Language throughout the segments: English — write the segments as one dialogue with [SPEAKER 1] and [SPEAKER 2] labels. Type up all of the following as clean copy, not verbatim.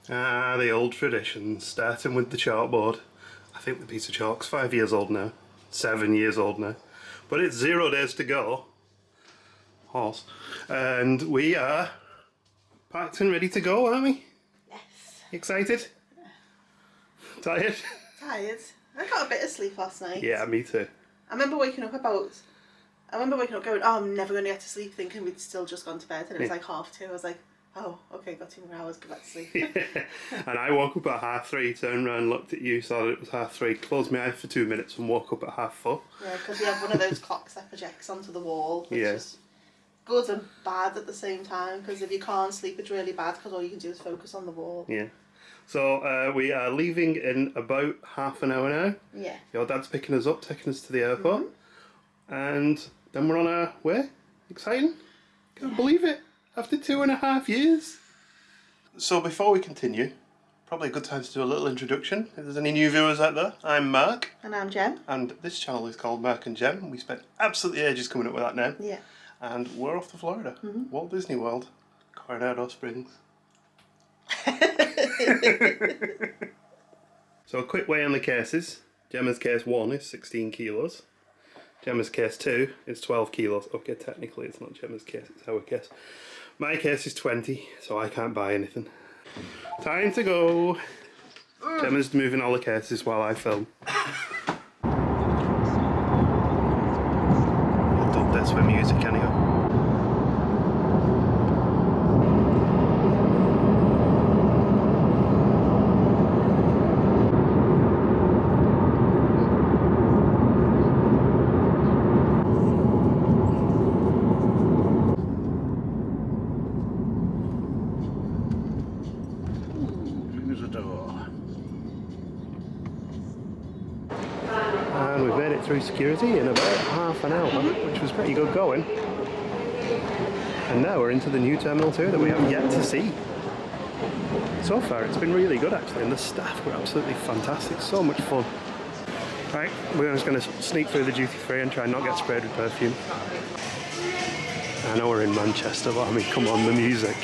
[SPEAKER 1] Ah, the old traditions, starting with the chalkboard. I think the piece of chalk's 5 years old now. 7 years old now. But it's 0 days to go. Horse. And we are packed and ready to go, aren't we?
[SPEAKER 2] Yes.
[SPEAKER 1] Excited? Tired?
[SPEAKER 2] Tired. I got a bit of sleep last night.
[SPEAKER 1] Yeah, me too.
[SPEAKER 2] I remember waking up going, oh, I'm never going to get to sleep, thinking we'd still just gone to bed, and it was like 2:30. I was like, oh, okay, got 2 more hours, go back to sleep.
[SPEAKER 1] Yeah. And I woke up at 3:30, turned around, looked at you, saw that it was 3:30, closed my eyes for 2 minutes and woke up at 4:30.
[SPEAKER 2] Yeah, because we have one of those clocks that projects onto the wall, which is good and bad at the same time, because if you can't sleep it's really bad because all you can do is focus on the wall.
[SPEAKER 1] Yeah. So we are leaving in about half an hour now.
[SPEAKER 2] Yeah.
[SPEAKER 1] Your dad's picking us up, taking us to the airport. And then we're on our way. Exciting? Can't believe it. After 2.5 years. So before we continue, probably a good time to do a little introduction. If there's any new viewers out there, I'm Mark.
[SPEAKER 2] And I'm Jem.
[SPEAKER 1] And this channel is called Mark and Jem. We spent absolutely ages coming up with that name.
[SPEAKER 2] Yeah.
[SPEAKER 1] And we're off to Florida. Walt Disney World, Coronado Springs. So a quick weigh on the cases. Gemma's case 1 is 16 kilos. Gemma's case 2 is 12 kilos. Okay, technically it's not Gemma's case, it's our case. My case is 20, so I can't buy anything. Time to go. Gemma's moving all the cases while I film. I've done this with music anyway. And we've made it through security in about half an hour, which was pretty good going. And now we're into the new Terminal 2 that we have yet to see. So far it's been really good actually, and the staff were absolutely fantastic, so much fun. Right, we're just going to sneak through the duty free and try and not get sprayed with perfume. I know we're in Manchester, but I mean, come on, the music.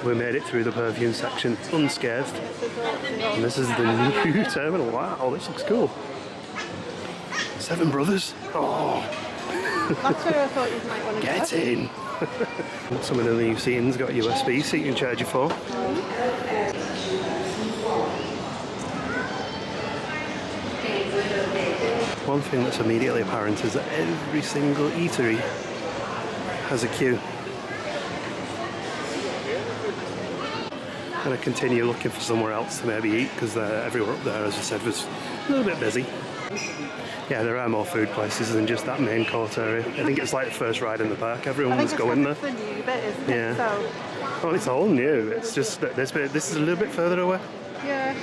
[SPEAKER 1] We made it through the perfume section unscathed. And this is the new terminal. Wow, this looks cool. 7 Brothers. Oh.
[SPEAKER 2] That's where I thought you might want to
[SPEAKER 1] Get in. Some of the new scenes got USB so you can charge your phone. One thing that's immediately apparent is that every single eatery has a queue. I'm going to continue looking for somewhere else to maybe eat because everywhere up there, as I said, was a little bit busy. Yeah, there are more food places than just that main court area. I think it's like the first ride in the park. Everyone was going there.
[SPEAKER 2] It's the new bit, isn't
[SPEAKER 1] Yeah.
[SPEAKER 2] it? So,
[SPEAKER 1] oh, it's all new. It's just that this is a little bit further away.
[SPEAKER 2] yeah.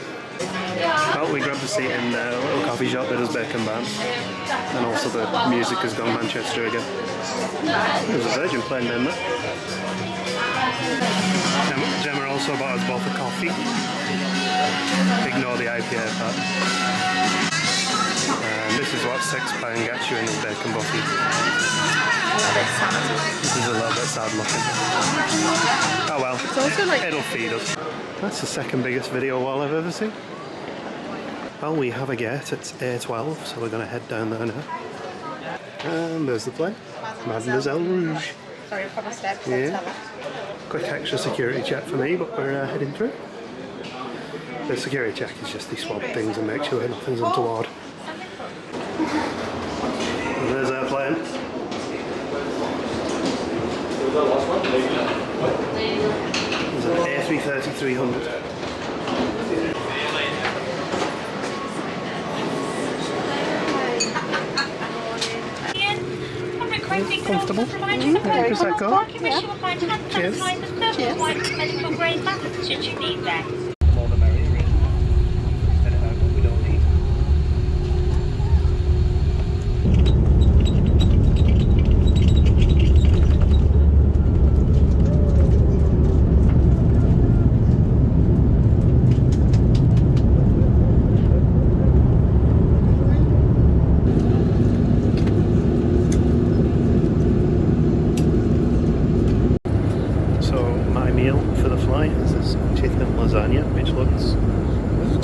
[SPEAKER 1] Well, we grabbed a seat in a little coffee shop that does bacon band. And also the music has gone Manchester again. There's a Virgin playing down there. Gemma also bought us both a coffee. Ignore the IPA part. And this is what £6 gets you in this bacon buffet. This is a little bit sad looking. Oh well, it'll feed us. That's the second biggest video wall I've ever seen. Well, we have a gate, it's A12, so we're going to head down there now. And there's the plane, Mademoiselle Rouge.
[SPEAKER 2] Sorry, I probably stepped.
[SPEAKER 1] Yeah. Quick extra security check for me, but we're heading through. The security check is just they swab things and make sure nothing's untoward. And there's our plane. There's an A330-300. Comfortable? Very comfortable. Yeah. Cheers. Cheers. More the merrier, really. Edit out what we don't need. meal for the flight is this chicken lasagna, which looks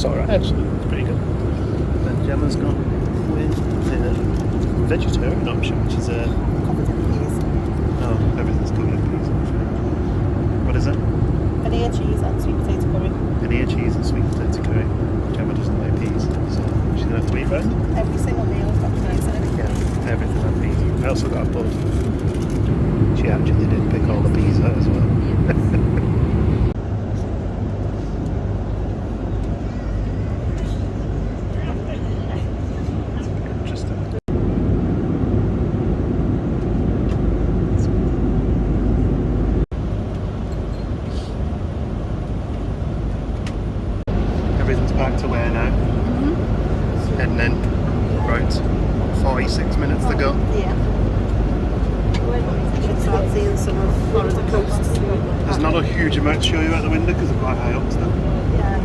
[SPEAKER 1] alright actually, it's pretty good. Then Gemma's gone with the vegetarian option, which is a...
[SPEAKER 2] Covered in peas.
[SPEAKER 1] Oh, everything's covered in peas. What is it?
[SPEAKER 2] Paneer, cheese and sweet potato curry.
[SPEAKER 1] Paneer, cheese and sweet potato curry. Gemma doesn't like peas, so she's going to have to eat right.
[SPEAKER 2] Every single meal's got peas in it.
[SPEAKER 1] Yeah, everything had peas. I also got a bud. She actually did pick all the peas out as well. Everything's packed away now. Heading in. Right, 46 minutes to go.
[SPEAKER 2] Yeah. Should start seeing some of Florida coast.
[SPEAKER 1] There's not a huge amount to show you out the window because they're quite high up still.
[SPEAKER 2] Yeah.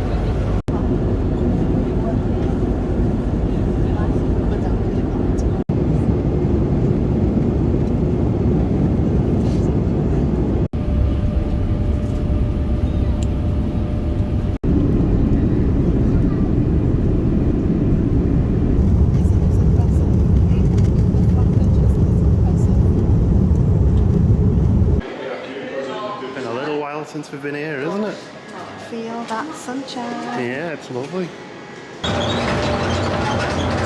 [SPEAKER 1] Since we've been here, isn't it?
[SPEAKER 2] Feel that sunshine.
[SPEAKER 1] Yeah, it's lovely.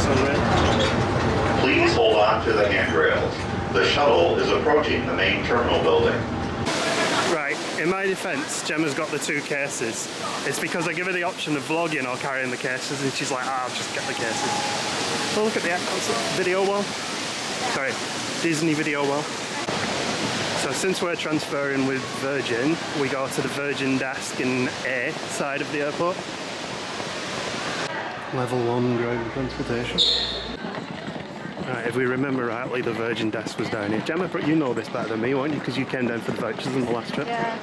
[SPEAKER 1] Sunrise.
[SPEAKER 3] Please hold on to the handrails. The shuttle is approaching the main terminal building.
[SPEAKER 1] Right, in my defence, Gemma's got the 2 cases. It's because I give her the option of vlogging or carrying the cases, and she's like, I'll just get the cases. So look at the video wall. Sorry, Disney video wall. So since we're transferring with Virgin, we go to the Virgin desk in A side of the airport. Level 1 ground transportation. Right, if we remember rightly, the Virgin desk was down here. Gemma, you know this better than me, won't you? Because you came down for the vouchers on the last trip.
[SPEAKER 2] Yeah.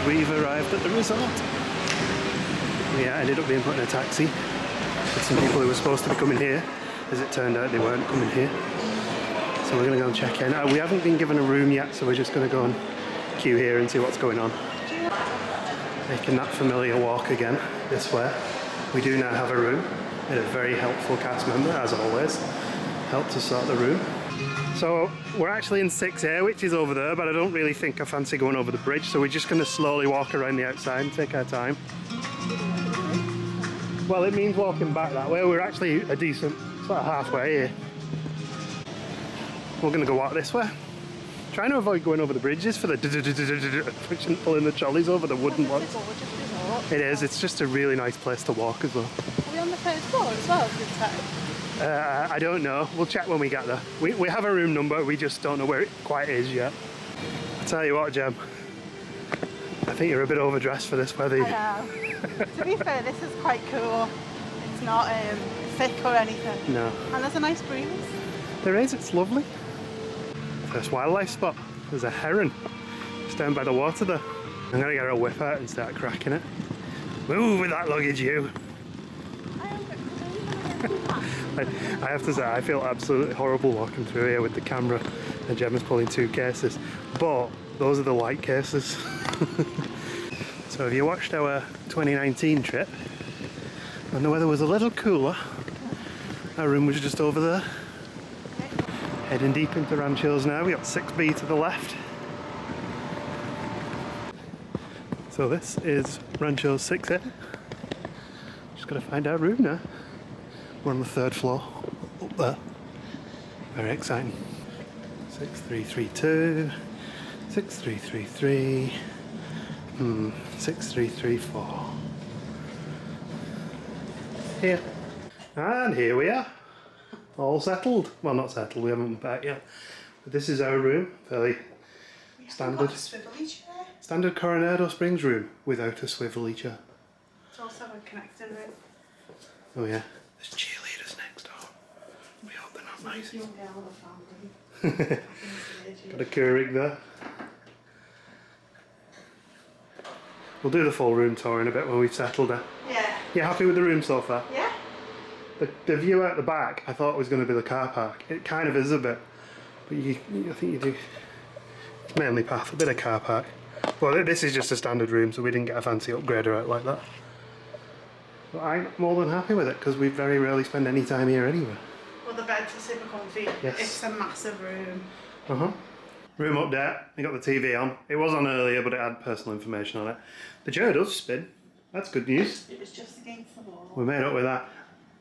[SPEAKER 1] We've arrived at the resort. Yeah, I ended up being put in a taxi with some people who were supposed to be coming here. As it turned out, they weren't coming here. So we're going to go and check in. We haven't been given a room yet, so we're just going to go and queue here and see what's going on. Making that familiar walk again, this way. We do now have a room. We had a very helpful cast member, as always. Helped us sort the room. So we're actually in 6A, which is over there, but I don't really think I fancy going over the bridge, so we're just going to slowly walk around the outside and take our time. Well, it means walking back that way. We're actually a decent, sort of halfway here. We're going to go walk this way. Trying to avoid going over the bridges for the friction pulling the trolleys over the wooden ones. It is, it's just a really nice place to walk as well.
[SPEAKER 2] Are we on the first floor as well this time?
[SPEAKER 1] I don't know. We'll check when we get there. We have a room number, we just don't know where it quite is yet. I tell you what, Gem, I think you're a bit overdressed for this weather.
[SPEAKER 2] I know. To be fair, this is quite cool. It's not thick or anything.
[SPEAKER 1] No.
[SPEAKER 2] And there's a nice breeze.
[SPEAKER 1] There is, it's lovely. First wildlife spot. There's a heron. It's down by the water there. I'm gonna get a whip out and start cracking it. Move with that luggage, you. I have to say, I feel absolutely horrible walking through here with the camera and Gemma's pulling 2 cases, but those are the light cases. So if you watched our 2019 trip, when the weather was a little cooler, our room was just over there. Heading deep into Ranchos now, we got 6B to the left. So this is Ranchos 6A. Just gotta find our room now. We're on the 3rd floor, up there. Very exciting. 6332, 6333, 6334. Here. And here we are. All settled. Well, not settled, we haven't moved back yet. But this is our room. Fairly Standard.
[SPEAKER 2] Swivelly chair.
[SPEAKER 1] Standard Coronado Springs room without a swivelly chair.
[SPEAKER 2] It's also a connecting room.
[SPEAKER 1] Oh yeah. There's cheerleaders next door. We hope they're not nice.
[SPEAKER 2] Young girl of the family.
[SPEAKER 1] Got a Keurig there. We'll do the full room tour in a bit when we've settled it.
[SPEAKER 2] Yeah.
[SPEAKER 1] You happy with the room so far?
[SPEAKER 2] Yeah.
[SPEAKER 1] The view out the back, I thought was going to be the car park. It kind of is a bit, but I think you do. It's mainly path, a bit of car park. Well, this is just a standard room, so we didn't get a fancy upgrader out like that. But I'm more than happy with it because we very rarely spend any time here anyway.
[SPEAKER 2] Well, the beds are super comfy.
[SPEAKER 1] Yes.
[SPEAKER 2] It's a massive room.
[SPEAKER 1] Room update. You got the TV on. It was on earlier, but it had personal information on it. The chair does spin. That's good news.
[SPEAKER 2] It was just against the wall.
[SPEAKER 1] We made up with that.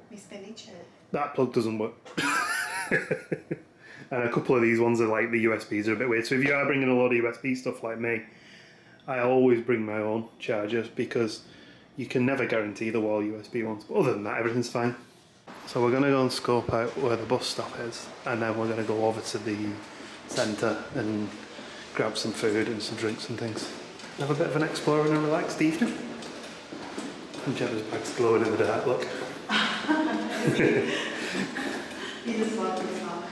[SPEAKER 2] My spinny chair.
[SPEAKER 1] That plug doesn't work. And a couple of these ones are like the USBs are a bit weird. So if you are bringing a lot of USB stuff like me, I always bring my own chargers because you can never guarantee the wall USB ones. But other than that, everything's fine. So we're going to go and scope out where the bus stop is, and then we're going to go over to the centre and grab some food and some drinks and things. Have a bit of an exploring and relaxed evening. And Gemma's bag's glowing in the dark, look.
[SPEAKER 2] You just love this one.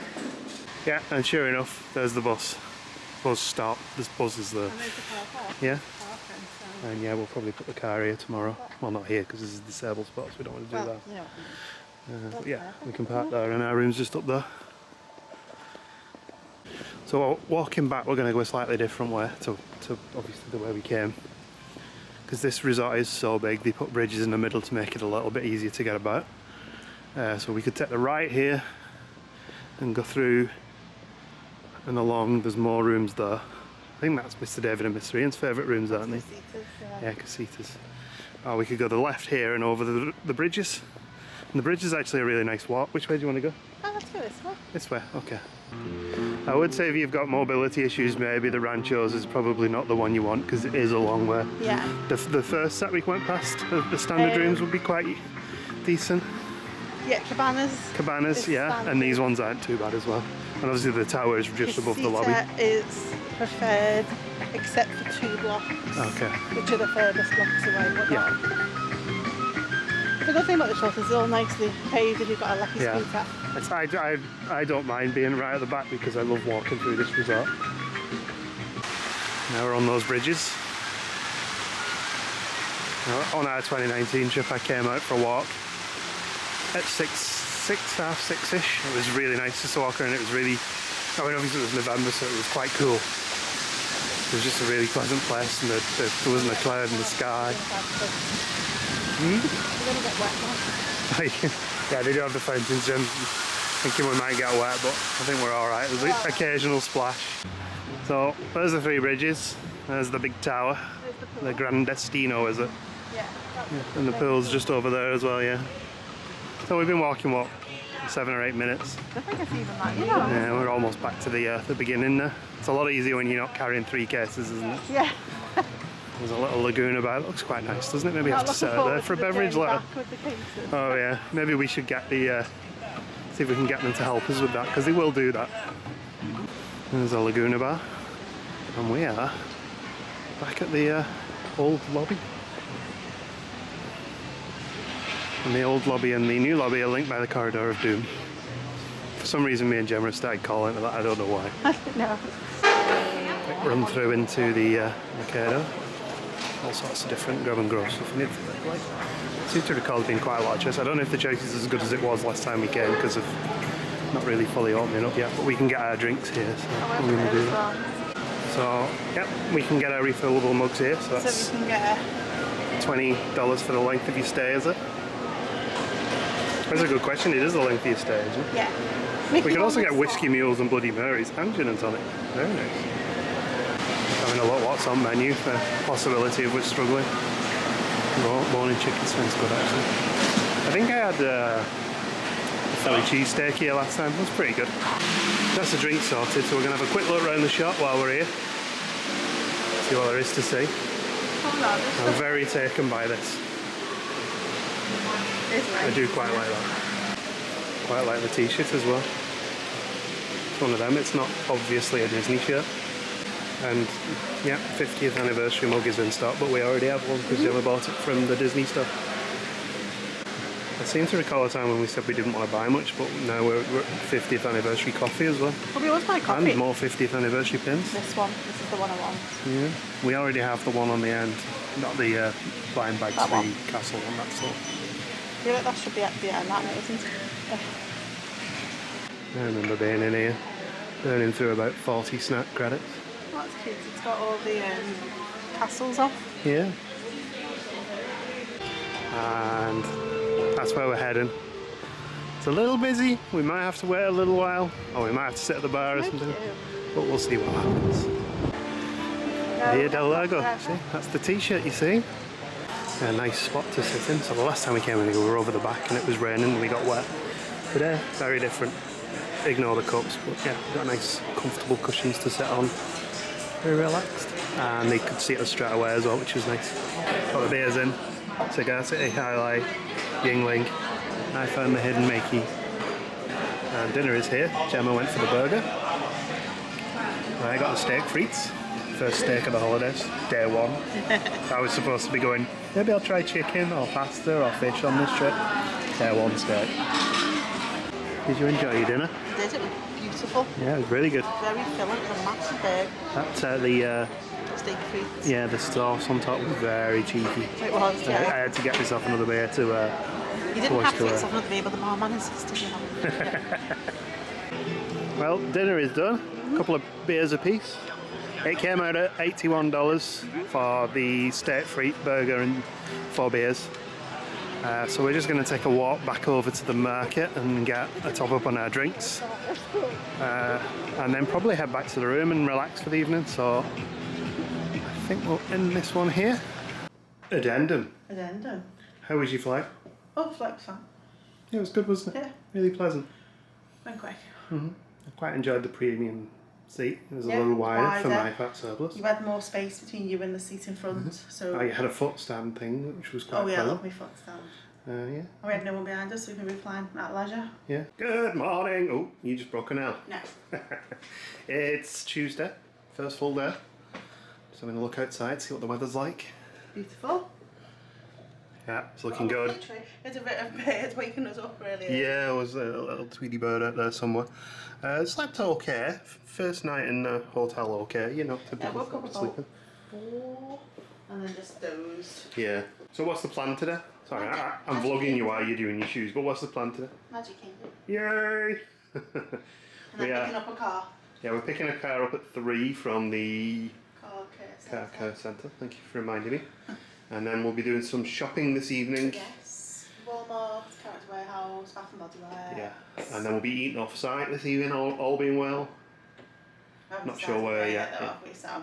[SPEAKER 1] Yeah, and sure enough, there's the bus. Bus stop. This bus is there.
[SPEAKER 2] And there's the car park.
[SPEAKER 1] Yeah.
[SPEAKER 2] Parking, so.
[SPEAKER 1] And yeah, we'll probably put the car here tomorrow. Well, not here because this is a disabled spot, so we don't want to do
[SPEAKER 2] Well,
[SPEAKER 1] that.
[SPEAKER 2] yeah.
[SPEAKER 1] But yeah, we can park there, and our room's just up there. So walking back, we're going to go a slightly different way to obviously the way we came. Because this resort is so big, they put bridges in the middle to make it a little bit easier to get about. So we could take the right here and go through and along. There's more rooms there. I think that's Mr. David and Mr. Ian's favourite rooms, aren't they?
[SPEAKER 2] Casitas,
[SPEAKER 1] Yeah, casitas. Or we could go the left here and over the bridges. And the bridge is actually a really nice walk. Which way do you want to go?
[SPEAKER 2] Oh, let's go this way.
[SPEAKER 1] This way, okay. I would say if you've got mobility issues, maybe the Ranchos is probably not the one you want because it is a long way.
[SPEAKER 2] Yeah.
[SPEAKER 1] The first set we went past, the standard rooms would be quite decent.
[SPEAKER 2] Yeah, cabanas.
[SPEAKER 1] Cabanas, yeah,
[SPEAKER 2] standard.
[SPEAKER 1] and these ones aren't too bad as well. And obviously the tower is just above the lobby.
[SPEAKER 2] Casita is preferred except for 2 blocks.
[SPEAKER 1] Okay.
[SPEAKER 2] Which are the furthest blocks away. But
[SPEAKER 1] Yeah.
[SPEAKER 2] the good thing about the shop is it's all nicely paved if you've got a lucky
[SPEAKER 1] Yeah.
[SPEAKER 2] scooter.
[SPEAKER 1] I don't mind being right at the back because I love walking through this resort. Now we're on those bridges. Now, on our 2019 trip I came out for a walk at half six-ish. It was really nice to walk around. It was really, I mean obviously it was November so it was quite cool. It was just a really pleasant place and there wasn't a cloud in the sky.
[SPEAKER 2] A little bit wet now.
[SPEAKER 1] Yeah, they do have the fountains, Jim. Thinking we might get wet, but I think we're alright. There's an occasional splash. So, there's the 3 bridges. There's the big tower. The Gran Destino, is it?
[SPEAKER 2] Yeah.
[SPEAKER 1] And the pool's just over there as well, yeah. So we've been walking, what, 7 or 8 minutes?
[SPEAKER 2] I think it's even that, you know.
[SPEAKER 1] Yeah, we're almost back to the beginning now. It's a lot easier when you're not carrying 3 cases, isn't it?
[SPEAKER 2] Yeah.
[SPEAKER 1] There's a little lagoon about. It looks quite nice, doesn't it? Maybe have to sit out there for a beverage later. Oh yeah, maybe we should get the see if we can get them to help us with that because they will do that. There's a Laguna bar, and we are back at the old lobby. And the old lobby and the new lobby are linked by the corridor of doom. For some reason, me and Gemma started calling it that. I don't know why.
[SPEAKER 2] I don't know.
[SPEAKER 1] Run through into the Mercado. All sorts of different grab and grow stuff. Like, I seem to recall being quite a lot of choice. I don't know if the choice is as good as it was last time we came because of not really fully opening up yet, but we can get our drinks here, so we're going to do that. So, yeah, we can get our refillable mugs here, so that's
[SPEAKER 2] So we can get
[SPEAKER 1] $20 for the length of your stay, is it? That's a good question. It is the length of your stay, isn't it?
[SPEAKER 2] Yeah.
[SPEAKER 1] We could also get whiskey mules and Bloody Marys and gin and tonic. Very nice. Having a look what's on menu for possibility of we're struggling. Bone and chicken sounds good actually. I think I had a Philly cheesesteak here last time. It was pretty good. That's the drink sorted, so we're going to have a quick look around the shop while we're here. See what there is to see. I'm very taken by this. I do quite like that. Quite like the t-shirt as well. It's one of them. It's not obviously a Disney shirt. And yeah, 50th anniversary mug is in stock, but we already have one because Gemma bought it from the Disney store. I seem to recall a time when we said we didn't want to buy much, but now we're 50th anniversary coffee as well.
[SPEAKER 2] Well, we always buy coffee.
[SPEAKER 1] And more 50th anniversary pins.
[SPEAKER 2] This one. This is the one I want.
[SPEAKER 1] Yeah. We already have the one on the end, not the blind bag
[SPEAKER 2] That
[SPEAKER 1] to
[SPEAKER 2] one.
[SPEAKER 1] the castle one, that's all.
[SPEAKER 2] I feel like that should be at the end, that isn't it?
[SPEAKER 1] I remember being in here, burning through about 40 snack credits.
[SPEAKER 2] Oh, that's cute. It's got all the castles on.
[SPEAKER 1] Yeah. And that's where we're heading. It's a little busy. We might have to wait a little while, or we might have to sit at the bar or something. But we'll see what happens. Via del Lago. See, that's the t-shirt you see. A nice spot to sit in. So the last time we came in, we were over the back and it was raining and we got wet. Today, very different. Ignore the cups, but yeah, got nice, comfortable cushions to sit on. Very relaxed. And they could see us straight away as well, which was nice. Got the beers in. Cigar City, Highlight, Yingling. I found the Hidden Mickey. And dinner is here. Gemma went for the burger. I got the steak frites. First steak of the holidays, day one. I was supposed to be going, maybe I'll try chicken or pasta or fish on this trip. Day one steak. Did you enjoy your dinner?
[SPEAKER 2] I did. It was beautiful.
[SPEAKER 1] Yeah, it was really good.
[SPEAKER 2] Very filling. It was a massive bag.
[SPEAKER 1] That, the
[SPEAKER 2] Steak frites.
[SPEAKER 1] yeah, the sauce on top was very cheeky.
[SPEAKER 2] It was,
[SPEAKER 1] So
[SPEAKER 2] yeah.
[SPEAKER 1] I had to get myself another beer to
[SPEAKER 2] You didn't
[SPEAKER 1] wash
[SPEAKER 2] have to
[SPEAKER 1] the
[SPEAKER 2] get yourself another beer, but the barman insisted, you know.
[SPEAKER 1] Well, dinner is done. A couple of beers apiece. It came out at $81 for the steak frite burger and 4 beers. So we're just going to take a walk back over to the market and get a top up on our drinks. And then probably head back to the room and relax for the evening. So I think we'll end this one here. Addendum.
[SPEAKER 2] Addendum.
[SPEAKER 1] How was your flight?
[SPEAKER 2] Oh, flight was fun.
[SPEAKER 1] Yeah, it was good, wasn't it?
[SPEAKER 2] Yeah.
[SPEAKER 1] Really pleasant.
[SPEAKER 2] Went quick.
[SPEAKER 1] I quite enjoyed the premium seat. It was a
[SPEAKER 2] Yeah,
[SPEAKER 1] little wider for
[SPEAKER 2] wider.
[SPEAKER 1] my fat surplus.
[SPEAKER 2] You had more space between you and the seat in front, so...
[SPEAKER 1] I had a foot stand thing, which was quite
[SPEAKER 2] Oh yeah, I
[SPEAKER 1] clever.
[SPEAKER 2] love my foot stand.
[SPEAKER 1] Yeah.
[SPEAKER 2] And we had no one behind us, so we can recline at leisure.
[SPEAKER 1] Yeah. Good morning. Oh, you just broke an L.
[SPEAKER 2] No.
[SPEAKER 1] It's Tuesday, first full day. Just having a look outside, see what the weather's like.
[SPEAKER 2] Beautiful.
[SPEAKER 1] Yeah, it's looking good.
[SPEAKER 2] It's a bit of bird waking us up, really.
[SPEAKER 1] Yeah, there was a little Tweety bird out there somewhere. Slept okay. First night in the hotel okay, you know,
[SPEAKER 2] I
[SPEAKER 1] typical
[SPEAKER 2] woke up about
[SPEAKER 1] sleeping.
[SPEAKER 2] 4 and then just dozed.
[SPEAKER 1] Yeah. So what's the plan today? Sorry, I'm vlogging you while you're doing your shoes, but what's the plan today?
[SPEAKER 2] Magic Kingdom.
[SPEAKER 1] Yay!
[SPEAKER 2] And then picking up a car.
[SPEAKER 1] Yeah, we're picking a car up at 3 from the
[SPEAKER 2] Car
[SPEAKER 1] car centre. Thank you for reminding me. And then we'll be doing some shopping this evening.
[SPEAKER 2] Yes. Walmart, Character Warehouse, Bath and Body Works.
[SPEAKER 1] Yeah. And then we'll be eating off site this evening, all being well. Not sure where yet.
[SPEAKER 2] So.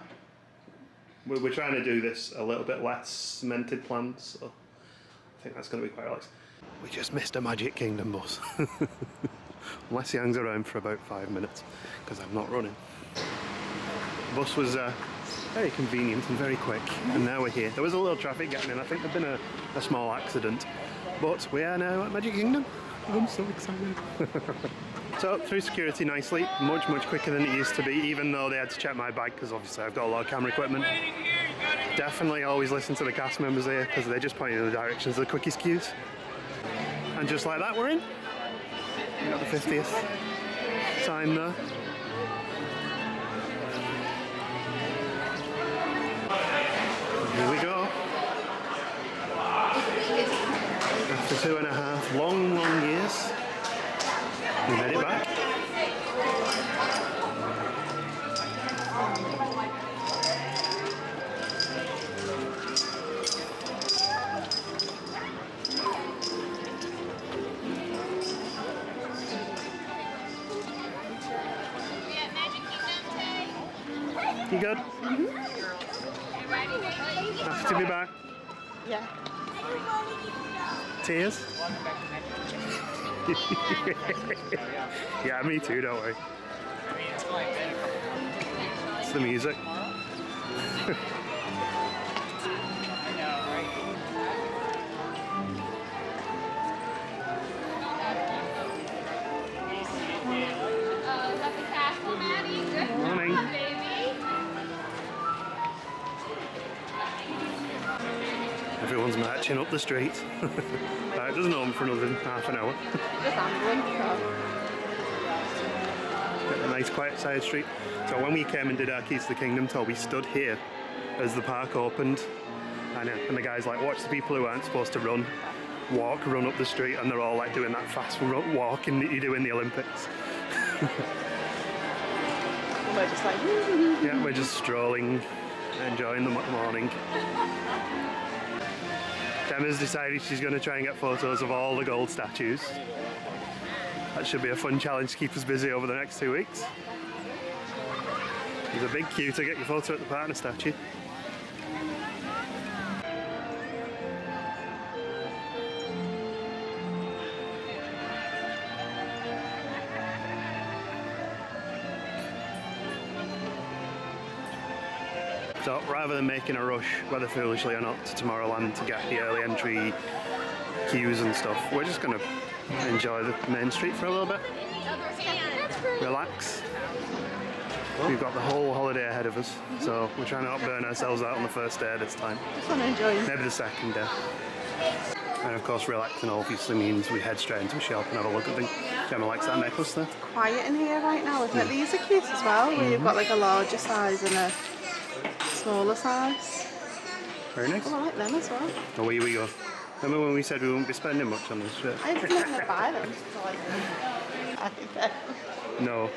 [SPEAKER 1] We're trying to do this a little bit less cemented plans, so I think that's going to be quite relaxed. We just missed a Magic Kingdom bus. Unless he hangs around for about 5 minutes, because I'm not running. The bus was very convenient and very quick, and now we're here. There was a little traffic getting in. I think there'd been a small accident, but we are now at Magic Kingdom. I'm so excited. So through security nicely, much quicker than it used to be, even though they had to check my bag because obviously I've got a lot of camera equipment. Definitely always listen to the cast members here because they just point you in the directions of the quickest queues. And just like that, we're in. We got the 50th sign there. Here we go. After 2.5 long years, we made it back. You good? Happy to be back.
[SPEAKER 2] Yeah.
[SPEAKER 1] Tears? Yeah, me too, don't worry. It's the music. Morning. Everyone's marching up the street. It doesn't open for another half an hour.
[SPEAKER 2] Just ambulance.
[SPEAKER 1] A nice quiet side street. So when we came and did our Keys to the Kingdom tour, we stood here as the park opened. And the guy's like, watch the people who aren't supposed to run up the street, and they're all like doing that fast walking that you do in the Olympics.
[SPEAKER 2] And we're just like,
[SPEAKER 1] yeah, we're just strolling, enjoying the morning. Gemma's decided she's going to try and get photos of all the gold statues. That should be a fun challenge to keep us busy over the next 2 weeks. There's a big queue to get your photo at the partner statue. So rather than making a rush, whether foolishly or not, to Tomorrowland to get the early entry queues and stuff, we're just going to enjoy the main street for a little bit. Relax. We've got the whole holiday ahead of us, so we're trying to not burn ourselves out on the first day this time.
[SPEAKER 2] just want to enjoy it.
[SPEAKER 1] Maybe the second day. And of course, relaxing obviously means we head straight into a shop and have a look at things. Gemma likes that necklace there.
[SPEAKER 2] Quiet in here right now, isn't it? These are cute as well. We've got like a larger size and a smaller size.
[SPEAKER 1] Very nice.
[SPEAKER 2] Oh, I like them as well.
[SPEAKER 1] Away we go. Remember when we said we wouldn't be spending much on this shirt?
[SPEAKER 2] I didn't even buy them. So I like them.
[SPEAKER 1] No.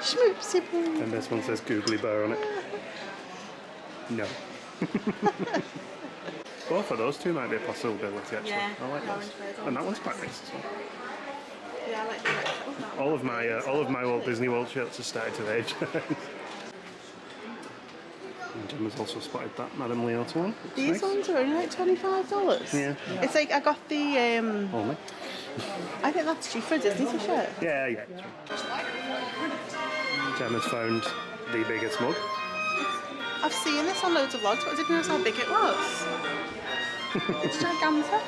[SPEAKER 2] Schmoopsy boo.
[SPEAKER 1] And this one says Googly Bear on it. No. Both of those two might be a possibility actually.
[SPEAKER 2] Yeah,
[SPEAKER 1] I like those. And that one's quite nice as well.
[SPEAKER 2] Yeah, I like that.
[SPEAKER 1] All of my Walt Disney World shirts are started to age. And Gemma's also spotted that Madame Leota one. Looks
[SPEAKER 2] These
[SPEAKER 1] nice.
[SPEAKER 2] ones are only like $25.
[SPEAKER 1] Yeah.
[SPEAKER 2] It's like I got the
[SPEAKER 1] Only.
[SPEAKER 2] I think that's cheap for a Disney t-shirt.
[SPEAKER 1] Yeah, yeah. That's right. Gemma's found the biggest mug.
[SPEAKER 2] I've seen this on loads of vlogs, but I didn't realise how big it was. It's gigantic.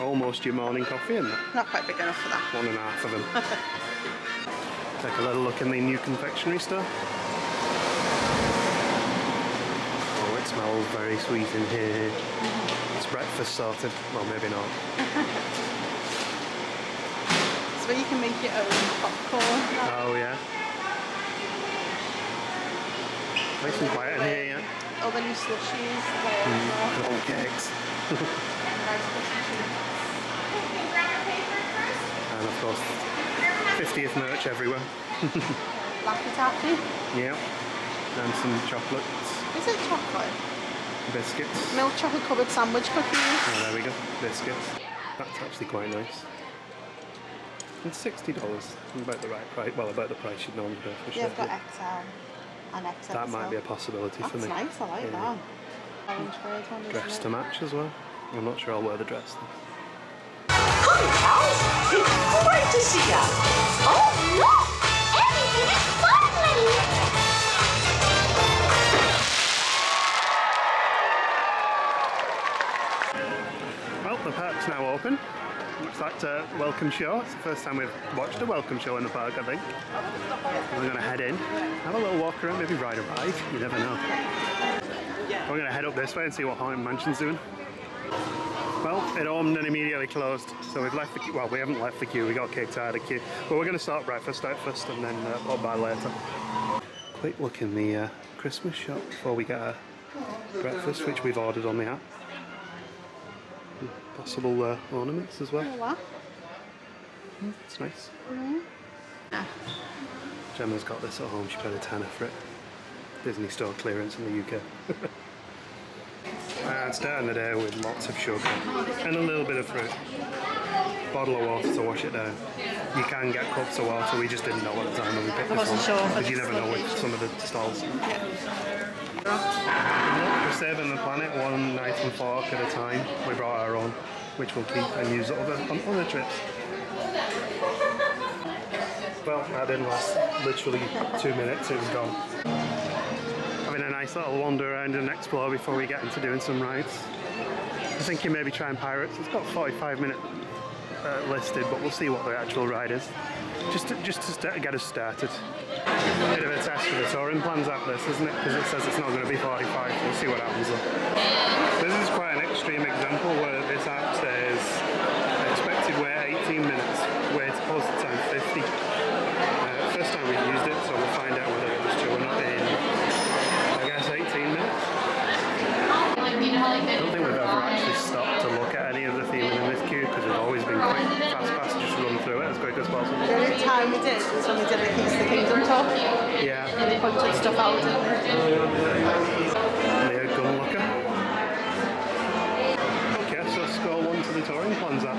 [SPEAKER 1] Almost your morning coffee in that.
[SPEAKER 2] Not quite big enough for that.
[SPEAKER 1] 1.5 of them. Take a little look in the new confectionery store. Oh, it smells very sweet in here. It's breakfast sorted. Well, maybe not.
[SPEAKER 2] It's where you can make your own popcorn.
[SPEAKER 1] Oh, yeah. Nice and quiet in here, yeah.
[SPEAKER 2] All the new slushies.
[SPEAKER 1] All cakes. And of course, 50th merch everywhere.
[SPEAKER 2] Laffy Taffy.
[SPEAKER 1] Yeah. And some chocolates,
[SPEAKER 2] Is it chocolate?
[SPEAKER 1] biscuits.
[SPEAKER 2] Milk chocolate covered sandwich cookies.
[SPEAKER 1] Oh, there we go. Biscuits. That's actually quite nice. It's $60. About the right price. Well, about the price you'd normally pay for a
[SPEAKER 2] Yeah,
[SPEAKER 1] shirt.
[SPEAKER 2] I've got XL and XXL.
[SPEAKER 1] That might be a possibility for me.
[SPEAKER 2] That's nice, I like that. Orange bird one,
[SPEAKER 1] Dress
[SPEAKER 2] isn't
[SPEAKER 1] to
[SPEAKER 2] it?
[SPEAKER 1] match as well. I'm not sure I'll wear the dress though.
[SPEAKER 4] Hi, pals. It's great to see ya. Oh, look! Everything is bubbling.
[SPEAKER 1] Well, the park's now open. Looks like a welcome show. It's the first time we've watched a welcome show in the park, I think. We're going to head in, have a little walk around, maybe ride a ride. You never know. We're going to head up this way and see what Haunted Mansion's doing. Well, it opened and immediately closed, so we've left the queue. Well, we haven't left the queue, we got kicked out of the queue. But we're going to start breakfast out first and then pop by later. Quick look in the Christmas shop before we get our breakfast, which we've ordered on the app. Possible ornaments as well.
[SPEAKER 2] Oh, what?
[SPEAKER 1] It's nice. Gemma's got this at home, she paid £10 for it. Disney store clearance in the UK. And starting the day with lots of sugar and a little bit of fruit. Bottle of water to wash it down. You can get cups of water, we just didn't know at the time when we picked this
[SPEAKER 2] wasn't
[SPEAKER 1] one.
[SPEAKER 2] sure,
[SPEAKER 1] Because you never know with some of the stalls. We're saving the planet one knife and fork at a time. We brought our own, which we'll keep and use on other trips. Well, that didn't last literally 2 minutes, it was gone. Having a nice little wander around and explore before we get into doing some rides. I'm thinking maybe trying Pirates. It's got 45-minute listed, but we'll see what the actual ride is. Just to get us started. Bit of a test for the touring plans app, this, isn't it? Because it says it's not going to be 45. We'll see what happens though. This is quite an extreme example where this app says expected wait 18 minutes, wait posted time 50. First time we've used it, so we'll find out whether it was true or not in, I guess, 18 minutes. I don't think we've ever actually stopped to look at any of the theming in this queue because we've always been quick, fast, just run through it as quick as possible.
[SPEAKER 2] The only time we did was when we did a Keys to the Kingdom tour.
[SPEAKER 1] Yeah.
[SPEAKER 2] And they pointed stuff out, didn't they?
[SPEAKER 1] Yeah, gun locker. Okay, so scroll 1 to the touring plans app.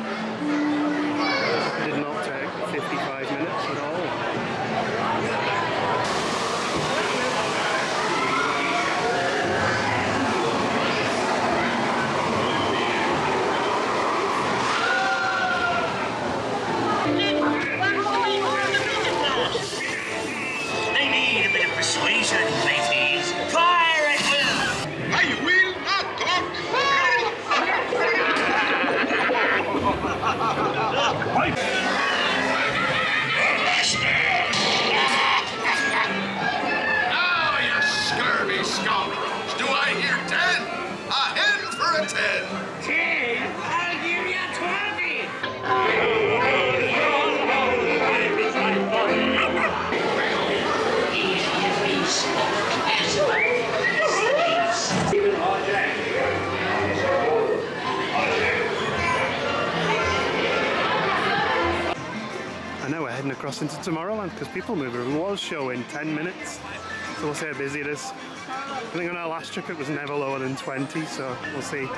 [SPEAKER 1] Did not take 55 minutes at all.
[SPEAKER 5] Persuasion, ladies. Fire at will!
[SPEAKER 6] I will not talk! Now, you scurvy scoundrels! Do I hear 10? A hen for a 10!
[SPEAKER 5] 10! I'll give you
[SPEAKER 1] I know we're heading across into Tomorrowland because People Mover was showing 10 minutes, so we'll see how busy it is. I think on our last trip it was never lower than 20, so we'll see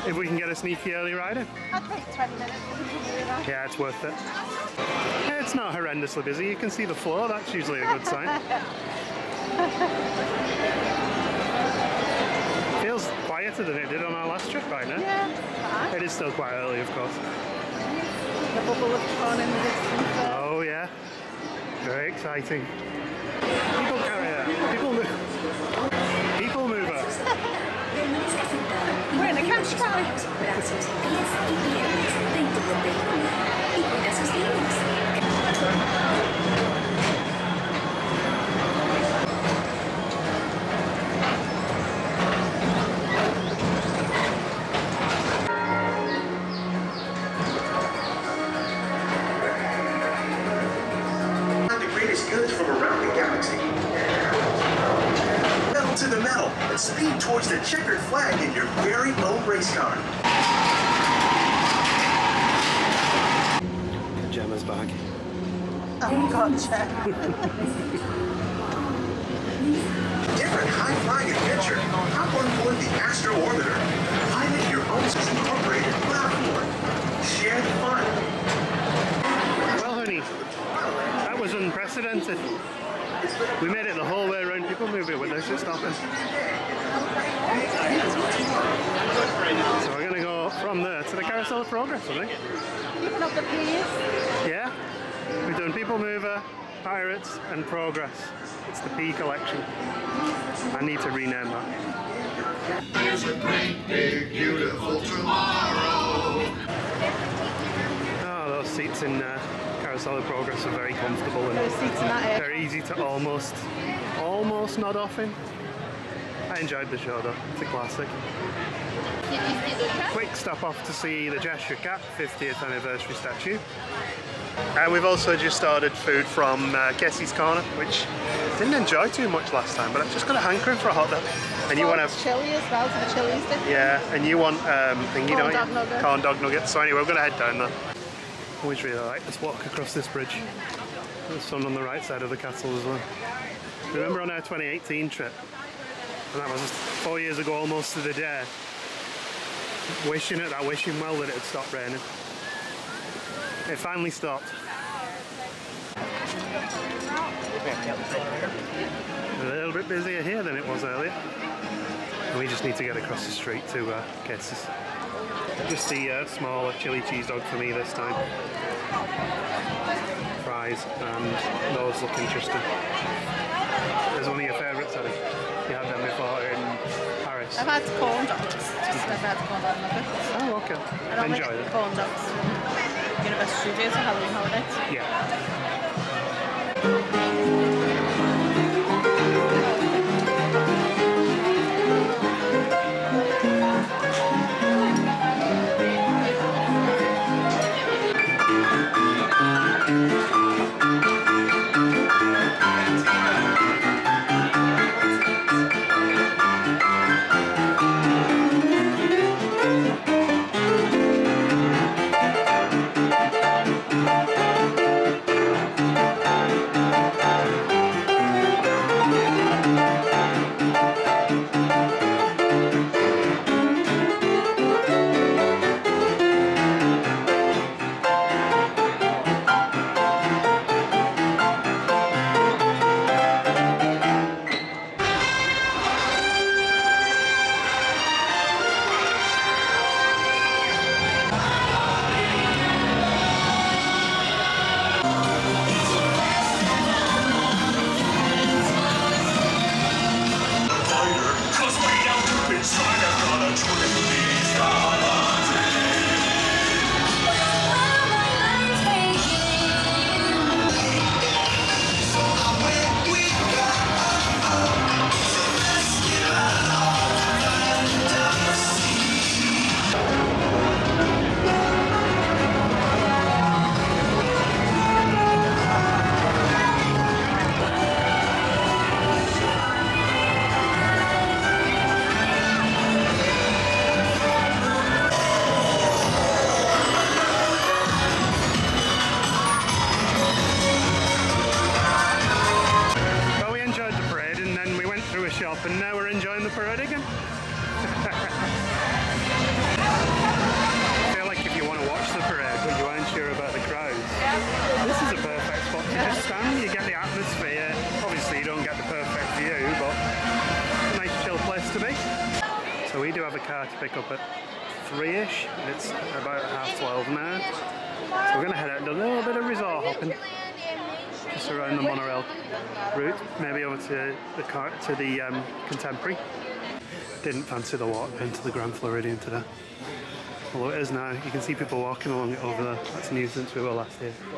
[SPEAKER 1] if we can get a sneaky early ride in.
[SPEAKER 2] I'd wait 20 minutes.
[SPEAKER 1] Yeah, it's worth it. It's not horrendously busy, you can see the floor, that's usually a good sign. Feels quieter than it did on our last trip right now.
[SPEAKER 2] Yeah, fine.
[SPEAKER 1] It is still quite early, of course.
[SPEAKER 2] The bubble of fun in the distance.
[SPEAKER 1] Oh yeah, very exciting. People carrier, people mover.
[SPEAKER 2] We're in a cash car.
[SPEAKER 7] Goods from around the galaxy. Pedal to the metal and speed towards the checkered flag in your very own race car.
[SPEAKER 1] Gemma's bag.
[SPEAKER 2] Oh, gotcha.
[SPEAKER 7] Different high-flying adventure. Hop on board the Astro Orbiter. Pilot your own incorporated platform. Share the fun.
[SPEAKER 1] Well, honey, that was unprecedented. We made it the whole way around People Mover with no shit stopping. So we're going to go from there to the Carousel of Progress, I think.
[SPEAKER 2] Keeping up the pace.
[SPEAKER 1] Yeah, we've done People Mover, Pirates and Progress. It's the P collection. I need to rename that.
[SPEAKER 6] There's a great, big, beautiful tomorrow.
[SPEAKER 1] Oh, those seats in Carousel of Progress are very comfortable and
[SPEAKER 2] Those seats in that
[SPEAKER 1] they're easy to almost nod off in. I enjoyed the show though, it's a classic. Quick stop off to see the Cheshire Cat 50th anniversary statue. And we've also just ordered food from Kessie's Corner, which I didn't enjoy too much last time, but I've just got a hankering for a hot dog. And you want to
[SPEAKER 2] chili as well, so the chili's different.
[SPEAKER 1] yeah, and you want thingy, don't you?
[SPEAKER 2] Dog nugget.
[SPEAKER 1] Corn dog nuggets. So anyway, we're going to head down there. Always really like this walk across this bridge. The sun on the right side of the castle as well. Remember on our 2018 trip, and that was 4 years ago almost to the day, wishing at that wishing well that it had stopped raining. It finally stopped. A little bit busier here than it was earlier. And we just need to get across the street to Casey's. Just the smaller chili cheese dog for me this time. Fries, and those look interesting. There's one of your favourites, I think. You had them before in Paris.
[SPEAKER 2] I've had corn dogs. Just never had corn dog nuggets.
[SPEAKER 1] Oh, okay.
[SPEAKER 2] I don't
[SPEAKER 1] Enjoy
[SPEAKER 2] like
[SPEAKER 1] them.
[SPEAKER 2] corn dogs. Universal Studios for Halloween holidays.
[SPEAKER 1] Yeah. Shop, and now we're enjoying the parade again. I feel like if you want to watch the parade but you aren't sure about the crowds, this is a perfect spot to just stand. You get the atmosphere. Obviously you don't get the perfect view, but it's a nice chill place to be. So we do have a car to pick up at 3ish. It's about 12:30 now. So we're going to head out and do a little bit of resort hopping. Just around the monorail route, maybe over to the Contemporary. Didn't fancy the walk into the Grand Floridian today. Although it is now, you can see people walking along it over there. That's new since we were last here.
[SPEAKER 2] Yeah,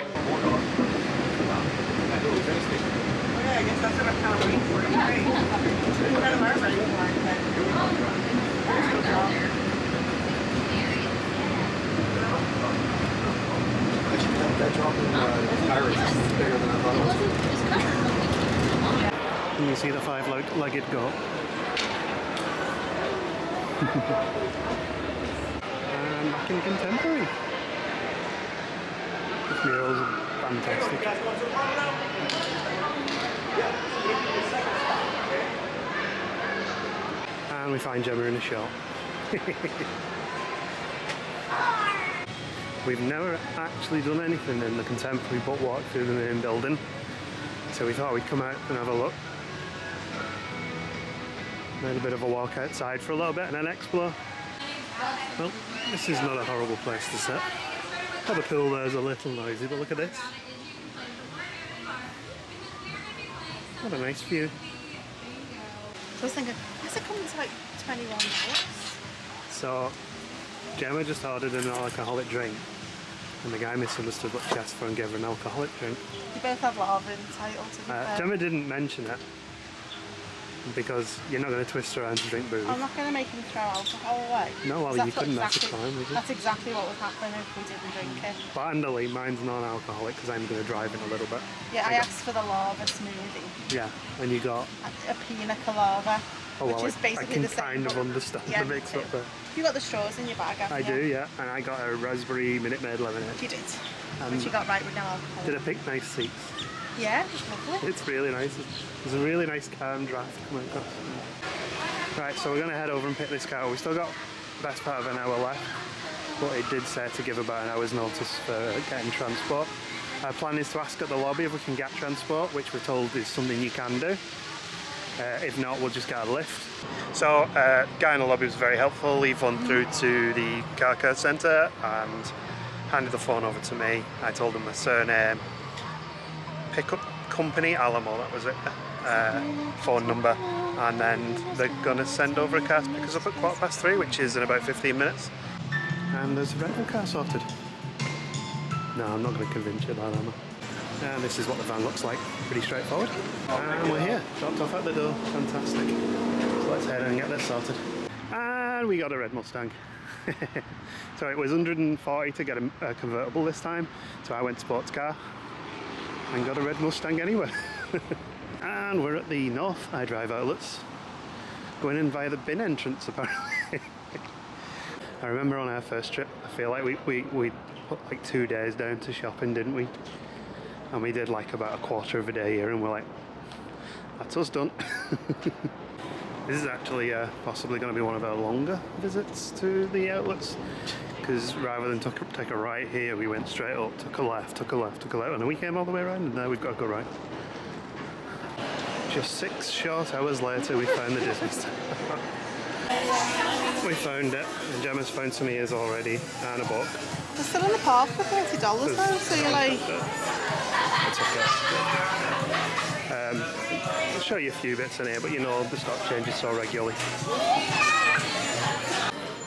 [SPEAKER 2] I guess that's what I'm kind of waiting for. It's great. What kind of art are you
[SPEAKER 1] And you see the five-legged goat. And back in Contemporary. This mural's fantastic. And we find Gemma in a shop. We've never actually done anything in the Contemporary but walk through the main building. So we thought we'd come out and have a look. Made a bit of a walk outside for a little bit and then explore. Well, this is not a horrible place to sit. The pool there is a little noisy, but look at this. What a nice view.
[SPEAKER 2] So I was thinking, what's it coming to like $21?
[SPEAKER 1] So, Gemma just ordered an alcoholic drink, and the guy misunderstood what she asked for and gave her an alcoholic drink.
[SPEAKER 2] You both have lava in the title, to be fair.
[SPEAKER 1] Gemma didn't mention it, because you're not going to twist her around to drink booze.
[SPEAKER 2] I'm not going to make him throw alcohol away.
[SPEAKER 1] No, well, you couldn't, that's a crime, would you?
[SPEAKER 2] That's exactly what would happen if we didn't drink it.
[SPEAKER 1] But Andally, mine's non-alcoholic, because I'm going to drive in a little bit.
[SPEAKER 2] Yeah, I asked for the lava smoothie.
[SPEAKER 1] Yeah, and you got...
[SPEAKER 2] A pina colada.
[SPEAKER 1] Oh, well,
[SPEAKER 2] which is basically
[SPEAKER 1] I can kind of understand the mix up there.
[SPEAKER 2] You got the straws in your bag, haven't you?
[SPEAKER 1] I do, yeah. And I got a raspberry Minute Maid lemonade.
[SPEAKER 2] You did. Which you got right with no alcohol.
[SPEAKER 1] Did I pick nice seats?
[SPEAKER 2] Yeah, it's lovely.
[SPEAKER 1] It's really nice. There's a really nice calm draft coming across. Right, so we're going to head over and pick this car up. We've still got the best part of an hour left, but it did say to give about an hour's notice for getting transport. Our plan is to ask at the lobby if we can get transport, which we're told is something you can do. If not, we'll just get a lift. So, guy in the lobby was very helpful. He phoned through to the car care centre and handed the phone over to me. I told him my surname, pickup company, Alamo, that was it, phone number, and then they're going to send over a car to pick us up at 3:15, which is in about 15 minutes. And there's a rental car sorted. No, I'm not going to convince you of that, am I? And this is what the van looks like. Pretty straightforward. And we're here. Dropped off at the door. Fantastic. So let's head and get this sorted. And we got a red Mustang. So it was 140 to get a convertible this time. So I went sports car and got a red Mustang anyway. And we're at the North iDrive outlets. Going in via the bin entrance apparently. I remember on our first trip, I feel like we put like 2 days down to shopping, didn't we? And we did like about a quarter of a day here and we're like, that's us done. This is actually possibly going to be one of our longer visits to the outlets, because rather than take a right here, we went straight up, took a left, took a left, took a left, and then we came all the way around, and now we've got to go right. Just 6 short hours later, we found the Disney store. We found it, and Gemma's found some ears already, and a book.
[SPEAKER 2] They're still in the park for $30 though, so you're like...
[SPEAKER 1] It's okay. I'll show you a few bits in here, but you know the stock changes so regularly.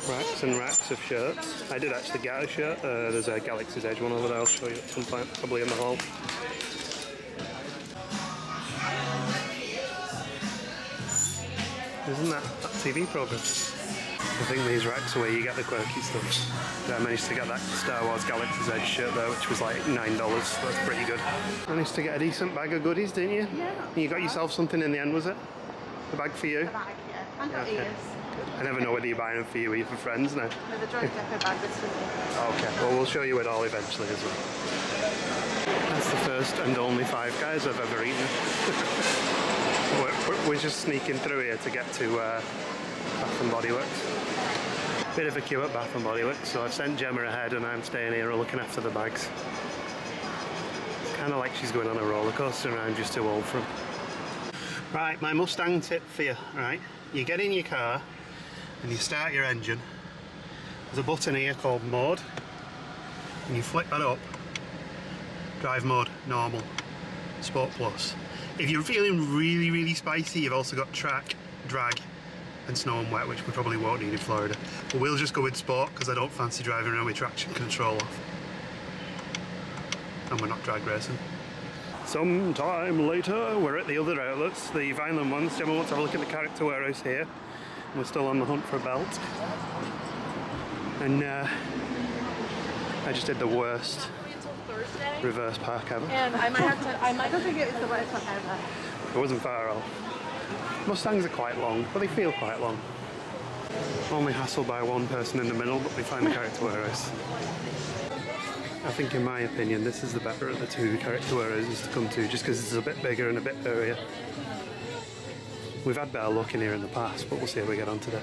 [SPEAKER 1] Racks and racks of shirts. I did actually get a shirt. There's a Galaxy's Edge one over there. I'll show you at some point, probably in the hall. Isn't that TV program? I think these racks are where you get the quirky stuff. I managed to get that Star Wars Galaxy's Edge shirt there, which was like $9, so that's pretty good. Managed to get a decent bag of goodies, didn't you? Yeah. And you got yourself something in the end, was it? The bag for you?
[SPEAKER 2] The bag, yeah. And got ears.
[SPEAKER 1] I never know whether you're buying them for you or for friends now.
[SPEAKER 2] No, the joint depot bag that's for me.
[SPEAKER 1] Okay, well we'll show you it all eventually as well. That's the first and only Five Guys I've ever eaten. We're just sneaking through here to get to Bath and Body Works. Bit of a queue at Bath and Body Works, so I've sent Gemma ahead and I'm staying here looking after the bags. It's kind of like she's going on a roller coaster and I'm just too old for them. Right, my Mustang tip for you, right? You get in your car and you start your engine. There's a button here called Mode, and you flick that up. Drive mode, normal, Sport Plus. If you're feeling really, really spicy, you've also got track, drag, and snow and wet, which we probably won't need in Florida. But we'll just go with sport because I don't fancy driving around with traction control off. And we're not drag racing. Sometime later, we're at the other outlets, the Vineland ones. Gemma wants to have a look at the character warehouse here. We're still on the hunt for a belt. And I just did the worst reverse park ever.
[SPEAKER 2] And I don't think it was the worst one ever.
[SPEAKER 1] It wasn't far off. Mustangs are quite long, but they feel quite long. Only hassled by one person in the middle, but we find the character warehouse. I think, in my opinion, this is the better of the two character warehouses to come to, just because it's a bit bigger and a bit airier. We've had better luck in here in the past, but we'll see how we get on today.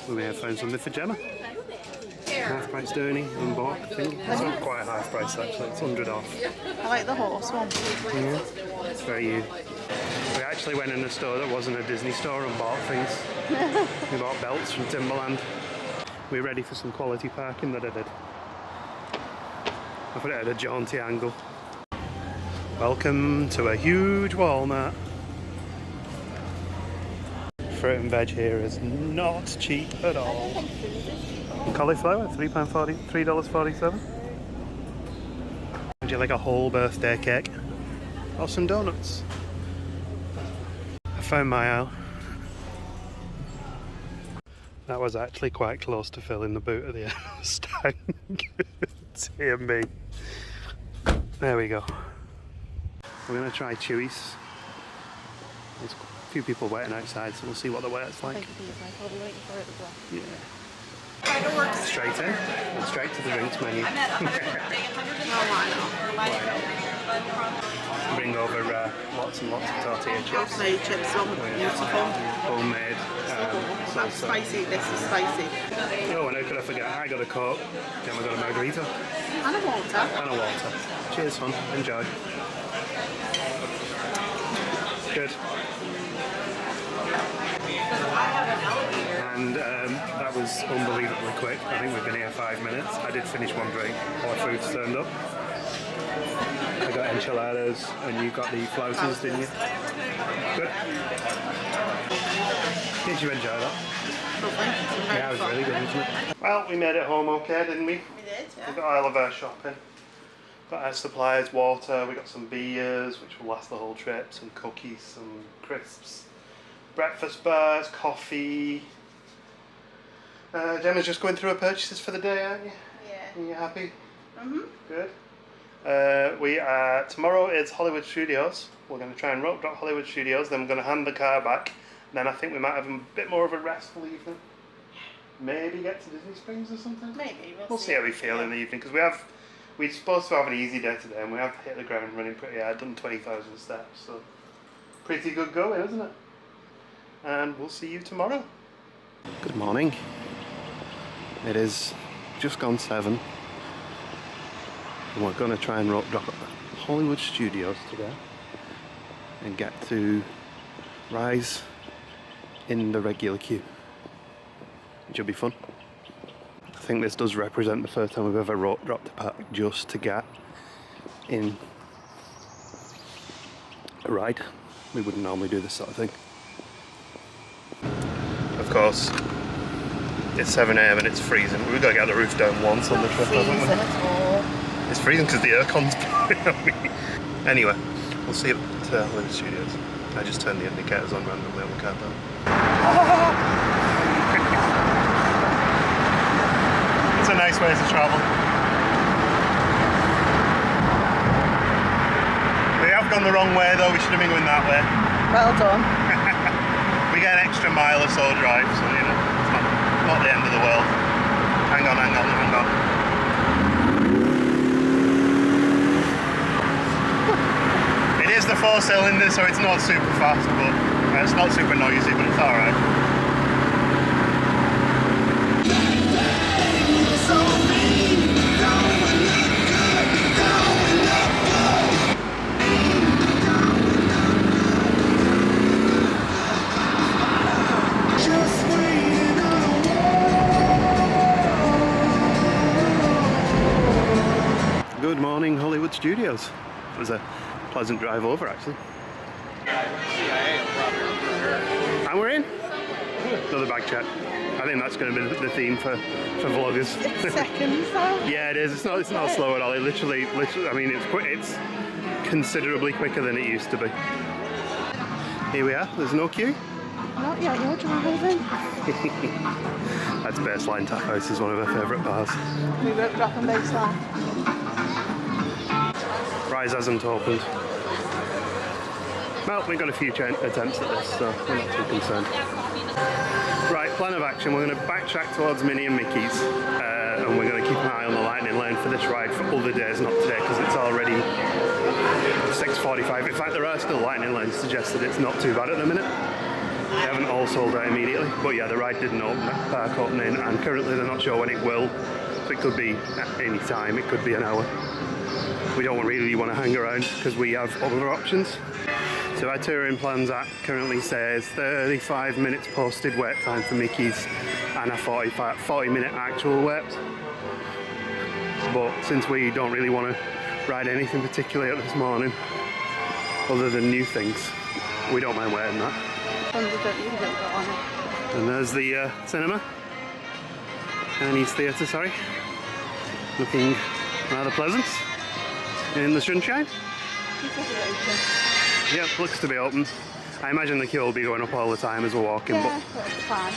[SPEAKER 1] We may have found something for Gemma. Half price Dooney and bought, I think. It's not quite half price actually, it's 100 off.
[SPEAKER 2] I like the horse one.
[SPEAKER 1] Yeah, it's very you. We actually went in a store that wasn't a Disney store and bought things. We bought belts from Timberland. We're ready for some quality parking that I did. I put it at a jaunty angle. Welcome to a huge Walmart. Fruit and veg here is not cheap at all. Cauliflower, $3.47. Would you like a whole birthday cake? Or some donuts? I found my aisle. That was actually quite close to filling the boot of the Mustang. Dear me. There we go. We're going to try Chewy's. There's a few people waiting outside, so we'll see what the wait's like. Yeah. Straight in, and straight to the drinks menu. Bring over lots and lots of tortilla chips.
[SPEAKER 2] Homemade chips, beautiful.
[SPEAKER 1] Homemade.
[SPEAKER 2] That's spicy, this is spicy.
[SPEAKER 1] Oh, and how could I forget? I got a Coke, then I got a margarita.
[SPEAKER 2] And a water.
[SPEAKER 1] And a water. Cheers, hon. Enjoy. Good. And that was unbelievably quick. I think we've been here 5 minutes. I did finish one drink. All the food's turned up. I got enchiladas and you got the flouters, didn't you? Good. Did you enjoy that? Yeah, it was really good, wasn't it? Well, we made it home okay, didn't we?
[SPEAKER 2] We did, yeah.
[SPEAKER 1] We got all of our shopping. Got our supplies, water, we got some beers which will last the whole trip, some cookies, some crisps, breakfast bars, coffee. Gemma's just going through her purchases for the day, aren't you?
[SPEAKER 2] Yeah.
[SPEAKER 1] Are you happy?
[SPEAKER 2] Mhm.
[SPEAKER 1] Good. Tomorrow is Hollywood Studios. We're going to try and rope drop Hollywood Studios, then we're going to hand the car back. Then I think we might have a bit more of a restful evening. Maybe get to Disney Springs or something.
[SPEAKER 2] Maybe.
[SPEAKER 1] We'll see how we feel in the evening, because we're supposed to have an easy day today, and we have hit the ground running pretty hard, done 20,000 steps, so pretty good going, isn't it? And we'll see you tomorrow. Good morning. It is just gone 7, and we're going to try and rope drop at Hollywood Studios today and get to rise in the regular queue, which will be fun. I think this does represent the first time we've ever rope dropped a park just to get in a ride. We wouldn't normally do this sort of thing. Of course, it's 7 AM and it's freezing. We've got to get the roof down once on the trip, haven't we? It's freezing because the aircon's blowing on me. Anyway, we'll see you at Hollywood Studios. I just turned the indicators on randomly on the car down. It's a nice way to travel. We have gone the wrong way though, we should have been going that way.
[SPEAKER 2] Well done.
[SPEAKER 1] We get an extra mile or so drive, so you know, it's not the end of the world. Hang on. It is the 4-cylinder, so it's not super fast, but it's not super noisy, but it's alright. Good morning, Hollywood Studios. It was a pleasant drive over, actually. And we're in. Another bag check. I think that's going to be the theme for vloggers.
[SPEAKER 2] It's seconds though.
[SPEAKER 1] Yeah, it is. It's not slow at all. It literally. I mean, it's quick. It's considerably quicker than it used to be. Here we are. There's no queue.
[SPEAKER 2] Not yet. You're driving.
[SPEAKER 1] That's Baseline Tap House. Is one of our favourite bars.
[SPEAKER 2] We rope drop on Baseline.
[SPEAKER 1] Rise hasn't opened. Well, we've got a few attempts at this, so we're not too concerned. Right, plan of action. We're going to backtrack towards Minnie and Mickey's, and we're going to keep an eye on the lightning lane for this ride for other days, not today, because it's already 6:45. In fact, there are still lightning lanes, suggested it's not too bad at the minute. They haven't all sold out immediately, but yeah, the ride didn't open at park opening, and currently they're not sure when it will. So it could be at any time, it could be an hour. We don't really want to hang around because we have other options. So our touring plans app currently says 35 minutes posted wait time for Mickey's and a 40-minute actual wait. But since we don't really want to ride anything particularly up this morning, other than new things, we don't mind waiting that. And there's the cinema. Chinese theatre, sorry. Looking rather pleasant. In the sunshine? Yeah, looks to be open. I imagine the queue will be going up all the time as we're walking,
[SPEAKER 2] Yeah, but it's fine.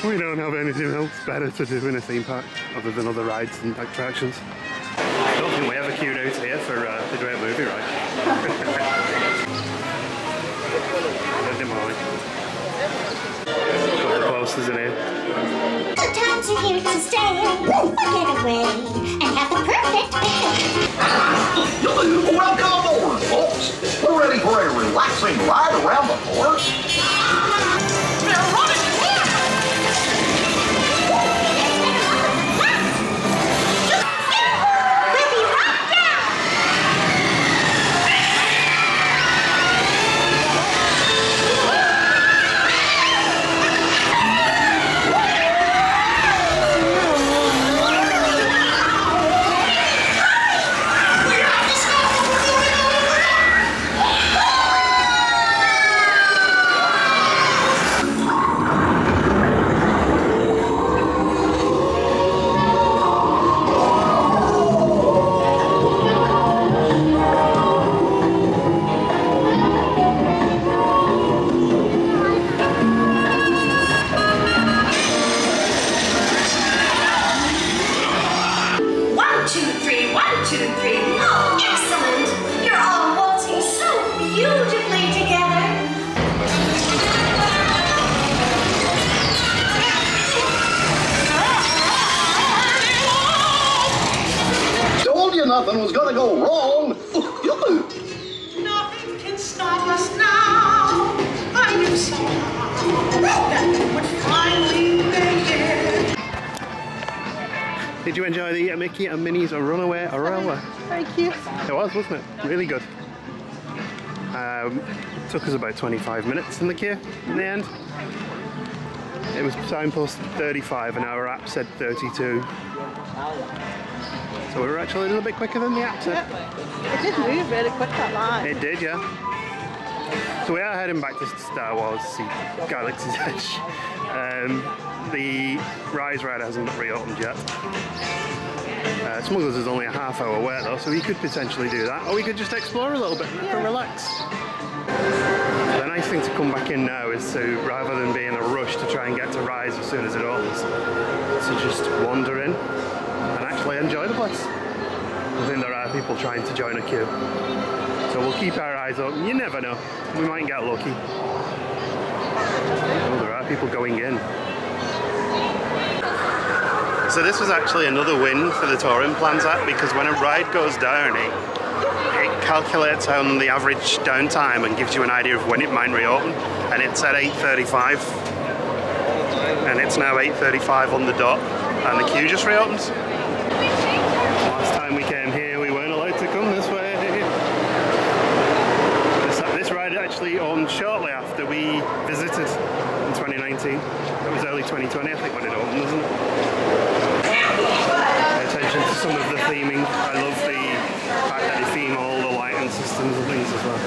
[SPEAKER 1] we don't have anything else better to do in a theme park other than other rides and attractions. I don't think we ever queued out here for the Great Movie Ride. Good morning. Couple of posters in here.
[SPEAKER 8] Good times are here to stay. Get away and have the perfect day.
[SPEAKER 6] Welcome aboard, folks. We're ready for a relaxing ride around the fort.
[SPEAKER 8] We'll be right down.
[SPEAKER 6] gonna go wrong.
[SPEAKER 4] Nothing can stop us now. I knew somehow that we would finally make it.
[SPEAKER 1] Did you enjoy the Mickey and Minnie's Runaway Aurora?
[SPEAKER 2] Very cute.
[SPEAKER 1] It was, wasn't it? Really good. Took us about 25 minutes in the queue in the end. It was signposted 35 and our app said 32. So we were actually a little bit quicker than the app said.
[SPEAKER 2] It did move really quick, that line.
[SPEAKER 1] It did, yeah. So we are heading back to Star Wars to see Galaxy's Edge. The Rise ride hasn't reopened yet. Smugglers is only a half-hour away though, so we could potentially do that, or we could just explore a little bit and relax. The nice thing to come back in now is to, rather than be in a rush to try and get to Rise as soon as it opens, to just wander in and actually enjoy the place. I think there are people trying to join a queue, so we'll keep our eyes open. You never know, we might get lucky. Oh, there are people going in. So this was actually another win for the touring plans app, because when a ride goes down, it calculates on the average downtime and gives you an idea of when it might reopen. And it's at 8:35, and it's now 8:35 on the dot, and the queue just reopens. Last time we came here, we weren't allowed to come this way. This ride actually opened shortly after we visited in 2019. It was early 2020, I think, when it opened, wasn't it? Pay attention to some of the theming. I love the fact that they theme all the lighting systems and things as well.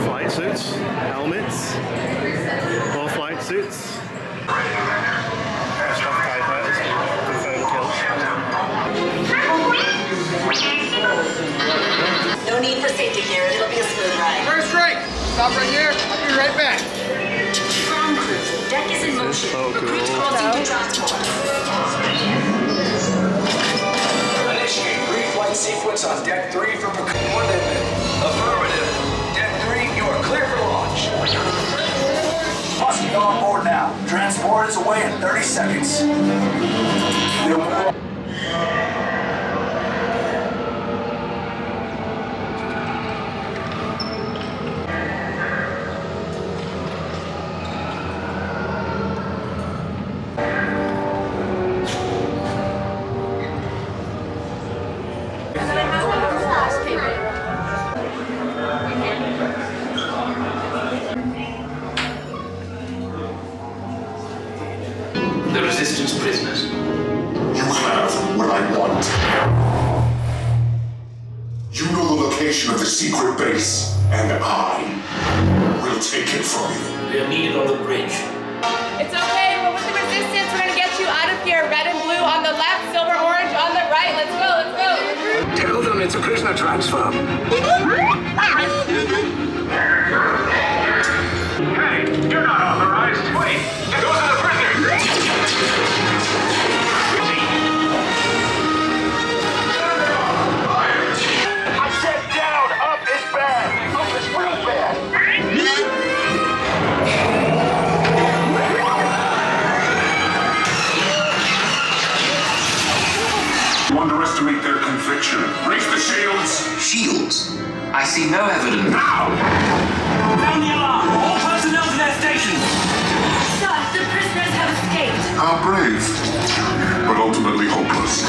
[SPEAKER 1] Flight suits, helmets, more flight suits. First off TIE fighters, confirmed kills.
[SPEAKER 4] No need for safety gear. It'll be a smooth ride.
[SPEAKER 9] First strike. Stop right here. I'll be right back.
[SPEAKER 4] Ground crew. Deck is in motion.
[SPEAKER 1] So cool.
[SPEAKER 4] Recruits crossing to transport.
[SPEAKER 7] Initiate pre-flight sequence on Deck 3 for coordinate. Affirmative. Deck 3, you are clear for launch. Must be on board now. Transport is away in 30 seconds.
[SPEAKER 10] The Resistance prisoners.
[SPEAKER 6] You have what I want. You know the location of the secret base, and I will take it from you.
[SPEAKER 10] We are needed on the bridge.
[SPEAKER 11] It's okay, we're with the Resistance. We're gonna get you out of here. Red and blue on the left, silver, orange on the right. Let's go, let's go.
[SPEAKER 7] Tell them it's a prisoner transfer. Hey, you're not authorized. Wait, those are the prisoners. I said down, up is bad. Up is real bad.
[SPEAKER 6] You underestimate their conviction. Raise the shields.
[SPEAKER 10] Shields? I see no evidence.
[SPEAKER 6] Now!
[SPEAKER 10] Sound the alarm! All personnel to their stations!
[SPEAKER 4] Sir, the prisoners have escaped.
[SPEAKER 6] How brave, but ultimately hopeless.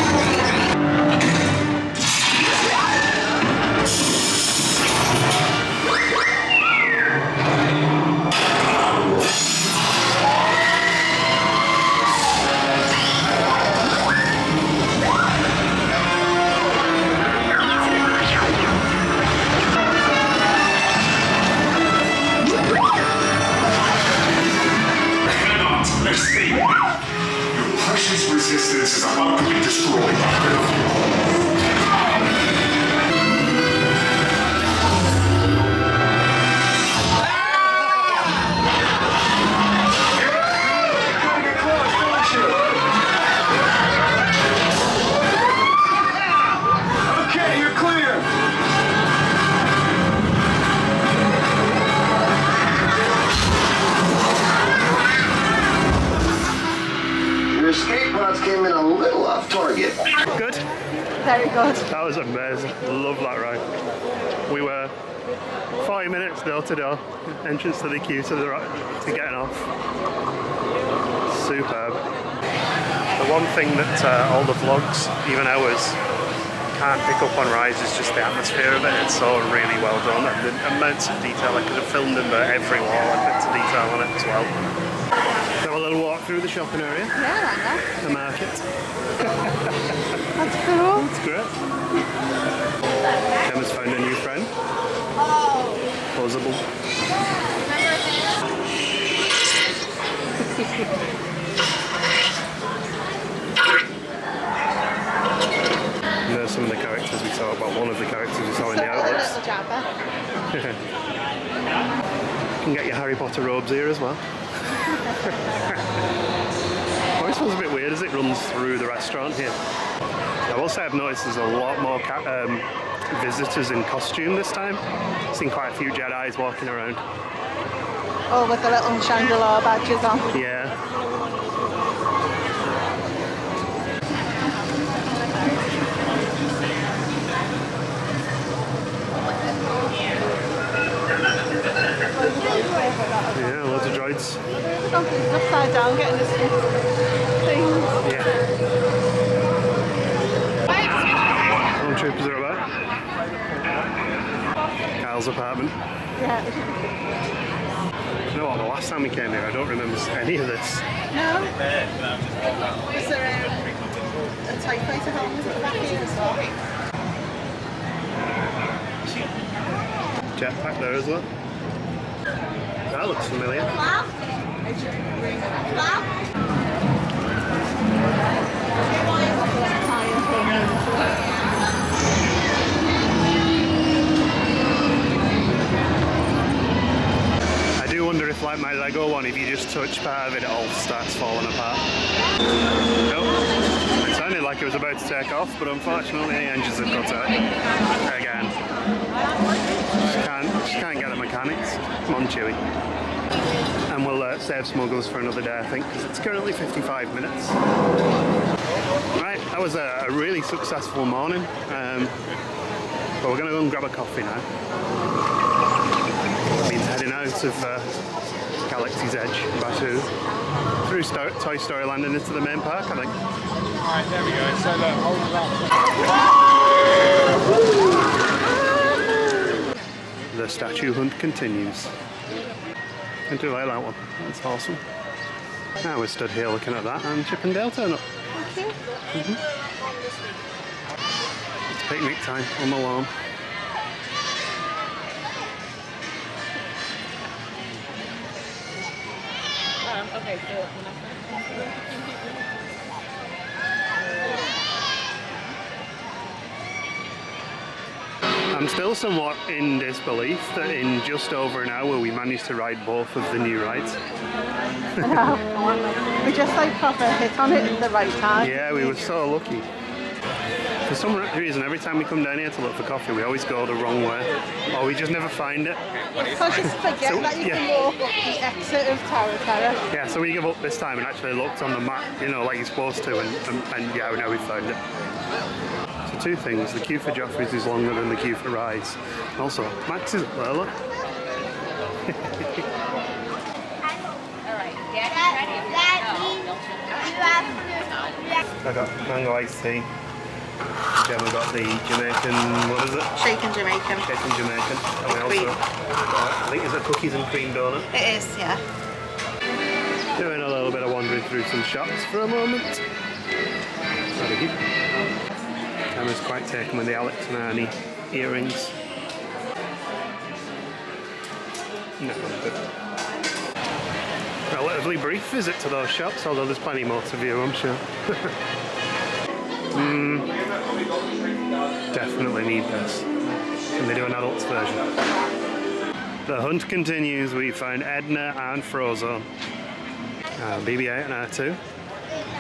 [SPEAKER 6] Escape! Your precious resistance is about to be destroyed.
[SPEAKER 3] Target.
[SPEAKER 1] Good?
[SPEAKER 2] Very good.
[SPEAKER 1] That was amazing. Love that ride. We were 40 minutes door to door, entrance to the queue to getting off. Superb. The one thing that all the vlogs, even ours, can't pick up on rides is just the atmosphere of it. It's so really well done, and the amounts of detail. I could have filmed in every wall and bits of detail on it as well. Have a little walk through the shopping area.
[SPEAKER 2] Yeah, I know.
[SPEAKER 1] The market.
[SPEAKER 2] That's cool.
[SPEAKER 1] That's great. Emma's found a new friend. Posable. And there's some of the characters we saw, well, one of the characters we saw in the outlets.
[SPEAKER 2] Little jabber.
[SPEAKER 1] You can get your Harry Potter robes here as well. Always feels a bit weird as it runs through the restaurant here. I will say I've noticed there's a lot more visitors in costume this time. I've seen quite a few Jedis walking around.
[SPEAKER 2] Oh, with the little Chandelier badges on.
[SPEAKER 1] Yeah. Yeah, loads of droids.
[SPEAKER 2] Something's upside down getting this thing.
[SPEAKER 1] Yeah. Troopers are about. Kyle's apartment.
[SPEAKER 2] Yeah.
[SPEAKER 1] You know what, the last time we came here I don't remember any of this.
[SPEAKER 2] No? Was there a typewriter helmet at the back here as well?
[SPEAKER 1] Jetpack there as well. That looks familiar. I do wonder if, like my Lego one, if you just touch part of it, it all starts falling apart. Nope. It sounded like it was about to take off, but unfortunately the engines have cut out. Again. Just can't get the mechanics. Come on, Chewie. And we'll save Smuggles for another day, I think, because it's currently 55 minutes. Right, that was a really successful morning. But we're going to go and grab a coffee now. That means heading out of Galaxy's Edge, Batuu, through Toy Story Land and into the main park, I think.
[SPEAKER 9] Alright, there we go. So look, hold it up.
[SPEAKER 1] The statue hunt continues. I do like that one. That's awesome. Now we're stood here looking at that, and Chip and Dale turn up.
[SPEAKER 2] Thank you.
[SPEAKER 1] It's picnic time on the lawn.
[SPEAKER 11] Okay, so
[SPEAKER 1] I'm still somewhat in disbelief that in just over an hour we managed to ride both of the new rides.
[SPEAKER 2] We just like proper hit on it at the right time.
[SPEAKER 1] Yeah, we were so lucky. For some reason, every time we come down here to look for coffee, we always go the wrong way, or we just never find it.
[SPEAKER 2] I just forget that you can walk up the exit of Tower Terror.
[SPEAKER 1] Yeah, so we give up this time and actually looked on the map, you know, like you're supposed to, and yeah, now we found it. So two things, the queue for Joffrey's is longer than the queue for rides. And also, Max is up there, look. I got mango iced tea. Then we got the Jamaican, what is it?
[SPEAKER 2] Shaken Jamaican.
[SPEAKER 1] Shaken Jamaican. And we also
[SPEAKER 2] Cream.
[SPEAKER 1] got, I think it's a cookies and cream donut.
[SPEAKER 2] It is, yeah.
[SPEAKER 1] Doing a little bit of wandering through some shops for a moment. Sorry. Emma's quite taken with the Alex and Arnie earrings. No, good. Relatively brief visit to those shops, although there's plenty more to view, I'm sure. Definitely need this. Can they do an adults version? The hunt continues. We found Edna and Frozone. BB-8 and R2.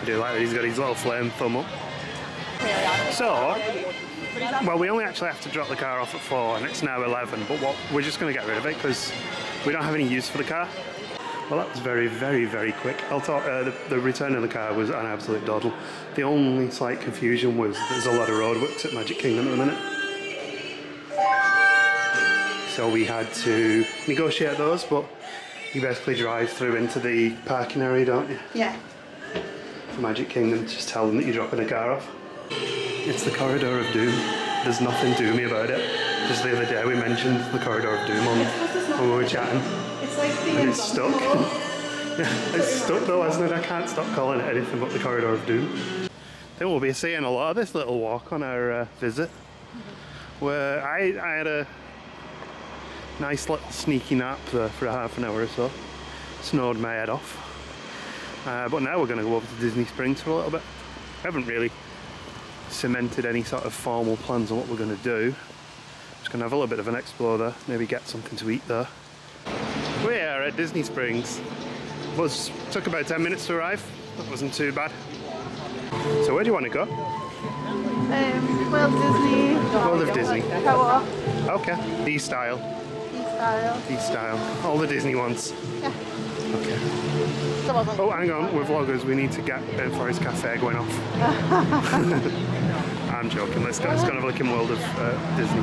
[SPEAKER 1] I do like that he's got his little flame thumb up. So, well, we only actually have to drop the car off at 4 and it's now 11, but we're just going to get rid of it because we don't have any use for the car. Well, that was very, very, very quick. I'll talk. The return of the car was an absolute doddle. The only slight confusion was there's a lot of roadworks at Magic Kingdom at the minute, so we had to negotiate those. But you basically drive through into the parking area, don't you?
[SPEAKER 2] Yeah.
[SPEAKER 1] For Magic Kingdom, just tell them that you're dropping a car off. It's the Corridor of Doom. There's nothing doomy about it. Just the other day we mentioned the Corridor of Doom when we were chatting.
[SPEAKER 2] It's like the
[SPEAKER 1] and it's stuck. Yeah, it's stuck though, hasn't it? I can't stop calling it anything but the Corridor of Doom. I think we'll be seeing a lot of this little walk on our visit, where I had a nice little sneaky nap there for a half an hour or so. Snowed my head off. But now we're going to go over to Disney Springs for a little bit. I haven't really cemented any sort of formal plans on what we're going to do. Just going to have a little bit of an explore there, maybe get something to eat there. We are at Disney Springs. Took about 10 minutes to arrive. That wasn't too bad. So where do you want to go?
[SPEAKER 2] Walt Disney.
[SPEAKER 1] World of Disney.
[SPEAKER 2] Co-op.
[SPEAKER 1] Okay. D-style.
[SPEAKER 2] D-style.
[SPEAKER 1] D-style. All the Disney ones.
[SPEAKER 2] Yeah.
[SPEAKER 1] Okay. Oh, hang on. We're vloggers. We need to get Forest Cafe going off. I'm joking. Let's go. Let's go and have a look in World of Disney.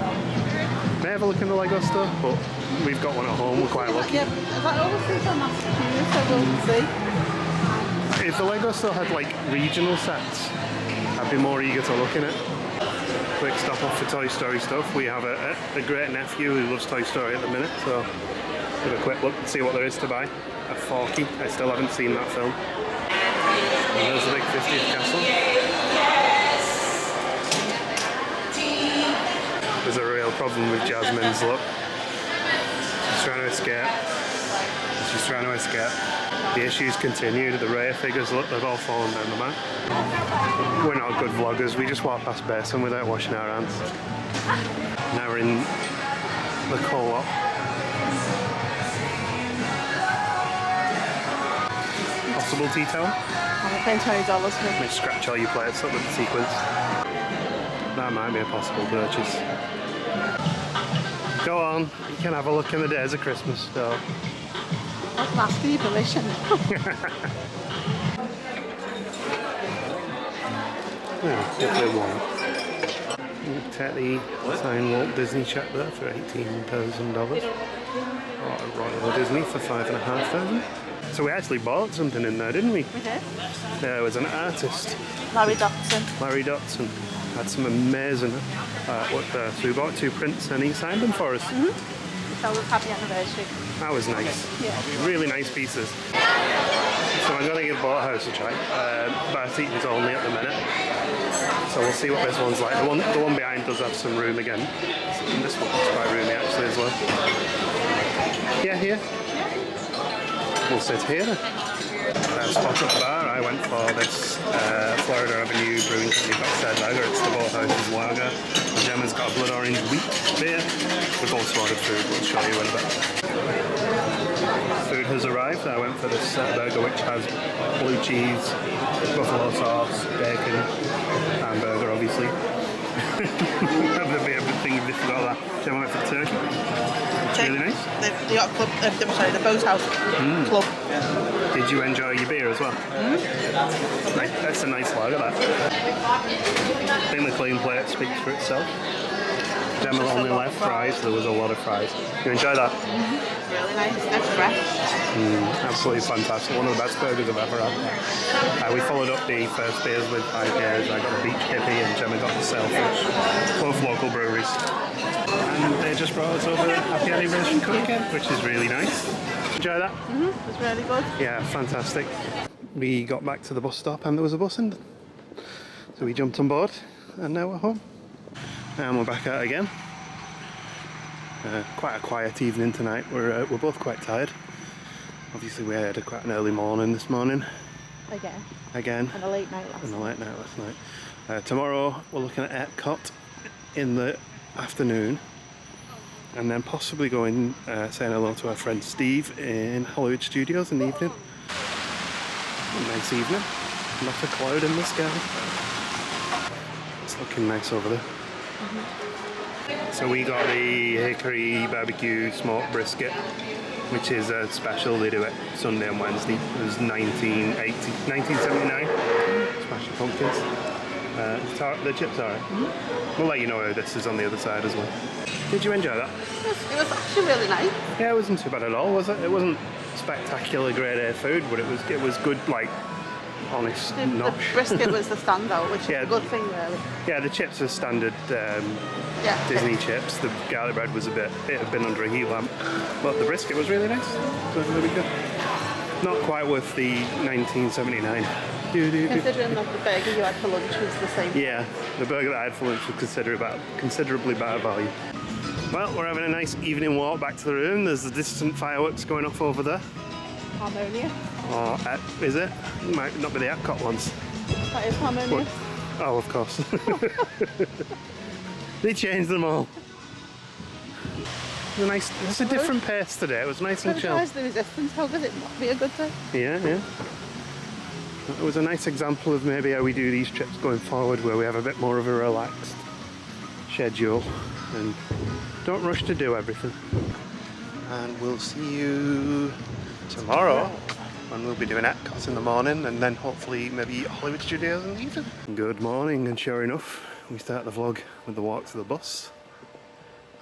[SPEAKER 1] May have a look in the Lego store, but we've got one at home. We're quite lucky.
[SPEAKER 2] Yeah, that overseas on Massachusetts, I will see.
[SPEAKER 1] If the Lego store had like regional sets, I'd be more eager to look in it. Quick stop off for Toy Story stuff. We have a great nephew who loves Toy Story at the minute, so have a quick look and see what there is to buy. A Forky. I still haven't seen that film. And there's the big 50th castle. There's a real problem with Jasmine's look. She's trying to escape. She's trying to escape. The issues continued. The rare figures, look, they've all fallen down the mat. We're not good vloggers. We just walk past Basin without washing our hands. Now we're in the co-op. Possible tea towel?
[SPEAKER 2] I'm paying $20 for it.
[SPEAKER 1] Maybe scratch all your plates up with the sequins. That might be a possible purchase. Go on, you can have a look in the days of Christmas though.
[SPEAKER 2] I wasn't asking you permission.
[SPEAKER 1] Yeah, definitely one. Take the signed Walt Disney check there for $18,000. Or Royal Disney for $5,500. So we actually bought something in there, didn't we?
[SPEAKER 2] We did.
[SPEAKER 1] There was an artist.
[SPEAKER 2] Larry Dotson.
[SPEAKER 1] Larry Dotson had some amazing artwork there. So we bought 2 prints and he signed them for us.
[SPEAKER 2] Mm-hmm. Tell us happy anniversary.
[SPEAKER 1] That was nice.
[SPEAKER 2] Yeah.
[SPEAKER 1] Really nice pieces. So I'm going to give Boathouse a try. Bar seating's only at the minute. So we'll see what this one's like. The one behind does have some room again. And this one's quite roomy actually as well. Yeah, here. We'll sit here. Spot at the bar. I went for this Florida Avenue Brewing Company Cocktail Lager. It's the Boathouse's lager. Gemma's got a blood orange wheat beer. We've also ordered food. We'll show you in a bit. Food has arrived. I went for this burger which has blue cheese, buffalo sauce, bacon, hamburger obviously. Everything you forgot that. Gemma went for the turkey. It's really nice.
[SPEAKER 2] The yacht club, the boathouse club.
[SPEAKER 1] Did you enjoy your beer as well? Nice. That's a nice lager, that. I think the clean plate speaks for itself. Gemma only left fries. There was a lot of fries. You enjoy that?
[SPEAKER 2] Really nice. They're fresh.
[SPEAKER 1] Absolutely fantastic. One of the best burgers I've ever had. We followed up the first beers with IPAs. I got the Beach Hippie and Gemma got the Sailfish. Both local breweries. And they just brought us over a happy anniversary cupcake, which is really nice. Enjoy that?
[SPEAKER 2] It was really good.
[SPEAKER 1] Yeah, fantastic. We got back to the bus stop and there was a bus in. So we jumped on board and now we're home. And we're back out again. Quite a quiet evening tonight. We're both quite tired. Obviously we had quite an early morning this morning. Again.
[SPEAKER 2] And a late night
[SPEAKER 1] last night. Tomorrow we're looking at Epcot in the afternoon. And then possibly going saying hello to our friend Steve in Hollywood Studios in the evening. A nice evening. Not a cloud in the sky. It's looking nice over there. So we got the hickory barbecue smoked brisket which is a special. They do it Sunday and Wednesday. It was 1979. Smashing pumpkins. The chips are. We'll let you know how this is on the other side as well. Did you enjoy that?
[SPEAKER 2] It was actually really nice.
[SPEAKER 1] Yeah, it wasn't too bad at all, was it? It wasn't spectacular grade A food, but it was good, like honest
[SPEAKER 2] The
[SPEAKER 1] nosh.
[SPEAKER 2] brisket was the standout, which is a good thing, really.
[SPEAKER 1] Yeah, the chips are standard Disney chips. The garlic bread was it had been under a heat lamp, but the brisket was really nice. It was really good. Not quite worth the 1979.
[SPEAKER 2] Considering that the burger you had for lunch was the same.
[SPEAKER 1] Yeah, the burger that I had for lunch was considerably better value. Well, we're having a nice evening walk back to the room. There's the distant fireworks going off over there.
[SPEAKER 2] Harmonia.
[SPEAKER 1] Or is it? It might not be the Epcot ones.
[SPEAKER 2] That is Harmonia.
[SPEAKER 1] Oh, of course. They changed them all. It's a different pace today. It was nice and chill.
[SPEAKER 2] The resistance, how could it not be a good day?
[SPEAKER 1] Yeah. It was a nice example of maybe how we do these trips going forward, where we have a bit more of a relaxed schedule and don't rush to do everything. And we'll see you tomorrow when we'll be doing Epcot in the morning, and then hopefully maybe Hollywood Studios in the evening. Good morning, and sure enough, we start the vlog with the walk to the bus.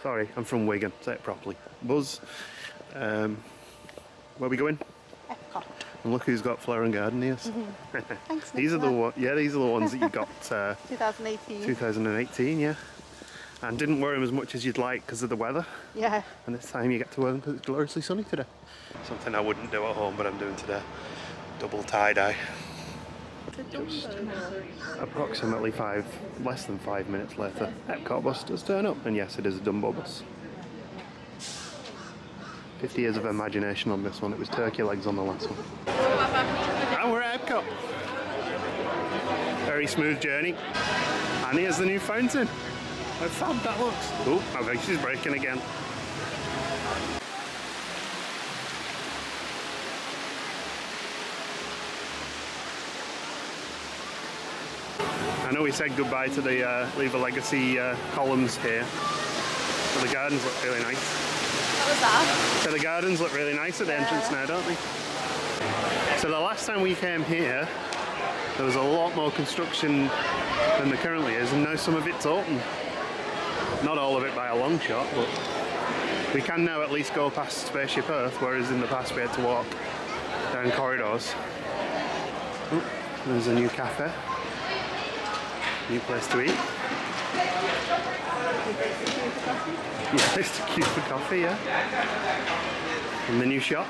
[SPEAKER 1] Sorry, I'm from Wigan, say it properly. Buzz. Where are we going?
[SPEAKER 2] Epcot.
[SPEAKER 1] And look who's got flower and garden ears.
[SPEAKER 2] Thanks,
[SPEAKER 1] These are the ones that you got
[SPEAKER 2] 2018.
[SPEAKER 1] 2018, yeah. And didn't wear them as much as you'd like because of the weather.
[SPEAKER 2] Yeah.
[SPEAKER 1] And this time you get to wear them because it's gloriously sunny today. Something I wouldn't do at home, but I'm doing today. Double tie-dye. Just approximately less than 5 minutes later, Epcot bus does turn up, and yes, it is a Dumbo bus. 50 years of imagination on this one. It was turkey legs on the last one. And we're at Epcot. Very smooth journey. And here's the new fountain. How fab that looks. Oh, I think she's breaking again. I know we said goodbye to the Leave a Legacy columns here, but the gardens look really nice.
[SPEAKER 2] What was that?
[SPEAKER 1] So the gardens look really nice at the entrance now, don't they? So the last time we came here, there was a lot more construction than there currently is, and now some of it's open. Not all of it by a long shot, but we can now at least go past Spaceship Earth, whereas in the past we had to walk down corridors. Oh, there's a new cafe. New place to eat. Yeah, it's cute for coffee, yeah. And the new shop.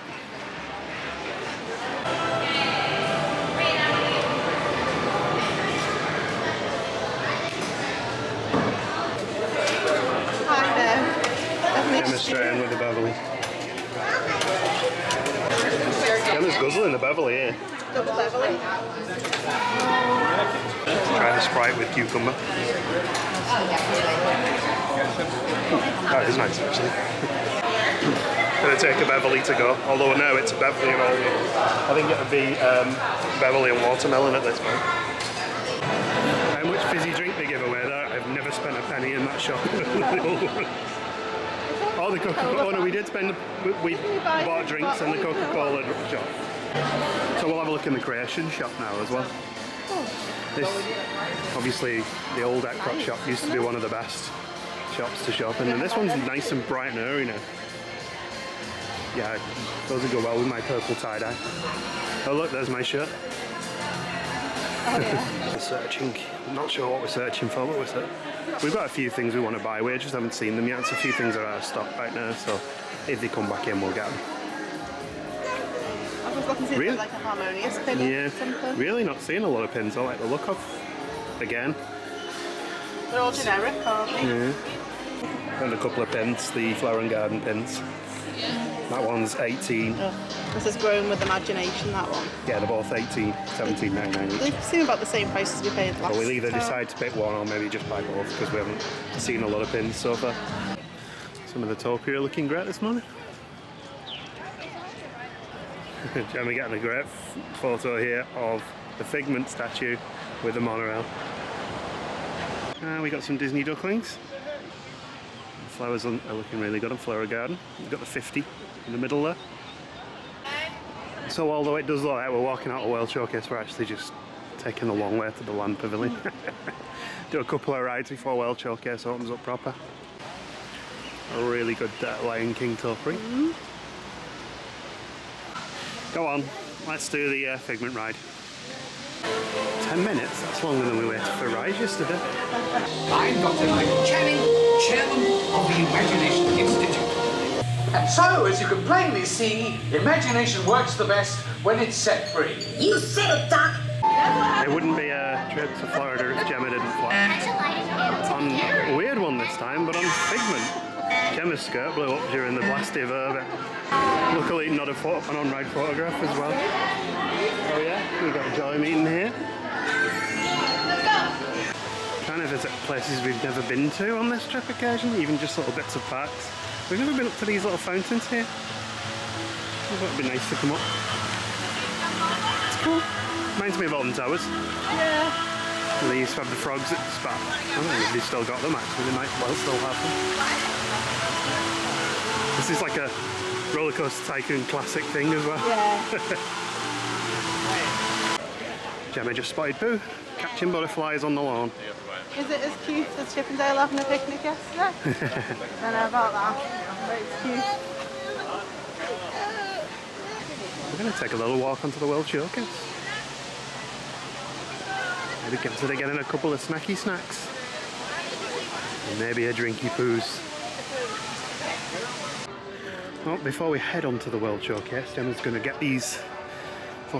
[SPEAKER 2] Hi there.
[SPEAKER 1] Demonstrating with the Beverly. Gemma's guzzling the Beverly here.
[SPEAKER 2] Double Beverly.
[SPEAKER 1] Try the Sprite with cucumber. That is nice, actually. Gonna take a Beverly to go, although no, it's a Beverly and all. I think it would be Beverly and watermelon at this point. How much fizzy drink they give away there? I've never spent a penny in that shop. Oh, the Coca-Cola. Oh no, we did spend. We bought drinks in the Coca-Cola shop. So we'll have a look in the Creation shop now as well. This, obviously, the old Epcot shop used to be one of the best shops to shop in, and this one's nice and bright and airy now. Yeah, those would go well with my purple tie-dye. Oh look, there's my shirt.
[SPEAKER 2] Oh yeah.
[SPEAKER 1] We're searching. I'm not sure what we're searching for, but we've got a few things we want to buy. We just haven't seen them yet. It's a few things that are out of stock right now, so if they come back in, we'll get them.
[SPEAKER 2] I was looking to see
[SPEAKER 1] Really?
[SPEAKER 2] like a harmonious pin or something.
[SPEAKER 1] Really not seeing a lot of pins I like the look of. Again.
[SPEAKER 2] They're all generic, aren't they?
[SPEAKER 1] Yeah. And a couple of pins, the Flower and Garden pins. That one's 18.
[SPEAKER 2] Oh, this is Grown with Imagination, that one.
[SPEAKER 1] Yeah, they're both 18, 17.99 each.
[SPEAKER 2] They seem about the same price as we paid last
[SPEAKER 1] But we'll either
[SPEAKER 2] time.
[SPEAKER 1] decide to pick one or maybe just buy both because we haven't seen a lot of pins so far. Some of the Topia are looking great this morning. Gemma getting a great photo here of the Figment statue with the monorail. We got some Disney ducklings. Flowers are looking really good on Flower Garden. We've got the 50 in the middle there. So although it does look like we're walking out of World Showcase, we're actually just taking the long way to the Land Pavilion. Do a couple of rides before World Showcase opens up proper. A really good Lion King topiary. Go on, let's do the Figment ride. 10 minutes? That's longer than we waited for rides yesterday.
[SPEAKER 12] I'm Dr. Michael Channing, Chairman of the Imagination Institute. And so, as you can plainly see, imagination works the best when it's set free.
[SPEAKER 8] You said it, Doc.
[SPEAKER 1] It wouldn't be a trip to Florida if Gemma didn't fly. On a weird one this time, but on Figment. Gemma's skirt blew up during the blasty verb. Luckily not an on-ride photograph as well. Oh yeah, we've got a Joy meeting here. Trying to visit places we've never been to on this trip occasionally, even just little bits of parks. We've never been up to these little fountains here. I thought it'd be nice to come up. It's cool. Reminds me of Alton Towers.
[SPEAKER 2] Yeah.
[SPEAKER 1] They used to have the frogs at the Spa. I don't know if they've still got them actually, they might well still have them. This is like a roller coaster tycoon classic thing as well.
[SPEAKER 2] Yeah.
[SPEAKER 1] Gemma just spotted Pooh, catching butterflies on the lawn.
[SPEAKER 2] Is it as cute as Chippendale having a picnic yesterday? I don't know about that, but it's cute.
[SPEAKER 1] We're going to take a little walk onto the World Showcase. Maybe consider getting a couple of snacky snacks. And maybe a drinky poos. Well, before we head on to the World Showcase, Gemma's going to get these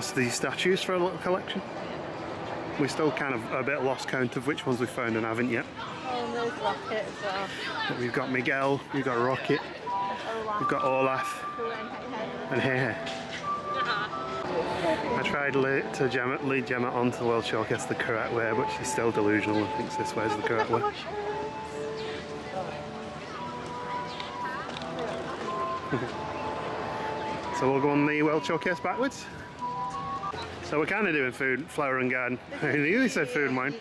[SPEAKER 1] statues for a little collection. We're still kind of a bit lost count of which ones we've found and haven't yet.
[SPEAKER 2] Oh, and there's Rocket as well.
[SPEAKER 1] But we've got Miguel, we've got Rocket, we've got Olaf, and Hey. I tried to lead Gemma onto the World Showcase the correct way, but she's still delusional and thinks this way is the correct way. So we'll go on the World Showcase backwards. So we're kind of doing food, flower and garden. I nearly said food and wine.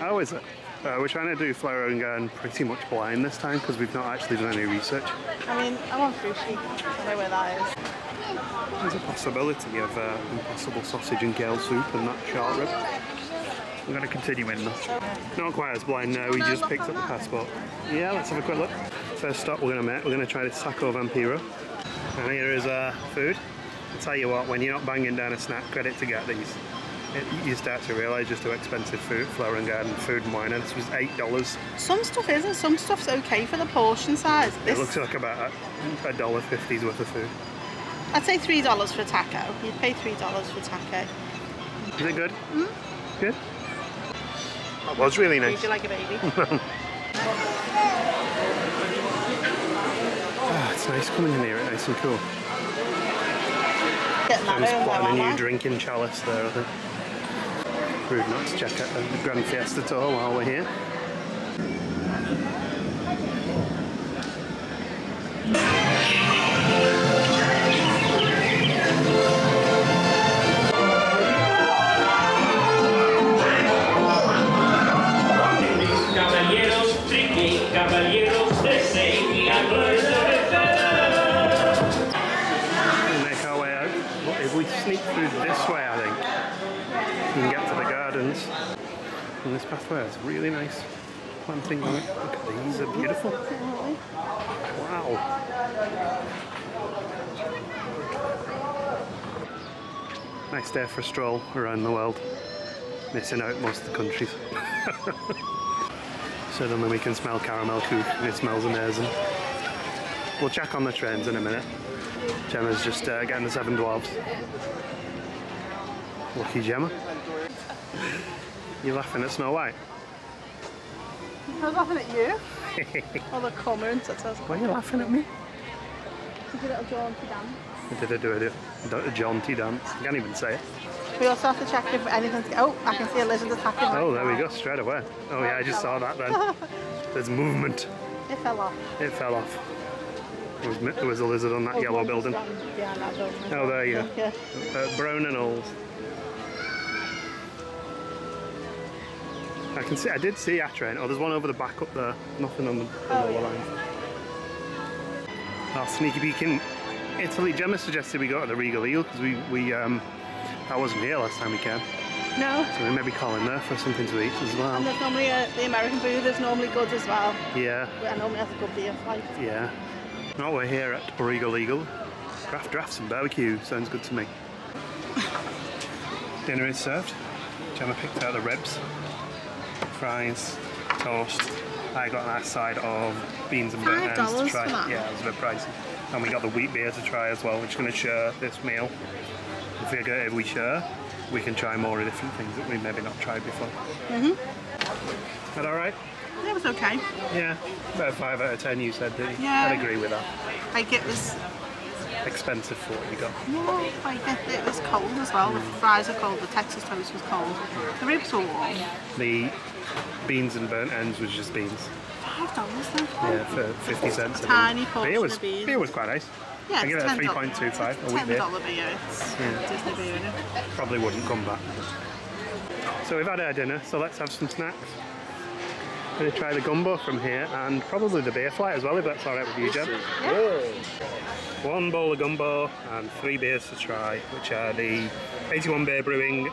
[SPEAKER 1] Oh, is it? We're trying to do flower and garden pretty much blind this time because we've not actually done any research.
[SPEAKER 2] I mean, I want sushi. I know where that is.
[SPEAKER 1] There's a possibility of impossible sausage and kale soup and that short rib. We're going to continue in though. Not quite as blind now, we just picked up the passport. Yeah, let's have a quick look. First stop we're going to try this taco vampiro. And here is our food. I'll tell you what, when you're not banging down a snack credit to get these, you start to realise just how expensive food, flower and garden, food and wine, and this was $8.
[SPEAKER 2] Some stuff isn't, some stuff's okay for the portion size.
[SPEAKER 1] It looks like about $1.50's worth of food.
[SPEAKER 2] I'd say $3 for a taco. You'd pay $3 for a taco.
[SPEAKER 1] Is it good? Good? That was really nice.
[SPEAKER 2] Treat you like a baby.
[SPEAKER 1] Oh, it's nice coming in here, it's nice and cool.
[SPEAKER 2] Gemma's
[SPEAKER 1] plotting a new drinking chalice there, I think. Rude not to check out the Grand Fiesta Tour while we're here. Sneak through this way, I think. You can get to the gardens. And this pathway is really nice. Planting on it. Look at these, they're beautiful. Wow. Nice day for a stroll around the world. Missing out most of the countries. Suddenly we can smell caramel coupe and it smells amazing. We'll check on the trains in a minute. Gemma's just getting the 7 Dwarfs. Lucky Gemma. You're laughing at Snow White?
[SPEAKER 2] I was laughing at you. Oh, the comments.
[SPEAKER 1] Why are you laughing at me?
[SPEAKER 2] Did a little jaunty dance.
[SPEAKER 1] Did I do a jaunty dance? I can't even say it.
[SPEAKER 2] We also have to check if anything's... Oh, I can see a lizard attacking.
[SPEAKER 1] Oh, there we go, straight away. Oh yeah, I just saw that then. There's movement.
[SPEAKER 2] It fell off.
[SPEAKER 1] It fell off. There was a lizard on that yellow building.
[SPEAKER 2] Behind that building.
[SPEAKER 1] Oh, there you
[SPEAKER 2] go.
[SPEAKER 1] Brown and Knowles. I did see a train. Oh, there's one over the back up there. Nothing on the lower line. Our sneaky peek in Italy. Gemma suggested we go to the Regal Eel because I wasn't here last time we came.
[SPEAKER 2] No.
[SPEAKER 1] So we may be calling there for something to eat as well.
[SPEAKER 2] And there's normally the American food is normally good as well.
[SPEAKER 1] Yeah.
[SPEAKER 2] I normally have a good beer flight.
[SPEAKER 1] Yeah. Now we're here at Regal Eagle. Craft drafts and barbecue. Sounds good to me. Dinner is served. Gemma picked out the ribs, fries, toast. I got that side of beans and burnt ends to try. Yeah, it was a bit pricey. And we got the wheat beer to try as well. We're just going to share this meal. If we share, we can try more of different things that we maybe not tried before. Is that alright?
[SPEAKER 2] It was okay.
[SPEAKER 1] Yeah, about 5 out of 10 you said, didn't you?
[SPEAKER 2] Yeah.
[SPEAKER 1] I'd agree with that.
[SPEAKER 2] Like it was
[SPEAKER 1] Expensive for what you got.
[SPEAKER 2] Yeah, like it was cold as well. The fries were cold, the Texas toast was cold. The ribs were warm.
[SPEAKER 1] The beans and burnt ends was just beans.
[SPEAKER 2] $5 though.
[SPEAKER 1] Yeah, for 50 cents.
[SPEAKER 2] Tiny portion of beans.
[SPEAKER 1] Beer was quite nice.
[SPEAKER 2] Yeah,
[SPEAKER 1] I give it a 3.25.
[SPEAKER 2] $10 beer. It's Disney beer, isn't it?
[SPEAKER 1] Probably wouldn't come back. So we've had our dinner, so let's have some snacks. I'm going to try the gumbo from here and probably the beer flight as well, if that's alright with you, Jem.
[SPEAKER 2] Yeah.
[SPEAKER 1] 1 bowl of gumbo and 3 beers to try, which are the 81 Beer Brewing,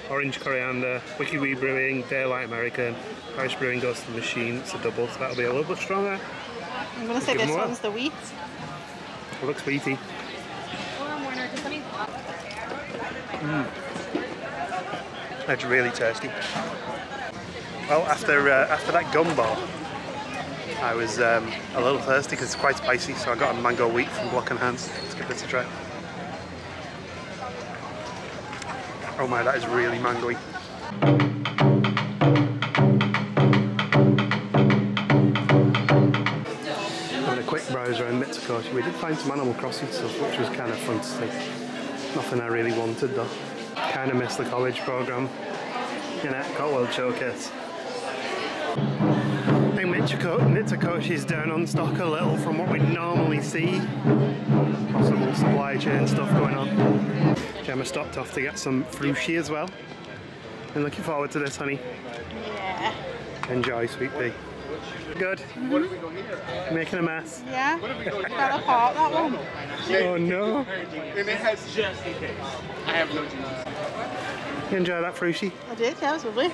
[SPEAKER 1] Orange Coriander, Wicked Wee Brewing, Daylight American, Irish Brewing Ghost and Machine. It's a double, so that'll be a little bit stronger.
[SPEAKER 2] I'm going to say this one's the wheat.
[SPEAKER 1] It looks wheaty. That's really tasty. Well, after that gumbo, I was a little thirsty because it's quite spicy, so I got a mango wheat from Block and Hands. Let's give this a try. Oh my, that is really mangoey. Having a quick browse around Mitsukoshi. We did find some Animal Crossing stuff, which was kind of fun to see. Nothing I really wanted though. Kind of missed the college program in Epcot World Showcase. I think Mitsukoshi's down on stock a little from what we normally see. Possible supply chain stuff going on. Gemma stopped off to get some frushi as well. I'm looking forward to this, honey.
[SPEAKER 2] Yeah.
[SPEAKER 1] Enjoy, sweet pea. Good.
[SPEAKER 9] What have we got here?
[SPEAKER 1] Making a mess.
[SPEAKER 2] Yeah.
[SPEAKER 9] What have we got here?
[SPEAKER 2] Fell apart, that one.
[SPEAKER 1] Oh no.
[SPEAKER 9] And it has just in case. I have no juice.
[SPEAKER 1] You enjoy that frushi?
[SPEAKER 2] I did, yeah, it was lovely.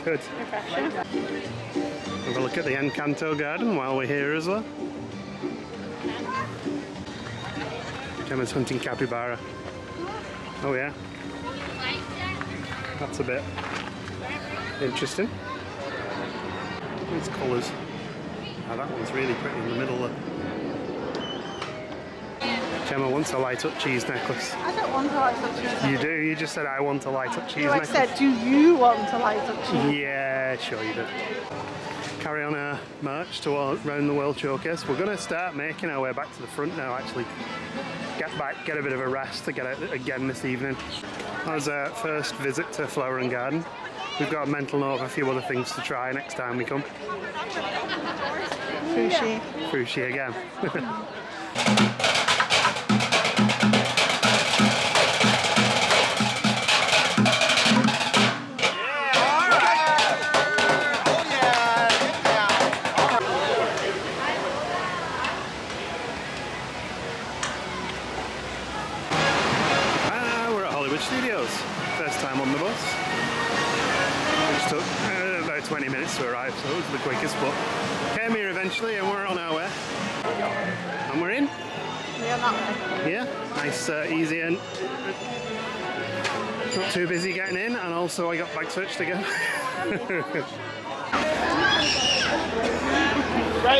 [SPEAKER 1] Good.
[SPEAKER 2] Refreshing.
[SPEAKER 1] Have a look at the Encanto garden while we're here as well. Gemma's hunting capybara. Oh yeah. That's a bit interesting. These colours. Oh, that one's really pretty in the middle there. Gemma wants a light up cheese necklace.
[SPEAKER 2] I don't want to light up cheese necklace.
[SPEAKER 1] You do? You just said I want a light up cheese
[SPEAKER 2] No, I
[SPEAKER 1] necklace.
[SPEAKER 2] said, do you want to light up cheese?
[SPEAKER 1] Yeah, sure you do. Carry on our march to around the World Showcase. We're going to start making our way back to the front now actually. Get back, get a bit of a rest to get out again this evening. That was our first visit to Flower and Garden. We've got a mental note of a few other things to try next time we come.
[SPEAKER 2] Sushi.
[SPEAKER 1] Sushi again. Studios. First time on the bus. Which took about 20 minutes to arrive, so it was the quickest, but came here eventually and we're on our way. And we're in.
[SPEAKER 2] Yeah, that way.
[SPEAKER 1] Yeah, nice, easy and not too busy getting in, and also I got bag searched again.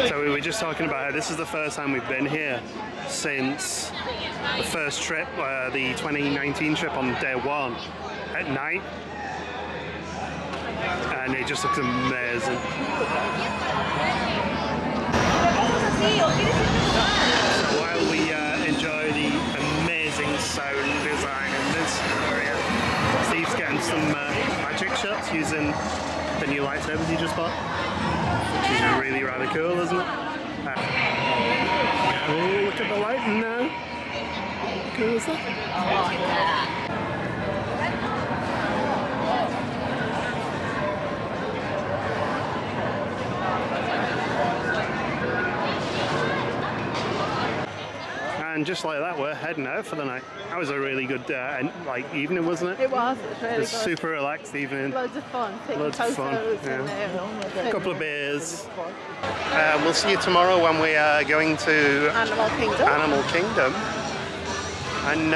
[SPEAKER 1] So we were just talking about how this is the first time we've been here since the first trip, the 2019 trip on day 1 at night, and it just looks amazing. So while we enjoy the amazing sound design in this area, Steve's getting some magic shots using the new lightsabers he just bought, which is really rather cool, isn't it? Oh, look at the lighting now. How cool is that? And just like that, we're heading out for the night. That was a really good evening, wasn't it?
[SPEAKER 2] It was. It was really good.
[SPEAKER 1] Super relaxed evening.
[SPEAKER 2] Loads of fun.
[SPEAKER 1] Loads of fun.
[SPEAKER 2] Yeah.
[SPEAKER 1] A couple of beers. We'll see you tomorrow when we are going to Animal Kingdom. And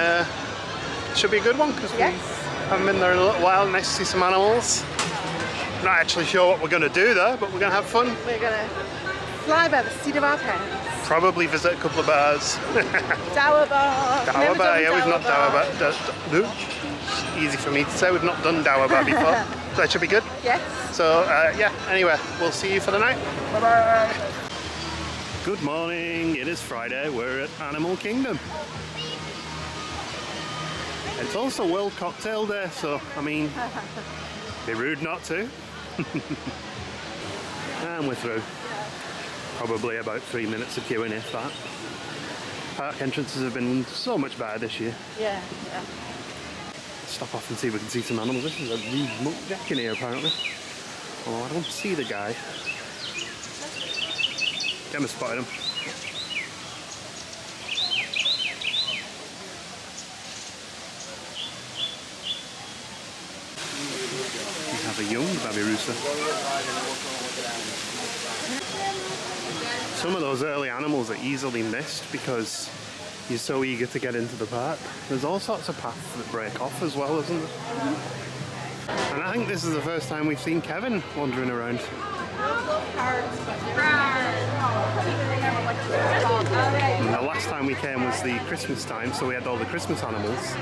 [SPEAKER 1] it should be a good one because we haven't been there in a little while. Nice to see some animals. Not actually sure what we're going to do there, but we're going to have fun.
[SPEAKER 2] We're going to fly by the seat of our pants.
[SPEAKER 1] Probably visit a couple of bars.
[SPEAKER 2] Dower Bar.
[SPEAKER 1] Dower Bar, yeah, we've not Dower Bar. Easy for me to say, we've not done Dower Bar before. So that should be good.
[SPEAKER 2] Yes.
[SPEAKER 1] So, yeah, anyway, we'll see you for the night. Bye-bye. Good morning, it is Friday, we're at Animal Kingdom. It's also World Cocktail Day, so, I mean, be rude not to. And we're through. Probably about 3 minutes of queuing, if that. Park entrances have been so much better this year.
[SPEAKER 2] Yeah.
[SPEAKER 1] Stop off and see if we can see some animals. This is a rude muckjack in here, apparently. Oh, I don't see the guy. Gemma spotted him. We have a young Babirusa. Some of those early animals are easily missed because you're so eager to get into the park. There's all sorts of paths that break off as well, isn't there? And I think this is the first time we've seen Kevin wandering around. And the last time we came was the Christmas time, so we had all the Christmas animals.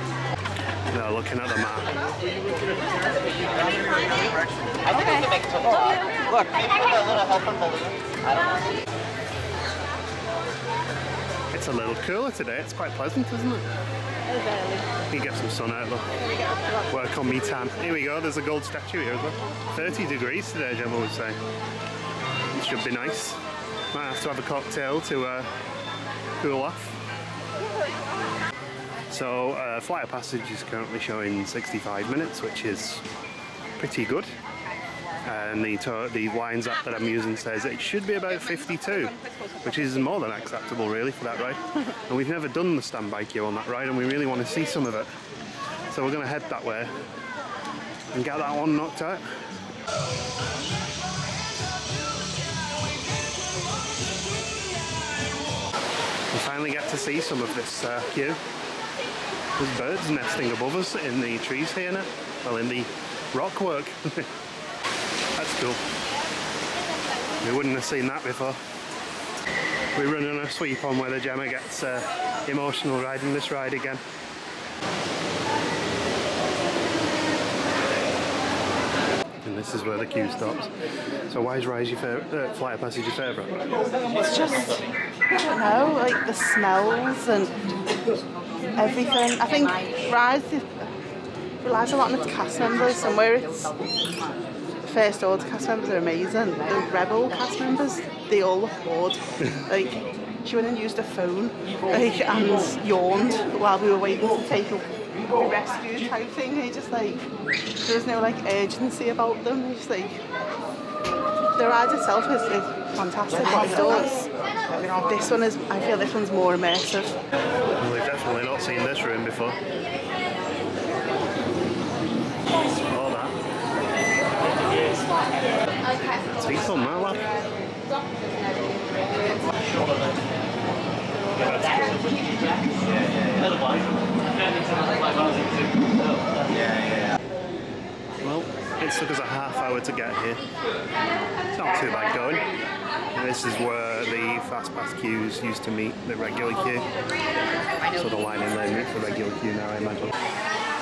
[SPEAKER 1] Now looking at the map.
[SPEAKER 13] I think we can make it to look. Maybe with a little help from balloons. I don't know.
[SPEAKER 1] It's a little cooler today. It's quite pleasant, isn't it? You get some sun out though. Work on me tan. Here we go. There's a gold statue here as well. 30 degrees today, Gemma would say. It should be nice. Might have to have a cocktail to cool off. So flight of passage is currently showing 65 minutes, which is pretty good. And the Lines app that I'm using says it should be about 52, which is more than acceptable really for that ride. And we've never done the standby queue on that ride, and we really want to see some of it. So we're going to head that way and get that one knocked out. We finally get to see some of this queue. There's birds nesting above us in the trees here now. Well, in the rock work. That's cool. We wouldn't have seen that before. We're running a sweep on whether Gemma gets emotional riding this ride again. And this is where the queue stops. So why is Rise your favourite, Flight of Passage your favourite?
[SPEAKER 2] It's just, I don't know, like the smells and everything. I think Rise relies a lot on its cast members, and where it's First Order cast members are amazing. The Rebel cast members, they all look bored. Like, she went and used her phone and yawned while we were waiting to take a rescue type thing. They just like, there was no like urgency about them. It's just like, the ride itself is fantastic what it does. This one is, I feel this one's more immersive.
[SPEAKER 1] Well, we've definitely not seen this room before. All that. Teeth on that lad. Well, it took us a half hour to get here. It's not too bad going. This is where the fast pass queues used to meet the regular queue. So the line in there meets the regular queue now, I imagine.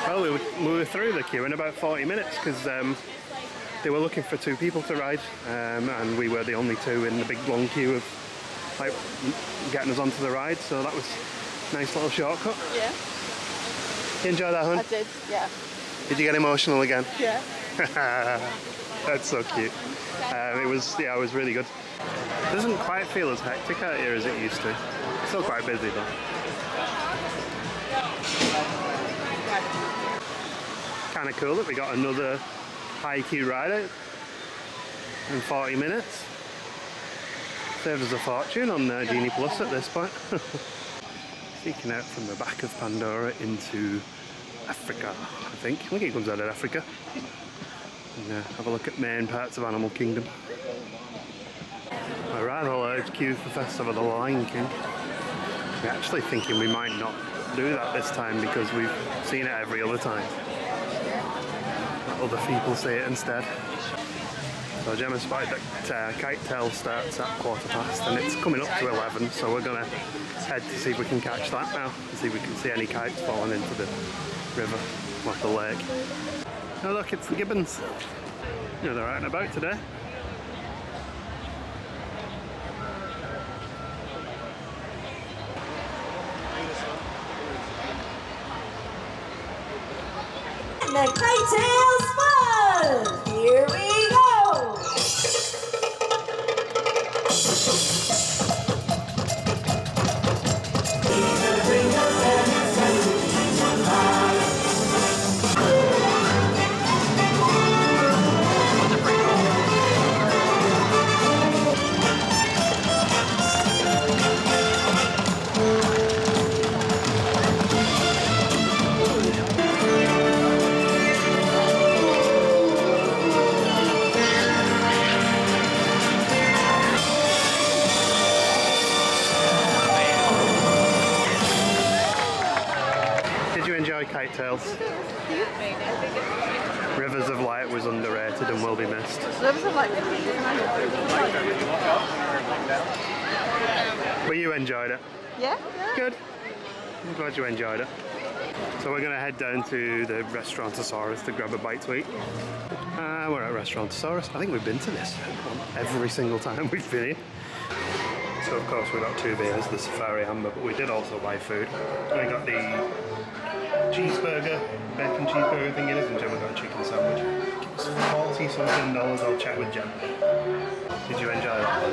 [SPEAKER 1] Well, we were through the queue in about 40 minutes because they were looking for 2 people to ride, and we were the only 2 in the big long queue of like getting us onto the ride. So that was a nice little shortcut.
[SPEAKER 2] Yeah.
[SPEAKER 1] You enjoy that, hun?
[SPEAKER 2] I did, yeah.
[SPEAKER 1] Did you get emotional again?
[SPEAKER 2] Yeah.
[SPEAKER 1] That's so cute. It was really good. It doesn't quite feel as hectic out here as it used to. It's still quite busy though. Kind of cool that we got another high queue ride out in 40 minutes. Saved us a fortune on Genie Plus at this point. Sneaking out from the back of Pandora into Africa, I think. I think it comes out of Africa. And have a look at main parts of Animal Kingdom. A rather large queue for Festival of the Lion King. We're actually thinking we might not do that this time because we've seen it every other time. Other people see it instead. So Gemma spotted that Kite Tail starts at 15:15 and it's coming up to 11, so we're gonna head to see if we can catch that now and see if we can see any kites falling into the river or the lake. Oh look, it's the gibbons. Yeah, they're out and about today.
[SPEAKER 14] The Kite Tail's fun! Here we go!
[SPEAKER 1] Kite Tails. Rivers of Light was underrated and will be missed.
[SPEAKER 2] Rivers of Light.
[SPEAKER 1] But you enjoyed it?
[SPEAKER 2] Yeah.
[SPEAKER 1] Good. I'm glad you enjoyed it. So we're going to head down to the Restaurantosaurus to grab a bite to eat. We're at Restaurantosaurus. I think we've been to this every single time we've been here. So of course we got 2 beers, the Safari Amber, but we did also buy food. I got the cheeseburger, bacon cheeseburger thing it is, and Gemma got a chicken sandwich. It was $40-something. I'll check with Gemma. Did you enjoy that?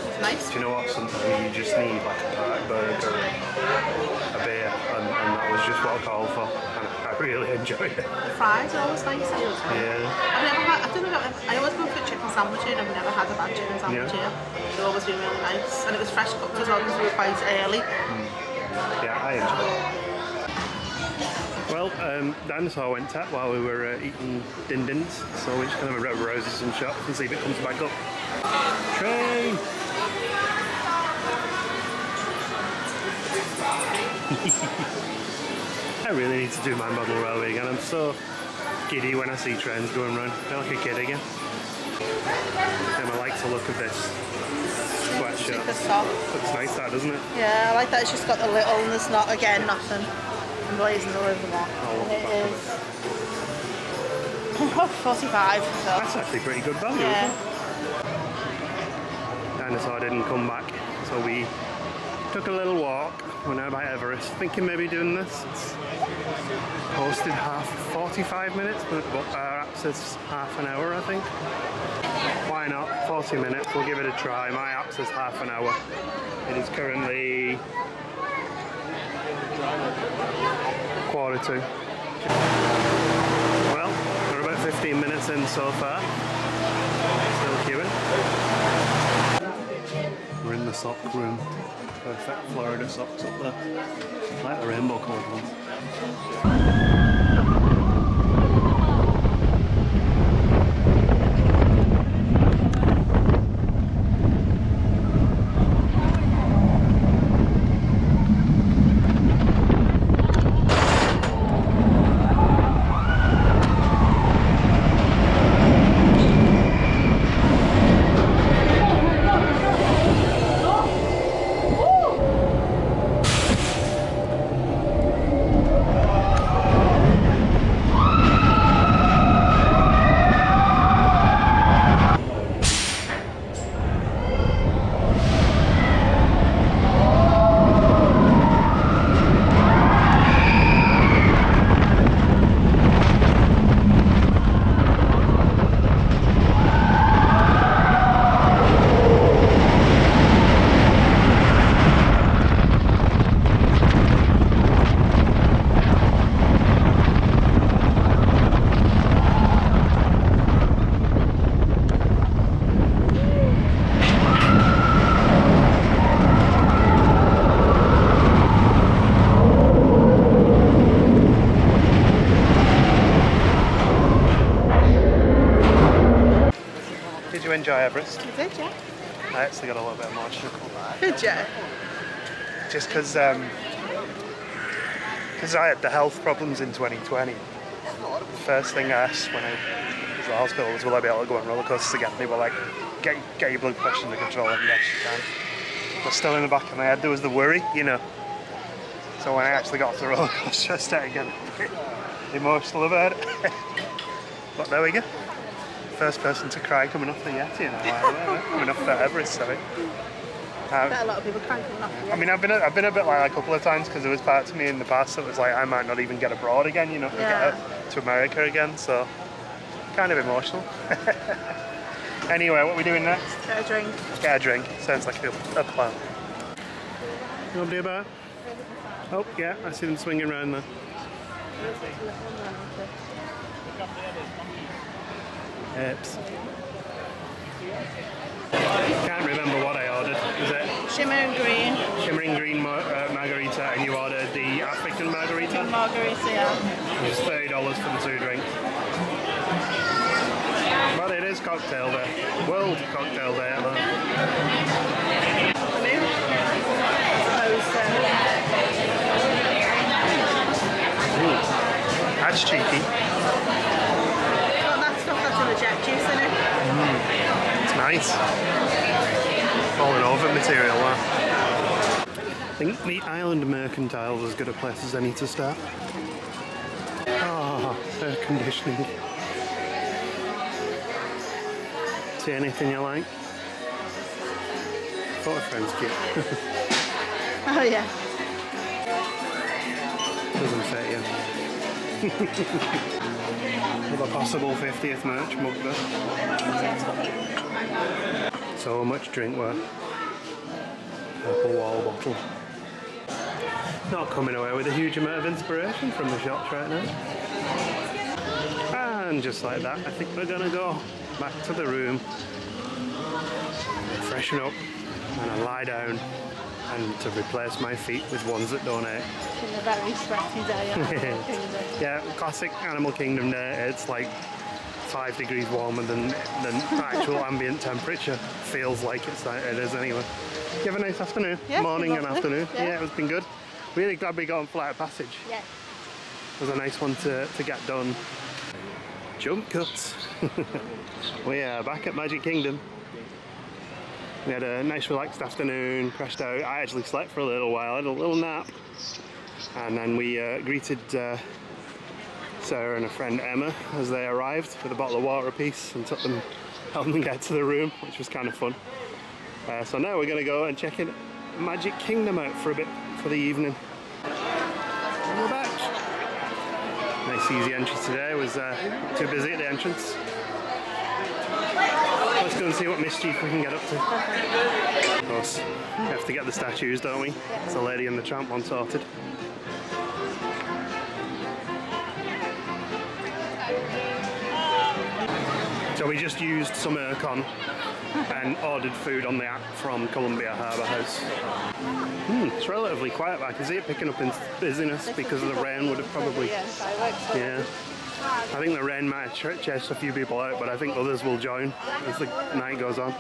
[SPEAKER 2] It's nice.
[SPEAKER 1] Do you know what? Sometimes you just need like a park burger, a beer, and that was just what I called for. And I really enjoyed it.
[SPEAKER 2] The fries are always nice.
[SPEAKER 1] Yeah.
[SPEAKER 2] I always go for a chicken sandwich here, and I've never had a bad chicken sandwich here. They've always been really nice, and it was fresh cooked as well because we were quite early.
[SPEAKER 1] Yeah, I enjoyed it. Well, dinosaur went tap while we were eating din-dins, so we're just going to have a roses some shots and see if it comes back up. Train! I really need to do my model railway again. I'm so giddy when I see trains going round. I feel like a kid again. And I like the look of this sweatshirt.
[SPEAKER 2] Super soft.
[SPEAKER 1] Looks nice that, doesn't it?
[SPEAKER 2] Yeah, I like that it's just got the little and there's not, again, nothing emblazoned all over that.
[SPEAKER 1] Oh,
[SPEAKER 2] and it is 45. So.
[SPEAKER 1] That's actually pretty good value,
[SPEAKER 2] yeah.
[SPEAKER 1] isn't it? Dinosaur didn't come back, so we took a little walk. We're now by Everest, thinking maybe doing this. It's posted 45 minutes, but our app says half an hour, I think. Why not? 40 minutes, we'll give it a try. My app says half an hour. It is currently 1:45. Well, we're about 15 minutes in so far. Still queuing. We're in the sock room. Perfect Florida socks up there. Like the rainbow coloured ones. enjoy Everest.
[SPEAKER 2] You did, yeah.
[SPEAKER 1] I actually got a little bit emotional.
[SPEAKER 2] Did you?
[SPEAKER 1] Just because I had the health problems in 2020. The first thing I asked when I was at the hospital was, will I be able to go on roller coasters again? They were like, get your blood pressure under control, and yes, you can. But still in the back of my head there was the worry, you know. So when I actually got off the roller coaster, I started getting emotional about it. But there we go. First person to cry coming off the Yeti in a while, coming off the Everest, sorry.
[SPEAKER 2] I bet a lot of people cry coming off the Yeti.
[SPEAKER 1] I mean, I've been a bit like that a couple of times because there was parts of me in the past that was like I might not even get abroad again, you know, get out to America again. So kind of emotional. Anyway, what are we doing next?
[SPEAKER 2] Get a drink.
[SPEAKER 1] Get a drink. Sounds like a plan. Nobody about? Oh yeah, I see them swinging around there. Oops. Can't remember what I ordered. Was it
[SPEAKER 2] Shimmering green.
[SPEAKER 1] shimmering green margarita, and you ordered the African margarita?
[SPEAKER 2] Margarita, yeah.
[SPEAKER 1] It was $30 for the 2 drinks. But it is cocktail day. World cocktail day at home. That's cheeky.
[SPEAKER 2] Got that stuff that's in the jet juice in it.
[SPEAKER 1] It's nice. Falling over material, that. I think the Island Mercantile is as good a place as any to start. Oh, air conditioning. See anything you like? Photo frame's cute.
[SPEAKER 2] Oh yeah.
[SPEAKER 1] Doesn't fit you. With a possible 50th merch mug there. So much drinkware. Purple wall bottle. Not coming away with a huge amount of inspiration from the shops right now. And just like that, I think we're gonna go back to the room, freshen up, and I lie down, and to replace my feet with ones that don't ache.
[SPEAKER 2] In a very sweaty day.
[SPEAKER 1] Yeah, classic Animal Kingdom day. It's like 5 degrees warmer than actual ambient temperature. Feels like it is anyway. You have a nice afternoon?
[SPEAKER 2] Yeah,
[SPEAKER 1] morning and
[SPEAKER 2] lovely.
[SPEAKER 1] afternoon.
[SPEAKER 2] Yeah.
[SPEAKER 1] It's been good. Really glad we got on Flight of Passage.
[SPEAKER 2] Yeah.
[SPEAKER 1] It was a nice one to get done. Jump cuts. We are back at Magic Kingdom. We had a nice relaxed afternoon, crashed out. I actually slept for a little while, I had a little nap. And then we greeted Sarah and a friend Emma as they arrived with a bottle of water apiece and helped them get to the room, which was kind of fun. So now we're going to go and check in Magic Kingdom out for a bit for the evening. And we're back. Nice easy entry today, was too busy at the entrance. Let's go and see what mischief we can get up to. Of course, we have to get the statues, don't we? It's the Lady and the Tramp one sorted. So we just used some aircon and ordered food on the app from Columbia Harbour House. It's relatively quiet, but I can see it picking up in busyness because of the rain would have probably... Yeah. I think the rain might have chased a few people out, but I think others will join as the night goes on.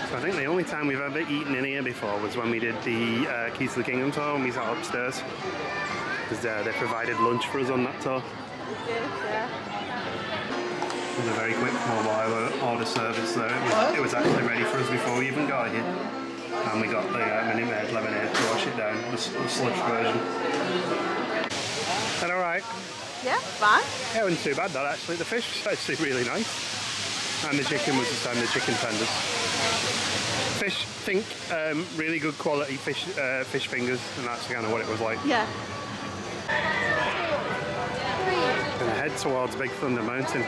[SPEAKER 1] So I think the only time we've ever eaten in here before was when we did the Keys to the Kingdom tour and we sat upstairs. Because they provided lunch for us on that tour. It was a very quick mobile order service there. It was actually ready for us before we even got here. And we got the Minute Maid lemonade to wash it down, the slush version. Is that alright?
[SPEAKER 2] Yeah, fine.
[SPEAKER 1] Yeah, it wasn't too bad that actually. The fish was actually really nice. And the chicken was the same, the chicken tenders. Fish, think really good quality fish fingers, and that's kind of what it was like.
[SPEAKER 2] Yeah.
[SPEAKER 1] And I head towards Big Thunder Mountain.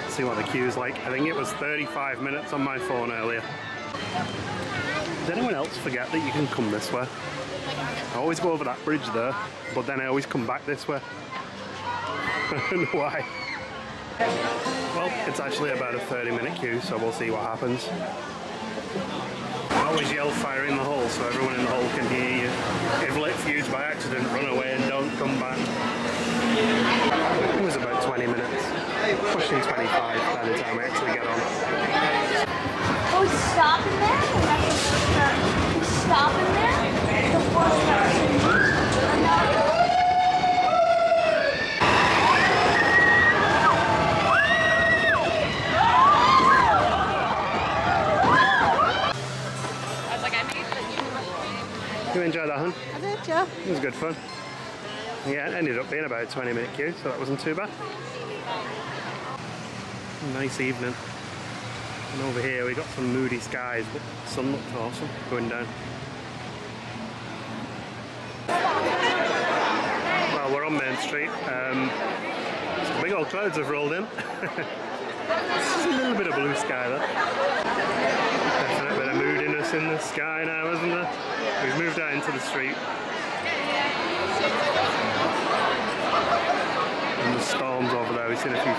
[SPEAKER 1] See what the queue's like. I think it was 35 minutes on my phone earlier. Does anyone else forget that you can come this way? I always go over that bridge there, but then I always come back this way. I don't know why. Well, it's actually about a 30-minute queue, so we'll see what happens. I always yell fire in the hole so everyone in the hole can hear you. If lit fuse by accident, run away and don't come back. It was about 20 minutes, pushing 25 by the time we actually get on.
[SPEAKER 8] Oh, stop in there? Stop in there? Before we start.
[SPEAKER 1] You enjoyed that, hun?
[SPEAKER 2] I did, yeah.
[SPEAKER 1] It was good fun. Yeah, it ended up being about a 20-minute queue, so that wasn't too bad. Nice evening. And over here we got some moody skies, but the sun looked awesome going down. Well, we're on Main Street. Some big old clouds have rolled in. There's a little bit of blue sky there. Definite bit of moodiness in the sky now, isn't there? We've moved out into the street. And the storms over there, we've seen a few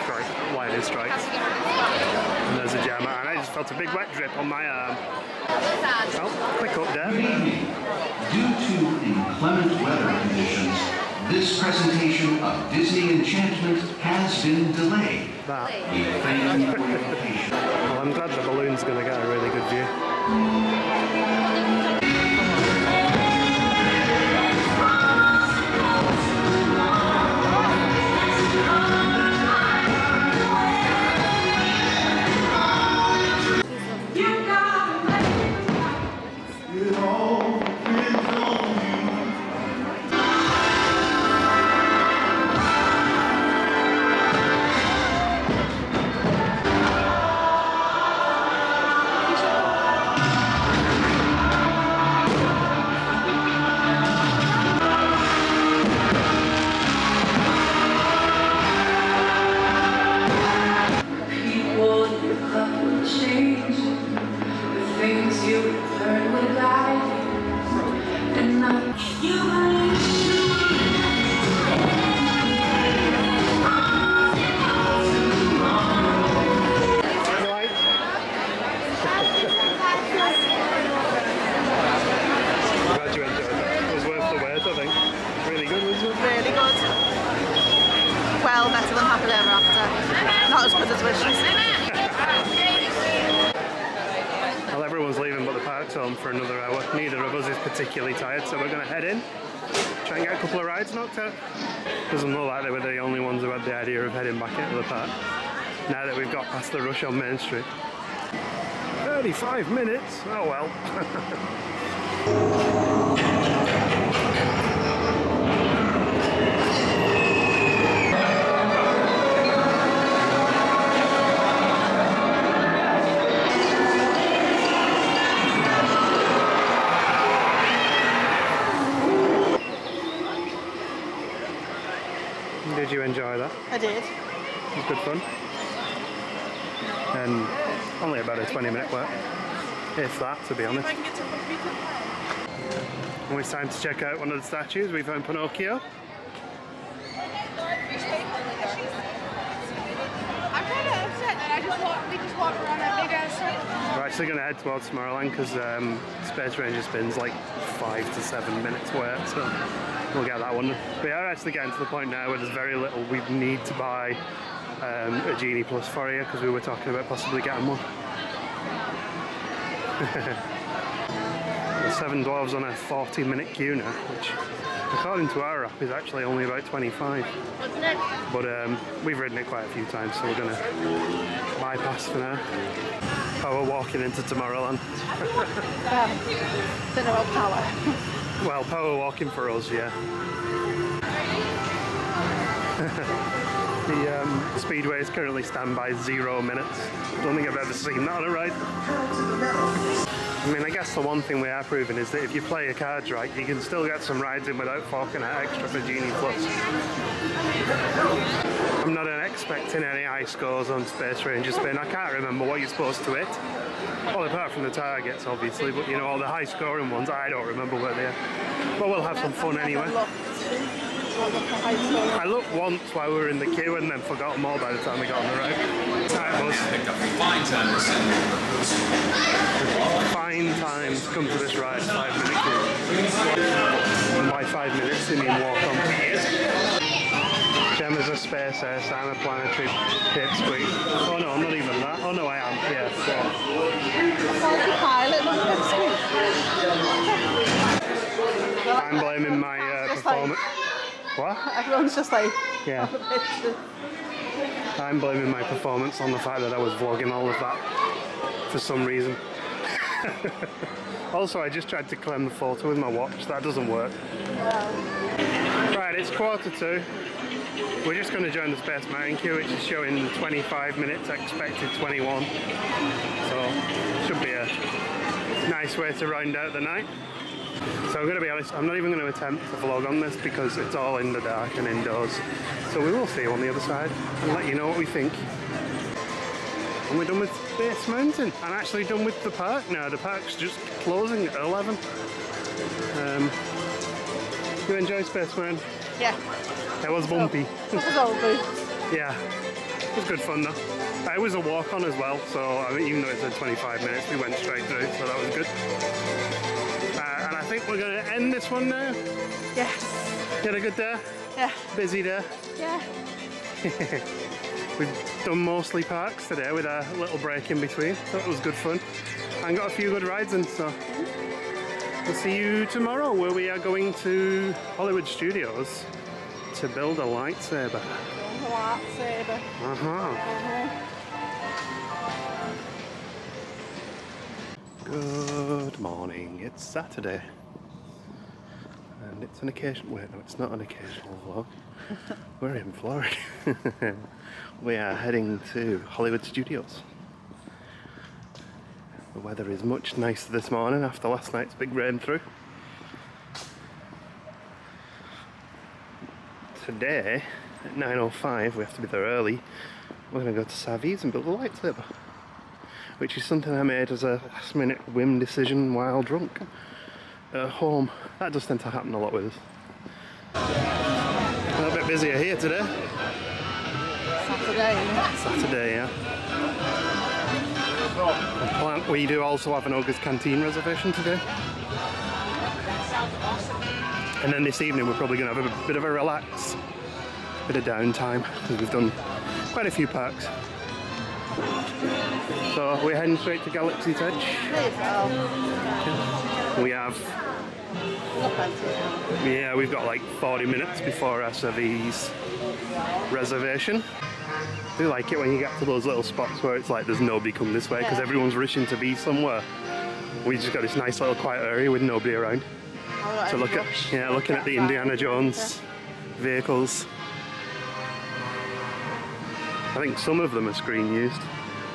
[SPEAKER 1] lightning strikes. And there's a jam, and I just felt a big wet drip on my arm. Oh, quick update.
[SPEAKER 15] Due to inclement weather conditions, this presentation of Disney Enchantment has been delayed. We thank you for your patience.
[SPEAKER 1] Well, I'm glad the balloon's going to get a really good view.
[SPEAKER 2] Well, better than Happily Ever After. Not as good as Wishes.
[SPEAKER 1] Well, everyone's leaving but the park's home for another hour. Neither of us is particularly tired, so we're going to head in, try and get a couple of rides knocked out. Doesn't look like they were the only ones who had the idea of heading back into the park, now that we've got past the rush on Main Street. 35 minutes? Oh well. Did you enjoy that?
[SPEAKER 2] I did.
[SPEAKER 1] It was good fun. And only about a 20-minute work, if that, to be honest. Well, it's time to check out one of the statues. We found Pinocchio.
[SPEAKER 11] I'm kind of upset that we just walked around that big ass circle.
[SPEAKER 1] We're actually going to head towards Tomorrowland because Space Ranger spins like 5 to 7 minutes work, so we'll get that one. We are actually getting to the point now where there's very little we need to buy a Genie Plus for you, because we were talking about possibly getting one. The 7 Dwarves on a 40-minute queue now, which according to our app is actually only about 25.
[SPEAKER 11] What's next?
[SPEAKER 1] But we've ridden it quite a few times, so we're going to bypass for now. Power walking into Tomorrowland.
[SPEAKER 2] Don't know about power.
[SPEAKER 1] Well, power walking for us, yeah. The speedway is currently standby 0 minutes. Don't think I've ever seen that on a ride. I mean, I guess the one thing we are proving is that if you play your cards right, you can still get some rides in without forking out extra for Genie Plus. I'm not expecting any high scores on Space Ranger Spin. I can't remember what you're supposed to hit. Well, apart from the targets, obviously, but you know, all the high scoring ones, I don't remember where they are. But we'll have some fun anyway. I looked once while we were in the queue and then forgot them all by the time we got on the ride. Right, boss. Fine time to come to this ride, 5-minute queue. And by 5 minutes, you mean walk on. And there's a space ace and a planetary pipsqueak. Oh no, I'm not even that. Oh no, I am. Yeah. I'm blaming my performance. What?
[SPEAKER 2] Everyone's just like...
[SPEAKER 1] Yeah. I'm blaming my performance on the fact that I was vlogging all of that for some reason. Also, I just tried to claim the photo with my watch. That doesn't work. Right, it's 1:45. We're just going to join the Space Mountain queue, which is showing 25 minutes, expected 21. So, should be a nice way to round out the night. So I'm going to be honest, I'm not even going to attempt to vlog on this because it's all in the dark and indoors. So we will see you on the other side and let you know what we think. And we're done with Space Mountain. I'm actually done with the park now. The park's just closing at 11. You enjoy Space Mountain?
[SPEAKER 2] Yeah.
[SPEAKER 1] It was bumpy.
[SPEAKER 2] It was all boots.
[SPEAKER 1] Yeah. It was good fun though. It was a walk on as well, so I mean, even though it said 25 minutes, we went straight through, so that was good. And I think we're going to end this one now.
[SPEAKER 2] Yes.
[SPEAKER 1] You had a good day?
[SPEAKER 2] Yeah.
[SPEAKER 1] Busy day?
[SPEAKER 2] Yeah.
[SPEAKER 1] We've done mostly parks today with a little break in between, so it was good fun. And got a few good rides in, so we'll see you tomorrow where we are going to Hollywood Studios to build a lightsaber.
[SPEAKER 2] Lightsaber.
[SPEAKER 1] Good morning, it's Saturday. And it's an occasional, wait no, it's not an occasional vlog. We're in Florida. We are heading to Hollywood Studios. The weather is much nicer this morning after last night's big rain through. Today, at 9:05, we have to be there early. We're going to go to Savi's and build a lightsaber. Which is something I made as a last minute whim decision while drunk at home. That does tend to happen a lot with us. A little bit busier here today. Saturday, yeah. We do also have an Ogre's Canteen reservation today. And then this evening we're probably going to have a bit of a relax, bit of downtime, because we've done quite a few parks. So we're heading straight to Galaxy's Edge. We have... Yeah, we've got like 40 minutes before our Savi's reservation. I do like it when you get to those little spots where it's like there's nobody come this way because everyone's rushing to be somewhere. We just got this nice little quiet area with nobody around. So look at, looking at the Indiana Jones vehicles. I think some of them are screen used.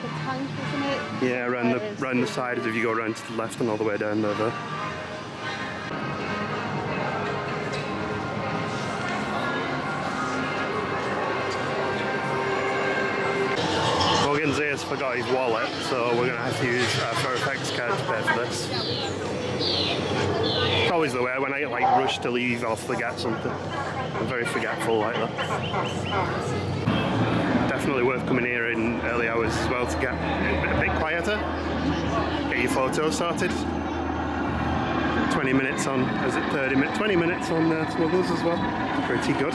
[SPEAKER 2] The tank, isn't it?
[SPEAKER 1] Yeah, around the sides if you go around to the left and all the way down there. Morgan's forgot his wallet, so we're going to have to use our FairFX card to pay for this. It's always the way when I get like rushed to leave, I'll forget something. I'm very forgetful like that. Definitely worth coming here in early hours as well to get a bit quieter, get your photos sorted. 20 minutes on, is it 30 minutes? 20 minutes on Smugglers as well. Pretty good.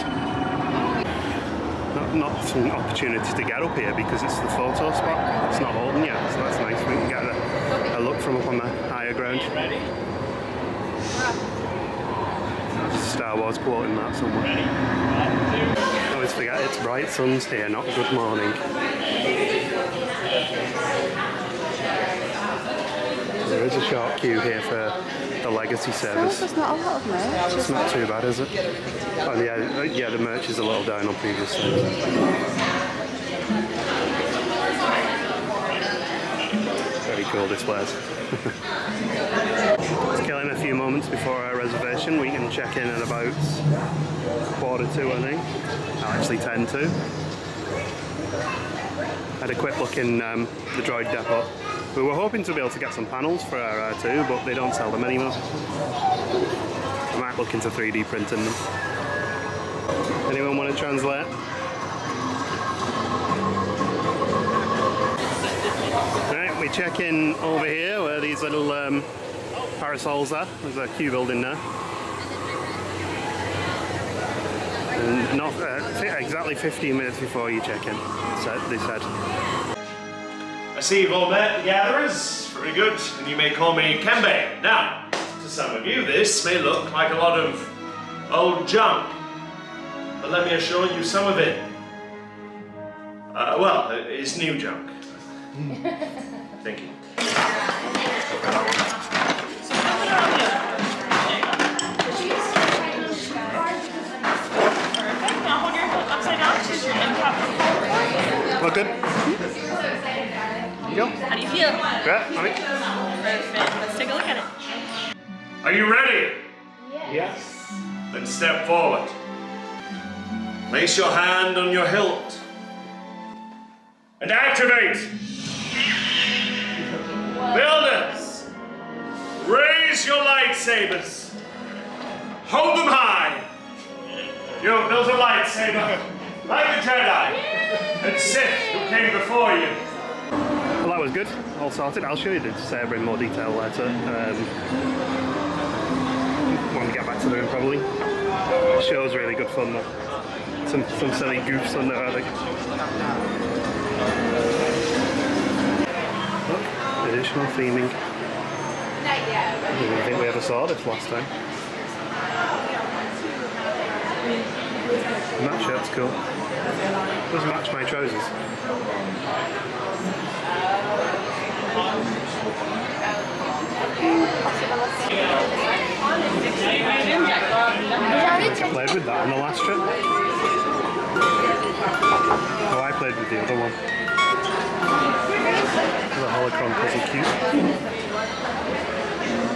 [SPEAKER 1] Not an opportunity to get up here because it's the photo spot. It's not open yet, so that's nice. We can get a look from up on the higher ground. Star Wars quoting that somewhere. I always forget it's bright sun's here, not good morning. There is a short queue here for the legacy service.
[SPEAKER 2] There's not a lot of merch.
[SPEAKER 1] It's not too bad, is it? Oh yeah, the merch is a little down on previous things. Very cool displays. It's killing a few moments before our reservation. We can check in at about 1:45, I think. Actually 10 to. Had a quick look in the droid depot. We were hoping to be able to get some panels for our R2, but they don't sell them anymore. I might look into 3D printing them. Anyone want to translate? Right, we check in over here where these little parasols are. There's a queue building there. And not exactly 15 minutes before you check in, they said.
[SPEAKER 16] I see you've all met the gatherers. Very good. And you may call me Kembe. Now, to some of you, this may look like a lot of old junk. But let me assure you, some of it, well, is new junk. Thank you.
[SPEAKER 1] Look good? You go.
[SPEAKER 11] How do you feel?
[SPEAKER 1] Yeah,
[SPEAKER 11] Perfect. Let's take a look at it.
[SPEAKER 16] Are you ready?
[SPEAKER 1] Yes.
[SPEAKER 16] Then step forward. Place your hand on your hilt. And activate! Builders! Raise your lightsabers! Hold them high! You have built a lightsaber, like the Jedi, and Sith who came before you.
[SPEAKER 1] Well, that was good. All sorted. I'll show you the saber in more detail later. When we get back to the room, probably. The show's really good fun, though. Some silly goofs on there, I think. Look, additional theming. I didn't think we ever saw this last time. And that shirt's cool. Doesn't match my trousers. I played with that on the last trip. Oh, I played with the other one. The holocron puzzle cube.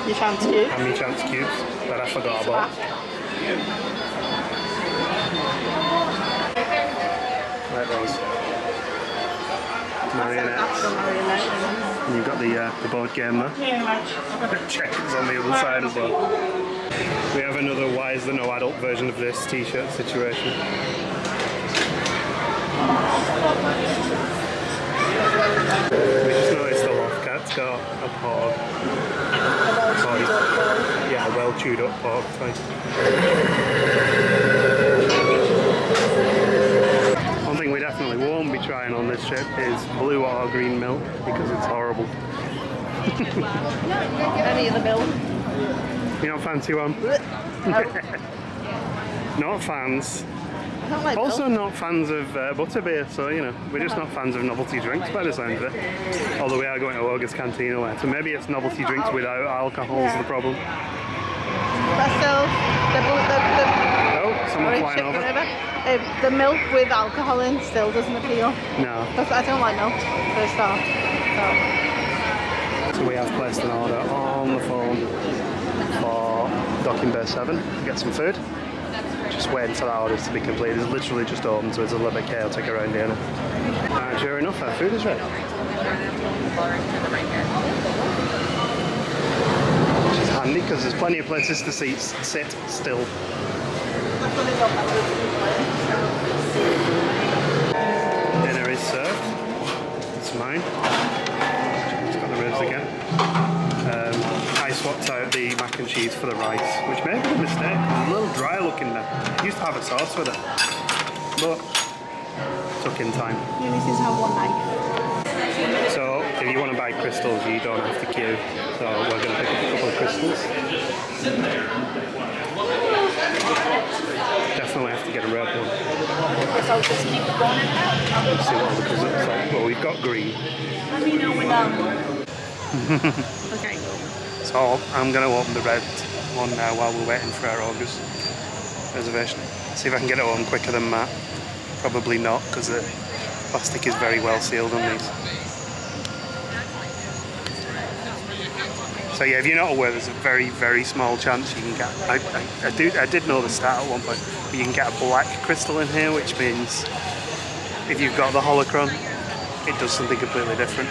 [SPEAKER 2] Your chance cube?
[SPEAKER 1] And my chance cubes that I forgot about. Like those. Marionettes. And you've got the board game there. Checkers on the other side as well. We have another why is there no adult version of this t-shirt situation. We just noticed the loft cat's got a porg toy. Yeah, a well chewed up porg toy. One thing we definitely won't be trying on this trip is blue or green milk because it's horrible.
[SPEAKER 2] Any of the milk?
[SPEAKER 1] You don't fancy one? Not fans.
[SPEAKER 2] I don't like
[SPEAKER 1] Also
[SPEAKER 2] milk.
[SPEAKER 1] not fans of butterbeer, so you know, we're just not fans of novelty drinks by the sound of it. Although we are going to Ogre's Cantina later, so maybe it's novelty drinks without alcohol's the problem.
[SPEAKER 2] But still,
[SPEAKER 1] Oh, someone flying over.
[SPEAKER 2] The milk with alcohol in still doesn't appeal.
[SPEAKER 1] No.
[SPEAKER 2] I don't like milk, first off.
[SPEAKER 1] So we have placed an order on the phone for Docking Bay 7 to get some food. Just waiting for that order to be complete. It's literally just open, so it's a little bit chaotic around here now. And sure enough, our food is ready. Which is handy because there's plenty of places to sit still. Dinner is served. It's mine. Just got the ribs again. I swapped out the mac and cheese for the rice, which may have been a mistake. It's a little dry looking there. I used to have a sauce with it, but took in time.
[SPEAKER 2] You only seem to have one knife.
[SPEAKER 1] So if you want to buy crystals, you don't have to queue. So we're going to pick up a couple of crystals. Definitely have to get a red one.
[SPEAKER 11] So just keep going in and out.
[SPEAKER 1] Let's see what the crystals look like. Well, we've got green.
[SPEAKER 11] Let me know when Okay.
[SPEAKER 1] So I'm going to open the red one now while we're waiting for our August reservation. See if I can get it on quicker than Matt. Probably not, because the plastic is very well sealed on these. So yeah, if you're not aware, there's a very, very small chance you can get. I did know the stat at one point, but you can get a black crystal in here, which means if you've got the holocron, it does something completely different.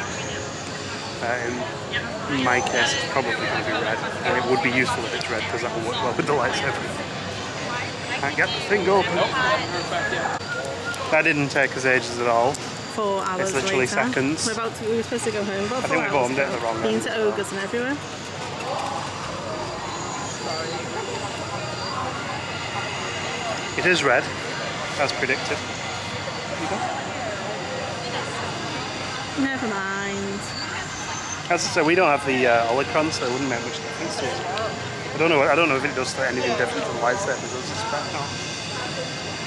[SPEAKER 1] In my case, it's probably going to be red, and it would be useful if it's red because that will work well with the lightsaber. Can't get the thing open. That didn't take us ages at all.
[SPEAKER 2] 4 hours
[SPEAKER 1] It's literally
[SPEAKER 2] later.
[SPEAKER 1] seconds.
[SPEAKER 2] We were supposed to go home about 4
[SPEAKER 1] I think we've
[SPEAKER 2] hours
[SPEAKER 1] opened it
[SPEAKER 2] ago.
[SPEAKER 1] the wrong
[SPEAKER 2] Been
[SPEAKER 1] end.
[SPEAKER 2] to Ogres and everywhere.
[SPEAKER 1] It is red, as predicted.
[SPEAKER 2] Never mind.
[SPEAKER 1] As I said, we don't have the holocron, so it wouldn't make much difference to us. I don't know if it does anything different to the lightsabers, I suspect not.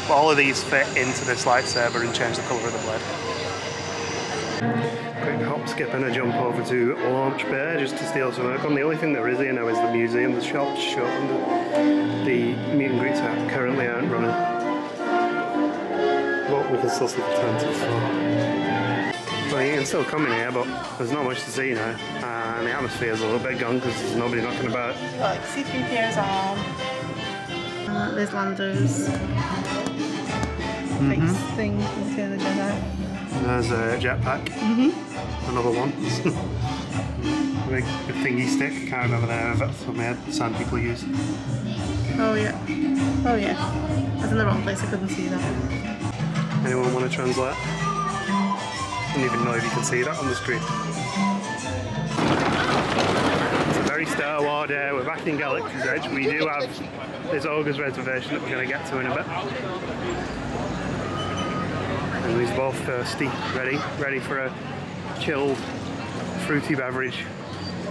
[SPEAKER 1] But all of these fit into this lightsaber and change the colour of the blade. Quick hop, skip and a jump over to Launch Bay just to steal some aircon. The only thing there is here now is the museum. The shop's shut and the meet and greets currently aren't running. But we can still see the tent as well. Well, you can still come in here, but there's not much to see now. And the atmosphere's a little bit gone because there's nobody knocking about.
[SPEAKER 2] Like C-3PO's arm. There's Lando's face thing from Return of the Jedi.
[SPEAKER 1] There's a jetpack. Another one. Big thingy stick. Can't remember there if that's something some people use.
[SPEAKER 2] Oh yeah. Oh yeah. I was in the wrong place, I couldn't see that.
[SPEAKER 1] Anyone want to translate? I don't even know if you can see that on the screen. It's a very Star Wars day. We're back in Galaxy's Edge. We do have this Ogre's reservation that we're going to get to in a bit. And he's both thirsty, ready for a chilled, fruity beverage,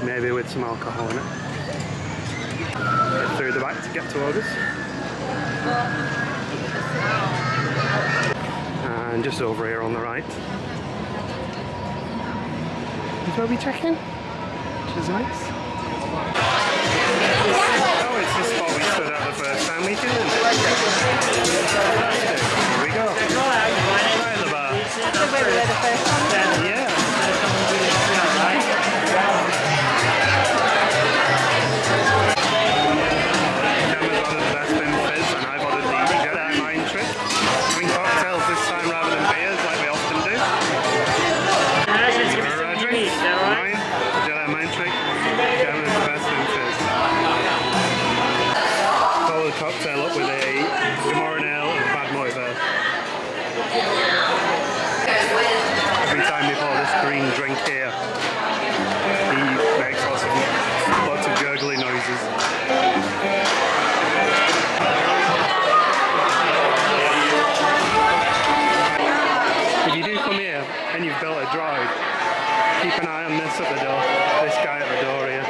[SPEAKER 1] maybe with some alcohol in it. Get through the back to get to Ogre's. And just over here on the right is where we check in, which is nice. Oh, it's the spot we stood at the first time we did it. Here we go. Right at the bar.
[SPEAKER 2] That's the way we were the first time.
[SPEAKER 1] Yeah. Gemma's ordered the best bin fizz and I've ordered the Jedi Mind Trick. Having cocktails this time rather than beers like we often do. Mine, Jedi Mind Trick, Gemma's the best bin fizz. Follow the cocktail up with a Gamoran Ale and Bad Moiver. Every time we pour this green drink here, he makes lots of gurgly noises. If you do come here and you've built a droid, keep an eye on this at the door, this guy at the door here.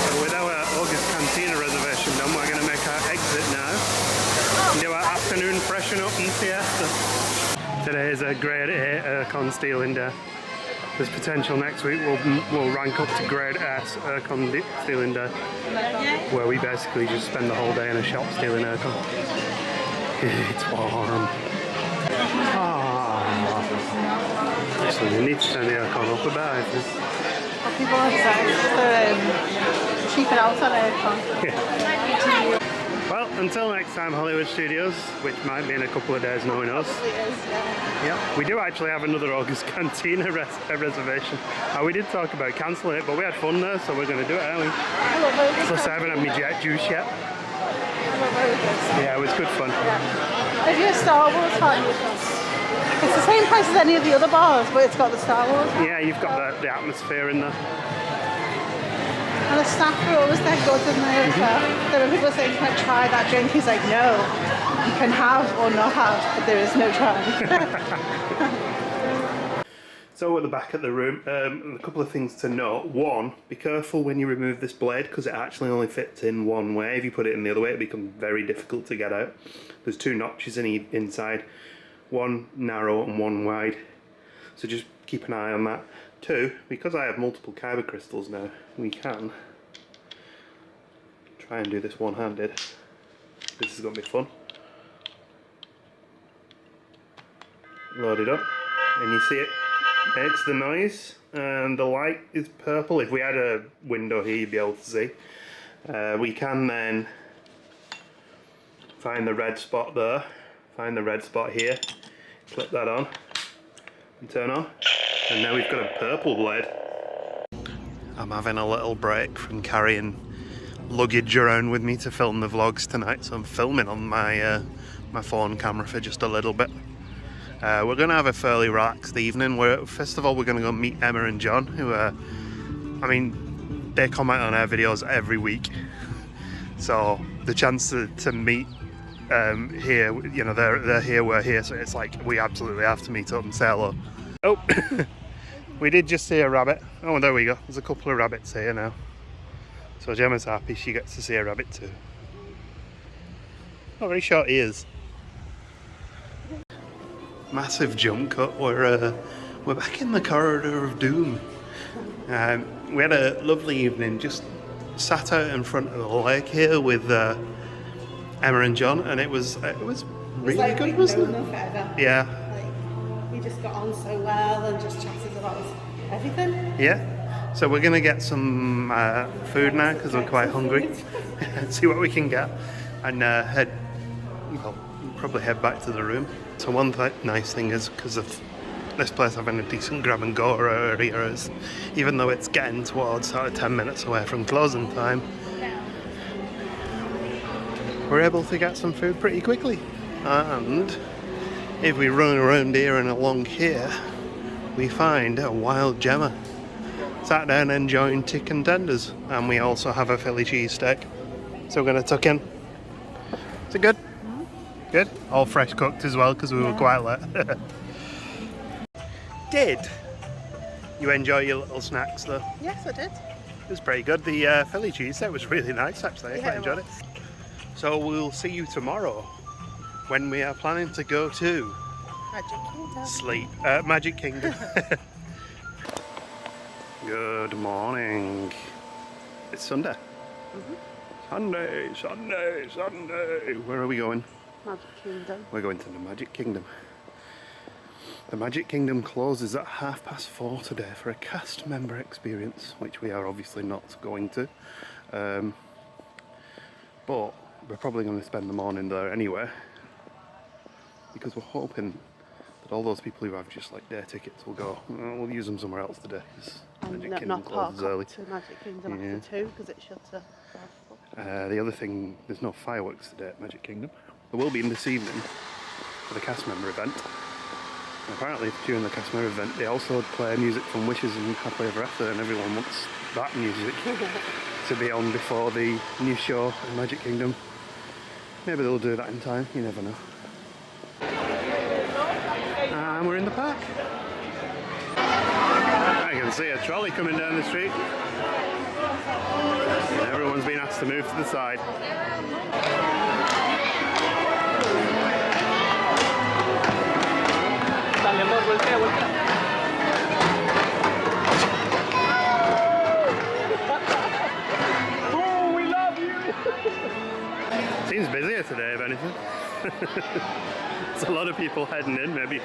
[SPEAKER 1] So with our August Cantina reservation done, we're going to make our exit now. Do our afternoon freshen up and siesta. Today is a grade A aircon stealing day. There's potential next week we'll rank up to grade S aircon stealing day, where we basically just spend the whole day in a shop stealing aircon. It's warm. Actually, we need to turn the aircon up a bit, I think.
[SPEAKER 2] Well, people are excited for cheaping out on aircon.
[SPEAKER 1] Yeah. Well, until next time, Hollywood Studios, which might be in a couple of days, knowing us. Yeah, we do actually have another August Cantina reservation. We did talk about cancelling it, but we had fun there, so we're going to do it, aren't we? Plus, I haven't had my jet juice yet. Yeah, it was good fun.
[SPEAKER 2] Yeah. If you're a Star Wars fan, it's the same price as any of the other bars, but it's got the Star Wars.
[SPEAKER 1] Yeah, you've got the atmosphere in there.
[SPEAKER 2] And the staff are always that good, isn't they? So when people say, can I try that drink? He's like, no, you can have or not have, but there is no trying.
[SPEAKER 1] So at the back of the room, a couple of things to note. One, be careful when you remove this blade because it actually only fits in one way. If you put it in the other way, it becomes very difficult to get out. There's two notches inside, one narrow and one wide. So just keep an eye on that. Two, because I have multiple kyber crystals now, we can try and do this one-handed. This is going to be fun. Load it up, and you see it makes the noise, and the light is purple. If we had a window here, you'd be able to see. We can then find the red spot there, find the red spot here, clip that on, and turn on. And now we've got a purple blade. I'm having a little break from carrying luggage around with me to film the vlogs tonight, so I'm filming on my my phone camera for just a little bit. We're going to have a fairly relaxed evening. First of all, we're going to go meet Emma and John, who are, I mean, they comment on our videos every week. So the chance to meet here, you know, they're here, we're here, so it's like we absolutely have to meet up and say hello. Oh, we did just see a rabbit. Oh, there we go. There's a couple of rabbits here now. So Gemma's happy she gets to see a rabbit too. Oh, very short ears. Massive jump cut. We're back in the corridor of doom. We had a lovely evening, just sat out in front of the lake here with Emma and John, and it was really
[SPEAKER 2] like
[SPEAKER 1] good, wasn't it?
[SPEAKER 2] Forever.
[SPEAKER 1] Yeah.
[SPEAKER 2] Like, we just got on so well and just chatted about everything.
[SPEAKER 1] Yeah. So we're gonna get some food now because we're quite hungry. See what we can get, and probably head back to the room. So one nice thing is, because of this place having a decent grab and go area, is even though it's getting towards sort of 10 minutes away from closing time, we're able to get some food pretty quickly. And if we run around here and along here, we find a wild Gemma sat down enjoying chicken tenders, and we also have a Philly cheesesteak. So we're going to tuck in. Is it good? Good? All fresh cooked as well, because we were quite late. Did you enjoy your little snacks though?
[SPEAKER 2] Yes, I did.
[SPEAKER 1] It was pretty good. The Philly cheesesteak was really nice actually. I quite enjoyed it. So we'll see you tomorrow when we are planning to go to Magic Kingdom. Good morning. It's Sunday. Sunday. Where are we going?
[SPEAKER 2] Magic Kingdom.
[SPEAKER 1] We're going to the Magic Kingdom. The Magic Kingdom closes at 4:30 today for a cast member experience, which we are obviously not going to. But we're probably going to spend the morning there anyway, because we're hoping that all those people who have just like day tickets will go. We'll use them somewhere else today, because Magic Kingdom closes early.
[SPEAKER 2] To Magic Kingdom after 2, because it shuts at
[SPEAKER 1] the other thing, there's no fireworks today at Magic Kingdom. There will be in this evening for the cast member event. And apparently during the cast member event they also play music from Wishes and Happily Ever After, and everyone wants that music to be on before the new show in Magic Kingdom. Maybe they'll do that in time, you never know. And we're in the park. I can see a trolley coming down the street. And everyone's been asked to move to the side.
[SPEAKER 9] Oh, we love you!
[SPEAKER 1] Seems busier today, if anything. There's a lot of people heading in. Maybe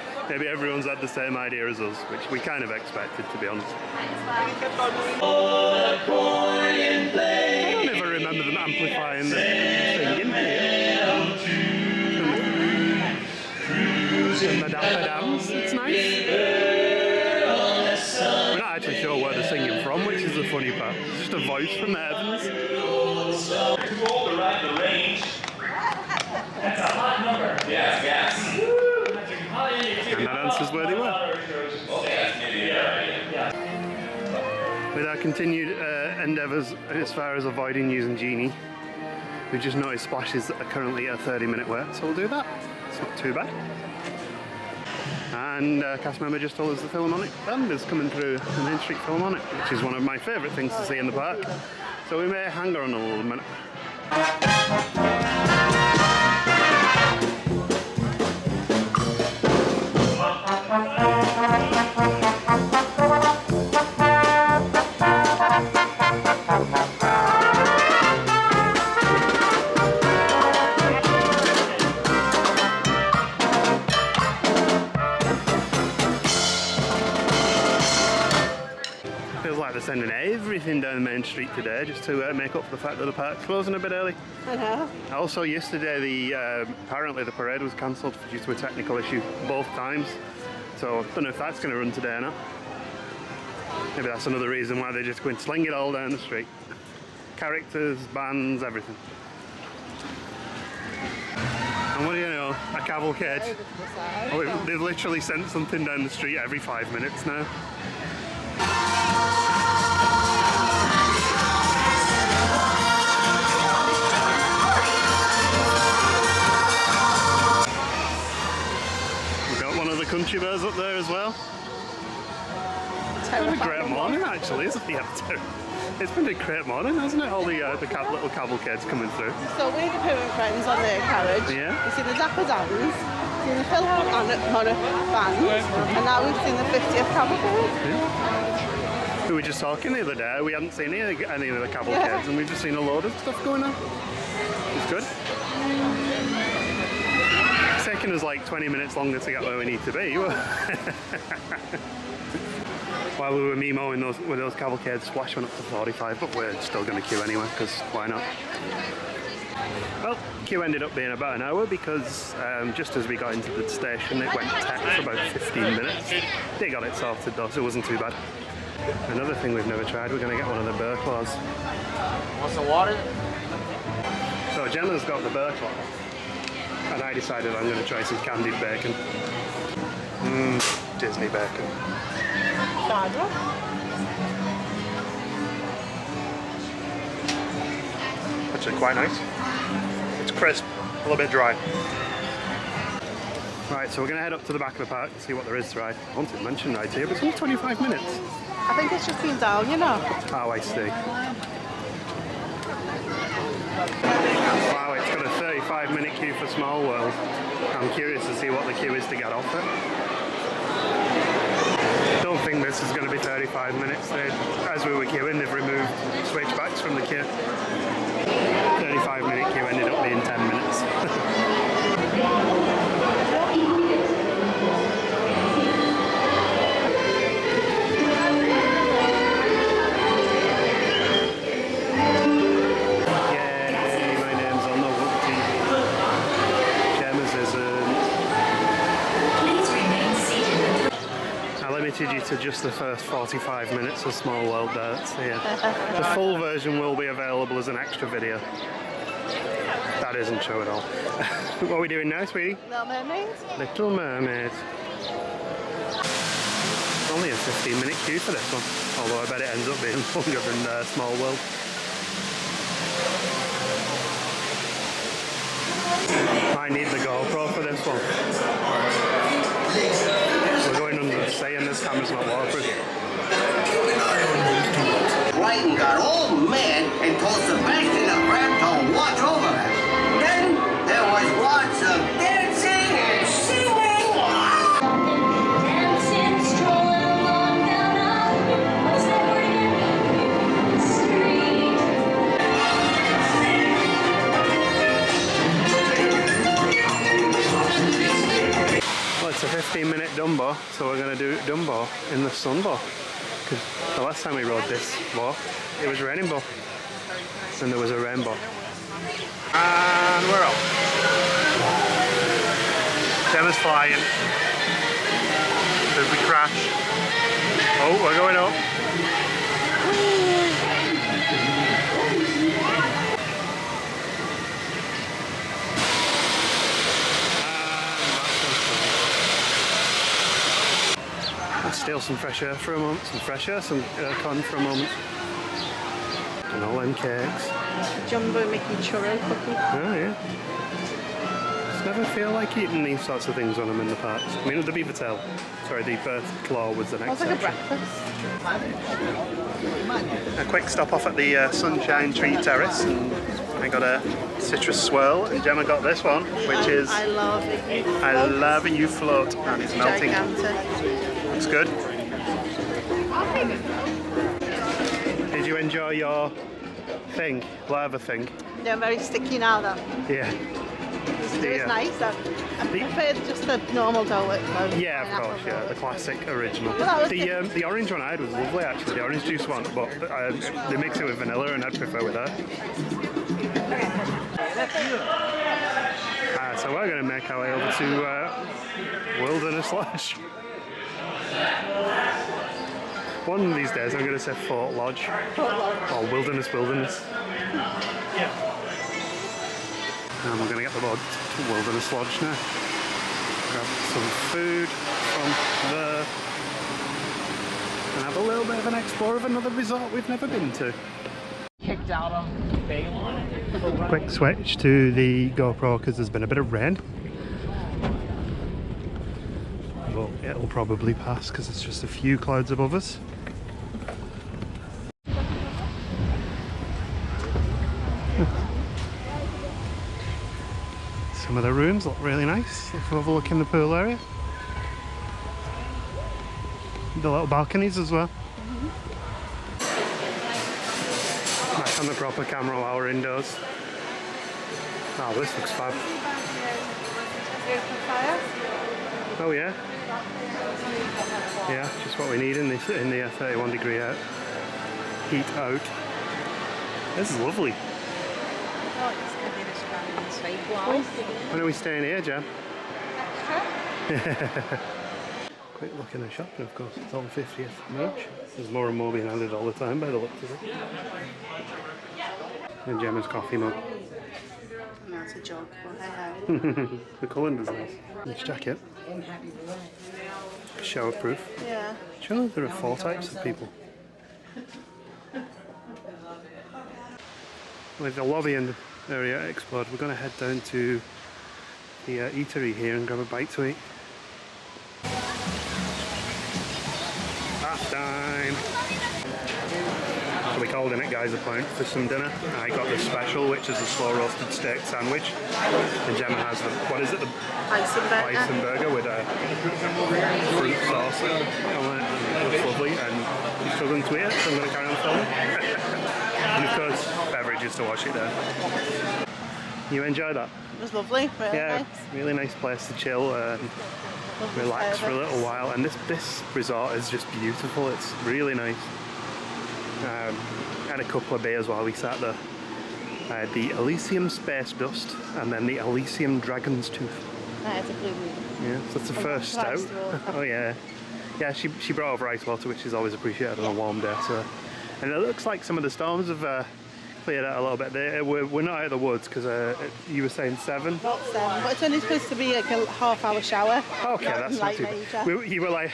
[SPEAKER 1] everyone's had the same idea as us, which we kind of expected, to be honest. I don't ever remember them amplifying the singing here. And the Dapper Dams, it's nice. We're not actually sure where they're singing from, which is the funny part. It's just a voice from the heavens.
[SPEAKER 5] Too old to ride the range. That's a hot number. Yes.
[SPEAKER 1] And that answers where they were. With our continued endeavours as far as avoiding using Genie, we just noticed splashes that are currently a 30-minute wait, so we'll do that. It's not too bad. And cast member just told us the Philharmonic Band is coming through the Main Street Philharmonic, which is one of my favourite things to see in the park. So we may hang on a little minute. Feels like they're sending everything down the main street today just to make up for the fact that the park's closing a bit early.
[SPEAKER 2] I know.
[SPEAKER 1] Also yesterday, apparently the parade was cancelled due to a technical issue both times. So I don't know if that's going to run today or not. Maybe that's another reason why they're just going to sling it all down the street. Characters, bands, everything. And what do you know? A cavalcade. Oh, they've literally sent something down the street every 5 minutes now. We've got one of the country bears up there as well. It's been a great morning actually, isn't it? It's been a great morning, hasn't it? All the little cavalcades coming through.
[SPEAKER 2] So we're the Pooh and Friends on their carriage.
[SPEAKER 1] Yeah.
[SPEAKER 2] We've seen the Dapper Dans, we've seen the Philharmonic Band, and now we've seen the 50th cavalcade.
[SPEAKER 1] Yeah. We were just talking the other day, we hadn't seen any of the cavalcades, and we've just seen a load of stuff going on. It's good. It's taken us like 20 minutes longer to get where we need to be. While we were memoing with those cavalcades, Splash went up to 45, but we're still going to queue anyway, because why not? Well, queue ended up being about an hour because just as we got into the station, it went tech for about 15 minutes. They got it sorted though, so it wasn't too bad. Another thing we've never tried, we're going to get one of the bear claws.
[SPEAKER 13] Want some water?
[SPEAKER 1] So Jenna's got the bear claw, and I decided I'm going to try some candied bacon. Disney bacon. Actually quite nice. It's crisp, a little bit dry. Right, so we're going to head up to the back of the park and see what there is to ride. I wanted to mention rides here, but it's only 25 minutes.
[SPEAKER 2] I think it's just been down, you know.
[SPEAKER 1] Oh, I see. Wow, it's got a 35-minute queue for Small World. I'm curious to see what the queue is to get off it. I don't think this is going to be 35 minutes. As we were queuing, they've removed switchbacks from the queue. 35-minute queue ended up being 10 minutes. You to just the first 45 minutes of Small World Darts here. The full version will be available as an extra video. That isn't true at all. What are we doing now, sweetie?
[SPEAKER 2] Little Mermaid.
[SPEAKER 1] Little Mermaid. Only a 15-minute queue for this one, although I bet it ends up being longer than Small World. I need the GoPro for this one. We're going under the sea and this camera's not waterproof.
[SPEAKER 17] Brighton got all mad and told Sebastian the Crab to watch over him. Then there was lots of dancing and singing. Dancing, strolling along down
[SPEAKER 1] Well, it's a 15-minute Dumbo, so we're going to do Dumbo in the Sunbo. Because the last time we rode this walk, it was raining bow. And there was a rainbow. And we're off. Gemma's flying. Did we crash? Oh, we're going up. Let's steal some fresh air for a moment, some fresh air, some aircon for a moment. And all them cakes.
[SPEAKER 2] Jumbo Mickey churro cookie.
[SPEAKER 1] Oh yeah. Just never feel like eating these sorts of things when I'm in the parks. I mean, the beaver tail, sorry, the claw was the next
[SPEAKER 2] Sounds like
[SPEAKER 1] section.
[SPEAKER 2] a breakfast.
[SPEAKER 1] A quick stop off at the Sunshine Tree Terrace, and I got a citrus swirl, and Gemma got this one, which is
[SPEAKER 2] I love it.
[SPEAKER 1] I love it, you float, and it's melting.
[SPEAKER 2] Gigantic.
[SPEAKER 1] Looks good. Did you enjoy your thing, lava thing?
[SPEAKER 2] They're very sticky now though.
[SPEAKER 1] Yeah.
[SPEAKER 2] It was nice though. I preferred just the normal Dole Whip though.
[SPEAKER 1] Yeah, of course, yeah, the classic original.
[SPEAKER 2] Well, that was
[SPEAKER 1] the orange one I had was lovely actually, the orange juice one, but they mix it with vanilla and I'd prefer with that. So we're going to make our way over to Wilderness Lodge. One of these days I'm going to say Fort Lodge. Or Wilderness. And we're going to get the Wilderness Lodge now. Grab some food from there. And have a little bit of an explore of another resort we've never been to.
[SPEAKER 9] Kicked out of Bayline.
[SPEAKER 1] Quick switch to the GoPro because there's been a bit of rain. But it'll probably pass because it's just a few clouds above us. Some of the rooms look really nice if we overlooking the pool area. The little balconies as well. Back on the proper camera while we're indoors. Oh, this looks fab. Oh yeah. Yeah, just what we need in the 31 degree out. Heat out. This is lovely. When are we staying here, Jen? Quick look in the shop, and of course it's on 50th March. There's more and more being added all the time by the looks of it. And Gemma's coffee mug.
[SPEAKER 2] No, it's a joke.
[SPEAKER 1] The colinder's nice. Nice jacket. Shower proof.
[SPEAKER 2] Yeah.
[SPEAKER 1] Sure, there are 4 types of people. With the lobby and area explored, we're going to head down to the eatery here and grab a bite to eat. Bath time! So we called in at Guy's Point for some dinner. I got the special, which is a slow roasted steak sandwich. And Gemma has the, what is it? The bison burger with a fruit sauce on it. And it's lovely. And she's struggling to eat it, so I'm going to carry on filming. And of course, beverages to wash it down. You enjoy that?
[SPEAKER 2] It was lovely, really nice.
[SPEAKER 1] Really nice place to chill and relax for a little while. And this resort is just beautiful. It's really nice. Had a couple of beers while we sat there. The Elysium Space Dust and then the Elysium Dragon's Tooth.
[SPEAKER 2] It's a blue moon.
[SPEAKER 1] Yeah, so that's the first stout. Oh yeah. Yeah, she brought over ice water, which is always appreciated on a warm day. So. And it looks like some of the storms have cleared out a little bit. We're not out of the woods because you were saying 7?
[SPEAKER 2] Not 7, but it's only supposed to be like a half-hour shower.
[SPEAKER 1] Okay, that's not too bad. You were like,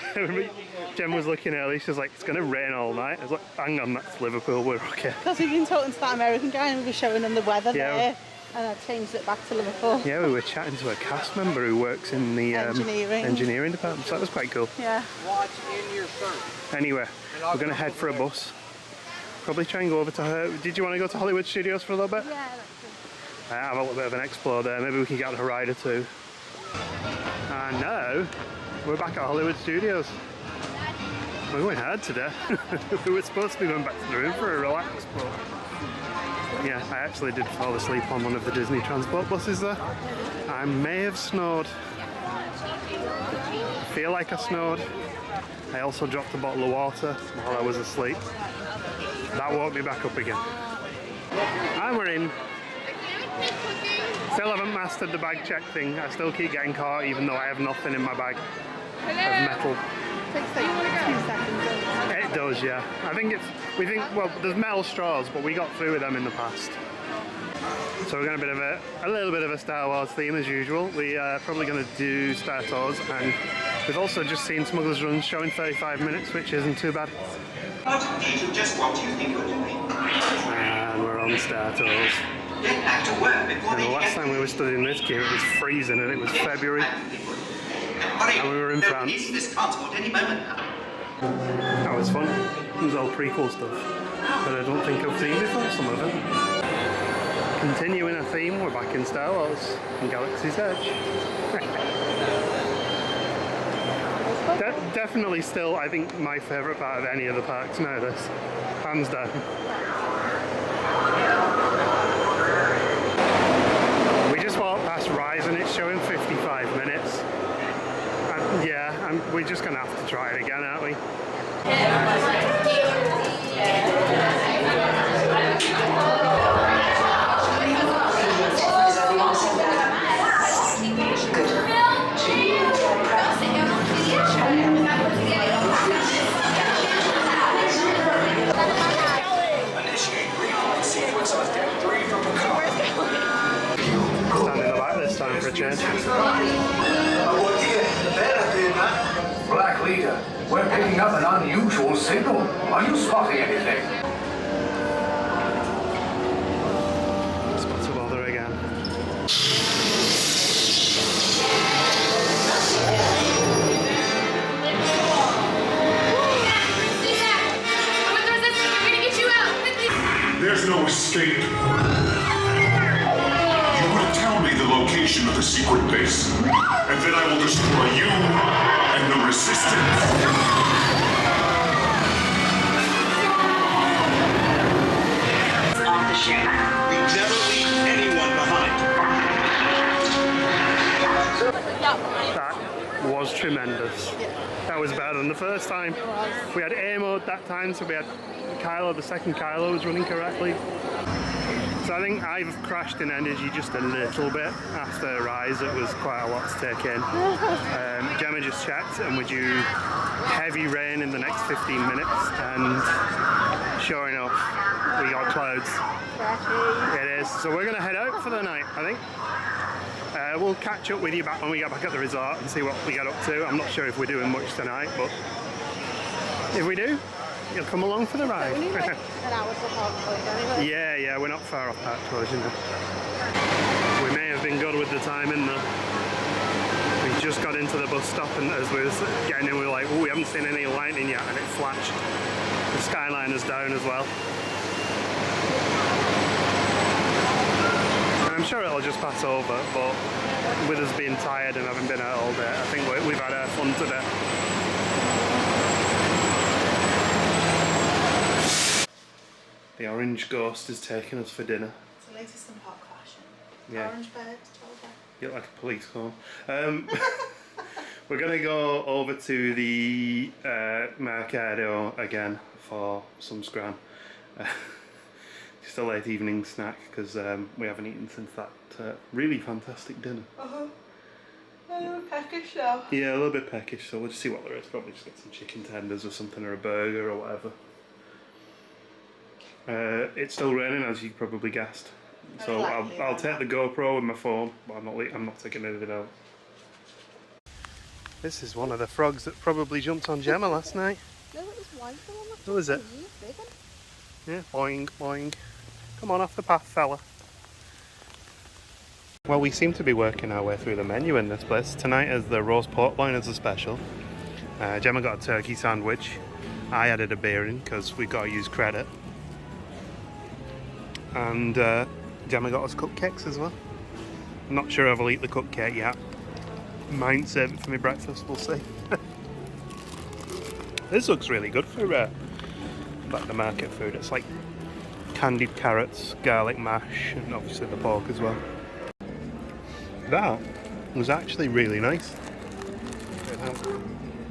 [SPEAKER 1] Jen was looking early, she was like, it's going to rain all night. I was like, hang on, that's Liverpool, we're okay.
[SPEAKER 2] Because we've been talking to that American guy and we were showing him the weather there. And I changed it back to Liverpool.
[SPEAKER 1] Yeah, we were chatting to a cast member who works in the engineering department, so that was quite cool.
[SPEAKER 2] Yeah.
[SPEAKER 1] Anyway, we're going to head for a bus. Probably try and go over to her. Did you want to go to Hollywood Studios for a little bit?
[SPEAKER 2] Yeah, that's good.
[SPEAKER 1] Have a little bit of an explore there. Maybe we can get on a ride or two. And now, we're back at Hollywood Studios. We're going hard today. We were supposed to be going back to the room for a relax, but yeah, I actually did fall asleep on one of the Disney transport buses there. I may have snored. I feel like I snored. I also dropped a bottle of water while I was asleep. That woke me back up again. And we're in. Still haven't mastered the bag check thing. I still keep getting caught even though I have nothing in my bag of metal.
[SPEAKER 2] It takes like 2 seconds.
[SPEAKER 1] It does, yeah. Well, there's metal straws, but we got through with them in the past. So we're going to a little bit of a Star Wars theme as usual. We are probably going to do Star Tours, and we've also just seen Smuggler's Run showing 35 minutes, which isn't too bad.
[SPEAKER 6] Just what you think you're doing.
[SPEAKER 1] And we're on Star Tours.
[SPEAKER 6] Get back to work before
[SPEAKER 1] And the last time we were studying this gear, it was freezing, and it was February, and we were in France.
[SPEAKER 6] This transport any moment now.
[SPEAKER 1] That was fun. It was all prequel stuff, but I don't think I've seen before, some of it. Continuing a theme, we're back in Star Wars and Galaxy's Edge. Definitely still, I think, my favourite part of any of the parks now, this. Hands down. We just walked past Rise and it's showing 55 minutes. And yeah, we're just going to have to try it again, aren't we?
[SPEAKER 12] picking up an unusual signal. Are you spotting anything?
[SPEAKER 1] Spot a bother again.
[SPEAKER 6] There's no escape. You will tell me the location of the secret base, and then I will destroy you and the resistance.
[SPEAKER 17] On the ship. We never leave anyone behind.
[SPEAKER 1] That was tremendous. That was better than the first time. We had A mode that time, so we had Kylo, the second Kylo was running correctly. So I think I've crashed in energy just a little bit after Rise. It was quite a lot to take in. Gemma just checked and we're due heavy rain in the next 15 minutes, and sure enough, we got clouds. It is. So we're going to head out for the night, I think. We'll catch up with you back when we get back at the resort and see what we get up to. I'm not sure if we're doing much tonight, but if we do, you'll come along for the ride.
[SPEAKER 2] We need like an hour to Park Road anyway.
[SPEAKER 1] Yeah, we're not far off Park Road, you know. We may have been good with the timing though. We just got into the bus stop, and as we were getting in, we were like, oh, we haven't seen any lightning yet, and it flashed. The skyline is down as well. And I'm sure it'll just pass over, but with us being tired and having been out all day, I think we've had our fun today. The orange ghost is taking us for dinner.
[SPEAKER 2] It's the latest in pop fashion.
[SPEAKER 1] Yeah.
[SPEAKER 2] Orange bed, tall bed.
[SPEAKER 1] You look like a police call. We're going to go over to the Mercado again for some scran. Just a late evening snack because we haven't eaten since that really fantastic dinner.
[SPEAKER 2] A little peckish though.
[SPEAKER 1] Yeah, a little bit peckish, so we'll just see what there is. Probably just get some chicken tenders or something, or a burger or whatever. It's still raining, as you probably guessed. So I'll take the GoPro with my phone, but I'm not taking anything out. This is one of the frogs that probably jumped on Gemma last night.
[SPEAKER 2] No, it was white.
[SPEAKER 1] Who is it? Yeah, boing, boing. Come on off the path, fella. Well, we seem to be working our way through the menu in this place. Tonight is the roast pork loin as a special. Gemma got a turkey sandwich. I added a beer in because we got to use credit. And Gemma got us cupcakes as well. I'm not sure if I'll eat the cupcake yet. Might save it for my breakfast, we'll see. This looks really good for like the market food. It's like candied carrots, garlic mash, and obviously the pork as well. That was actually really nice.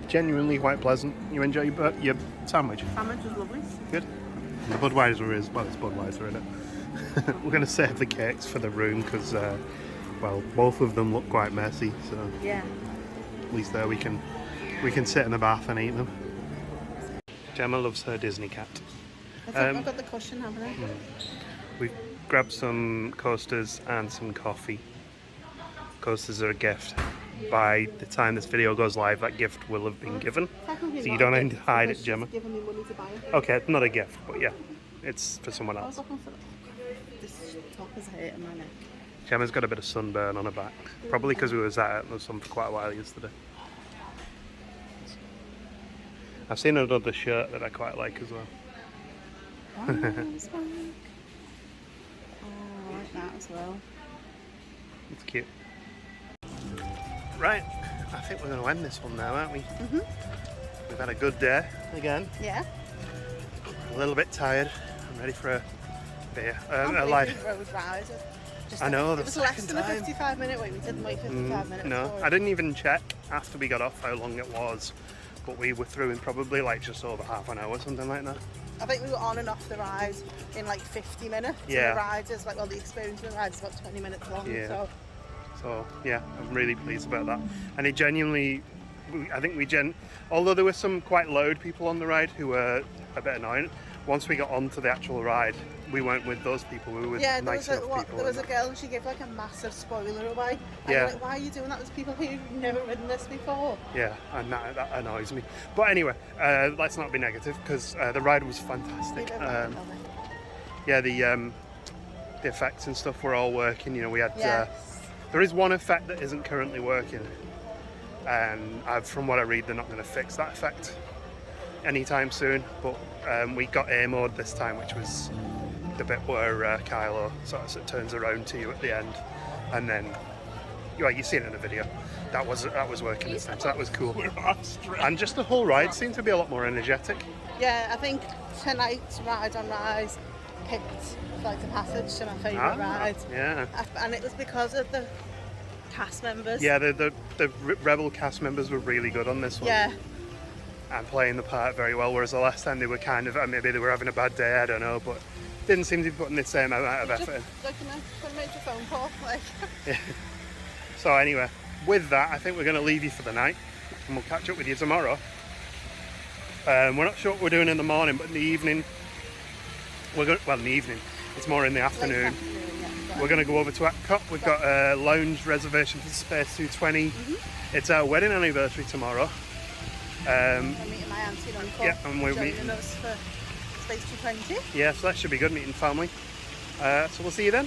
[SPEAKER 1] Genuinely quite pleasant. You enjoy your sandwich?
[SPEAKER 2] Sandwich was lovely.
[SPEAKER 1] Good. And the Budweiser is, well, it's Budweiser in it. We're going to save the cakes for the room because, well, both of them look quite messy. So
[SPEAKER 2] yeah.
[SPEAKER 1] At least there we can sit in the bath and eat them. Gemma loves her Disney cat.
[SPEAKER 2] I've got the cushion, haven't I?
[SPEAKER 1] We've grabbed some coasters and some coffee. Coasters are a gift. By the time this video goes live, that gift will have been given. So you don't need to hide it, Gemma.
[SPEAKER 2] Giving me money to buy it.
[SPEAKER 1] Okay, not a gift, but yeah, it's for someone else.
[SPEAKER 2] I was looking for this top is hurting my neck.
[SPEAKER 1] Gemma's got a bit of sunburn on her back, probably because we was out in the sun for quite a while yesterday. I've seen another shirt that I quite like as well.
[SPEAKER 2] Oh, I like that as well.
[SPEAKER 1] It's cute. Right, I think we're going to end this one now, aren't we? Mm-hmm. We've had a good day again.
[SPEAKER 2] Yeah.
[SPEAKER 1] A little bit tired. I'm ready for a beer.
[SPEAKER 2] Road ride.
[SPEAKER 1] I know,
[SPEAKER 2] it was less than a 55-minute wait. We didn't wait 55 minutes.
[SPEAKER 1] No, I didn't even check after we got off how long it was, but we were through in probably like just over half an hour, something like that.
[SPEAKER 2] I think we were on and off the ride in like 50 minutes.
[SPEAKER 1] Yeah.
[SPEAKER 2] And the ride is like, well, the experience of the ride is about 20 minutes long.
[SPEAKER 1] Yeah. So yeah, I'm really pleased about that. And it genuinely, I think although there were some quite loud people on the ride who were a bit annoying, once we got onto the actual ride, we weren't with those people. We were with nice enough people.
[SPEAKER 2] There was a girl and she gave like a massive spoiler away. And
[SPEAKER 1] Yeah.
[SPEAKER 2] you're like, why are you doing that? There's people here who've never ridden this before.
[SPEAKER 1] Yeah, and that annoys me. But anyway, let's not be negative because the ride was fantastic. Yeah, the effects and stuff were all working. You know, we had. There is one effect that isn't currently working, and from what I read, they're not going to fix that effect anytime soon. But we got A mode this time, which was the bit where Kylo sort of turns around to you at the end, and then you see it in the video. That was working this time, so that was cool. And just the whole ride seemed to be a lot more energetic.
[SPEAKER 2] Yeah, I think tonight's Ride on Rise picked Flight of Passage to my favourite ride.
[SPEAKER 1] Yeah.
[SPEAKER 2] And it was because of the cast members.
[SPEAKER 1] Yeah, the Rebel cast members were really good on this one.
[SPEAKER 2] Yeah.
[SPEAKER 1] And playing the part very well, whereas the last time they were kind of, maybe they were having a bad day, I don't know, but didn't seem to be putting the same amount of effort in.
[SPEAKER 2] Like, could make a phone call, like.
[SPEAKER 1] Yeah. So anyway, with that, I think we're going to leave you for the night, and we'll catch up with you tomorrow. We're not sure what we're doing in the morning, but in the evening, in the evening, it's more in the afternoon. We're going to go over to Epcot. We've got a lounge reservation for Space 220. It's our wedding anniversary tomorrow.
[SPEAKER 2] I'm meeting my auntie and uncle.
[SPEAKER 1] Yeah, and we're meeting
[SPEAKER 2] us for Space 220.
[SPEAKER 1] Yeah, so that should be good, meeting family. So we'll see you then.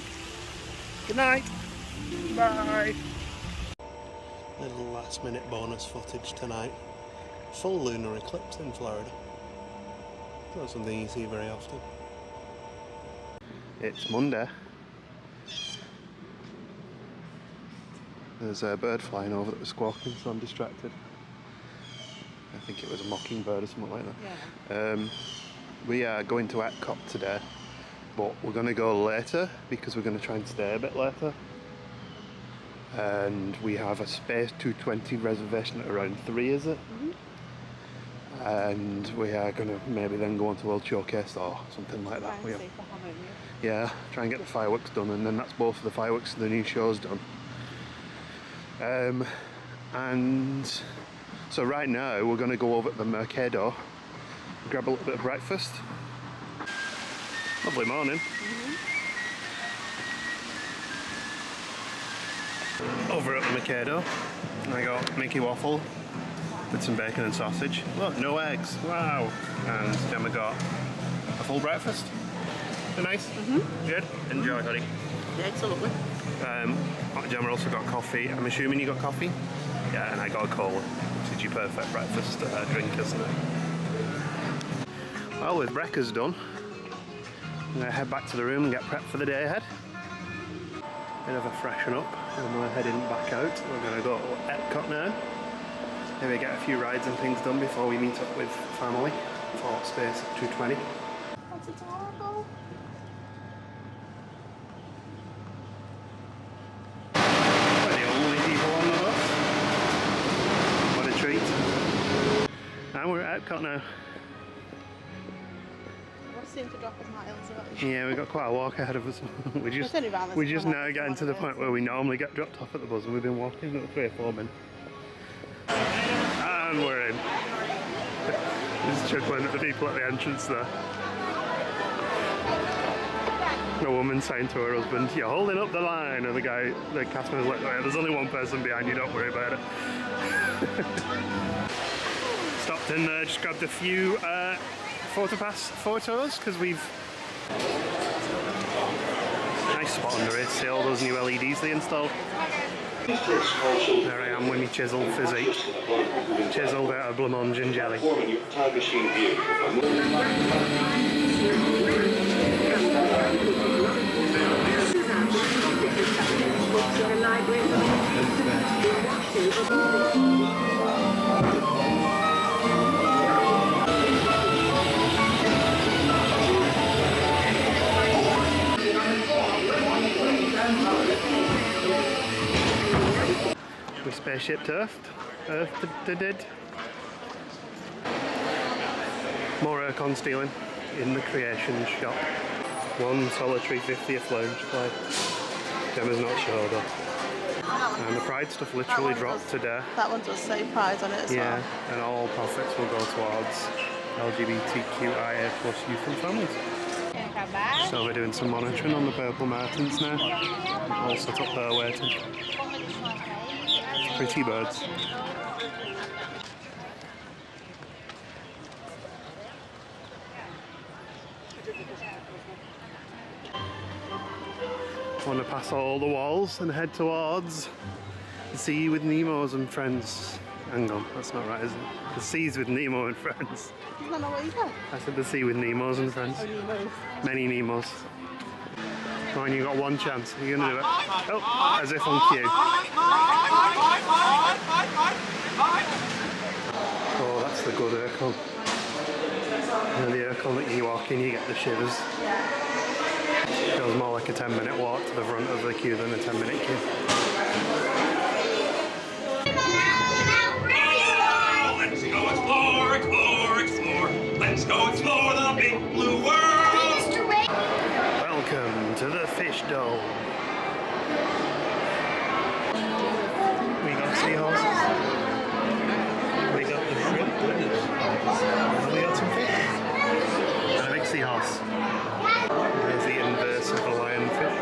[SPEAKER 1] Good night. Bye. Little last minute bonus footage tonight. Full lunar eclipse in Florida. Not something you see very often. It's Monday. There's a bird flying over that was squawking, so I'm distracted. I think it was a mockingbird or something like that. Yeah. We are going to Epcot today, but we're going to go later because we're going to try and stay a bit later. And we have a Space 220 reservation at around 3, is it? And we are going to maybe then go on to World Showcase or something like that. Yeah, try and get the fireworks done, and then that's both of the fireworks of the new show's done. And so right now we're going to go over to the Mercado, grab a little bit of breakfast. Lovely morning. Over at the Mercado, I got Mickey waffle with some bacon and sausage. Look, no eggs. Wow. And then we got a full breakfast. Nice. Good. Enjoy, honey.
[SPEAKER 2] The eggs are lovely.
[SPEAKER 1] Gemma also got coffee. I'm assuming you got coffee? Yeah, and I got a cola, which is your perfect breakfast drink, isn't it? Well, with breakfast done, I'm going to head back to the room and get prepped for the day ahead. Bit of a freshen up, and we're heading back out. We're going to go to Epcot now. Maybe get a few rides and things done before we meet up with family for Space 220.
[SPEAKER 2] That's adorable.
[SPEAKER 1] We're the only people on the bus. What a treat. And we're at Epcot now.
[SPEAKER 2] Seem to drop us miles away.
[SPEAKER 1] Yeah, we've got quite a walk ahead of us. We're just now getting to the point where we normally get dropped off at the bus, and we've been walking at 3 or 4 minutes. And we're in. Just chuckling at the people at the entrance there. A woman saying to her husband, "You're holding up the line," and the cast member's like, "Oh, there's only one person behind you, don't worry about it." Stopped in there, just grabbed a few PhotoPass photos because we've nice spot under it. See all those new LEDs they installed. There I am with my chiseled physique, chiseled out of blancmange and jelly. We spaceship Earth did. More aircon stealing in the creation shop. One solitary 50th lounge flight. Gemma's not sure though. And the Pride stuff literally dropped today.
[SPEAKER 2] That one does say Pride on it as well.
[SPEAKER 1] Yeah, and all profits will go towards LGBTQIA plus youth and families. So we're doing some monitoring on the purple martins now. All set up there waiting. Pretty birds. I want to pass all the walls and head towards the sea with Nemo's and friends. Hang on, that's not right, is it? The seas with Nemo and friends.
[SPEAKER 2] Is that not what you said?
[SPEAKER 1] I said the sea with Nemo's and friends.
[SPEAKER 2] Oh, Nemo.
[SPEAKER 1] Many Nemos. Come on, you got one chance. Are you going to do it? Oh, as if on cue. Oh, that's the good Urkel. You know, the Urkel that you walk in, you get the shivers. Feels more like a 10-minute walk to the front of the queue than a 10-minute queue.
[SPEAKER 10] Let's go explore, explore, explore. Let's go explore the big blue world.
[SPEAKER 1] Welcome to the fish dome. We got seahorses. We got the shrimp. And we got some fish. And a big seahorse. There's the inverse of the lionfish.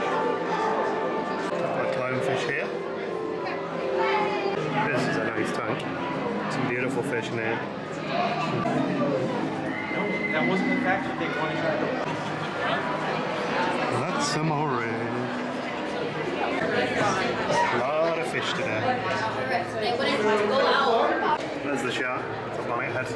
[SPEAKER 1] Got the clownfish here. This is a nice tank. Some beautiful fish in here.
[SPEAKER 9] No, that wasn't the fact that they wanted to try to.
[SPEAKER 1] That's some orange. A lot of fish today. There's the shark. It's up on its head.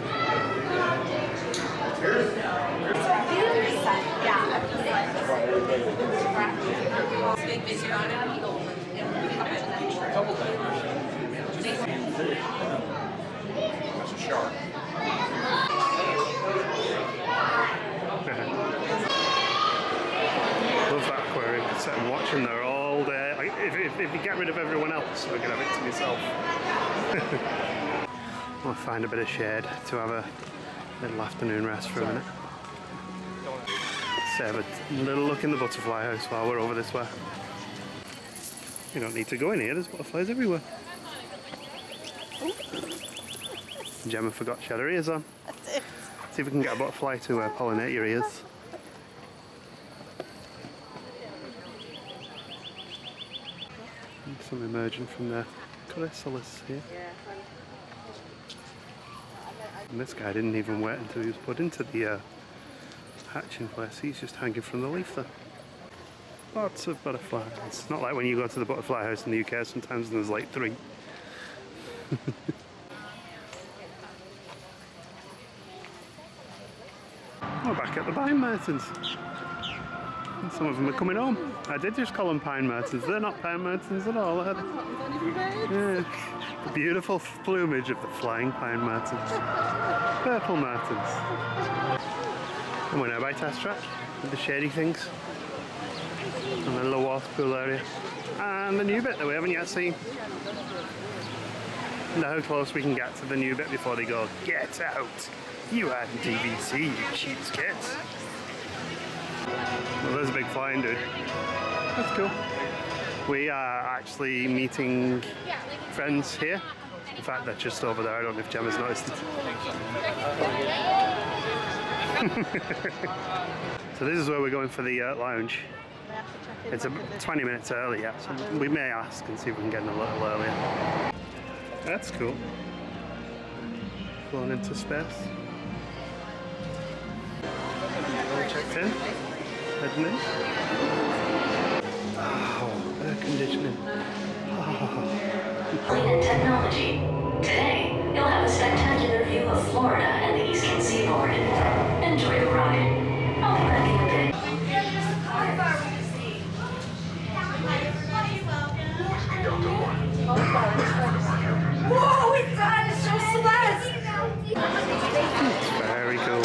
[SPEAKER 12] That's a shark.
[SPEAKER 1] Love that aquarium. I could sit and watch in there all day. If you get rid of everyone else, I could have it to myself. I'll find a bit of shade to have a little afternoon rest for a minute. Let's have a little look in the butterfly house while we're over this way. You don't need to go in here, there's butterflies everywhere. Gemma forgot she had her ears on. See if we can get a butterfly to pollinate your ears. Some emerging from the chrysalis here. And this guy didn't even wait until he was put into the hatching place. He's just hanging from the leaf there. Lots of butterflies. It's not like when you go to the butterfly house in the UK, sometimes there's like 3. We're back at the pine martins. And some of them are coming home. I did just call them pine martins. They're not pine martins at all. Yeah. The beautiful plumage of the flying pine martins. Purple martins. And we're now by Test Track with the shady things. And the little water pool area. And the new bit that we haven't yet seen. And how close we can get to the new bit before they go, "Get out! You had DVC, you cheapskates." Well, there's a big flying dude. That's cool. We are actually meeting friends here. In fact, they're just over there. I don't know if Gemma's noticed it. So this is where we're going for the lounge. It's 20 minutes early yet, so we may ask and see if we can get in a little earlier. That's cool. Flown into space. All checked in. Heading in. Oh, air conditioning.
[SPEAKER 18] Clean and technology. Today, you'll have a spectacular view of Florida and the Eastern Seaboard. Enjoy the ride. I'll be back in a bit.
[SPEAKER 14] Whoa, it's Dinosaur Celeste!
[SPEAKER 1] Very cool.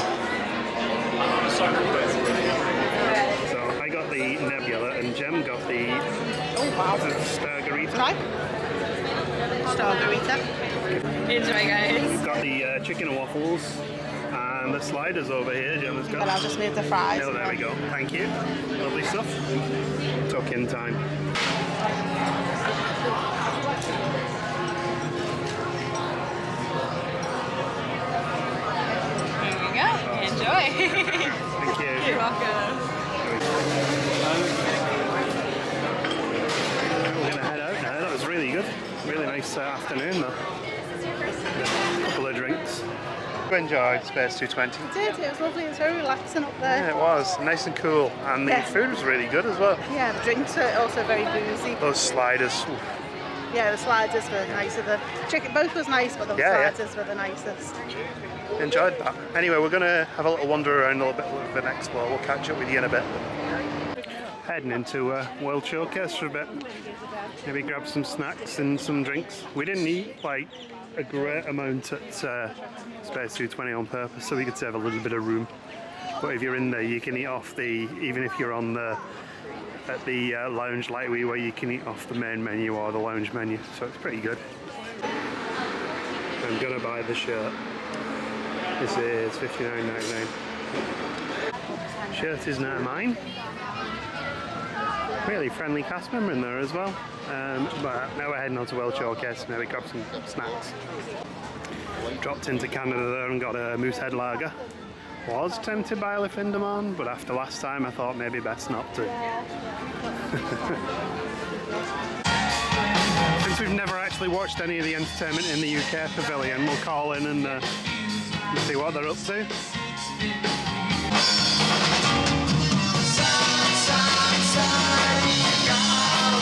[SPEAKER 1] So I got the Nebula and Jem got the Stargarita.
[SPEAKER 2] Stargarita.
[SPEAKER 11] Enjoy, guys.
[SPEAKER 1] We've got the chicken and waffles and the sliders over here. Gemma's got.
[SPEAKER 2] But I'll just move the fries.
[SPEAKER 1] Oh, there we go. Thank you. Lovely stuff. Tuck-in time.
[SPEAKER 11] Here we go.
[SPEAKER 1] Thank you.
[SPEAKER 11] You're welcome.
[SPEAKER 1] We're going to head out now. That was really good. Really nice afternoon though. A couple of drinks. You enjoyed Space 220?
[SPEAKER 2] I did, it was lovely, it was very relaxing up there.
[SPEAKER 1] Yeah, it was. Nice and cool. And the food was really good as well.
[SPEAKER 2] Yeah, the drinks were also very boozy.
[SPEAKER 1] Those sliders. Oof.
[SPEAKER 2] Yeah, the sliders were nicer. The chicken, both was nice, but the sliders were the nicest.
[SPEAKER 1] Enjoyed that. Anyway, we're going to have a little wander around a little bit and explore. We'll catch up with you in a bit. Heading into World Showcase for a bit. Maybe grab some snacks and some drinks. We didn't eat like a great amount at Space 220 on purpose, so we could save a little bit of room. But if you're in there, you can eat off the, even if you're on the at the lounge like we were, you can eat off the main menu or the lounge menu, so it's pretty good. I'm gonna buy the shirt. This is $59.99. Shirt is now mine. Really friendly cast member in there as well. But now we're heading on to World Showcase, maybe grab some snacks. Dropped into Canada there and got a Moosehead Lager. Was tempted by a Lindemann, but after last time I thought maybe best not to. Since we've never actually watched any of the entertainment in the UK pavilion, we'll call in and see what they're up to.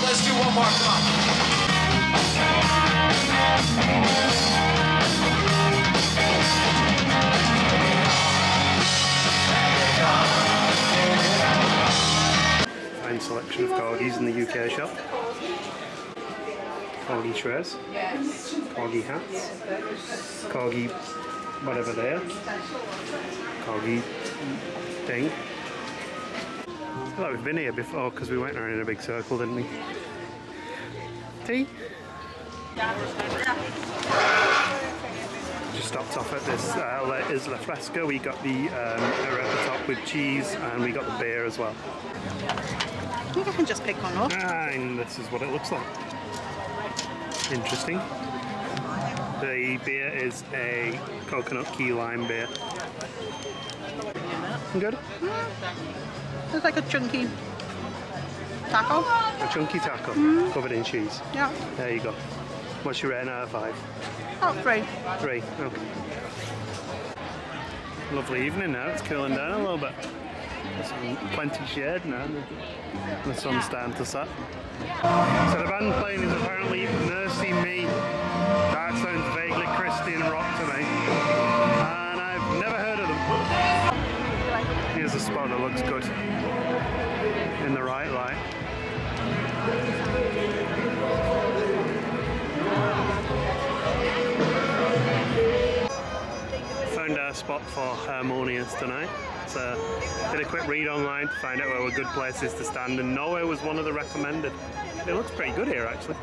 [SPEAKER 7] Let's do one more, come on.
[SPEAKER 1] Fine selection of corgis in the UK shop. Corgi trays, corgi hats, corgi whatever they are, corgi thing. I feel like we've been here before because we went around in a big circle, didn't we? Tea? Just stopped off at this Isla Fresca. We got the arepa top with cheese and we got the beer as well.
[SPEAKER 2] I think I can just pick one up.
[SPEAKER 1] And this is what it looks like. Interesting. The beer is a coconut key lime beer. Good?
[SPEAKER 2] It's like a chunky taco.
[SPEAKER 1] A chunky taco covered in cheese.
[SPEAKER 2] Yeah.
[SPEAKER 1] There you go. What's your rating out of 5?
[SPEAKER 2] Oh, 3.
[SPEAKER 1] 3, okay. Lovely evening now, it's cooling down a little bit. There's plenty shade now, the sun's starting to set. So the band playing is apparently Mercy Me. That sounds vaguely Christian rock to me. And I've never heard of them. Here's a spot that looks good in the right light. Found our spot for Harmonious tonight. So did a quick read online to find out where were good places to stand, and nowhere was one of the recommended. It looks pretty good here actually.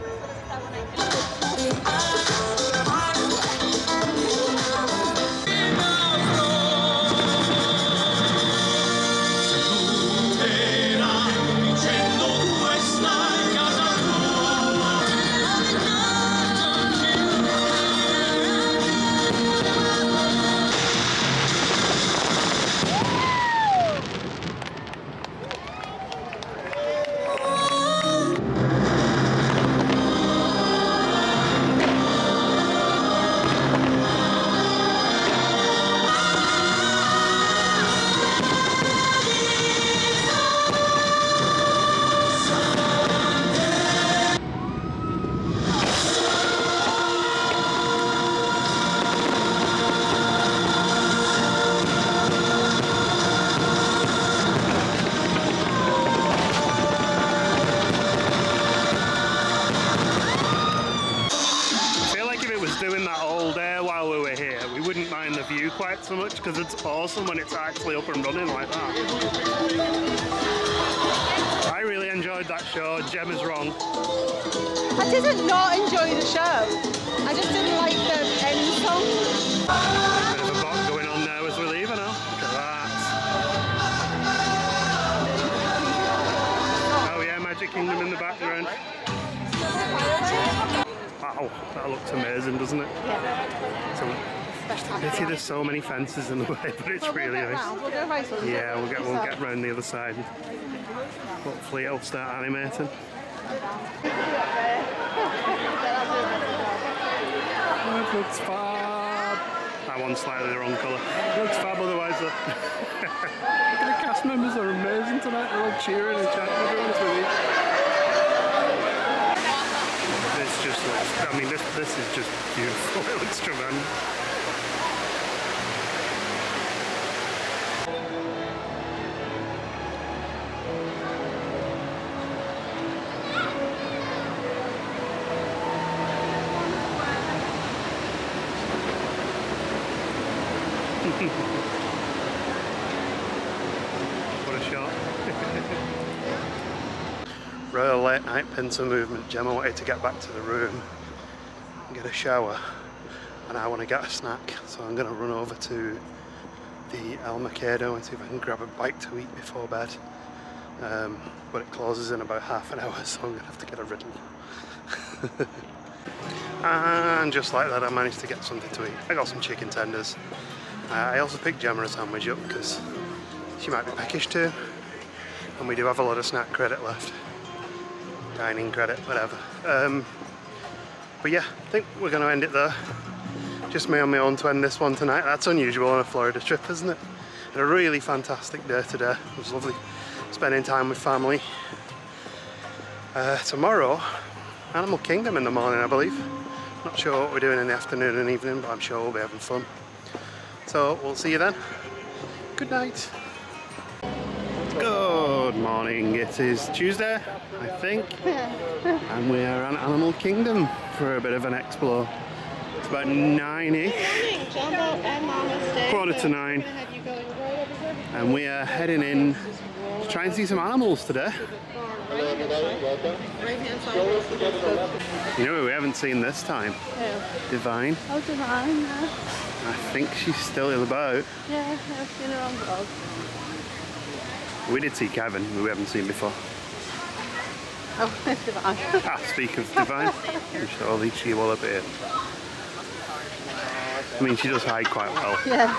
[SPEAKER 1] So much because it's awesome when it's actually up and running like that. I really enjoyed that show. Jem is wrong.
[SPEAKER 2] I didn't not enjoy the show. I just didn't like the end song.
[SPEAKER 1] Bit of a bot going on now as we leave, I know. Look at that. Oh yeah, Magic Kingdom in the background. Wow, that looks amazing, doesn't it?
[SPEAKER 2] Yeah.
[SPEAKER 1] So,
[SPEAKER 2] spectacular.
[SPEAKER 1] See, there's so many fences in the way, but it's really nice.
[SPEAKER 2] We'll go right under.
[SPEAKER 1] Yeah, we'll get round the other side. Hopefully it'll start animating. It looks fab. That one's slightly the wrong colour. It looks fab otherwise. Look at the cast members are amazing tonight. They're all cheering and chanting. To be honest with you. This just looks, I mean, this is just beautiful. It looks tremendous. What a shot. Real late night pincer movement. Gemma wanted to get back to the room and get a shower, and I want to get a snack, so I'm going to run over to the El Mercado and see if I can grab a bite to eat before bed. But it closes in about half an hour, so I'm going to have to get a riddle. And just like that, I managed to get something to eat. I got some chicken tenders. I also picked Gemma a sandwich up because she might be peckish too, and we do have a lot of snack credit left. Dining credit, whatever. But yeah, I think we're going to end it there. Just me on my own to end this one tonight. That's unusual on a Florida trip, isn't it? And a really fantastic day today. It was lovely spending time with family. Tomorrow, Animal Kingdom in the morning, I believe. Not sure what we're doing in the afternoon and evening, but I'm sure we'll be having fun. So we'll see you then. Good night. Good morning. It is Tuesday, I think, and we are at Animal Kingdom for a bit of an explore. It's about 9-ish, 8:45, and we are heading in to try and see some animals today. You know who we haven't seen this time?
[SPEAKER 2] Who?
[SPEAKER 1] Divine.
[SPEAKER 2] Oh, Divine, yeah.
[SPEAKER 1] I think she's still in the boat.
[SPEAKER 2] Yeah, I've seen her on vlog.
[SPEAKER 1] We did see Kevin, who we haven't seen before.
[SPEAKER 2] Oh, Divine.
[SPEAKER 1] Speak of Divine, I'm sure she will appear. I mean, she does hide quite well.
[SPEAKER 2] Yeah.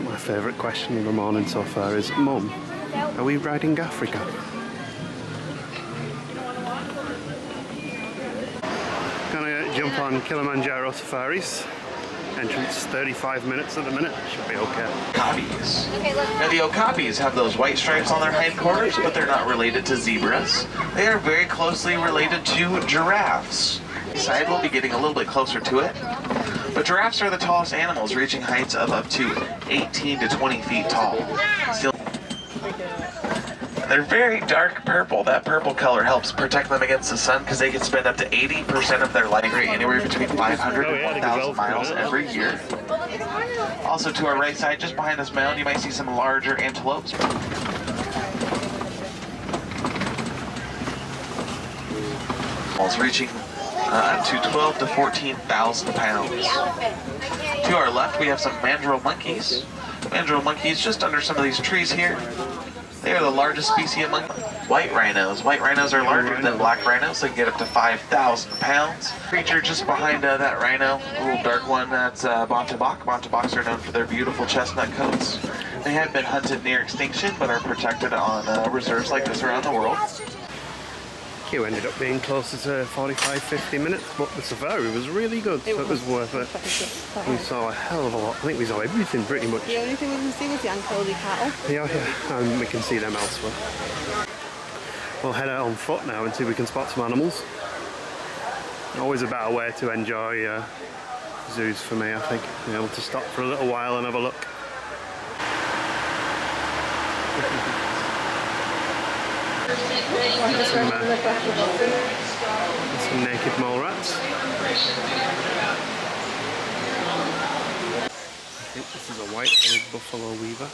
[SPEAKER 1] My favourite question of the morning so far is, Mum, are we riding Africa? Gonna jump on Kilimanjaro safaris. Entrance 35 minutes at the minute. Should be okay.
[SPEAKER 19] Okapis. Now the okapis have those white stripes on their hindquarters, but they're not related to zebras. They are very closely related to giraffes. Side will be getting a little bit closer to it. But giraffes are the tallest animals, reaching heights of up to 18 to 20 feet tall. They're very dark purple. That purple color helps protect them against the sun because they can spend up to 80% of their life rate anywhere between 500 and 1,000 miles every year. Also to our right side, just behind this mound, you might see some larger antelopes. Reaching up to 12 to 14,000 pounds. To our left, we have some mandrill monkeys. Mandrill monkeys just under some of these trees here. They are the largest species of monkey. White rhinos. White rhinos are larger than black rhinos. They can get up to 5,000 pounds. Creature just behind that rhino, a little dark one, that's Bontebok. Bonteboks are known for their beautiful chestnut coats. They have been hunted near extinction, but are protected on reserves like this around the world.
[SPEAKER 1] Queue ended up being closer to 45-50 minutes, but the safari was really good, so it was worth it. We saw a hell of a lot. I think we saw everything pretty much.
[SPEAKER 2] The only thing we can see was the Ancoli cattle.
[SPEAKER 1] Yeah, and we can see them elsewhere. We'll head out on foot now and see if we can spot some animals. Always a better way to enjoy zoos for me, I think. Being able to stop for a little while and have a look. Some naked mole rats. I think this is a white-headed buffalo weaver.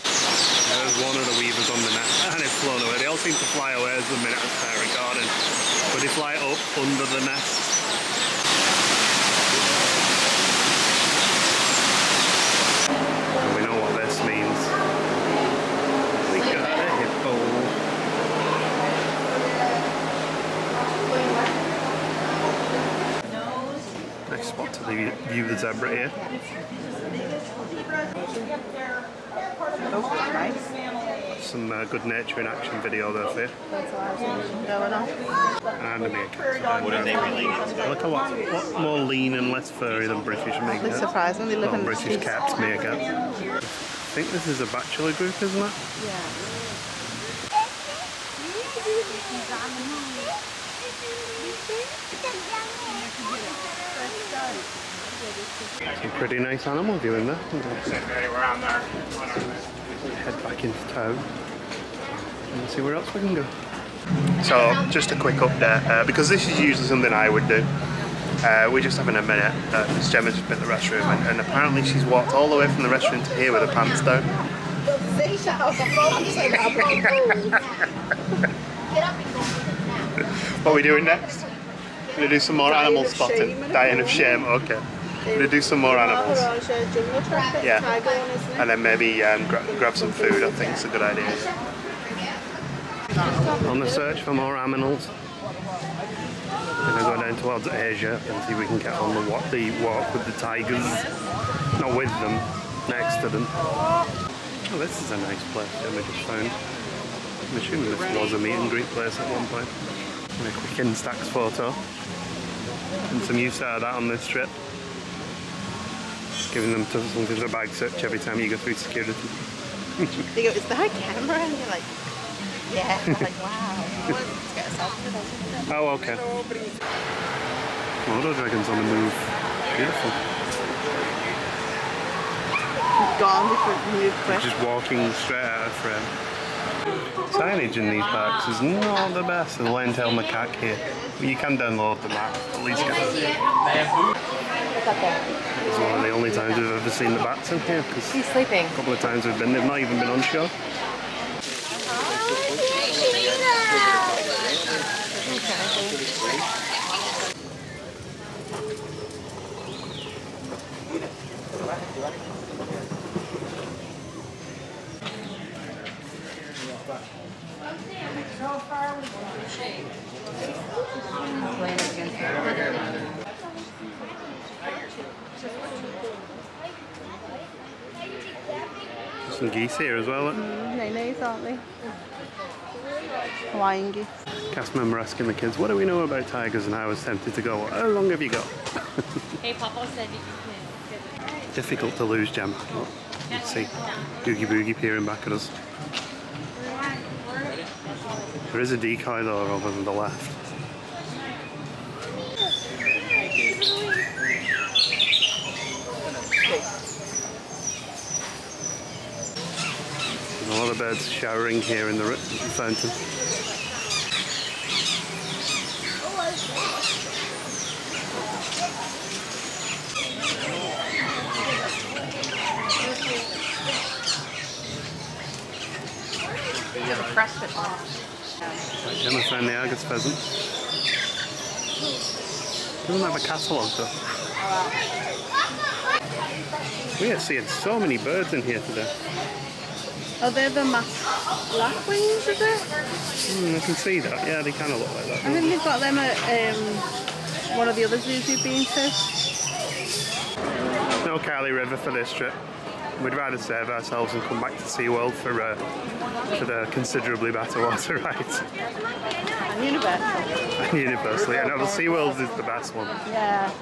[SPEAKER 1] There's one of the weavers on the net and it's flown away. They all seem to fly away as the minute I start recording, but they fly up under the nest. Nice spot to view the zebra here.
[SPEAKER 2] Oh, nice.
[SPEAKER 1] Some good nature in action video there for you.
[SPEAKER 2] Going on.
[SPEAKER 1] And a meerkat. What are they related to? Look a lot more lean and less furry than British meerkat.
[SPEAKER 2] Surprisingly, live in
[SPEAKER 1] British cats, meerkat. I think this is a bachelor group, isn't it?
[SPEAKER 2] Yeah.
[SPEAKER 1] Some pretty nice animal viewing there. Head back into town and see where else we can go. So, just a quick update, because this is usually something I would do. We're just having a minute. Miss Gemma's just been to the restroom, and apparently she's walked all the way from the restroom to here with her pants down. What are we doing next? We're going to do some more animal spotting. Dying of shame, okay. We're going to do some more animals. Yeah. And then maybe grab some food, I think it's a good idea. On the search for more aminals. We're going to go down towards Asia and see if we can get on the walk with the tigers. Not with them, next to them. Oh, this is a nice place that we just found. I'm assuming this was a meet and greet place at one point. And a quick Instax photo. And some use out of that on this trip. Giving them something to the bag search every time you go through security.
[SPEAKER 2] They go, is that a camera? And you're like, yeah. I'm like, wow. Let's get a selfie.
[SPEAKER 1] Oh, okay. Motor dragons on the move. Beautiful.
[SPEAKER 2] Gone before it moved quick.
[SPEAKER 1] Just walking straight out of frame. Signage in these parks is not the best. The Lane-tailed macaque here. Well, you can download the map, at least get it. It's one of the only times we've ever seen the bats in here.
[SPEAKER 11] He's sleeping.
[SPEAKER 1] A couple of times we've been, they've not even been on show. Some geese here as well.
[SPEAKER 2] Nice, aren't they? Hawaiian geese.
[SPEAKER 1] Cast member asking the kids, what do we know about tigers? And I was tempted to go, how long have you got?
[SPEAKER 11] Hey, Papa said you can.
[SPEAKER 1] Difficult to lose, Jam. Let's see. Doogie Boogie peering back at us. There is a decoy though over on the left. There's a lot of birds showering here in the fountain. Gemma found the Argus pheasant. Doesn't have a catalogue though. We are seeing so many birds in here today.
[SPEAKER 2] Are they the masked lapwings, is it?
[SPEAKER 1] I can see that. Yeah, they kind of look like that.
[SPEAKER 2] I think they've got them at one of the other zoos we've been to.
[SPEAKER 1] No Cali River for this trip. We'd rather save ourselves and come back to SeaWorld for the considerably better water rides.
[SPEAKER 2] And Universal.
[SPEAKER 1] Universally, yeah, no, but SeaWorld is the best one.
[SPEAKER 2] Yeah.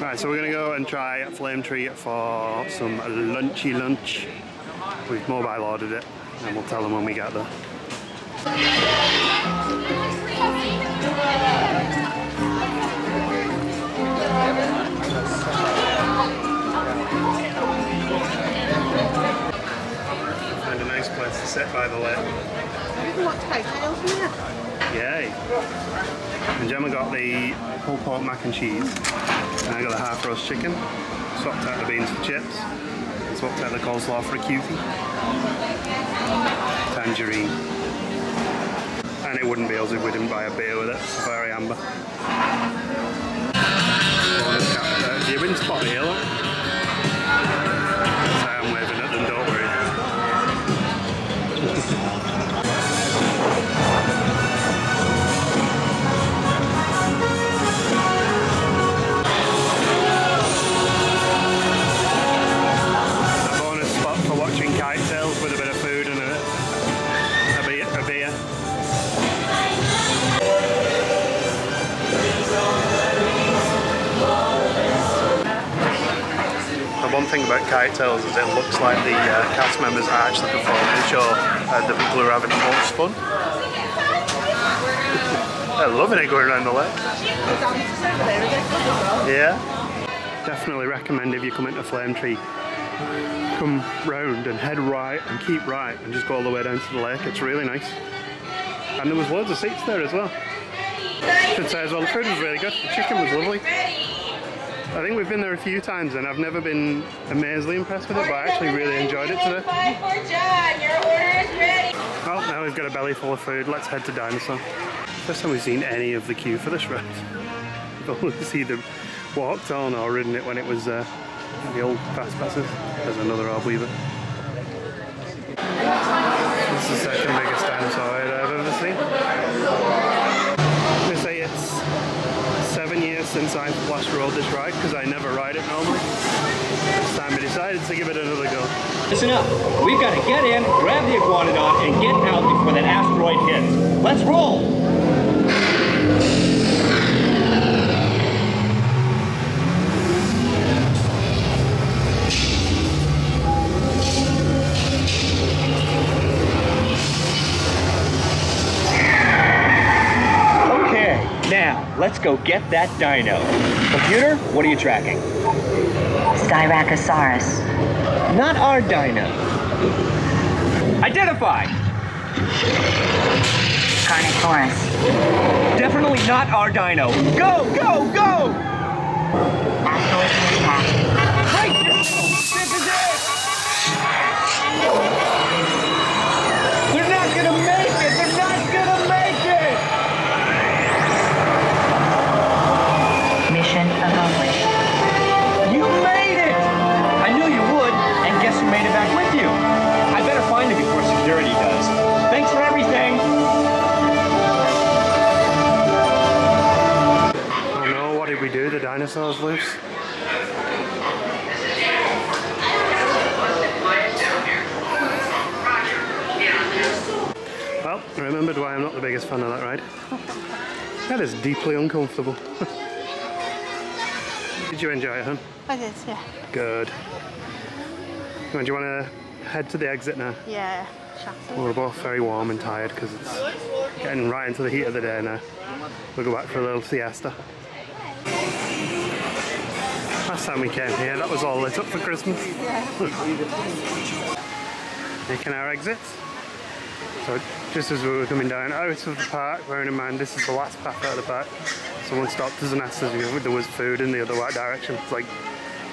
[SPEAKER 1] Right, so we're going to go and try Flame Tree for some lunchy lunch. We've mobile ordered it, and we'll tell them when we get there. Find a nice place to sit by the lake.
[SPEAKER 2] We've got cocktails in there.
[SPEAKER 1] Yay! And Gemma got the pulled pork mac and cheese, and I got the half roast chicken. Swapped out the beans for chips. Swapped out the coleslaw for a cutie. Tangerine. And it wouldn't be us if we didn't buy a beer with it. Safari Amber. Do you win spot here, look? I am waving at them, don't worry. one thing about Kite Tales is it looks like the cast members are actually performing the show, the people who are having most fun. They're loving it going around the lake. Yeah. Definitely recommend if you come into Flame Tree, come round and head right and keep right and just go all the way down to the lake. It's really nice. And there was loads of seats there as well. Should say as well, the food was really good. The chicken was lovely. I think we've been there a few times and I've never been amazingly impressed with it, but I actually really enjoyed it today. Well, now we've got a belly full of food. Let's head to Dinosaur. First time we've seen any of the queue for this ride. We've only either walked on or ridden it when it was the old fast passes. There's another orb weaver. This is the second biggest dinosaur ride I've ever seen. They say it's 7 years since I last rode this ride because I never ride it normally. This time I decided to give it another go.
[SPEAKER 10] Listen up. We've got to get in, grab the iguanodon, and get out before that asteroid hits. Let's roll! Now, let's go get that dino. Computer, what are you tracking?
[SPEAKER 18] Styracosaurus.
[SPEAKER 10] Not our dino. Identify!
[SPEAKER 18] Carnotaurus.
[SPEAKER 10] Definitely not our dino. Go, go, go!
[SPEAKER 18] Asteroid impact.
[SPEAKER 10] Right, this is it! They're not gonna make it! They're not gonna make it!
[SPEAKER 18] Mission accomplished.
[SPEAKER 10] You made it! I knew you would, and guess who made it back with you? I better find it before security does. Thanks for everything!
[SPEAKER 1] Oh no, what did we do? The dinosaurs loose? Well, I remembered why I'm not the biggest fan of that ride. That is deeply uncomfortable. Did you enjoy it, hon?
[SPEAKER 2] I did, yeah.
[SPEAKER 1] Good. Do you want to head to the exit now?
[SPEAKER 2] Yeah,
[SPEAKER 1] Well, we're both very warm and tired because it's getting right into the heat of the day now. We'll go back for a little siesta. Last time we came here, that was all lit up for Christmas. Making our exit. So just as we were coming down out of the park, bearing in mind this is the last path out of the park, someone stopped us and asked us if there was food in the other direction. It's like,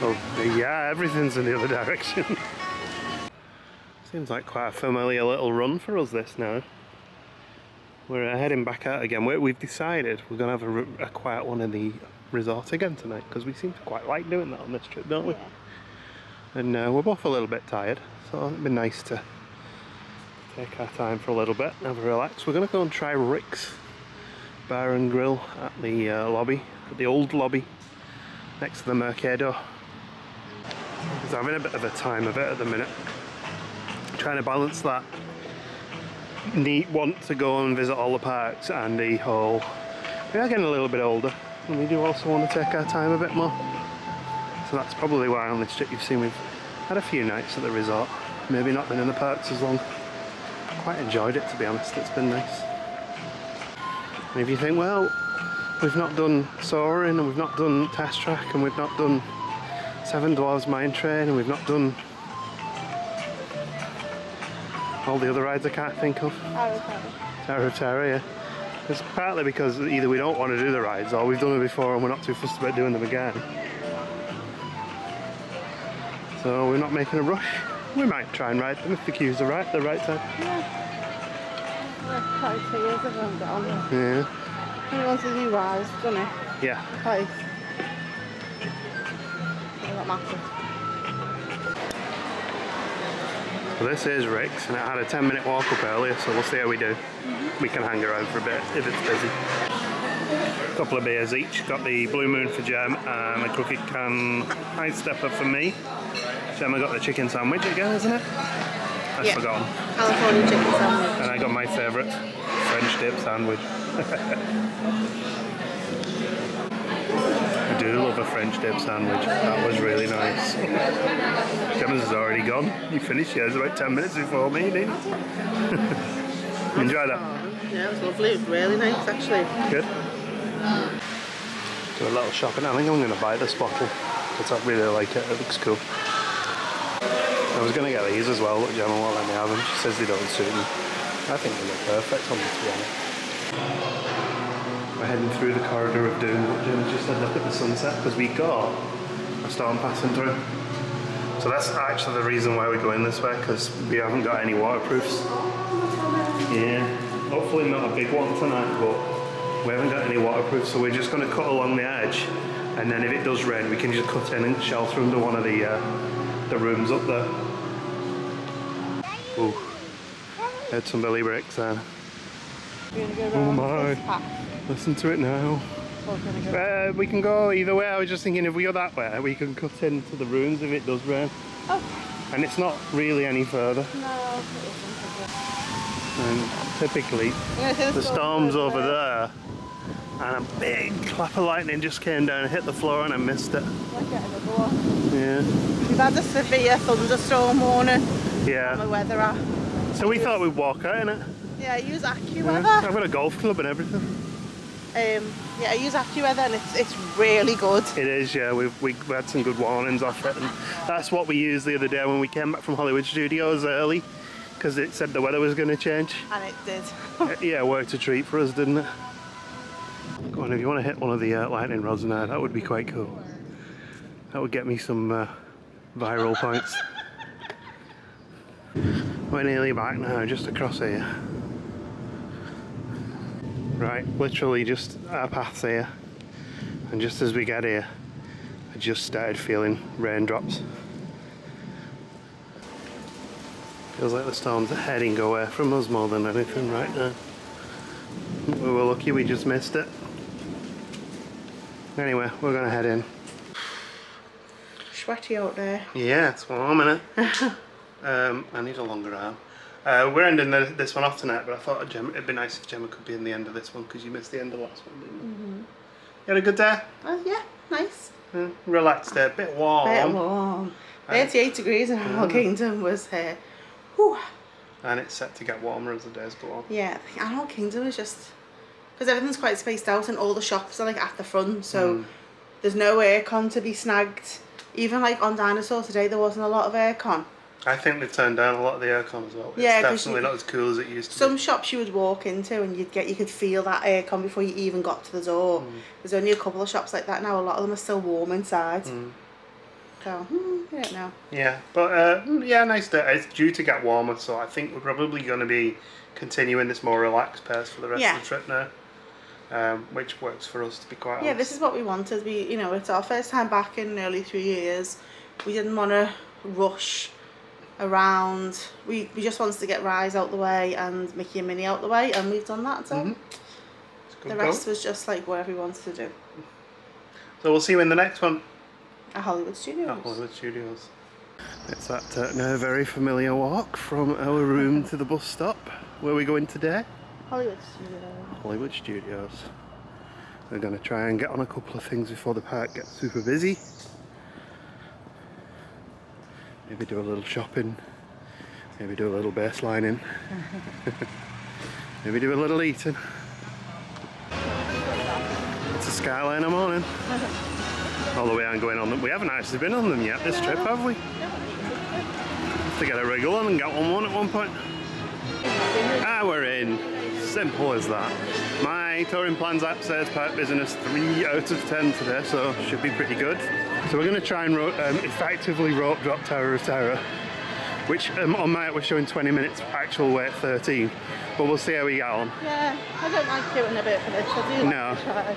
[SPEAKER 1] well, yeah, everything's in the other direction. Seems like quite a familiar little run for us this now. We're heading back out again. We've decided we're going to have a quiet one in the resort again tonight because we seem to quite like doing that on this trip, don't we? Yeah. And we're both a little bit tired, so it'd be nice to take our time for a little bit and have a relax. We're going to go and try Rick's Bar and Grill at the lobby, at the old lobby next to the Mercado. He's having a bit of a time of it at the minute. Trying to balance that neat want to go and visit all the parks and the whole, we are getting a little bit older and we do also want to take our time a bit more. So that's probably why on this trip you've seen we've had a few nights at the resort, maybe not been in the parks as long. Quite enjoyed it, to be honest. It's been nice. And if you think, well, we've not done Soaring and we've not done Test Track and we've not done Seven Dwarfs Mine Train and we've not done all the other rides I can't think of. Tower of Terror, yeah. It's partly because either we don't want to do the rides or we've done them before and we're not too fussed about doing them again. So we're not making a rush. We might try and ride them if the queues are right, the right time.
[SPEAKER 2] Yeah. Quite a few years of them down there.
[SPEAKER 1] Yeah.
[SPEAKER 2] He wants to do rides, doesn't he?
[SPEAKER 1] Yeah.
[SPEAKER 2] Twice. They're not massive.
[SPEAKER 1] Well, this is Rick's and it had a 10-minute walk up earlier, so we'll see how we do. We can hang around for a bit if it's busy. A couple of beers each. Got the Blue Moon for Jem and a cookie can High Stepper for me. Gemma got the chicken sandwich again, isn't it? I've forgotten.
[SPEAKER 2] California chicken sandwich.
[SPEAKER 1] And I got my favourite, French dip sandwich. I do do love a French dip sandwich. That was really nice. Gemma's has already gone. You finished yours about 10 minutes before me, didn't you? Enjoy that?
[SPEAKER 2] Yeah, it was lovely. It was really nice, actually.
[SPEAKER 1] Good. Do a little shopping. I think I'm going to buy this bottle because I really like it. It looks cool. I was going to get these as well, but Gemma won't let me have them. She says they don't suit me. I think they look perfect on me, to be honest. We're heading through the corridor of doom, but Gemma just said look at the sunset because we got a storm passing through. So that's actually the reason why we're going this way, because we haven't got any waterproofs. Yeah, hopefully not a big one tonight, but we haven't got any waterproofs, so we're just going to cut along the edge, and then if it does rain, we can just cut in and shelter under one of the rooms up there. Ooh, heard some belly breaks there. Oh my, listen to it now. We can go either way. I was just thinking if we go that way, we can cut into the rooms if it does rain.
[SPEAKER 2] Oh.
[SPEAKER 1] And it's not really any further.
[SPEAKER 2] No,
[SPEAKER 1] and typically, the storm's over there, and a big clap of lightning just came down and hit the floor and I missed it. Yeah.
[SPEAKER 2] We've had a severe thunderstorm warning
[SPEAKER 1] Yeah.
[SPEAKER 2] on the weather app.
[SPEAKER 1] So we thought we'd walk out in it.
[SPEAKER 2] Yeah, I use AccuWeather.
[SPEAKER 1] Yeah. I've got a golf club and everything.
[SPEAKER 2] Yeah, I use AccuWeather and it's really good.
[SPEAKER 1] It is, yeah. We've had some good warnings off it, and that's what we used the other day when we came back from Hollywood Studios early, because it said the weather was going to change.
[SPEAKER 2] And it did.
[SPEAKER 1] Yeah, it worked a treat for us, didn't it? Go on, if you want to hit one of the lightning rods now, that would be quite cool. That would get me some viral points. We're nearly back now, just across here. Right, literally just our path's here. And just as we get here, I just started feeling raindrops. Feels like the storms are heading away from us more than anything right now. We were lucky we just missed it. Anyway, we're gonna head in.
[SPEAKER 2] Sweaty out there.
[SPEAKER 1] Yeah, it's warm, isn't it? I need a longer arm. We're ending this one off tonight, but I thought it'd be nice if Gemma could be in the end of this one because you missed the end of the last one, didn't you?
[SPEAKER 2] Mm-hmm.
[SPEAKER 1] You had a good day?
[SPEAKER 2] Yeah, nice.
[SPEAKER 1] Relaxed day, a bit warm.
[SPEAKER 2] Bit warm. 38 degrees in Animal Kingdom was here. Whew.
[SPEAKER 1] And it's set to get warmer as the days go on.
[SPEAKER 2] Yeah, I think Animal Kingdom is just... because everything's quite spaced out and all the shops are like at the front, so there's no aircon to be snagged. Even like on Dinosaur today, there wasn't a lot of aircon.
[SPEAKER 1] I think they've turned down a lot of the aircon as well.
[SPEAKER 2] Yeah,
[SPEAKER 1] it's definitely not as cool as it used to be.
[SPEAKER 2] Some shops you would walk into and you could feel that aircon before you even got to the door. There's only a couple of shops like that now. A lot of them are still warm inside. So, I don't know.
[SPEAKER 1] Yeah, but yeah, nice day. It's due to get warmer, so I think we're probably going to be continuing this more relaxed pace for the rest of the trip now. Which works for us, to be quite honest.
[SPEAKER 2] Yeah, this is what we wanted. It's our first time back in nearly 3 years. We didn't want to rush around. We just wanted to get Rise out the way and Mickey and Minnie out the way, and we've done that. So the rest was just like whatever we wanted to do.
[SPEAKER 1] So we'll see you in the next one.
[SPEAKER 2] At Hollywood Studios.
[SPEAKER 1] At Hollywood Studios. It's that now very familiar walk from our room to the bus stop. Where are we going today?
[SPEAKER 2] Hollywood Studios.
[SPEAKER 1] Hollywood Studios. We're going to try and get on a couple of things before the park gets super busy. Maybe do a little shopping. Maybe do a little baselining. Maybe do a little eating. It's a Skyliner morning. Although we aren't going on them. We haven't actually been on them yet this trip, have we? Have to get a wriggle on and get on one at one point. We're in. Simple as that. My touring plans app says park business 3 out of 10 today, so should be pretty good. So we're going to try and effectively rope drop Tower of Terror, which on my app we're showing 20 minutes, actual wait 13, but we'll see how we get on.
[SPEAKER 2] Yeah, I don't like queuing a bit for this. I do like to try.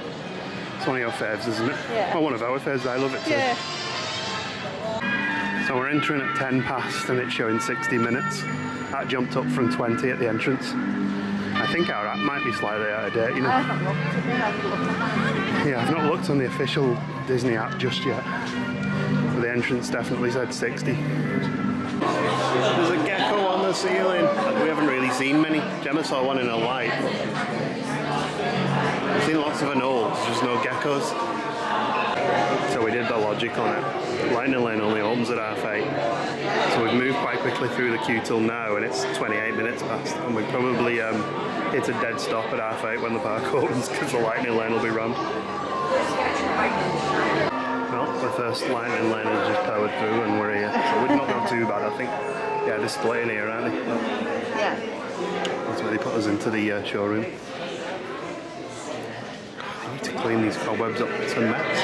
[SPEAKER 1] It's one of your faves, isn't it?
[SPEAKER 2] Yeah.
[SPEAKER 1] Well, one of our faves. I love it too.
[SPEAKER 2] Yeah.
[SPEAKER 1] So we're entering at 10 past and it's showing 60 minutes. That jumped up from 20 at the entrance. I think our app might be slightly out of date, you know.
[SPEAKER 2] I haven't looked.
[SPEAKER 1] Yeah, I've not looked on the official Disney app just yet. But the entrance definitely said 60. There's a gecko on the ceiling. We haven't really seen many. Gemma saw one in a light. I've seen lots of anoles, just no geckos. So we did the logic on it. Lightning Lane only opens at 8:30. So we've moved quite quickly through the queue till now, and it's 28 minutes past. And we probably hit a dead stop at 8:30 when the park opens, because the Lightning Lane will be rammed. Well, the first Lightning Lane has just powered through and we're here. So we've not gone too bad, I think. Yeah, displaying here, aren't they?
[SPEAKER 2] Yeah.
[SPEAKER 1] That's where they put us into the showroom. I need to clean these cobwebs up. It's a mess.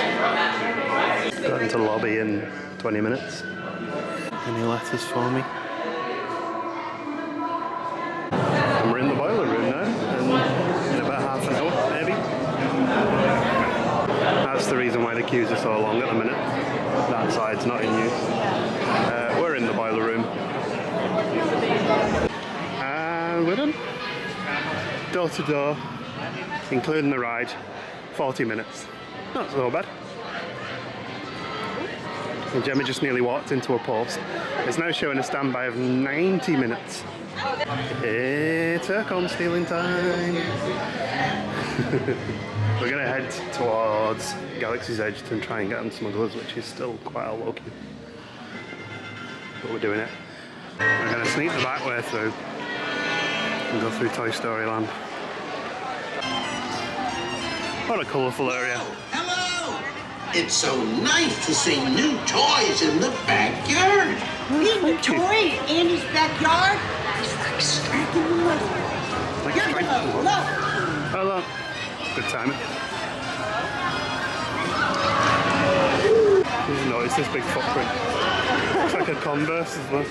[SPEAKER 1] Got into the lobby in 20 minutes. Any letters for me? And we're in the boiler room now, and in about half an hour, maybe. That's the reason why the queues are so long at the minute. That side's not in use. We're in the boiler room. And we're done. Door to door, including the ride, 40 minutes. Not so bad. And Gemma just nearly walked into a post. It's now showing a standby of 90 minutes. It's Aircon stealing time. We're going to head towards Galaxy's Edge to try and get on Smugglers, which is still quite a low queue. But we're doing it. We're going to sneak the back way through and go through Toy Story Land. What a colourful area.
[SPEAKER 17] Hello! It's so nice to see new toys in the backyard.
[SPEAKER 4] New toy in Andy's backyard? It's like striking the middle.
[SPEAKER 1] Hello. Good timing. You've noticed this big footprint. Looks like a Converse as well.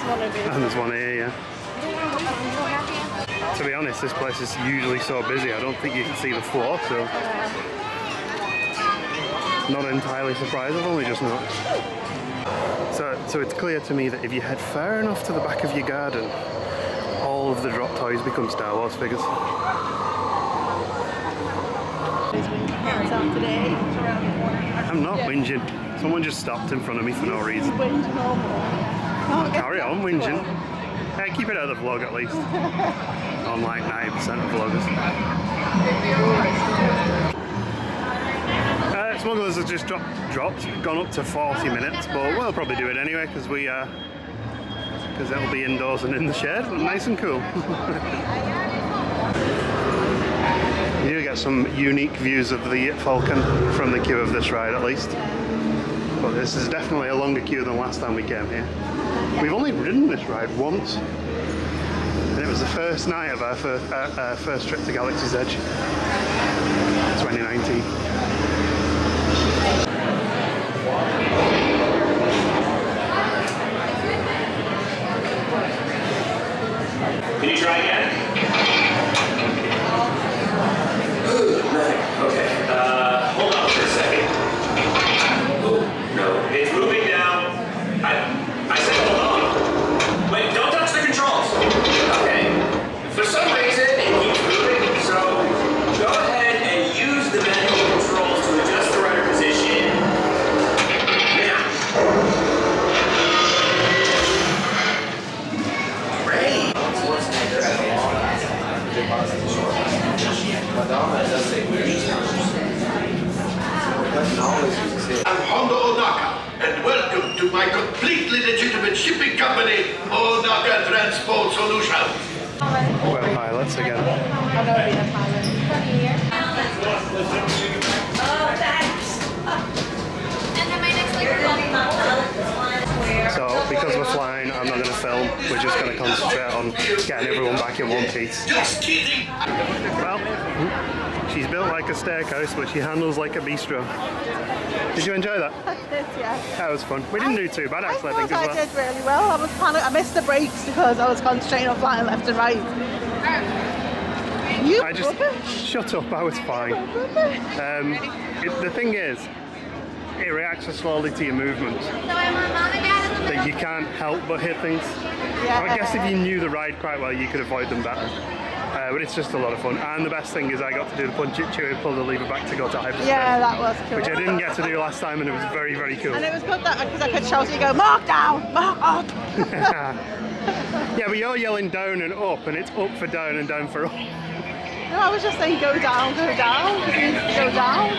[SPEAKER 1] And there's one here, yeah. To be honest, this place is usually so busy, I don't think you can see the floor, so... Not entirely surprised, I've only just noticed. So it's clear to me that if you head far enough to the back of your garden, all of the drop toys become Star Wars figures. I'm not whinging. Someone just stopped in front of me for no reason. Carry on whinging. Hey, keep it out of the vlog at least. Unlike 90% of vloggers. Smugglers has just gone up to 40 minutes, but we'll probably do it anyway because it'll be indoors and in the shed, and nice and cool. You do get some unique views of the Falcon from the queue of this ride at least. But this is definitely a longer queue than last time we came here. We've only ridden this ride once, and it was the first night of our first trip to Galaxy's Edge, 2019.
[SPEAKER 5] Can you try again? Okay. Hold on for a second. Oh, no. It's moving down. I said hold on. Wait, don't touch the controls. Okay. For some reason, it keeps moving, so go ahead and use the manual controls to adjust the rudder position. Now. Great.
[SPEAKER 6] I'm Honda Onaka, and welcome to my completely legitimate shipping company, Onaka Transport Solutions.
[SPEAKER 1] We're pilots again.
[SPEAKER 14] I've never been a pilot. Oh, thanks. And then my next
[SPEAKER 1] So, because we're flying, I'm not going to film. We're just going to concentrate on getting everyone back in one piece.
[SPEAKER 6] Just kidding.
[SPEAKER 1] Well, she's built like a steakhouse, but she handles like a bistro. Did you enjoy that?
[SPEAKER 2] I did, yeah.
[SPEAKER 1] That was fun. We didn't do too bad, actually, I think, as well.
[SPEAKER 2] I did really well. I missed the breaks because I was concentrating on flying left and right.
[SPEAKER 1] Shut up, I was fine. The thing is, it reacts so slowly to your movements that you can't help but hit things.
[SPEAKER 2] Yeah.
[SPEAKER 1] I guess if you knew the ride quite well, you could avoid them better. But it's just a lot of fun. And the best thing is I got to do the punch it, chew it, pull the lever back to go to hyperspace.
[SPEAKER 2] Yeah, that was cool.
[SPEAKER 1] Which I didn't get to do last time, and it was very, very cool.
[SPEAKER 2] And it was good because I could shout at you, go, mark down, mark up.
[SPEAKER 1] Yeah, but you're yelling down and up, and it's up for down and down for up.
[SPEAKER 2] No, I was just saying go down, go down, because you need to go down.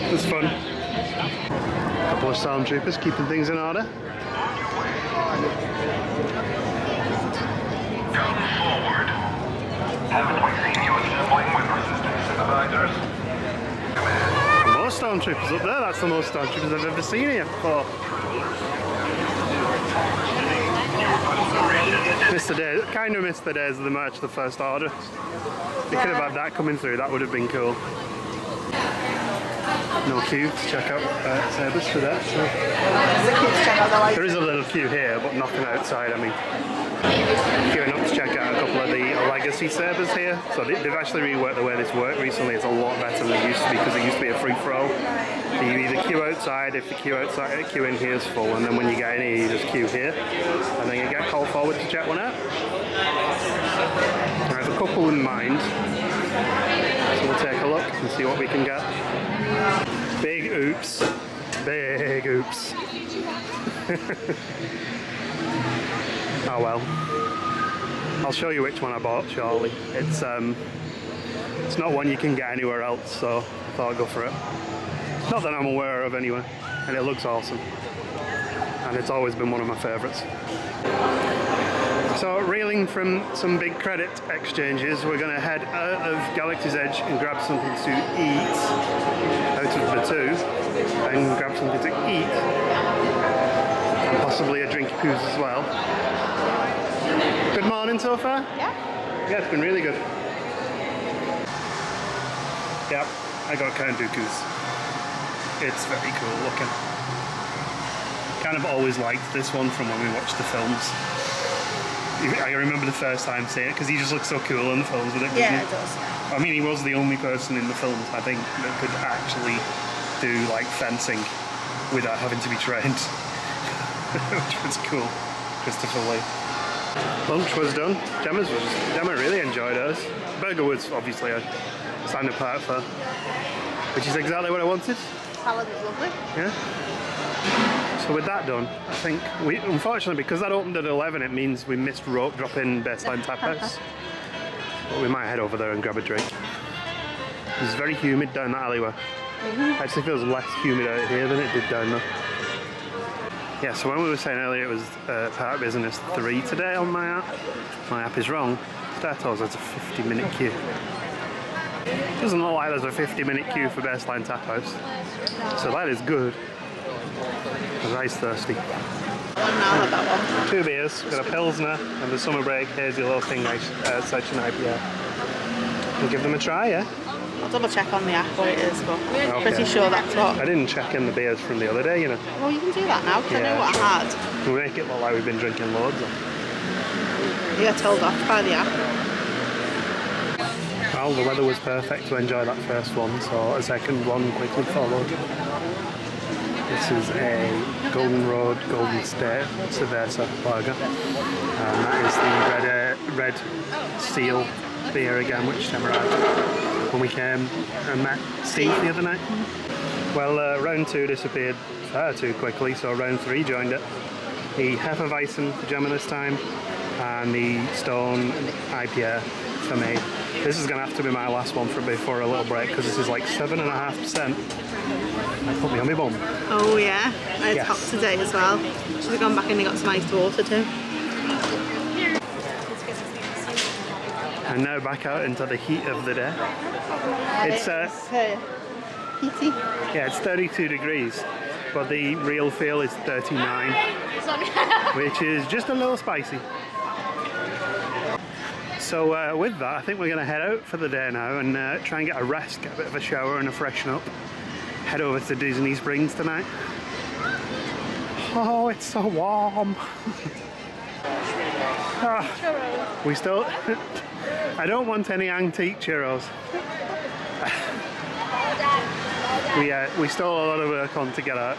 [SPEAKER 1] It was fun. A couple of stormtroopers keeping things in order.
[SPEAKER 6] Come forward. Haven't we seen you assembling with resistance supervisors?
[SPEAKER 1] More stormtroopers up there. That's the most stormtroopers I've ever seen here before. Missed the day. Kind of missed the days of the March of the First Order. They could have had that coming through. That would have been cool. No queue to check out sabers for that. So. There is a little queue here, but nothing outside. I mean, queuing up to check out a couple of the legacy sabers here. So they've actually reworked the way this worked recently. It's a lot better than it used to be because it used to be a free for all. So you either queue outside if the queue in here is full, and then when you get in here, you just queue here, and then you get called forward to check one out. I have a couple in mind, so we'll take a look and see what we can get. Big oops. Big oops. Oh well. I'll show you which one I bought shortly. It's not one you can get anywhere else, so I thought I'd go for it. Not that I'm aware of anyway, and it looks awesome. And it's always been one of my favourites. So, reeling from some big credit exchanges, we're going to head out of Galaxy's Edge and grab something to eat. Out of the two, and grab something to eat. And possibly a drink poos as well. Good morning so far?
[SPEAKER 2] Yeah.
[SPEAKER 1] Yeah, it's been really good. Yep, I got Count Dooku's. It's very cool looking. Kind of always liked this one from when we watched the films. I remember the first time seeing it because he just looks so cool in the films with it.
[SPEAKER 2] Yeah, it does.
[SPEAKER 1] I mean, he was the only person in the films, I think, that could actually do like fencing without having to be trained, which was cool. Christopher Lee. Lunch was done. Gemma really enjoyed hers. Burger was obviously a standard part for, which is exactly what I wanted.
[SPEAKER 2] Salad was lovely.
[SPEAKER 1] Yeah. So with that done, I think we, unfortunately, because that opened at 11, it means we missed rope drop-in baseline tap house. But we might head over there and grab a drink. It's very humid down that alleyway. Actually feels less humid out here than it did down there. Yeah, so when we were saying earlier it was part of business 3 today on my app. My app is wrong. Star Tours has a 50-minute queue. Doesn't look like there's a 50-minute queue for baseline tap house. So that is good. I'm ice thirsty. 2 beers, got a Pilsner and the summer break hazy low thing section IPA. We'll give them a try, yeah?
[SPEAKER 2] I'll double check on the app what it is, but I'm pretty sure that's what.
[SPEAKER 1] I didn't check in the beers from the other day, you know.
[SPEAKER 2] Well, you can do that now because I know what I had.
[SPEAKER 1] We'll make it look like we've been drinking loads.
[SPEAKER 2] You get told off by the app.
[SPEAKER 1] Well, the weather was perfect to enjoy that first one, so a second one quickly followed. This is a Golden Road, Golden State Cerveza lager. That is the red seal beer again, which Gemma had when we came and met Steve the other night. Well, round 2 disappeared far too quickly, so round 3 joined it. The Hefeweizen for Gemma this time, and the Stone IPA for me. This is going to have to be my last one before a little break, because this is like 7.5%. That put me on my bum.
[SPEAKER 2] Oh yeah, it's hot today as well. Should have gone back and got some iced water too.
[SPEAKER 1] And now back out into the heat of the day. It's
[SPEAKER 2] heaty.
[SPEAKER 1] Yeah, it's 32 degrees, but the real feel is 39, which is just a little spicy. So with that, I think we're going to head out for the day now and try and get a rest, get a bit of a shower and a freshen up. Head over to Disney Springs tonight. Oh, it's so warm. We still... I don't want any antique churros. We still have a lot of work on to get out.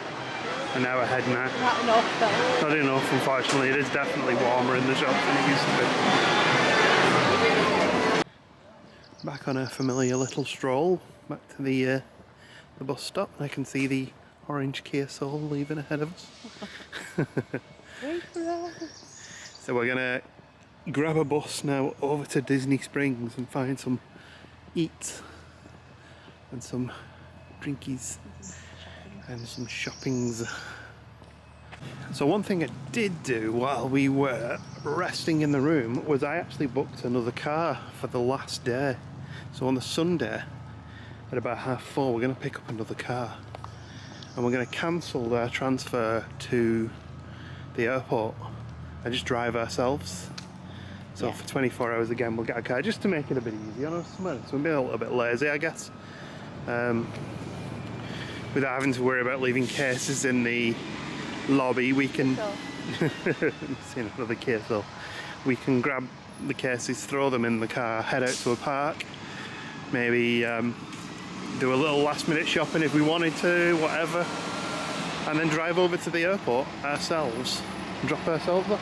[SPEAKER 1] And now we're heading out.
[SPEAKER 2] Not enough though.
[SPEAKER 1] Not enough, unfortunately. It is definitely warmer in the shop than it used to be. Back on a familiar little stroll, back to the bus stop. I can see the orange Kia Soul leaving ahead of us. So we're gonna grab a bus now over to Disney Springs and find some eats. and some drinkies and some shoppings. So one thing I did do while we were resting in the room was I actually booked another car for the last day. So on the Sunday at about 4:30 we're going to pick up another car and we're going to cancel their transfer to the airport and just drive ourselves. So for 24 hours again we'll get a car just to make it a bit easier on us. So we'll be a little bit lazy, I guess, without having to worry about leaving cases in the lobby. We can seen another case, so we can grab the cases, throw them in the car, head out to a park, maybe do a little last minute shopping if we wanted to, whatever, and then drive over to the airport ourselves and drop ourselves off,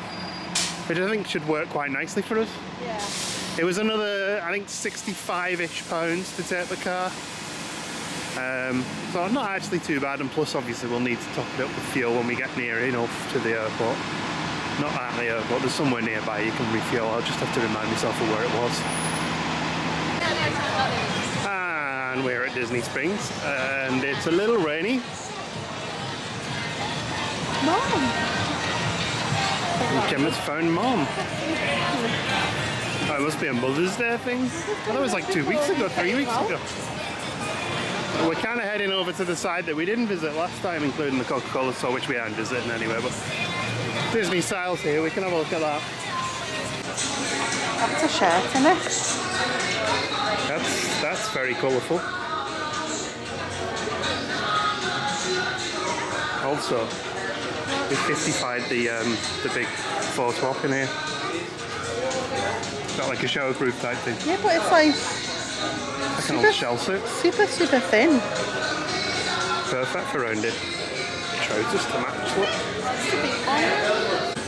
[SPEAKER 1] which I think should work quite nicely for us.
[SPEAKER 2] Yeah.
[SPEAKER 1] It was another, I think, £65-ish to take the car. So not actually too bad, and plus obviously we'll need to top it up with fuel when we get near enough to the airport. Not at the airport, there's somewhere nearby you can refuel. I'll just have to remind myself of where it was. And we're at Disney Springs and it's a little rainy.
[SPEAKER 2] Mom!
[SPEAKER 1] Gemma's found Mom. Oh, it must be a Mother's Day thing. Well, that was like 2 weeks ago, 3 weeks ago. We're kind of heading over to the side that we didn't visit last time, including the Coca-Cola store, which we aren't visiting anyway, but Disney style's here, we can have a look at that.
[SPEAKER 2] That's a shirt, isn't it?
[SPEAKER 1] That's very colourful. Also, we 55'd the big photo op in here. Got like a showerproof type thing.
[SPEAKER 2] Yeah, but it's like
[SPEAKER 1] an old shell suit.
[SPEAKER 2] Super thin.
[SPEAKER 1] Perfect for around it. Trousers to match, look.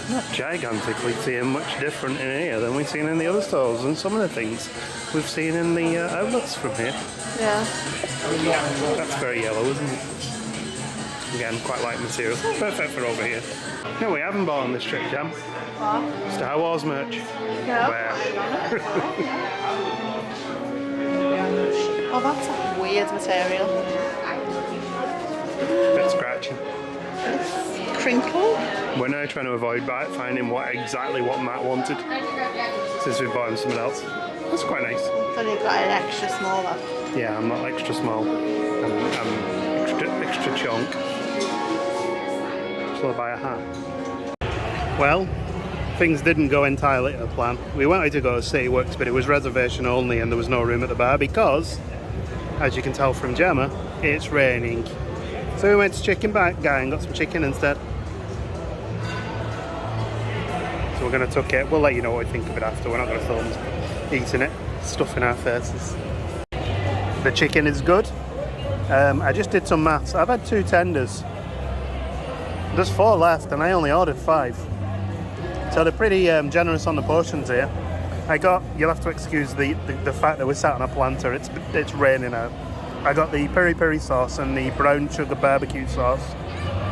[SPEAKER 1] Not gigantically seeing much different in here than we've seen in the other stores and some of the things we've seen in the outlets from here.
[SPEAKER 2] Yeah.
[SPEAKER 1] That's very yellow, isn't it? Again, quite light material. Perfect for over here. No, we haven't bought on this trip, Jam.
[SPEAKER 2] What?
[SPEAKER 1] Star Wars merch.
[SPEAKER 2] No.
[SPEAKER 1] Where?
[SPEAKER 2] Oh, that's a weird material.
[SPEAKER 1] Bit scratchy.
[SPEAKER 2] It's crinkled.
[SPEAKER 1] We're now trying to avoid finding exactly what Matt wanted, since we bought him something else. That's quite nice.
[SPEAKER 2] So you've got an extra small though.
[SPEAKER 1] Yeah, I'm not extra small. I'm extra chunk. Shall I buy a hat? Well, things didn't go entirely to plan. We wanted to go to City Works, but it was reservation only and there was no room at the bar because, as you can tell from Gemma, it's raining. So we went to Chicken Guy and got some chicken instead. So we're going to tuck it. We'll let you know what we think of it after. We're not going to film eating it, stuffing our faces. The chicken is good. I just did some maths. I've had 2 tenders. There's 4 left and I only ordered 5. So they're pretty generous on the portions here. You'll have to excuse the fact that we're sat on a planter. It's raining out. I got the peri peri sauce and the brown sugar barbecue sauce.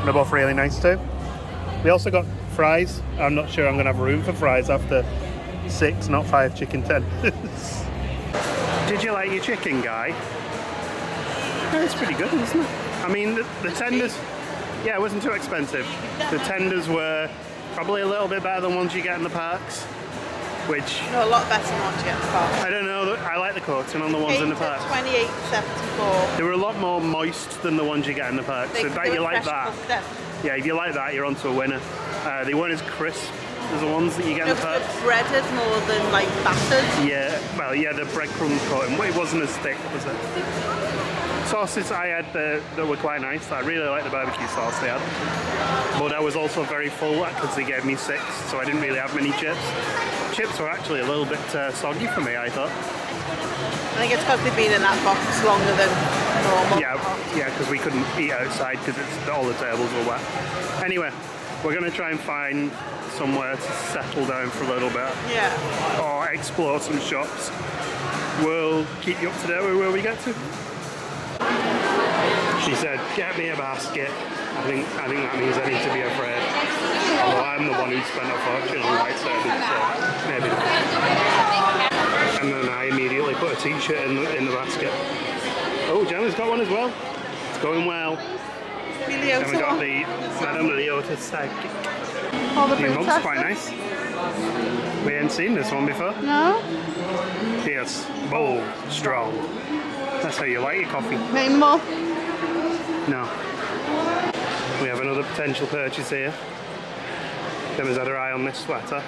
[SPEAKER 1] They're both really nice too. We also got fries. I'm not sure I'm going to have room for fries after 6, not 5 chicken tenders. Did you like your chicken, Guy? Yeah, it's pretty good, isn't it? I mean, the tenders, yeah, it wasn't too expensive. The tenders were probably a little bit better than ones you get in the parks, which...
[SPEAKER 2] No, a lot better than ones you get in the parks.
[SPEAKER 1] I don't know, I like the coating on the ones in the parks.
[SPEAKER 2] $28.74.
[SPEAKER 1] They were a lot more moist than the ones you get in the parks. So if you like that, yeah, if you like that, you're onto a winner. They weren't as crisp as the ones that you get in the parks.
[SPEAKER 2] They're breaded more than like battered.
[SPEAKER 1] Yeah, well, yeah, the breadcrumb coating. It wasn't as thick, was it? Sauces I had that were quite nice. I really liked the barbecue sauce they had. But I was also very full because they gave me 6, so I didn't really have many chips. Chips were actually a little bit soggy for me, I thought.
[SPEAKER 2] I think it's because they've been in that box longer than normal.
[SPEAKER 1] Yeah, because we couldn't eat outside because all the tables were wet. Anyway, we're going to try and find somewhere to settle down for a little bit.
[SPEAKER 2] Yeah.
[SPEAKER 1] Or explore some shops. We'll keep you up to date with where we get to. She said, get me a basket. I think that means I need to be afraid. Although I'm the one who spent a fortune on lightsabers, so maybe not. And then I immediately put a t-shirt in the basket. Oh, Gemma's got one as well. It's going well. Gemma got the Madame Leota sidekick.
[SPEAKER 2] All the
[SPEAKER 1] New mug's
[SPEAKER 2] princesses.
[SPEAKER 1] quite nice. We ain't seen this one before.
[SPEAKER 2] No?
[SPEAKER 1] Fierce, bold, strong. That's how you like your coffee.
[SPEAKER 2] Name them all.
[SPEAKER 1] No. We have another potential purchase here. Gemma's had her eye on this sweater.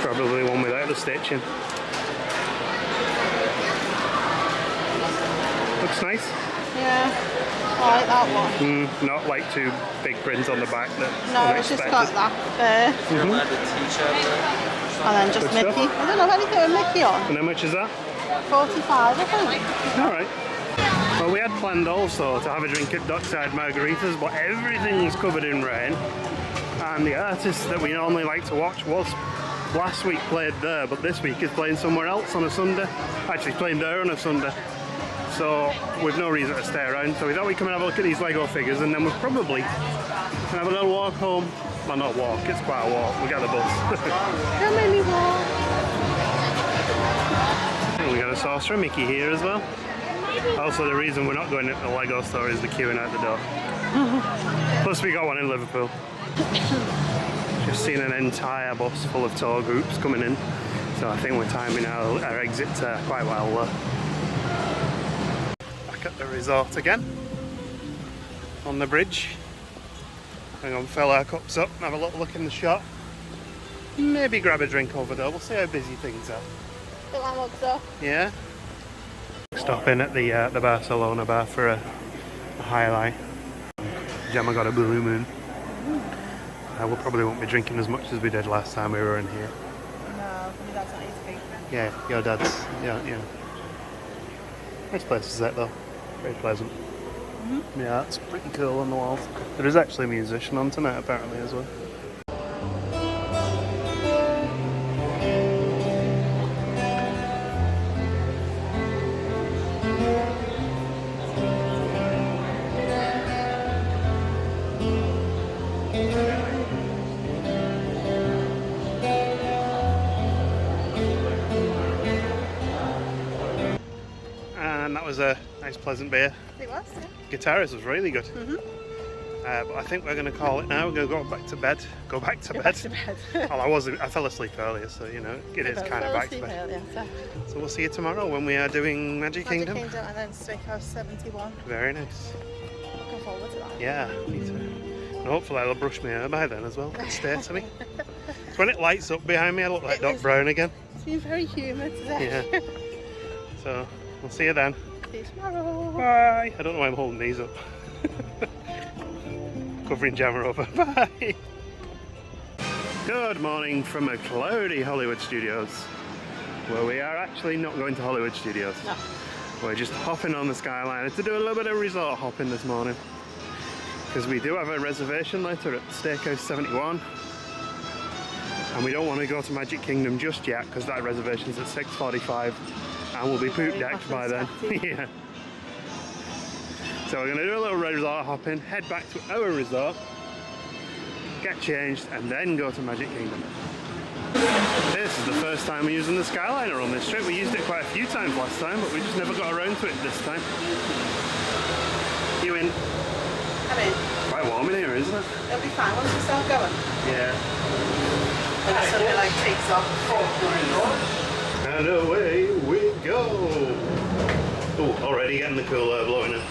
[SPEAKER 1] Probably one without the stitching. Looks nice.
[SPEAKER 2] Yeah, I like that one.
[SPEAKER 1] Not like too big print on the back.
[SPEAKER 2] No, it's just got that there. And then just
[SPEAKER 1] Good
[SPEAKER 2] Mickey.
[SPEAKER 1] stuff.
[SPEAKER 2] I don't know anything with Mickey on.
[SPEAKER 1] And how much is that?
[SPEAKER 2] 45, I think.
[SPEAKER 1] Alright. Well, we had planned also to have a drink at Dockside Margaritas, but everything's covered in rain. And the artist that we normally like to watch was last week played there, but this week is playing somewhere else on a Sunday. Actually, playing there on a Sunday. So we've no reason to stay around. So we thought we'd come and have a look at these Lego figures, and then we'll probably have a little walk home. Well, not walk, it's quite a walk. We got the bus.
[SPEAKER 2] How many more?
[SPEAKER 1] And we got a Sorcerer Mickey here as well. Also, the reason we're not going into the Lego store is the queuing out the door. Plus, we got one in Liverpool. Just seen an entire bus full of tour groups coming in, so I think we're timing our exit quite well. Back at the resort again, on the bridge. Hang on, fill our cups up, have a little look in the shop. Maybe grab a drink over there. We'll see how busy things are. Yeah. Stop in at the Barcelona bar for a highlight. Gemma got a Blue Moon. We probably won't be drinking as much as we did last time we were in here.
[SPEAKER 2] No, my dad's not eating.
[SPEAKER 1] Yeah, your dad's. Yeah. Nice place is that though. Very pleasant. Yeah, it's pretty cool on the walls. There is actually a musician on tonight apparently as well. And that was a nice pleasant beer.
[SPEAKER 2] It was, yeah.
[SPEAKER 1] Guitarist was really good. But I think we're going to call it now. We're going to go back to bed. Go back to bed. Well, I fell asleep earlier, so you know it is kind of back to bed.
[SPEAKER 2] Earlier,
[SPEAKER 1] So we'll see you tomorrow when we are doing Magic Kingdom.
[SPEAKER 2] and then Steakhouse 71.
[SPEAKER 1] Very nice.
[SPEAKER 2] Looking forward to that.
[SPEAKER 1] Yeah, me too. And hopefully I'll brush my hair by then as well. It'll stay to me. It's when it lights up behind me, I look like Doc Brown again.
[SPEAKER 2] It's been very humid today.
[SPEAKER 1] Yeah. So we'll see you then.
[SPEAKER 2] See you tomorrow.
[SPEAKER 1] Bye. I don't know why I'm holding these up. Covering Gemma over. Bye. Good morning from a cloudy Hollywood Studios. Well, we are actually not going to Hollywood Studios.
[SPEAKER 2] No.
[SPEAKER 1] We're just hopping on the Skyliner to do a little bit of resort hopping this morning. Because we do have a reservation later at Steakhouse 71. And we don't want to go to Magic Kingdom just yet because that reservation's at 6:45 and we'll be poop decked by then. Yeah. So we're going to do a little resort hopping, head back to our resort, get changed and then go to Magic Kingdom. This is the first time we're using the Skyliner on this trip. We used it quite a few times last time, but we just never got around to it this time. You in?
[SPEAKER 2] I'm in.
[SPEAKER 1] Quite warm in here, isn't it?
[SPEAKER 2] It'll be fine once we start going.
[SPEAKER 1] Yeah.
[SPEAKER 2] And it suddenly like takes off.
[SPEAKER 1] And away we go. Oh, already getting the cool air blowing in.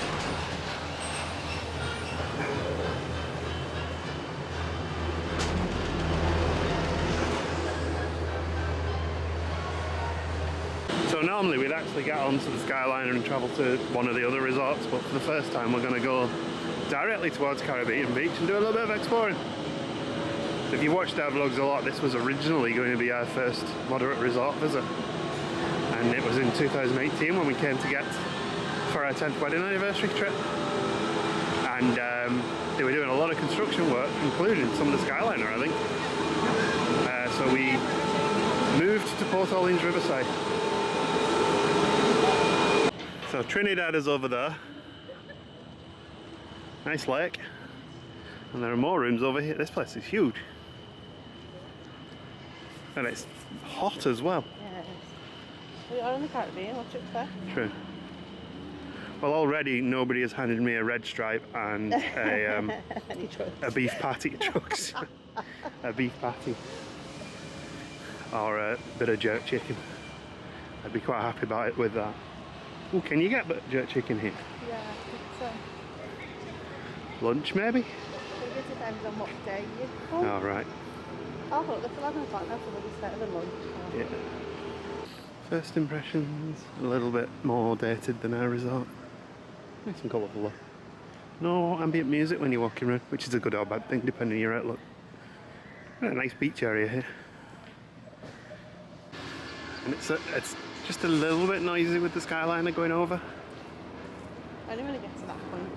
[SPEAKER 1] So normally we'd actually get onto the Skyliner and travel to one of the other resorts, but for the first time we're going to go directly towards Caribbean Beach and do a little bit of exploring. So if you watched our vlogs a lot, this was originally going to be our first moderate resort visit. And it was in 2018 when we came to get for our 10th wedding anniversary trip. And they were doing a lot of construction work, including some of the Skyliner, I think. So we moved to Port Orleans Riverside. So Trinidad is over there. Nice lake. And there are more rooms over here. This place is huge. And it's hot as well.
[SPEAKER 2] Yeah, it is. We are in the Caribbean, what do you expect?
[SPEAKER 1] True. Well, already nobody has handed me a red stripe and a beef patty trucks. A beef patty. Or a bit of jerk chicken. I'd be quite happy about it with that. Oh, can you get jerk chicken here?
[SPEAKER 2] Yeah, I think so.
[SPEAKER 1] Lunch maybe?
[SPEAKER 2] I think it depends on what day you come.
[SPEAKER 1] Oh, right.
[SPEAKER 2] Oh, look, it's 11 o'clock now, so maybe it's better than lunch.
[SPEAKER 1] Yeah. First impressions, a little bit more dated than our resort. Nice and colourful though. No ambient music when you're walking around, which is a good or bad thing depending on your outlook. A nice beach area here. And it's just a little bit noisy with the Skyliner going over.
[SPEAKER 2] Only when it gets to that point.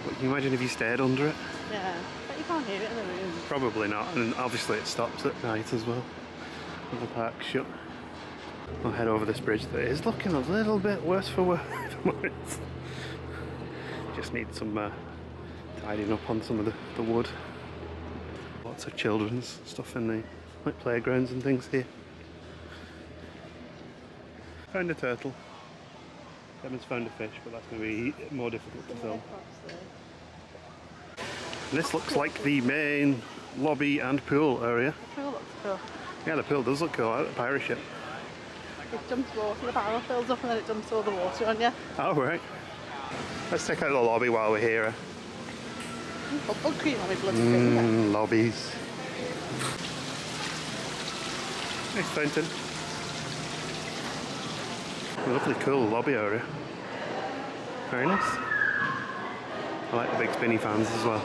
[SPEAKER 1] But can you imagine if you stayed under it?
[SPEAKER 2] Yeah, but you can't hear it in the room.
[SPEAKER 1] Probably not, and obviously it stops at night as well. When the park's shut. We'll head over this bridge that is looking a little bit worse for wear, if I'm honest. Just need some tidying up on some of the wood. Lots of children's stuff in the playgrounds and things here. Found a turtle. Emma's found a fish, but that's going to be more difficult to film. And this looks like the main lobby and pool area.
[SPEAKER 2] The pool looks cool.
[SPEAKER 1] Yeah, the pool does look cool, like the pirate ship.
[SPEAKER 2] It dumps water, the barrel fills up and then it dumps all the water on you.
[SPEAKER 1] Oh, right. Let's check out the lobby while we're here.
[SPEAKER 2] Football cream on my bloody finger.
[SPEAKER 1] Lobbies. Nice fountain. A lovely cool lobby area. Very nice. I like the big spinny fans as well.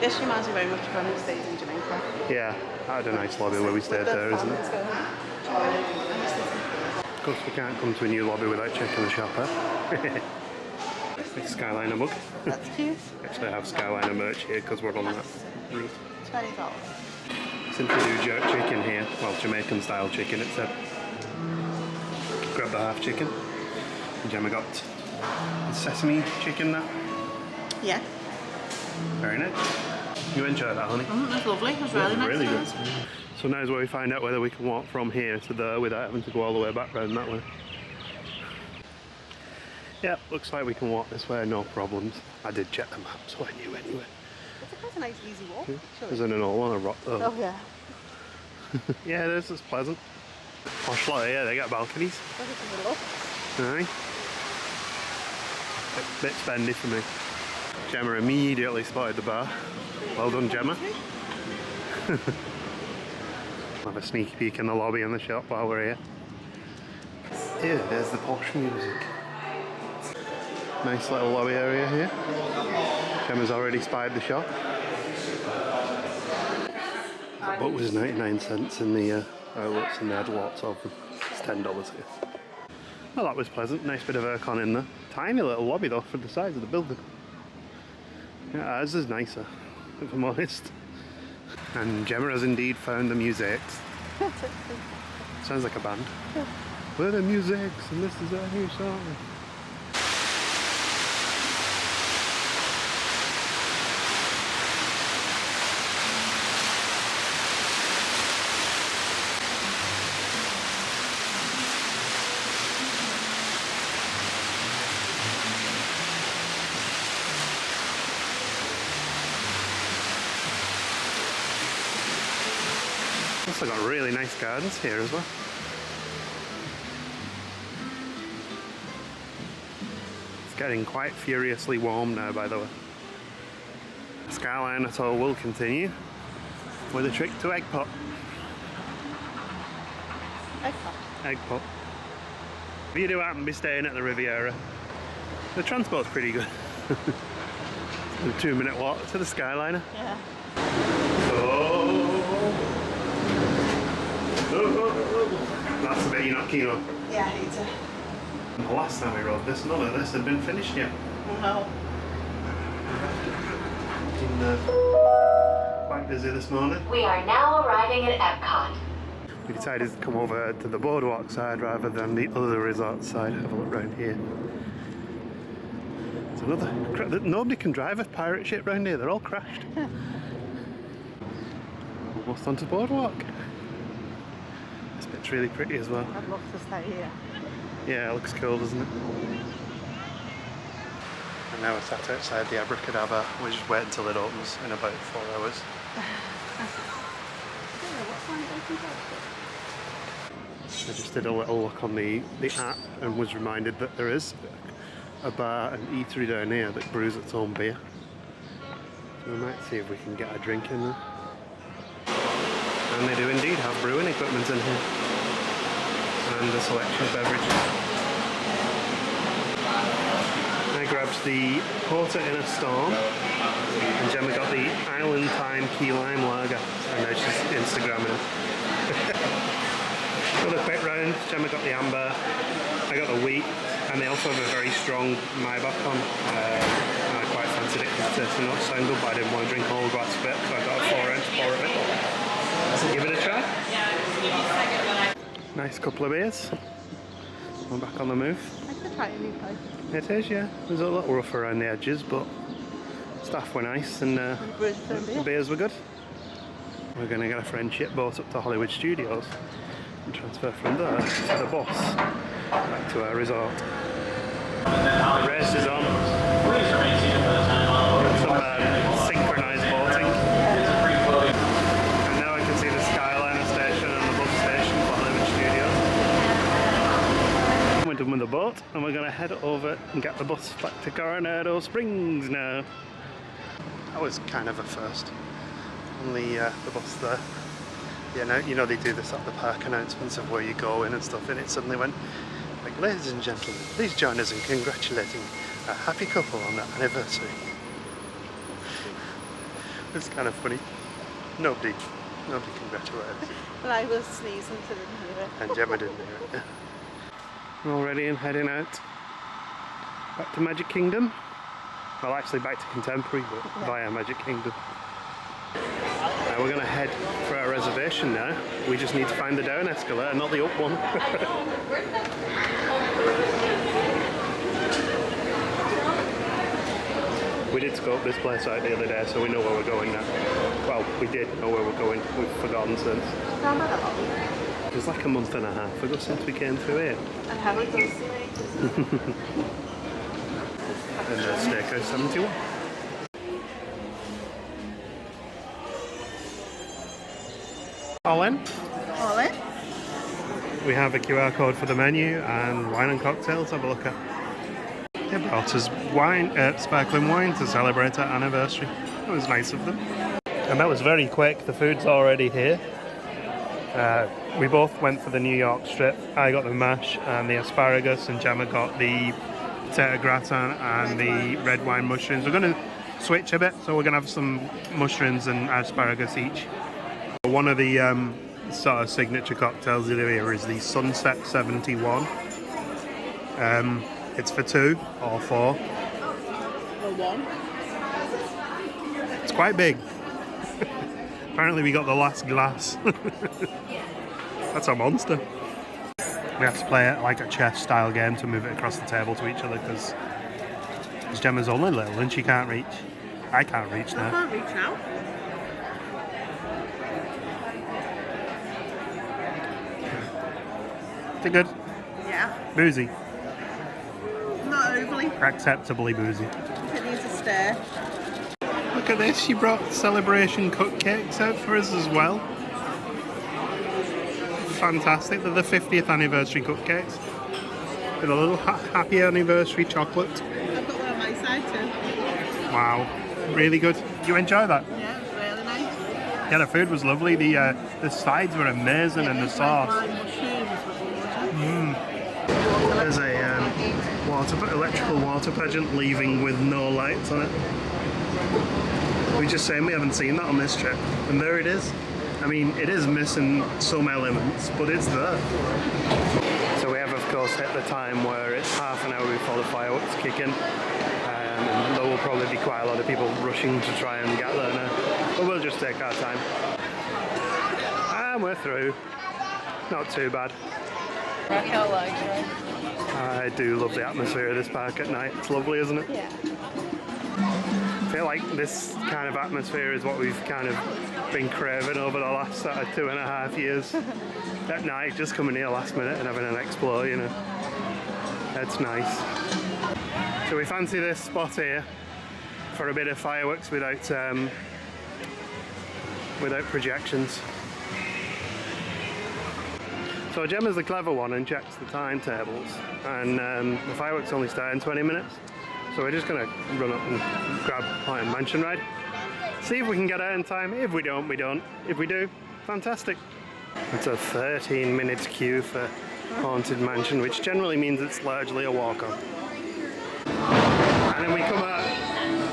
[SPEAKER 2] This reminds me very much of when we stayed in Jamaica.
[SPEAKER 1] Yeah, I had a nice lobby where we stayed there, isn't it? Of course, we can't come to a new lobby without checking the shop out. Big Skyliner mug.
[SPEAKER 2] That's cute.
[SPEAKER 1] Actually, I have Skyliner merch here because we're on that route.
[SPEAKER 2] $20.
[SPEAKER 1] Simply do jerk chicken here. Well, Jamaican style chicken, it said. Grab the half chicken. And Gemma got the sesame chicken now.
[SPEAKER 2] Yeah.
[SPEAKER 1] Very nice. You enjoyed that, honey?
[SPEAKER 2] That's lovely. It was really nice.
[SPEAKER 1] Really good. So now's where we find out whether we can walk from here to there without having to go all the way back round that way. Yeah, looks like we can walk this way, no problems. I did check the map, so I knew anyway.
[SPEAKER 2] It's quite a nice easy walk, actually.
[SPEAKER 1] There's an old one, a rock though.
[SPEAKER 2] Oh yeah.
[SPEAKER 1] Yeah, this is pleasant. Posh lot here, they got balconies. Aye. Bit spendy for me. Gemma immediately spotted the bar. Well done, Gemma. Have a sneaky peek in the lobby and the shop while we're here. Here, there's the posh music. Nice little lobby area here. Gemma's already spied the shop. The book was 99 cents in the outlets and they had lots of them. It's $10 here. Well, that was pleasant. Nice bit of aircon in there. Tiny little lobby though for the size of the building. Yeah, ours is nicer, if I'm honest. And Gemma has indeed found the mosaics. Sounds like a band. We're the mosaics and this is our new song. Also got really nice gardens here as well. It's getting quite furiously warm now, by the way. The Skyliner tour will continue with a trip to Egg Pot.
[SPEAKER 2] Egg Pot?
[SPEAKER 1] Egg Pot. If you do happen to be staying at the Riviera, the transport's pretty good. A 2-minute walk to the Skyliner.
[SPEAKER 2] Yeah.
[SPEAKER 1] That's the bit you're not keen on.
[SPEAKER 2] Yeah, I hate it.
[SPEAKER 1] The last time we rode this, none of this had been finished yet.
[SPEAKER 2] No.
[SPEAKER 1] Been quite busy this morning.
[SPEAKER 18] We are now arriving at Epcot.
[SPEAKER 1] We decided to come over to the boardwalk side rather than the other resort side. Have a look round here. There's another. Nobody can drive a pirate ship round here. They're all crashed. almost onto the boardwalk. This bit's really pretty as well.
[SPEAKER 2] I'd love to stay here.
[SPEAKER 1] Yeah, it looks cool, doesn't it? And now we're sat outside the Abracadabra. We're just waiting until it opens in about 4 hours. I just did a little look on the app and was reminded that there is a bar and eatery down here that brews its own beer. So we might see if we can get a drink in there. And they do indeed have brewing equipment in here. And a selection of beverages. I grabbed the Porter in a Storm, and Gemma got the Island Time Key Lime Lager. I know she's Instagramming it. Another quick round, Gemma got the Amber, I got the Wheat, and they also have a very strong Maybach on. I quite fancied it because it's not sound good, but I didn't want to drink a whole glass of it, so I got a 4-ounce pour of it. So give it a try. Nice couple of beers. We're back on the move.
[SPEAKER 2] I could try a new place.
[SPEAKER 1] It is, yeah. It was a little rough around the edges, but staff were nice and the beers were good. We're going to get a friendship boat up to Hollywood Studios and transfer from there to the bus back to our resort. The race is on. Some synchronised boating. And now I can see the Skyliner station and the bus station for Hollywood Studios. We're done with the boat and we're going to head over and get the bus back to Coronado Springs now. That was kind of a first on the bus there. Yeah, you know they do this at the park announcements of where you go in and stuff, and it suddenly went like, ladies and gentlemen, please join us in congratulating a happy couple on their anniversary. It's kind of funny. Nobody congratulated.
[SPEAKER 2] But I was sneezing, so I didn't hear it.
[SPEAKER 1] And Gemma didn't hear it, yeah. We're all ready and heading out back to Magic Kingdom. Well, actually back to Contemporary, but via Magic Kingdom. We're going to head for our reservation now. We just need to find the down escalator, not the up one. We did scope this place out the other day, so we know where we're going now. Well, we did know where we're going. We've forgotten since. It was like a month and a half ago since we came through here.
[SPEAKER 2] And how it goes.
[SPEAKER 1] And Steakhouse 71. All in?
[SPEAKER 2] All in?
[SPEAKER 1] We have a QR code for the menu and wine and cocktails. Have a look at. They brought us wine, sparkling wine to celebrate our anniversary. It was nice of them. And that was very quick. The food's already here. We both went for the New York strip. I got the mash and the asparagus, and Gemma got the potato gratin and the red wine mushrooms. We're going to switch a bit, so we're going to have some mushrooms and asparagus each. One of the sort of signature cocktails we do here is the Sunset 71. It's for 2 or 4.
[SPEAKER 2] Or 1.
[SPEAKER 1] It's quite big. Apparently we got the last glass. That's a monster. We have to play it like a chess style game to move it across the table to each other because Gemma's only little and she can't reach. I can't reach now.
[SPEAKER 2] I can't reach now.
[SPEAKER 1] Is it good?
[SPEAKER 2] Yeah.
[SPEAKER 1] Boozy.
[SPEAKER 2] Not overly.
[SPEAKER 1] Acceptably boozy.
[SPEAKER 2] It needs a stir.
[SPEAKER 1] Look at this, she brought celebration cupcakes out for us as well. Fantastic, they're the 50th anniversary cupcakes. With a little happy anniversary chocolate.
[SPEAKER 2] I've got one on my side too.
[SPEAKER 1] Wow, really good. You enjoy that?
[SPEAKER 2] Yeah, it's really nice.
[SPEAKER 1] Yeah, the food was lovely. The sides were amazing, and the sauce. There's a electrical water pageant leaving with no lights on it. We're just saying we haven't seen that on this trip, and there it is. I mean, it is missing some elements, but it's there. So we have, of course, hit the time where it's half an hour before the fireworks kick in, and there will probably be quite a lot of people rushing to try and get there now. But we'll just take our time. And we're through. Not too bad.
[SPEAKER 11] Raquel luxury.
[SPEAKER 1] I do love the atmosphere of this park at night. It's lovely, isn't it?
[SPEAKER 11] Yeah.
[SPEAKER 1] feel like this kind of atmosphere is what we've kind of been craving over the last sort of 2.5 years. At night, just coming here last minute and having an explore, you know. That's nice. So we fancy this spot here for a bit of fireworks without projections. So Gemma's the clever one and checks the timetables, and the fireworks only start in 20 minutes. So we're just gonna run up and grab Haunted Mansion ride. See if we can get out in time. If we don't, we don't. If we do, fantastic. It's a 13-minute queue for Haunted Mansion, which generally means it's largely a walk-on. And then we come out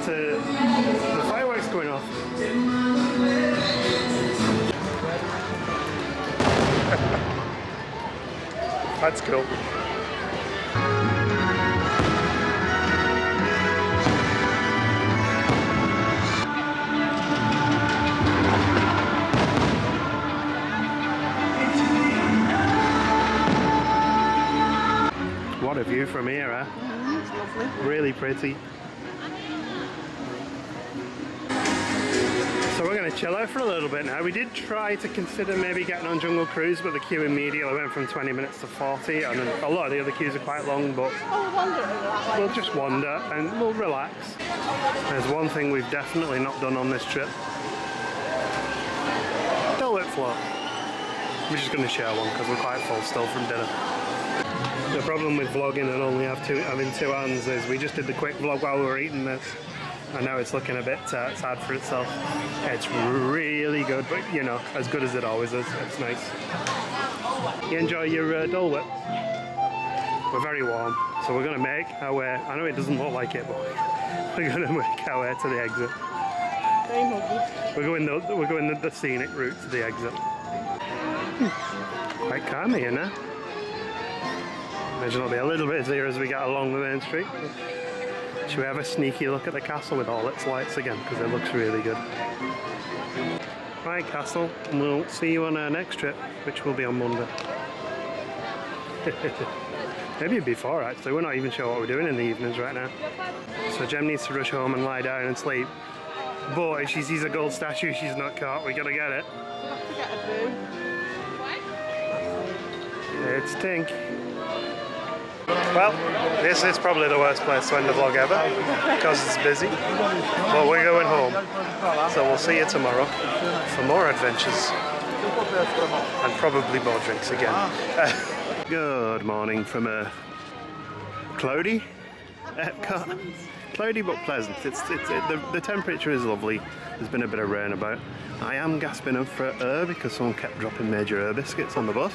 [SPEAKER 1] to the fireworks going off. That's cool. What a view from here, huh?
[SPEAKER 2] It's lovely.
[SPEAKER 1] Really pretty. So we're going to chill out for a little bit now. We did try to consider maybe getting on Jungle Cruise, but the queue immediately went from 20 minutes to 40, and a lot of the other queues are quite long, but we'll just wander and we'll relax. There's one thing we've definitely not done on this trip. Dole Whip float. We're just going to share one because we're quite full still from dinner. The problem with vlogging and only having two hands is we just did the quick vlog while we were eating this. I know it's looking a bit sad for itself. It's really good, but you know, as good as it always is. It's nice. You enjoy your Dole Whip? We're very warm, so we're going to make our way. I know it doesn't look like it, but we're going to make our way to the exit.
[SPEAKER 2] Very muggy.
[SPEAKER 1] We're going the scenic route to the exit. Quite calm here now. Imagine it'll be a little bit easier as we get along the main street. Should we have a sneaky look at the castle with all its lights again, because it looks really good. Right, castle, and we'll see you on our next trip, which will be on Monday. Maybe before, actually. We're not even sure what we're doing in the evenings right now. So Gem needs to rush home and lie down and sleep. But if she sees a gold statue she's not caught, we gotta get it.
[SPEAKER 2] We'll have to get a boo.
[SPEAKER 1] It's Tink. Well, this is probably the worst place to end the vlog ever, because it's busy, but we're going home, so we'll see you tomorrow for more adventures, and probably more drinks again. Good morning from a cloudy Epcot. Cloudy but pleasant. The temperature is lovely. There's been a bit of rain about. I am gasping up for air because someone kept dropping major air biscuits on the bus,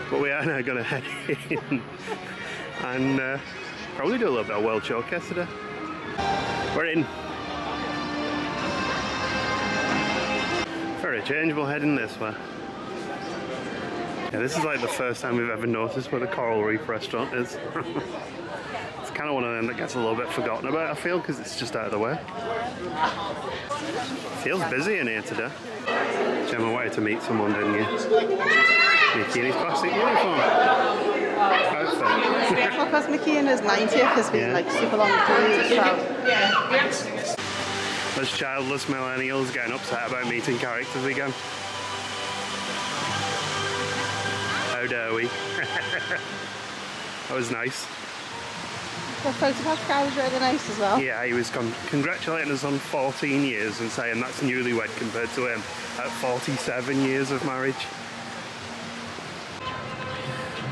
[SPEAKER 1] but we are now going to head in and probably do a little bit of World Showcase today. We're in. For a change, we'll head in this way. Yeah, this is like the first time we've ever noticed where the Coral Reef restaurant is. It's kind of one of them that gets a little bit forgotten about, I feel, because it's just out of the way. Feels busy in here today. Gemma wanted to meet someone, didn't you? Mickey in his plastic uniform.
[SPEAKER 2] Well, because Mickey in his 90th has been like super long period, so.
[SPEAKER 1] There's childless millennials getting upset about meeting characters again. How dare we? That was nice.
[SPEAKER 2] The photograph guy was really nice as well.
[SPEAKER 1] Yeah, he was congratulating us on 14 years and saying that's newlywed compared to him at 47 years of marriage.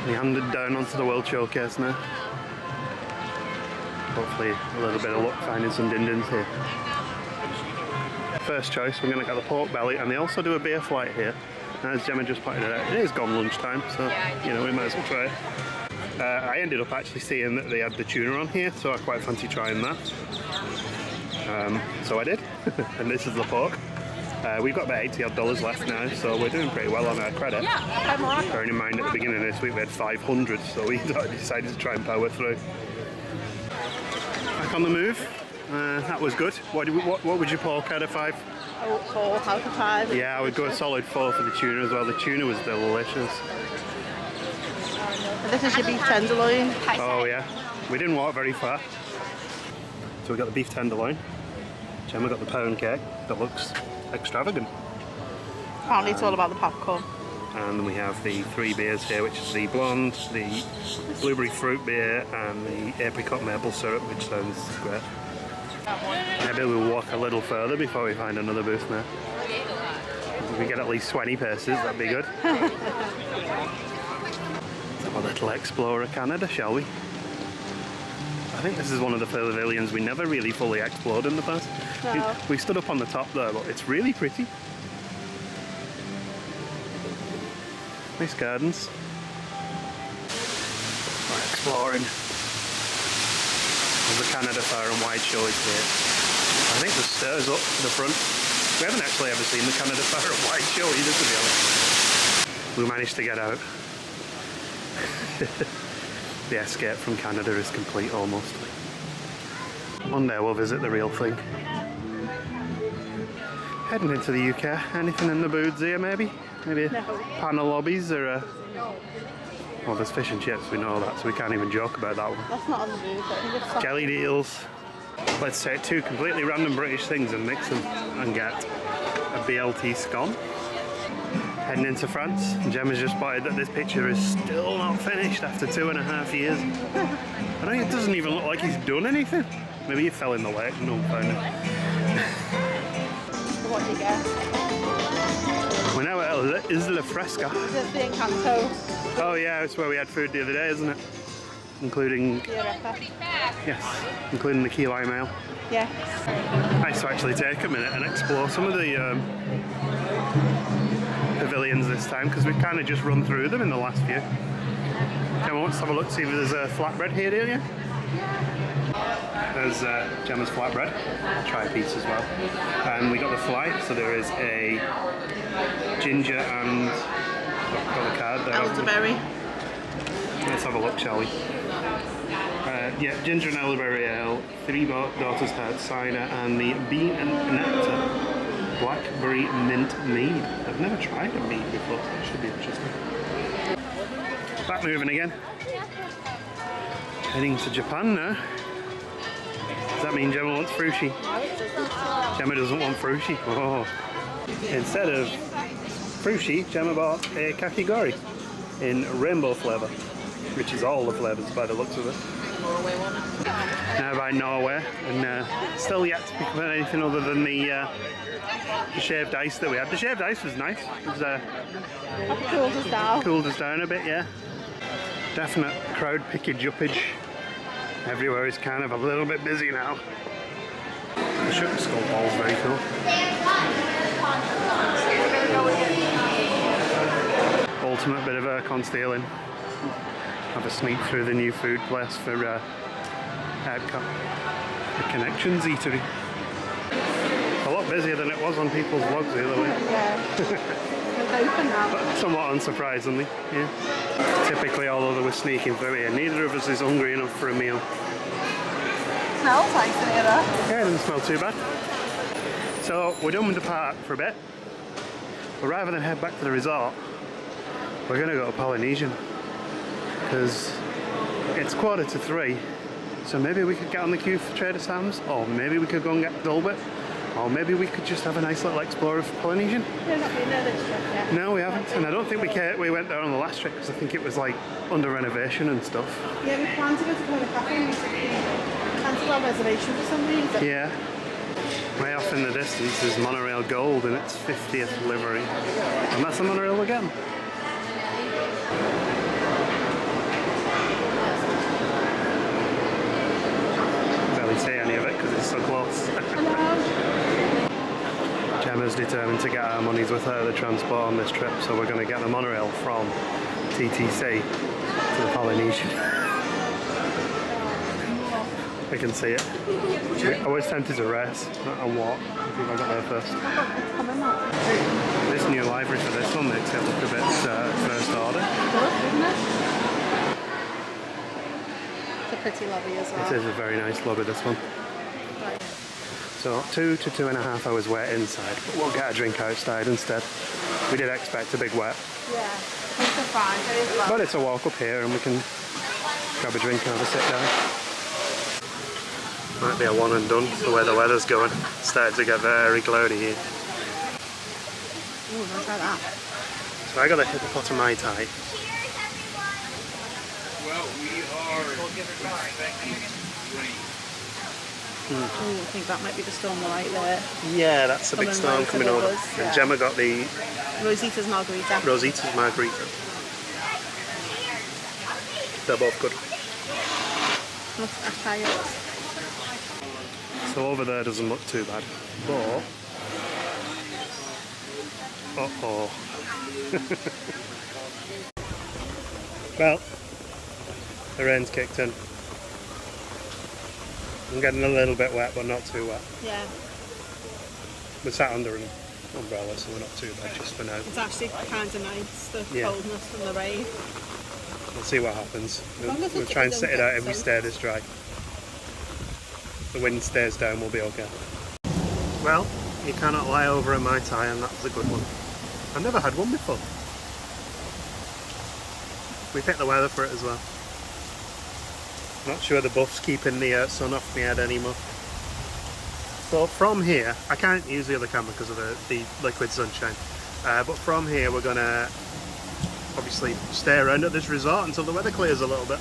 [SPEAKER 1] He handed down onto the World Showcase now. Hopefully a little bit of luck finding some din-dins here. First choice, we're going to get the pork belly, and they also do a beer flight here. And as Gemma just pointed out, it is gone lunchtime, so you know, we might as well try it. I ended up actually seeing that they had the tuna on here, so I quite fancy trying that. So I did, and this is the pork. We've got about $80 odd left now, so we're doing pretty well on our credit. Bearing in mind at the beginning of this week we had 500, so we decided to try and power through. Back on the move. That was good. What would you pork out of 5?
[SPEAKER 2] Oh, 4 out of 5.
[SPEAKER 1] Yeah, I would go a solid 4 for the tuna as well. The tuna was delicious.
[SPEAKER 2] And this is your beef tenderloin.
[SPEAKER 1] Oh yeah, we didn't walk very far. So we got the beef tenderloin. Gemma got the pound cake that looks extravagant.
[SPEAKER 2] Apparently it's all about the popcorn.
[SPEAKER 1] And we have the 3 beers here, which is the blonde, the blueberry fruit beer, and the apricot maple syrup, which sounds great. Maybe we'll walk a little further before we find another booth now. If we get at least 20 paces, that'd be good. Let's have a little explore of Canada, shall we? I think this is one of the pavilions we never really fully explored in the past.
[SPEAKER 2] No.
[SPEAKER 1] We stood up on the top there, but it's really pretty. Nice gardens. We're exploring. There's the Canada Far and Wide show is here. I think the stairs up to the front. We haven't actually ever seen the Canada Far and Wide show either, to be honest. We managed to get out. The escape from Canada is complete almost. One day we'll visit the real thing. Heading into the UK. Anything in the booths here maybe? Maybe
[SPEAKER 2] No.
[SPEAKER 1] panel lobbies or a... Well, there's fish and chips, we know that, so we can't even joke about that one.
[SPEAKER 2] That's not on the booth. I think it's soft.
[SPEAKER 1] Jelly deals. Let's take 2 completely random British things and mix them and get a BLT scone. Heading into France, and Gemma's just spotted that this picture is still not finished after 2.5 years. I think it doesn't even look like he's done anything. Maybe he fell in the lake and no one found him.
[SPEAKER 2] What do you get?
[SPEAKER 1] We're now at Isla Fresca.
[SPEAKER 2] Is it the Encanto?
[SPEAKER 1] Oh yeah, it's where we had food the other day, isn't it? Including... Yes, including the key lime ale.
[SPEAKER 2] Yes.
[SPEAKER 1] Nice to actually take a minute and explore some of the pavilions this time, because we've kind of just run through them in the last few. Gemma wants to have a look, see if there's a flatbread here, do you? There's Gemma's flatbread. I'll try a piece as well. And we got the fly, so there is a ginger and... got the card there.
[SPEAKER 2] Elderberry.
[SPEAKER 1] Let's have a look, shall we? Yeah, ginger and elderberry ale, 3 Daughters Heart cider, and the bean and nectar blackberry mint mead. I've never tried a mead before, so it should be interesting. Back moving again. Heading to Japan now. Does that mean Gemma wants frushi? Gemma doesn't want frushi. Oh. Instead of frushi, Gemma bought a kakigori in rainbow flavour, which is all the flavours by the looks of it. Now by Norway, and still yet to pick up anything other than the shaved ice that we had. The shaved ice was nice. It was,
[SPEAKER 2] cooled us down.
[SPEAKER 1] Cooled us down a bit, yeah. Definite crowd pickage-uppage. Everywhere is kind of a little bit busy now. The sugar skull ball is very cool. Ultimate bit of aircon stealing. Have a sneak through the new food place for Epcot. The Connections Eatery. A lot busier than it was on people's vlogs the other way.
[SPEAKER 2] Yeah. It's open now.
[SPEAKER 1] But somewhat unsurprisingly, yeah. Typically, although we're sneaking through here, neither of us is hungry enough for a meal.
[SPEAKER 2] Smells nice in here though.
[SPEAKER 1] Yeah, it doesn't smell too bad. So we're done with the park for a bit, but rather than head back to the resort, we're going to go to Polynesian, because it's 2:45, so maybe we could get on the queue for Trader Sam's, or maybe we could go and get Dulbit, or maybe we could just have a nice little explore of Polynesian.
[SPEAKER 2] We've not been there this trip yet.
[SPEAKER 1] No, we haven't, and I don't think we went there on the last trip, because I think it was like under renovation and stuff.
[SPEAKER 2] Yeah, we planned to go to Kona Cafe and we cancelled our reservation for some reason.
[SPEAKER 1] Yeah. Way off in the distance is Monorail Gold in its 50th livery. And that's the monorail again. Barely see any of it because it's so close. Gemma's determined to get our money's worth out of the transport on this trip, so we're going to get the monorail from TTC to the Polynesian. I can see it. I was tempted to race, not a walk. I think I got there first. This new livery for this one makes it look a bit first order.
[SPEAKER 2] It's a pretty lobby as well.
[SPEAKER 1] It is a very nice lobby, this one. So 2 to 2.5 hours wait inside, but we'll get a drink outside instead. We did expect a big wait.
[SPEAKER 2] Yeah, it's a fine. It is well.
[SPEAKER 1] But it's a walk up here and we can grab a drink and have a sit down. Might be a one and done, the way the weather's going. It's starting to get very cloudy here.
[SPEAKER 2] Ooh, I'll try that.
[SPEAKER 1] So I got a hippopotami Mai Tai.
[SPEAKER 9] Well, we are expecting rain.
[SPEAKER 2] Oh, I think that might be the storm right there.
[SPEAKER 1] Yeah, that's a big storm coming over.
[SPEAKER 2] Yeah.
[SPEAKER 1] And Gemma got the
[SPEAKER 2] Rosita's margarita.
[SPEAKER 1] Rosita's margarita. They're both good.
[SPEAKER 2] I'll try yours.
[SPEAKER 1] So over there doesn't look too bad. But uh-oh. Well, the rain's kicked in. I'm getting a little bit wet, but not too wet.
[SPEAKER 2] Yeah.
[SPEAKER 1] We're sat under an umbrella, so we're not too bad just for now.
[SPEAKER 2] It's actually kind of nice, the
[SPEAKER 1] Yeah.
[SPEAKER 2] coldness from the rain.
[SPEAKER 1] We'll see what happens.
[SPEAKER 2] long as
[SPEAKER 1] We'll
[SPEAKER 2] it
[SPEAKER 1] try and
[SPEAKER 2] doesn't
[SPEAKER 1] sit it
[SPEAKER 2] get
[SPEAKER 1] out if we
[SPEAKER 2] soaked.
[SPEAKER 1] stay this dry. If the wind stays down, we'll be okay. Well, you cannot lie over a Mai Tai, and that was a good one. I've never had one before. We picked the weather for it as well. Not sure the buff's keeping the sun off my head anymore. So from here, I can't use the other camera because of the liquid sunshine. But from here we're gonna obviously stay around at this resort until the weather clears a little bit.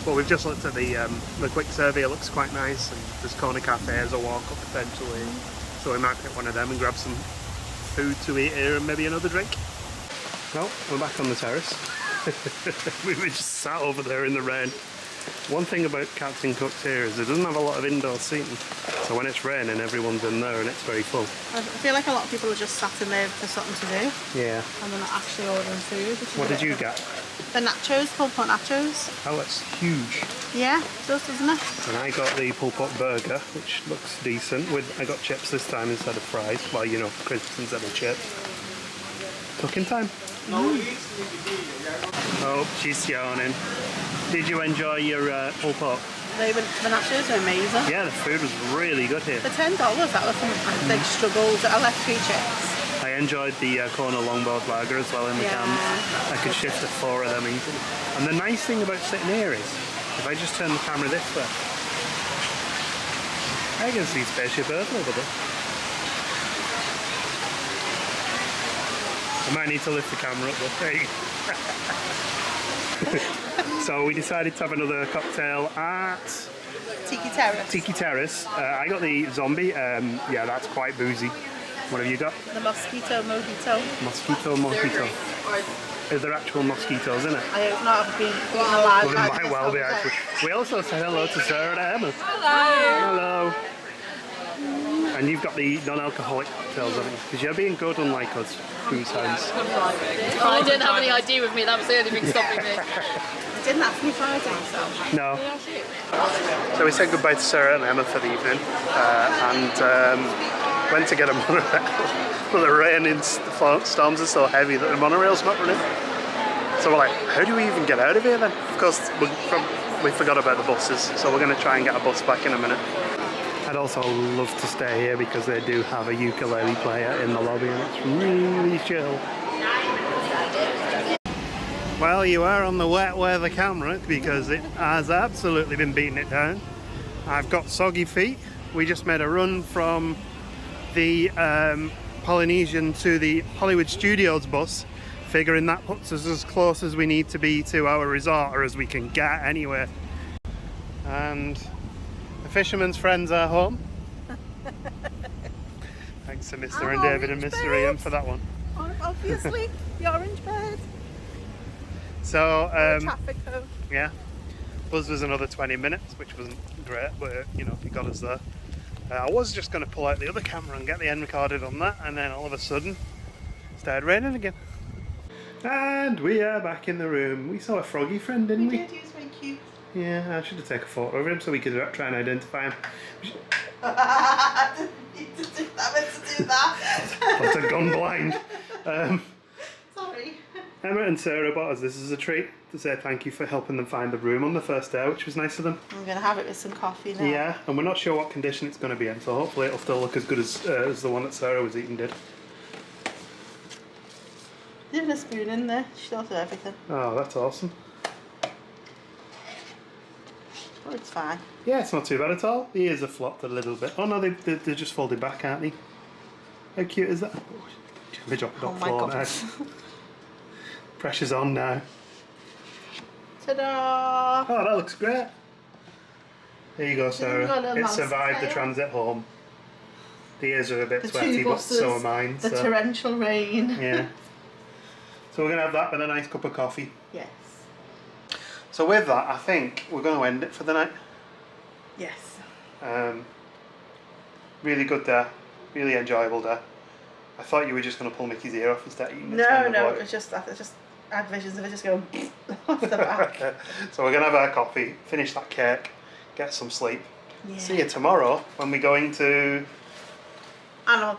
[SPEAKER 1] But we've just looked at the quick survey. It looks quite nice, and there's corner cafes a walk up potentially. So we might pick one of them and grab some food to eat here and maybe another drink. Well, we're back on the terrace. We were just sat over there in the rain. One thing about Captain Cook's here is it doesn't have a lot of indoor seating. So when it's raining, everyone's in there and it's very full.
[SPEAKER 2] I feel like a lot of people are just sat in there for something to do.
[SPEAKER 1] Yeah.
[SPEAKER 2] And they're not actually ordering food.
[SPEAKER 1] What did you get?
[SPEAKER 2] The nachos, pulled pork nachos.
[SPEAKER 1] Oh, it's huge.
[SPEAKER 2] Yeah, it does, doesn't it?
[SPEAKER 1] And I got the pulled pork burger, which looks decent. I got chips this time instead of fries. Well, you know, crisps instead of chips. Cooking time. Oh, she's yawning. Did you enjoy your pulled pork?
[SPEAKER 2] The nachos are amazing.
[SPEAKER 1] Yeah, the food was really good here.
[SPEAKER 2] For $10, that was a big struggle. I left 3 chips.
[SPEAKER 1] I enjoyed the corner longboard lager as well in the cans. I could shift to 4 of them easily. And the nice thing about sitting here is, if I just turn the camera this way, I can see Spaceship Earth over there. I might need to lift the camera up though. There you go. So we decided to have another cocktail at
[SPEAKER 2] Tiki Terrace.
[SPEAKER 1] Tiki Terrace. I got the zombie. Yeah, that's quite boozy. What have you got?
[SPEAKER 2] The mosquito mojito.
[SPEAKER 1] Mosquito mojito. Is there actual mosquitoes in it?
[SPEAKER 2] I hope not. I've been eating alive.
[SPEAKER 1] Well, there might well be actually. We also said hello to Sarah and Emma.
[SPEAKER 11] Hello.
[SPEAKER 1] Hello. And you've got the non-alcoholic cocktails, haven't you? Because you're being good, unlike us, whose hands.
[SPEAKER 11] I didn't have any ID with me, that was the only thing stopping me.
[SPEAKER 2] I didn't ask me Friday, so.
[SPEAKER 1] No. So we said goodbye to Sarah and Emma for the evening, and went to get a monorail. Well, the rain and storms are so heavy that the monorail's not running. So we're like, how do we even get out of here then? Of course, we forgot about the buses, so we're going to try and get a bus back in a minute. I'd also love to stay here because they do have a ukulele player in the lobby and it's really chill. Well, you are on the wet weather camera because it has absolutely been beating it down. I've got soggy feet. We just made a run from the Polynesian to the Hollywood Studios bus, figuring that puts us as close as we need to be to our resort, or as we can get anyway. And the fisherman's friends are home. Thanks to Mr. and David and Mr. Ian for that one.
[SPEAKER 2] Obviously, the orange bird.
[SPEAKER 1] So,
[SPEAKER 2] traffic code.
[SPEAKER 1] yeah, buzz was another 20 minutes, which wasn't great, but you know, it got us there. I was just going to pull out the other camera and get the end recorded on that, and then all of a sudden, it started raining again. And we are back in the room. We saw a froggy friend, didn't we?
[SPEAKER 2] We did, he was very cute.
[SPEAKER 1] Yeah, I should have taken a photo of him so we could try and identify him.
[SPEAKER 2] I didn't need to do that, meant to do that.
[SPEAKER 1] But I've gone blind.
[SPEAKER 2] Sorry.
[SPEAKER 1] Emma and Sarah bought us this as a treat to say thank you for helping them find the room on the first day, which was nice of them.
[SPEAKER 2] I'm going to have it with some coffee now.
[SPEAKER 1] Yeah, and we're not sure what condition it's going to be in, so hopefully it'll still look as good as the one that Sarah was eating did.
[SPEAKER 2] There's a spoon in there. She thought of everything.
[SPEAKER 1] Oh, that's awesome.
[SPEAKER 2] Oh, it's fine.
[SPEAKER 1] Yeah, it's not too bad at all. The ears are flopped a little bit. Oh no, they're just folded back, aren't they? How cute is that? They drop it on the floor now. Pressure's on now.
[SPEAKER 2] Ta-da!
[SPEAKER 1] Oh, that looks great. There you go, Sarah. It survived the transit home. The ears are a bit sweaty, but so are mine.
[SPEAKER 2] The torrential rain.
[SPEAKER 1] Yeah. So we're going to have that with a nice cup of coffee.
[SPEAKER 2] Yes.
[SPEAKER 1] So with that, I think we're going to end it for the night.
[SPEAKER 2] Yes.
[SPEAKER 1] Really good day. Really enjoyable day. I thought you were just going to pull Mickey's ear off and start eating it.
[SPEAKER 2] No, it was just, I just had visions of it just going off the back.
[SPEAKER 1] So we're going to have our coffee, finish that cake, get some sleep.
[SPEAKER 2] Yeah.
[SPEAKER 1] See you tomorrow when we're going to
[SPEAKER 2] Animal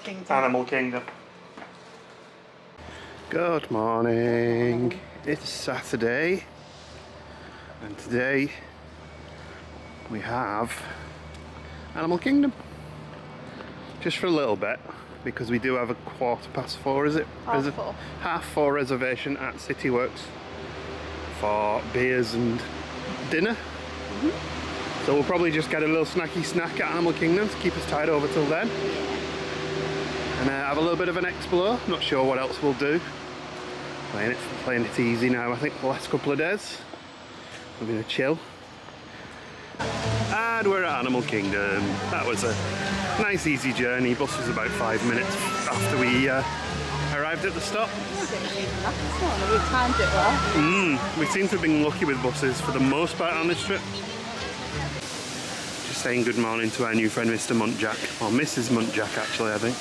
[SPEAKER 2] Kingdom.
[SPEAKER 1] Good morning. It's Saturday, and today we have Animal Kingdom. Just for a little bit, because we do have a 4:15, is it? Half four reservation at Cityworks for beers and dinner. So we'll probably just get a little snacky snack at Animal Kingdom to keep us tied over till then. And have a little bit of an explore. Not sure what else we'll do. Playing it easy now, I think, the last couple of days. We're going to chill. And we're at Animal Kingdom. That was a nice easy journey. Bus was about 5 minutes after we arrived at the stop.
[SPEAKER 2] We timed it well.
[SPEAKER 1] We seem to have been lucky with buses for the most part on this trip. Just saying good morning to our new friend Mr. Muntjac, or Mrs. Muntjac actually, I think.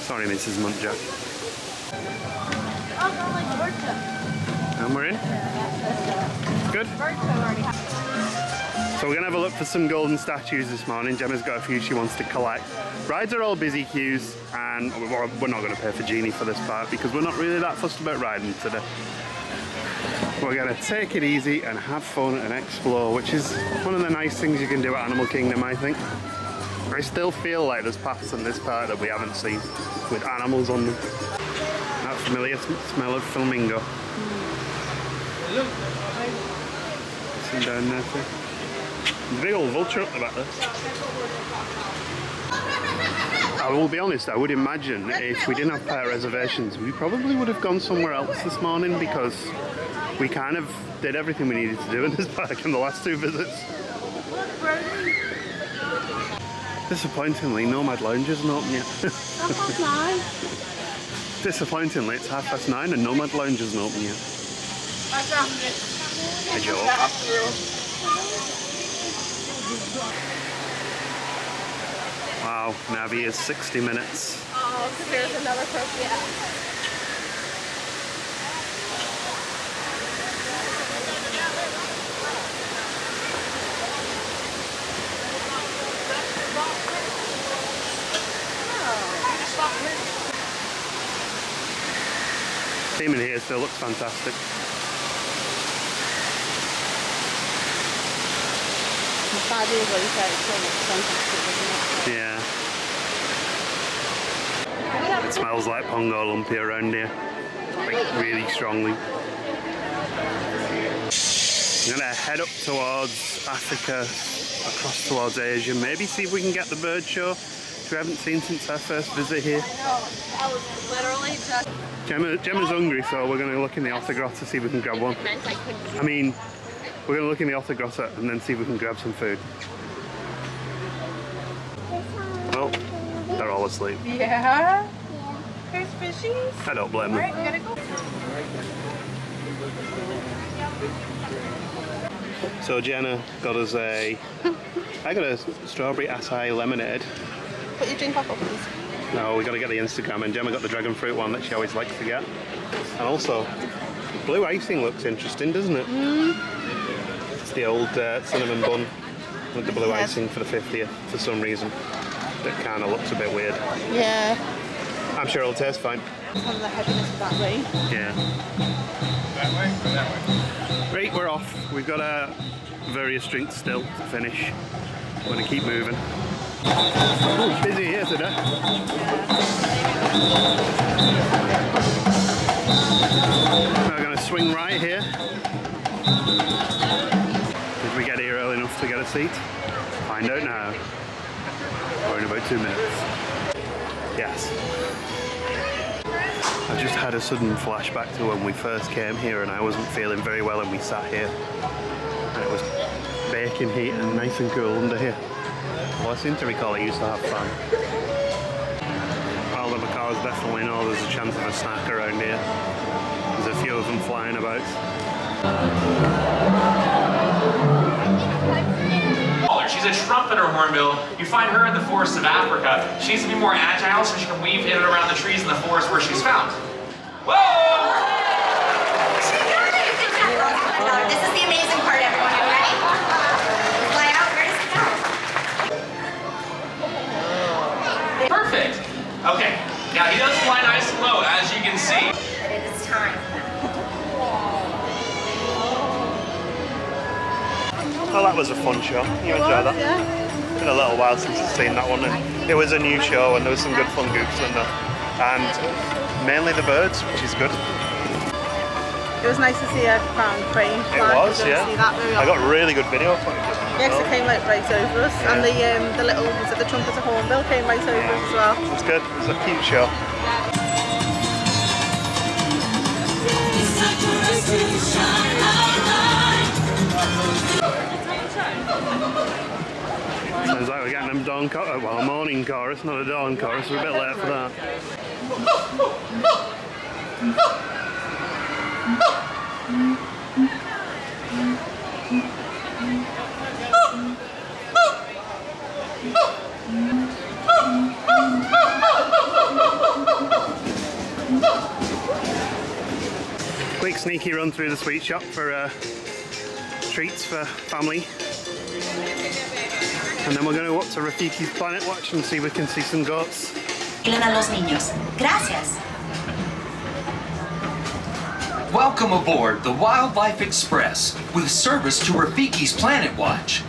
[SPEAKER 1] Sorry, Mrs. Muntjac. And we're in. Good. So we're going to have a look for some golden statues this morning. Gemma's got a few she wants to collect. Rides are all busy queues, and we're not going to pay for Genie for this part because we're not really that fussed about riding today. We're going to take it easy and have fun and explore, which is one of the nice things you can do at Animal Kingdom, I think. I still feel like there's paths in this part that we haven't seen with animals on them. That familiar smell of flamingo. Some down there too. There's a big old vulture up the back there. I will be honest, I would imagine if we didn't have pair reservations, we probably would have gone somewhere else this morning because we kind of did everything we needed to do in this park in the last two visits. Disappointingly, Nomad Lounge isn't open yet.
[SPEAKER 2] 9:30.
[SPEAKER 1] Disappointingly, it's 9:30 and Nomad Lounge isn't open yet. A joke. Wow, Navi is 60 minutes.
[SPEAKER 2] Oh, so there's another person. Yeah.
[SPEAKER 1] Team in here still looks fantastic. Yeah. It smells like Pongo Lumpia around here. Like really strongly. I'm gonna head up towards Africa, across towards Asia, maybe see if we can get the bird show, which we haven't seen since our first visit here.
[SPEAKER 11] That was literally just...
[SPEAKER 1] Gemma's hungry, so we're going to look in the Otter Grotto to see if we can grab one. I mean, we're going to look in the Otter Grotto and then see if we can grab some food. Well, they're all asleep.
[SPEAKER 2] Yeah. There's fishies.
[SPEAKER 1] I don't blame them.
[SPEAKER 2] Alright, we gotta go.
[SPEAKER 1] So Jenna got us I got a strawberry acai lemonade.
[SPEAKER 2] Put your drink back up, please.
[SPEAKER 1] No, we got to get the Instagram, and Gemma got the dragon fruit one that she always likes to get. And also, blue icing looks interesting, doesn't it? It's the old cinnamon bun with the blue icing for the 50th for some reason. It kind of looks a bit weird.
[SPEAKER 2] Yeah.
[SPEAKER 1] I'm sure it'll taste fine.
[SPEAKER 2] Some of the heaviness of that rain.
[SPEAKER 1] Yeah. That way or that way? Right, we're off. We've got various drinks still to finish. We're going to keep moving. Ooh, busy here today. We're going to swing right here. Did we get here seat? Find out now. Or in about 2 minutes. Yes. I just had a sudden flashback to when we first came here and I wasn't feeling very well and we sat here. And it was baking heat and nice and cool under here. Well, I seem to recall it used to have fun. Well, the macaws definitely know there's a chance of a snack around here. There's a few of them flying about.
[SPEAKER 5] She's a trumpeter hornbill. You find her in the forests of Africa. She needs to be more agile so she can weave in and around the trees in the forest where she's found. Whoa!
[SPEAKER 14] This is the amazing part, everyone. Are you ready? Fly out. Where does it go?
[SPEAKER 5] Perfect. Okay. Now he does fly nice and low, as you can see.
[SPEAKER 14] But it is time.
[SPEAKER 1] Well, that was a fun show. You enjoyed that?
[SPEAKER 2] Yeah.
[SPEAKER 1] It's been a little while since I've seen that one. And it was a new show and there was some good fun goofs in there. And mainly the birds, which is good.
[SPEAKER 2] It was nice to see a crown crane
[SPEAKER 1] It
[SPEAKER 2] fly.
[SPEAKER 1] was,
[SPEAKER 2] We don't
[SPEAKER 1] yeah.
[SPEAKER 2] see that very
[SPEAKER 1] I got
[SPEAKER 2] often.
[SPEAKER 1] really good video footage.
[SPEAKER 2] Yes, it came like right over us.
[SPEAKER 1] Yeah.
[SPEAKER 2] And the little, was it the trumpeter hornbill came right over us as well.
[SPEAKER 1] It was good. It was a cute show. Sounds like we're getting them dawn chorus, well, a morning chorus, not a dawn chorus. We're a bit late for that. Quick sneaky run through the sweet shop for treats for family. And then we're going to go up to Rafiki's Planet Watch and see if we can see some goats.
[SPEAKER 20] A los niños. Gracias.
[SPEAKER 12] Welcome aboard the Wildlife Express with service to Rafiki's Planet Watch.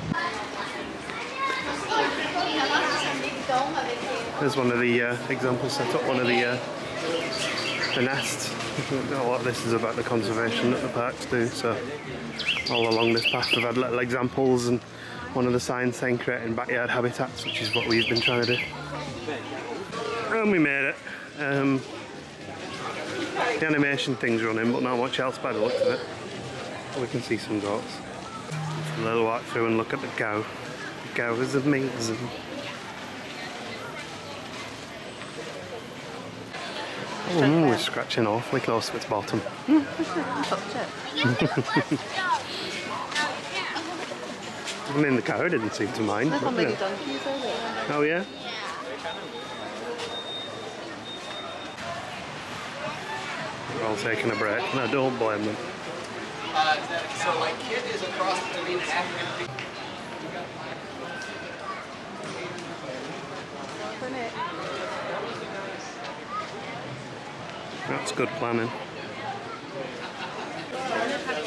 [SPEAKER 1] There's one of the examples set up, one of the nests. A lot of this is about the conservation that the parks do, so all along this path we've had little examples and one of the signs saying creating backyard habitats, which is what we've been trying to do. And we made it. The animation thing's running, but not much else by the looks of it. We can see some goats. A little walk through and look at the cow. The cow is amazing. Oh, we're scratching awfully close to its bottom. I mean, the cow didn't seem to mind.
[SPEAKER 2] There's
[SPEAKER 1] But,
[SPEAKER 2] one mini donkeys over there.
[SPEAKER 1] oh yeah? They're all taking a break, and I don't blame them.
[SPEAKER 13] So my kid is across between African.
[SPEAKER 1] That's good planning.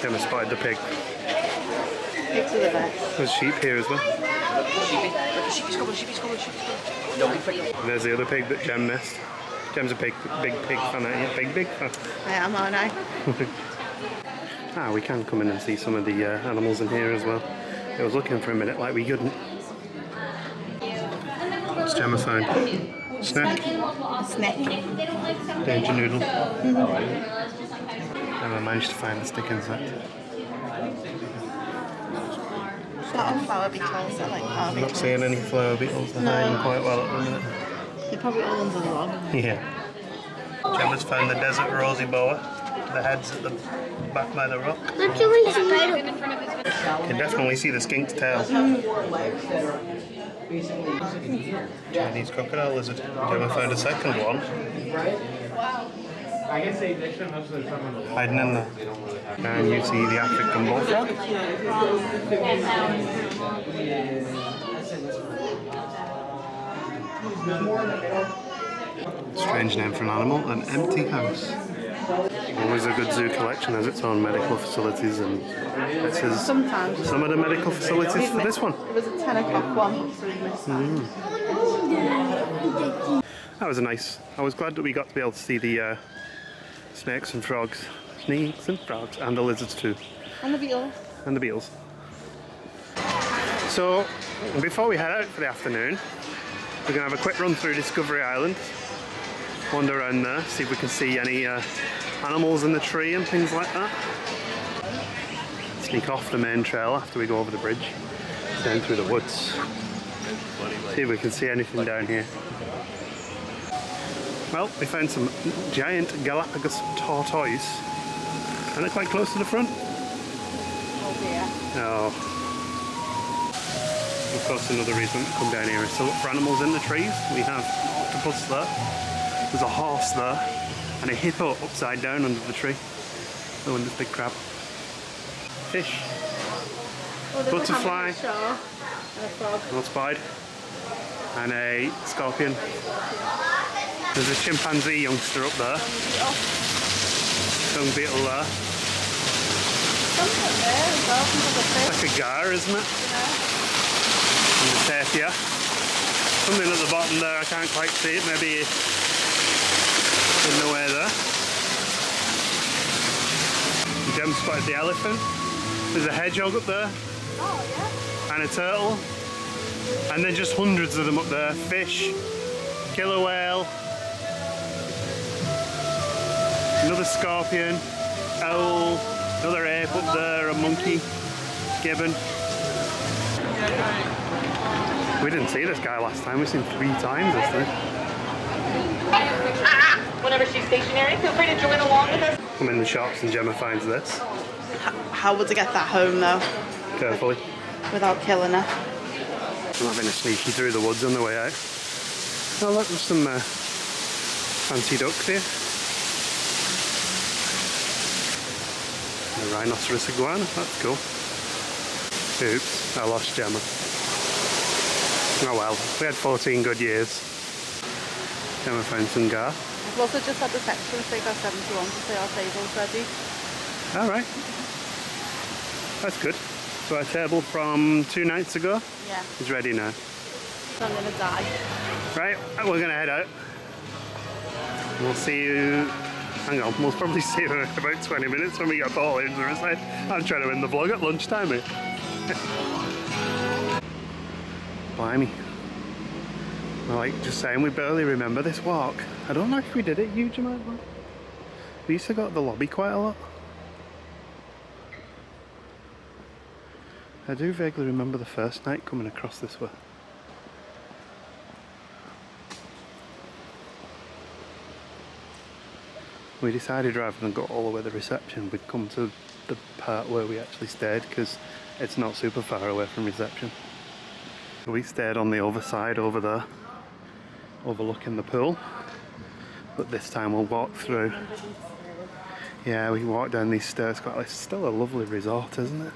[SPEAKER 1] Gemma spotted the pig.
[SPEAKER 2] Pigs are the best.
[SPEAKER 1] There's sheep here as well. There's the other pig that Gem missed. Gem's a big pig fan, aren't you? Big fan.
[SPEAKER 2] I am, aren't I?
[SPEAKER 1] We can come in and see some of the animals in here as well. I was looking for a minute like we couldn't. What's Gemma found? Snack?
[SPEAKER 2] Snack.
[SPEAKER 1] Danger noodle. Gemma managed to find the stick insect.
[SPEAKER 2] It's not on flower beetles, they're like flower
[SPEAKER 1] I'm
[SPEAKER 2] beetles.
[SPEAKER 1] not seeing any flower beetles. They're hiding quite well at the minute.
[SPEAKER 2] They're probably all under the log.
[SPEAKER 1] Yeah. Gemma's found the desert rosy boa. The head's at the back by the rock.
[SPEAKER 8] Look, you can see
[SPEAKER 1] You can definitely see the skink's tail. Chinese crocodile lizard. Gemma found a second one. Hiding in there. And you see the African bullfrog. Strange name for an animal, an empty house. Always a good zoo collection has its own medical facilities, and this is
[SPEAKER 2] Sometimes.
[SPEAKER 1] some of the medical facilities for this one.
[SPEAKER 2] It was a 10 o'clock one, so we missed that.
[SPEAKER 1] That was nice. I was glad that we got to be able to see the snakes and frogs. Snakes and frogs, and the lizards too.
[SPEAKER 2] And the beetles.
[SPEAKER 1] And the beetles. So, before we head out for the afternoon, we're going to have a quick run through Discovery Island. Wander around there, see if we can see any animals in the tree and things like that. Sneak off the main trail after we go over the bridge, down through the woods. See if we can see anything down here. Well, we found some giant Galapagos tortoise, and they're quite close to the front.
[SPEAKER 2] Oh dear.
[SPEAKER 1] Oh. Of course, another reason to come down here is to look for animals in the trees. We have an octopus there, there's a horse there, and a hippo upside down under the tree. Oh, and this big crab. Fish.
[SPEAKER 2] Oh,
[SPEAKER 1] Butterfly.
[SPEAKER 2] A frog.
[SPEAKER 1] Not spied. And a scorpion. There's a chimpanzee youngster up there. Dung beetle there.
[SPEAKER 2] Something there as well,
[SPEAKER 1] It's like a gar, isn't it?
[SPEAKER 2] Yeah.
[SPEAKER 1] And the tapir. Something at the bottom there, I can't quite see it, maybe in the way there. Jem spotted the elephant. There's a hedgehog up there.
[SPEAKER 2] Oh, yeah.
[SPEAKER 1] And a turtle. And then just hundreds of them up there. Fish, killer whale, another scorpion, owl, another ape up there, a monkey, gibbon. We didn't see this guy last time, we've seen 3 times this thing.
[SPEAKER 11] Whenever she's stationary, feel free to join along with us.
[SPEAKER 1] I'm in the shops and Gemma finds this.
[SPEAKER 2] How would I get that home though?
[SPEAKER 1] Carefully.
[SPEAKER 2] Without killing her?
[SPEAKER 1] I'm having a sneaky through the woods on the way out. Oh look, there's some fancy ducks here. A rhinoceros iguana, that's cool. Oops, I lost Gemma. Oh well, we had 14 good years. Gemma found some gar.
[SPEAKER 2] I've also just had the section say got 71 to say our table's ready.
[SPEAKER 1] Alright. That's good. So our table from 2 nights ago is ready now.
[SPEAKER 2] So I'm gonna die.
[SPEAKER 1] Right, we're gonna head out. We'll see you. Hang on, we'll probably see you in about 20 minutes when we get Paul in the other side. I'm trying to end the vlog at lunchtime, mate. Blimey. Well, like just saying, we barely remember this walk. I don't know if we did it huge amount. We used to go to the lobby quite a lot. I do vaguely remember the first night coming across this way. We decided rather than go all the way to the reception, we'd come to the part where we actually stayed because it's not super far away from reception. We stayed on the other side over there, overlooking the pool. But this time we'll walk through. Yeah, we walked down these stairs quite. It's still a lovely resort, isn't it?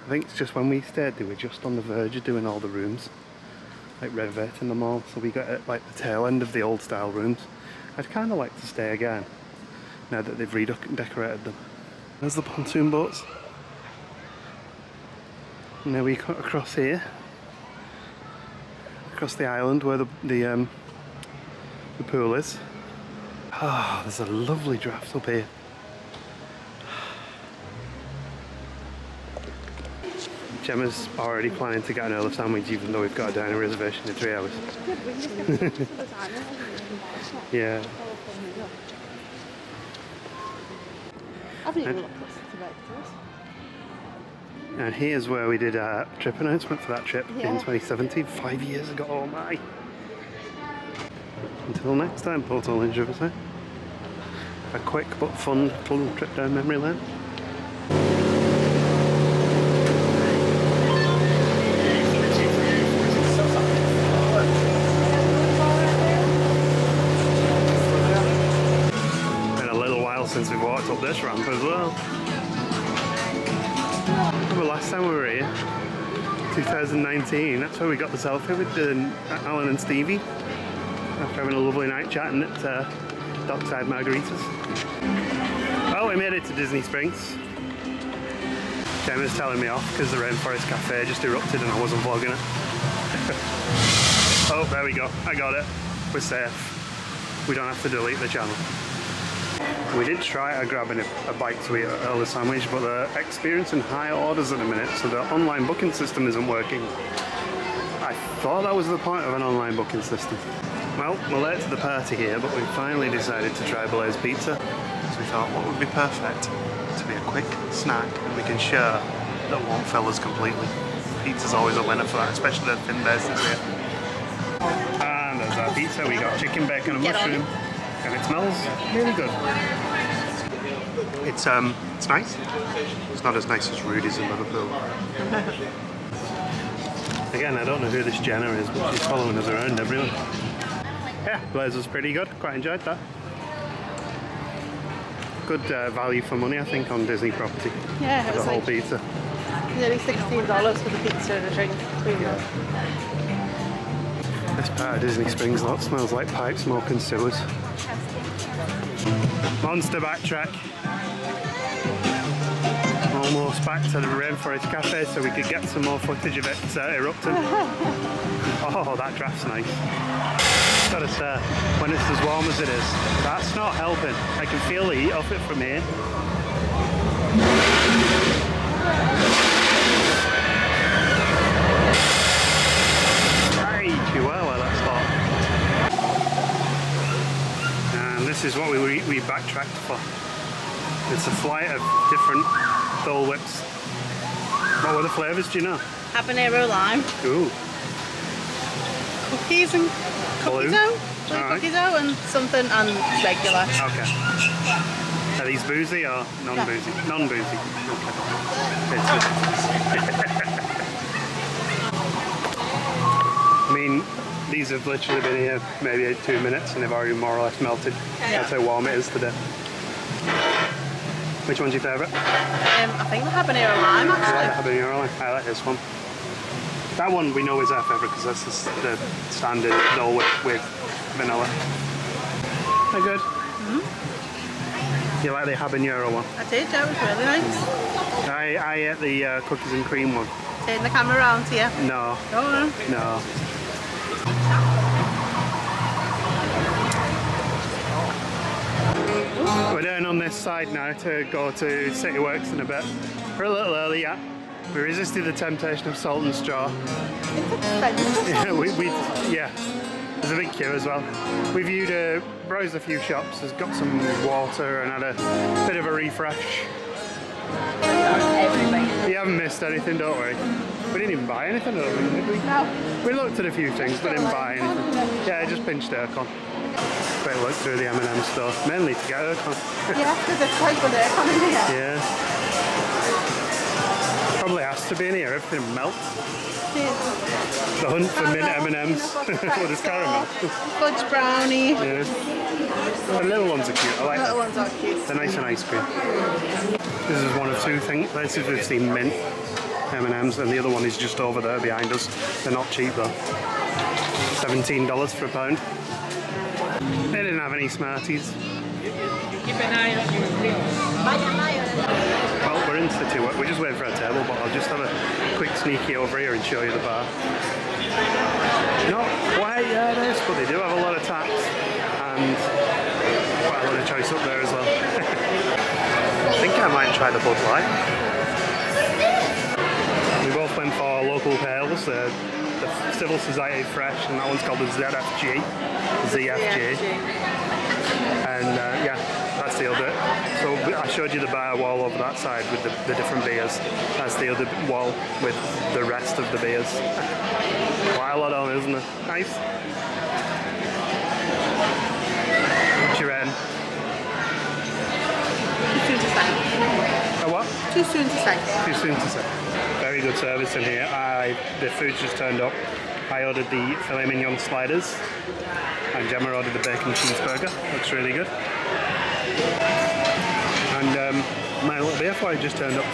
[SPEAKER 1] I think it's just when we stayed, they were just on the verge of doing all the rooms, like renovating them all. So we got at like the tail end of the old style rooms. I'd kind of like to stay again now that they've redecorated them. There's the pontoon boats. And now we cut across here, across the island where the pool is. Ah, there's a lovely draft up here. Gemma's already planning to get an early sandwich even though we've got a dining reservation in 3 hours. Yeah. And here's where we did a trip announcement for that trip in 2017, 5 years ago, oh my. Until next time, Port Orange Riverside. A quick but fun little trip down memory lane. Since we've walked up this ramp as well. Remember last time we were here, 2019, that's where we got the selfie with Alan and Stevie after having a lovely night chatting at Dockside Margaritas. Well, we made it to Disney Springs. Gemma's telling me off because the Rainforest Cafe just erupted and I wasn't vlogging it. Oh, there we go. I got it. We're safe. We don't have to delete the channel. We did try grabbing a bite to eat at Early Sandwich, but they're experiencing high orders at the minute, so the online booking system isn't working. I thought that was the point of an online booking system. Well, we're late to the party here, but we finally decided to try Blaze Pizza. So we thought, what would be perfect? To be a quick snack, and we can share that won't fill us completely. Pizza's always a winner for that, especially the thin bases here. And there's our pizza. We got chicken, bacon, and mushroom, and it smells really good. It's nice. It's not as nice as Rudy's in Liverpool. Again, I don't know who this Jenna is, but she's following us around everywhere. Yeah, Blaze was pretty good. Quite enjoyed that. Good value for money, I think, on Disney property.
[SPEAKER 2] Yeah, it
[SPEAKER 1] the
[SPEAKER 2] was
[SPEAKER 1] whole
[SPEAKER 2] like
[SPEAKER 1] pizza.
[SPEAKER 2] nearly $16 for the pizza and a drink.
[SPEAKER 1] This part of Disney Springs lot smells like pipe smoke and sewers. Monster backtrack. Almost back to the Rainforest Cafe so we could get some more footage of it erupting. Oh, that draft's nice. Gotta say, when it's as warm as it is, that's not helping. I can feel the heat off it from here. Right, Chihuahua, that's hot. And this is what we backtracked for. It's a flight of different Dole Whips. What were the flavours, do you know?
[SPEAKER 2] Habanero lime.
[SPEAKER 1] Ooh.
[SPEAKER 2] Cookies and cookie dough. Cookie dough and something and regular.
[SPEAKER 1] Okay. Are these boozy or non-boozy? No. Non-boozy. Okay. I mean, these have literally been here maybe 2 minutes and they've already more or less melted. That's how warm it is today. Which one's your favourite?
[SPEAKER 2] I think the habanero lime actually.
[SPEAKER 1] Yeah, habanero lime. I like this one. That one we know is our favourite because that's the standard Dole Whip with vanilla. They're good. You like the habanero one?
[SPEAKER 2] I did, that was really nice.
[SPEAKER 1] I ate the cookies and cream one.
[SPEAKER 2] Turn the camera around to you.
[SPEAKER 1] No.
[SPEAKER 2] Go on.
[SPEAKER 1] No. We're down on this side now to go to City Works in a bit. We're a little early yet. We resisted the temptation of salt and straw. Yeah, there's a big queue as well. We browsed a few shops, has got some water and had a bit of a refresh. You haven't missed anything, don't worry. We didn't even buy anything, did we?
[SPEAKER 2] No.
[SPEAKER 1] We looked at a few things but didn't buy anything. Yeah, just pinched aircon. Quick look through the M&M store, mainly to get aircon.
[SPEAKER 2] Yeah, because it's quite good aircon in here.
[SPEAKER 1] Yeah. Probably has to be in here, everything will melt. The hunt for mint M&Ms. Well, there's caramel.
[SPEAKER 2] Fudge brownie.
[SPEAKER 1] Yeah. The little ones are cute, I like
[SPEAKER 2] Little
[SPEAKER 1] them.
[SPEAKER 2] ones are cute.
[SPEAKER 1] They're nice and ice cream. This is one of two places we've seen mint M&Ms and the other one is just over there behind us. They're not cheap though. $17 for a pound. They didn't have any Smarties.
[SPEAKER 9] Keep an eye on your grills.
[SPEAKER 1] Well, we're in City Work. We're just waiting for our table, but I'll just have a quick sneaky over here and show you the bar. Not quite this, but they do have a lot of taps and quite a lot of choice up there as well. I think I might try the Bud Light. We both went for local pails, the Civil Society Fresh, and that one's called the ZFG. And yeah, that's the other. So I showed you the bar wall over that side with the different beers. That's the other wall with the rest of the beers. Quite a lot on, isn't it? Nice. What's your end?
[SPEAKER 2] Too soon to say.
[SPEAKER 1] A what?
[SPEAKER 2] Too soon to say.
[SPEAKER 1] Too soon to say. Very good service in here. The food just turned up. I ordered the filet mignon sliders and Gemma ordered the bacon cheeseburger. Looks really good. And my little beer fly just turned up.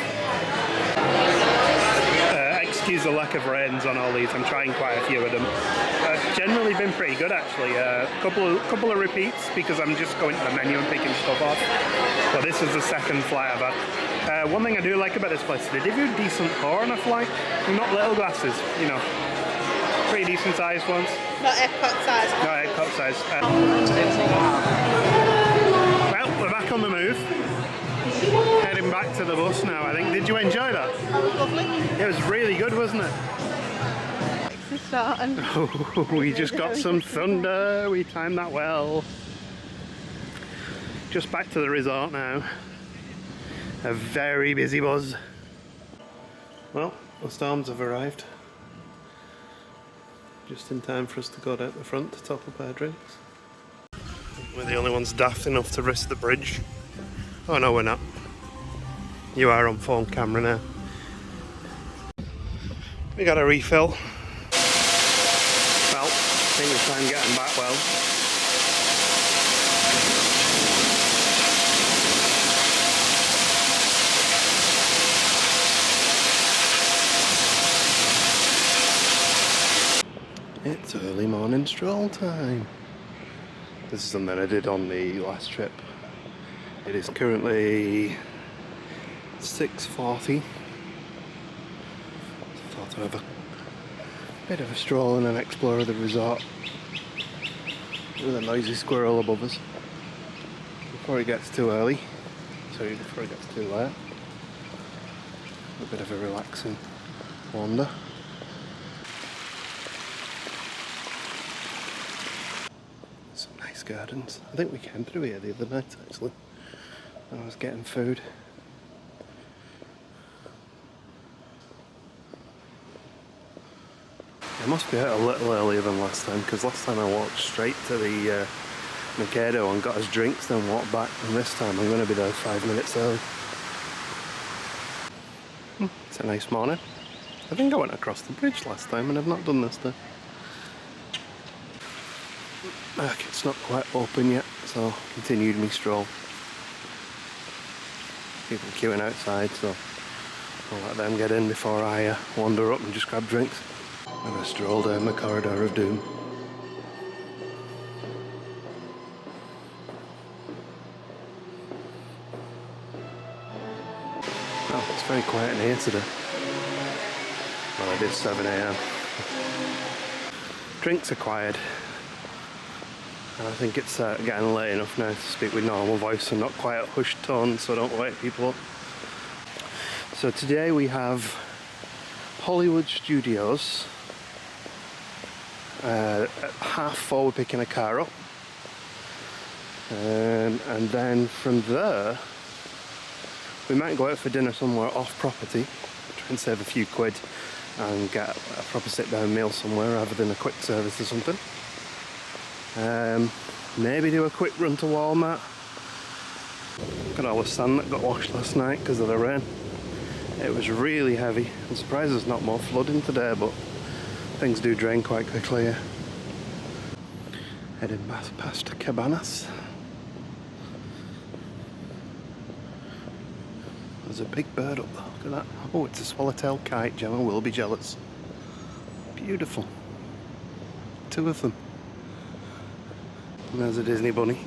[SPEAKER 1] Excuse the lack of rains on all these. I'm trying quite a few of them. Generally been pretty good actually. Couple of repeats because I'm just going to the menu and picking stuff off. But this is the second flight I've had. One thing I do like about this place, they give you a decent pour on a flight. Not little glasses, you know. Pretty decent sized ones.
[SPEAKER 2] Not Epcot size.
[SPEAKER 1] No, Epcot size. Well, we're back on the move. Heading back to the bus now, I think. Did you enjoy that?
[SPEAKER 2] That was lovely.
[SPEAKER 1] It was really good, wasn't it? Oh, we just got some thunder. We timed that well. Just back to the resort now. A very busy buzz. Well, the storms have arrived. Just in time for us to go down the front to top up our drinks. We're the only ones daft enough to risk the bridge. Oh no, we're not. You are on phone camera now. We got a refill. Well, I think we'll try and get them back well. It's early morning stroll time. This is something I did on the last trip. It is currently 6:40. Thought I'd have a bit of a stroll and an explore of the resort with a noisy squirrel above us before it gets too early. Sorry, before it gets too late. A bit of a relaxing wander. Some nice gardens. I think we came through here the other night actually. I was getting food. I must be out a little earlier than last time, because last time I walked straight to the Mikado and got us drinks, then walked back, and this time I'm going to be there 5 minutes early. It's a nice morning. I think I went across the bridge last time and I've not done this time. Market's not quite open yet, so continued me stroll. People queuing outside, so I'll let them get in before I wander up and just grab drinks. And I stroll down the corridor of doom. Oh, it's very quiet in here today. Well, it is 7 AM. Drinks are quiet. And I think it's getting late enough now to speak with normal voice and not quite hushed tone, so I don't wake people up. So today we have Hollywood Studios. At 4:30 we're picking a car up. And then from there, we might go out for dinner somewhere off property, try and save a few quid and get a proper sit-down meal somewhere rather than a quick service or something. Maybe do a quick run to Walmart. Look at all the sand that got washed last night because of the rain. It was really heavy. I'm surprised there's not more flooding today, but things do drain quite quickly here. Heading past Cabanas. There's a big bird up there, look at that. Oh, it's a swallowtail kite, Gemma will be jealous. Beautiful. 2 of them. And there's a Disney bunny.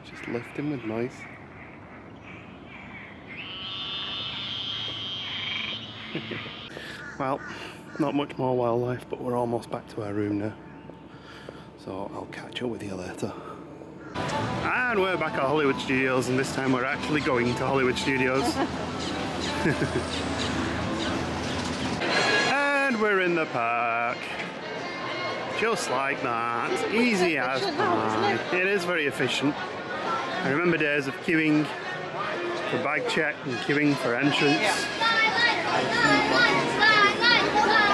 [SPEAKER 1] Just lifting with noise. Well, not much more wildlife, but we're almost back to our room now. So I'll catch up with you later. And we're back at Hollywood Studios, and this time we're actually going to Hollywood Studios. And we're in the park. Just like that. Easy as pie. It is very efficient. I remember days of queuing for bag check and queuing for entrance.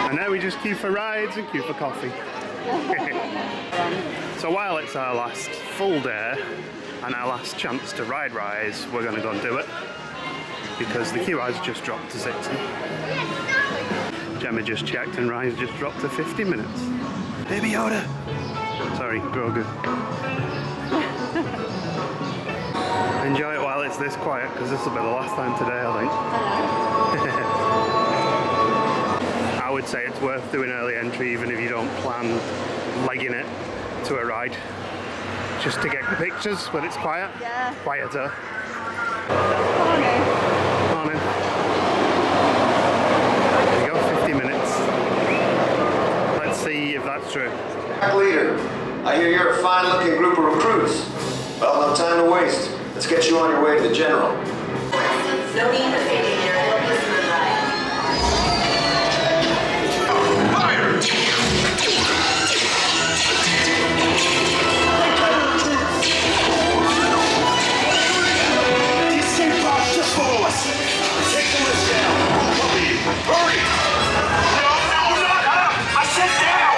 [SPEAKER 1] And now we just queue for rides and queue for coffee. So while it's our last full day and our last chance to ride Rise, we're going to go and do it. Because the queue has just dropped to 60. Gemma just checked and Rise just dropped to 50 minutes. Baby Yoda! Sorry, Grogu. Enjoy it while it's this quiet, because this will be the last time today, I think. I would say it's worth doing early entry even if you don't plan legging it to a ride. Just to get the pictures when it's quiet.
[SPEAKER 2] Yeah.
[SPEAKER 1] Quieter. Morning. There you go, 50 minutes. Let's see if that's true.
[SPEAKER 6] Leader, I hear you're a fine-looking group of recruits.
[SPEAKER 21] Well, no time to waste. Let's get you on your way to the general.
[SPEAKER 18] No need for safety gear. It'll be a smooth ride.
[SPEAKER 6] Fire! The escape pod's just below us. Take the list down. Hurry! No, not up! I said down!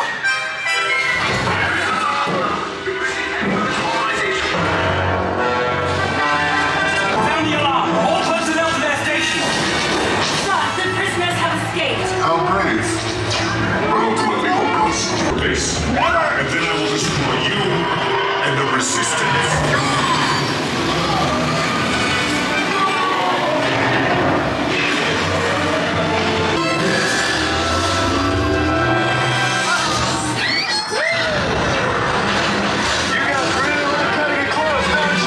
[SPEAKER 10] Sound the alarm! All personnel to their stations!
[SPEAKER 18] Boss, the prisoners have escaped.
[SPEAKER 6] How brave. But ultimately hopeless. Base. And then I will destroy you and the resistance. You guys really want to cut it close, don't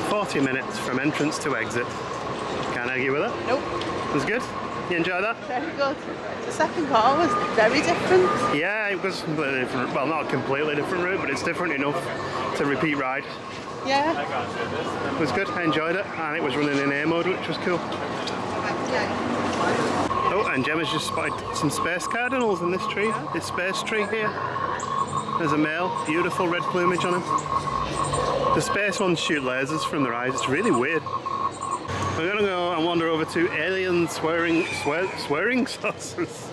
[SPEAKER 6] you?
[SPEAKER 1] 40 minutes from entrance to exit. Can't argue with it.
[SPEAKER 2] Nope.
[SPEAKER 1] It was good. You enjoy that?
[SPEAKER 2] Very good. The second car was very different.
[SPEAKER 1] Yeah, it was completely different. Well, not a completely different route, but it's different enough to repeat ride.
[SPEAKER 2] Yeah.
[SPEAKER 1] It was good. I enjoyed it, and it was running in air mode, which was cool. Oh, and Gemma's just spotted some space cardinals in this tree, this space tree here. There's a male, beautiful red plumage on him. The space ones shoot lasers from their eyes. It's really weird. We're gonna go and wander over to alien swearing saucers.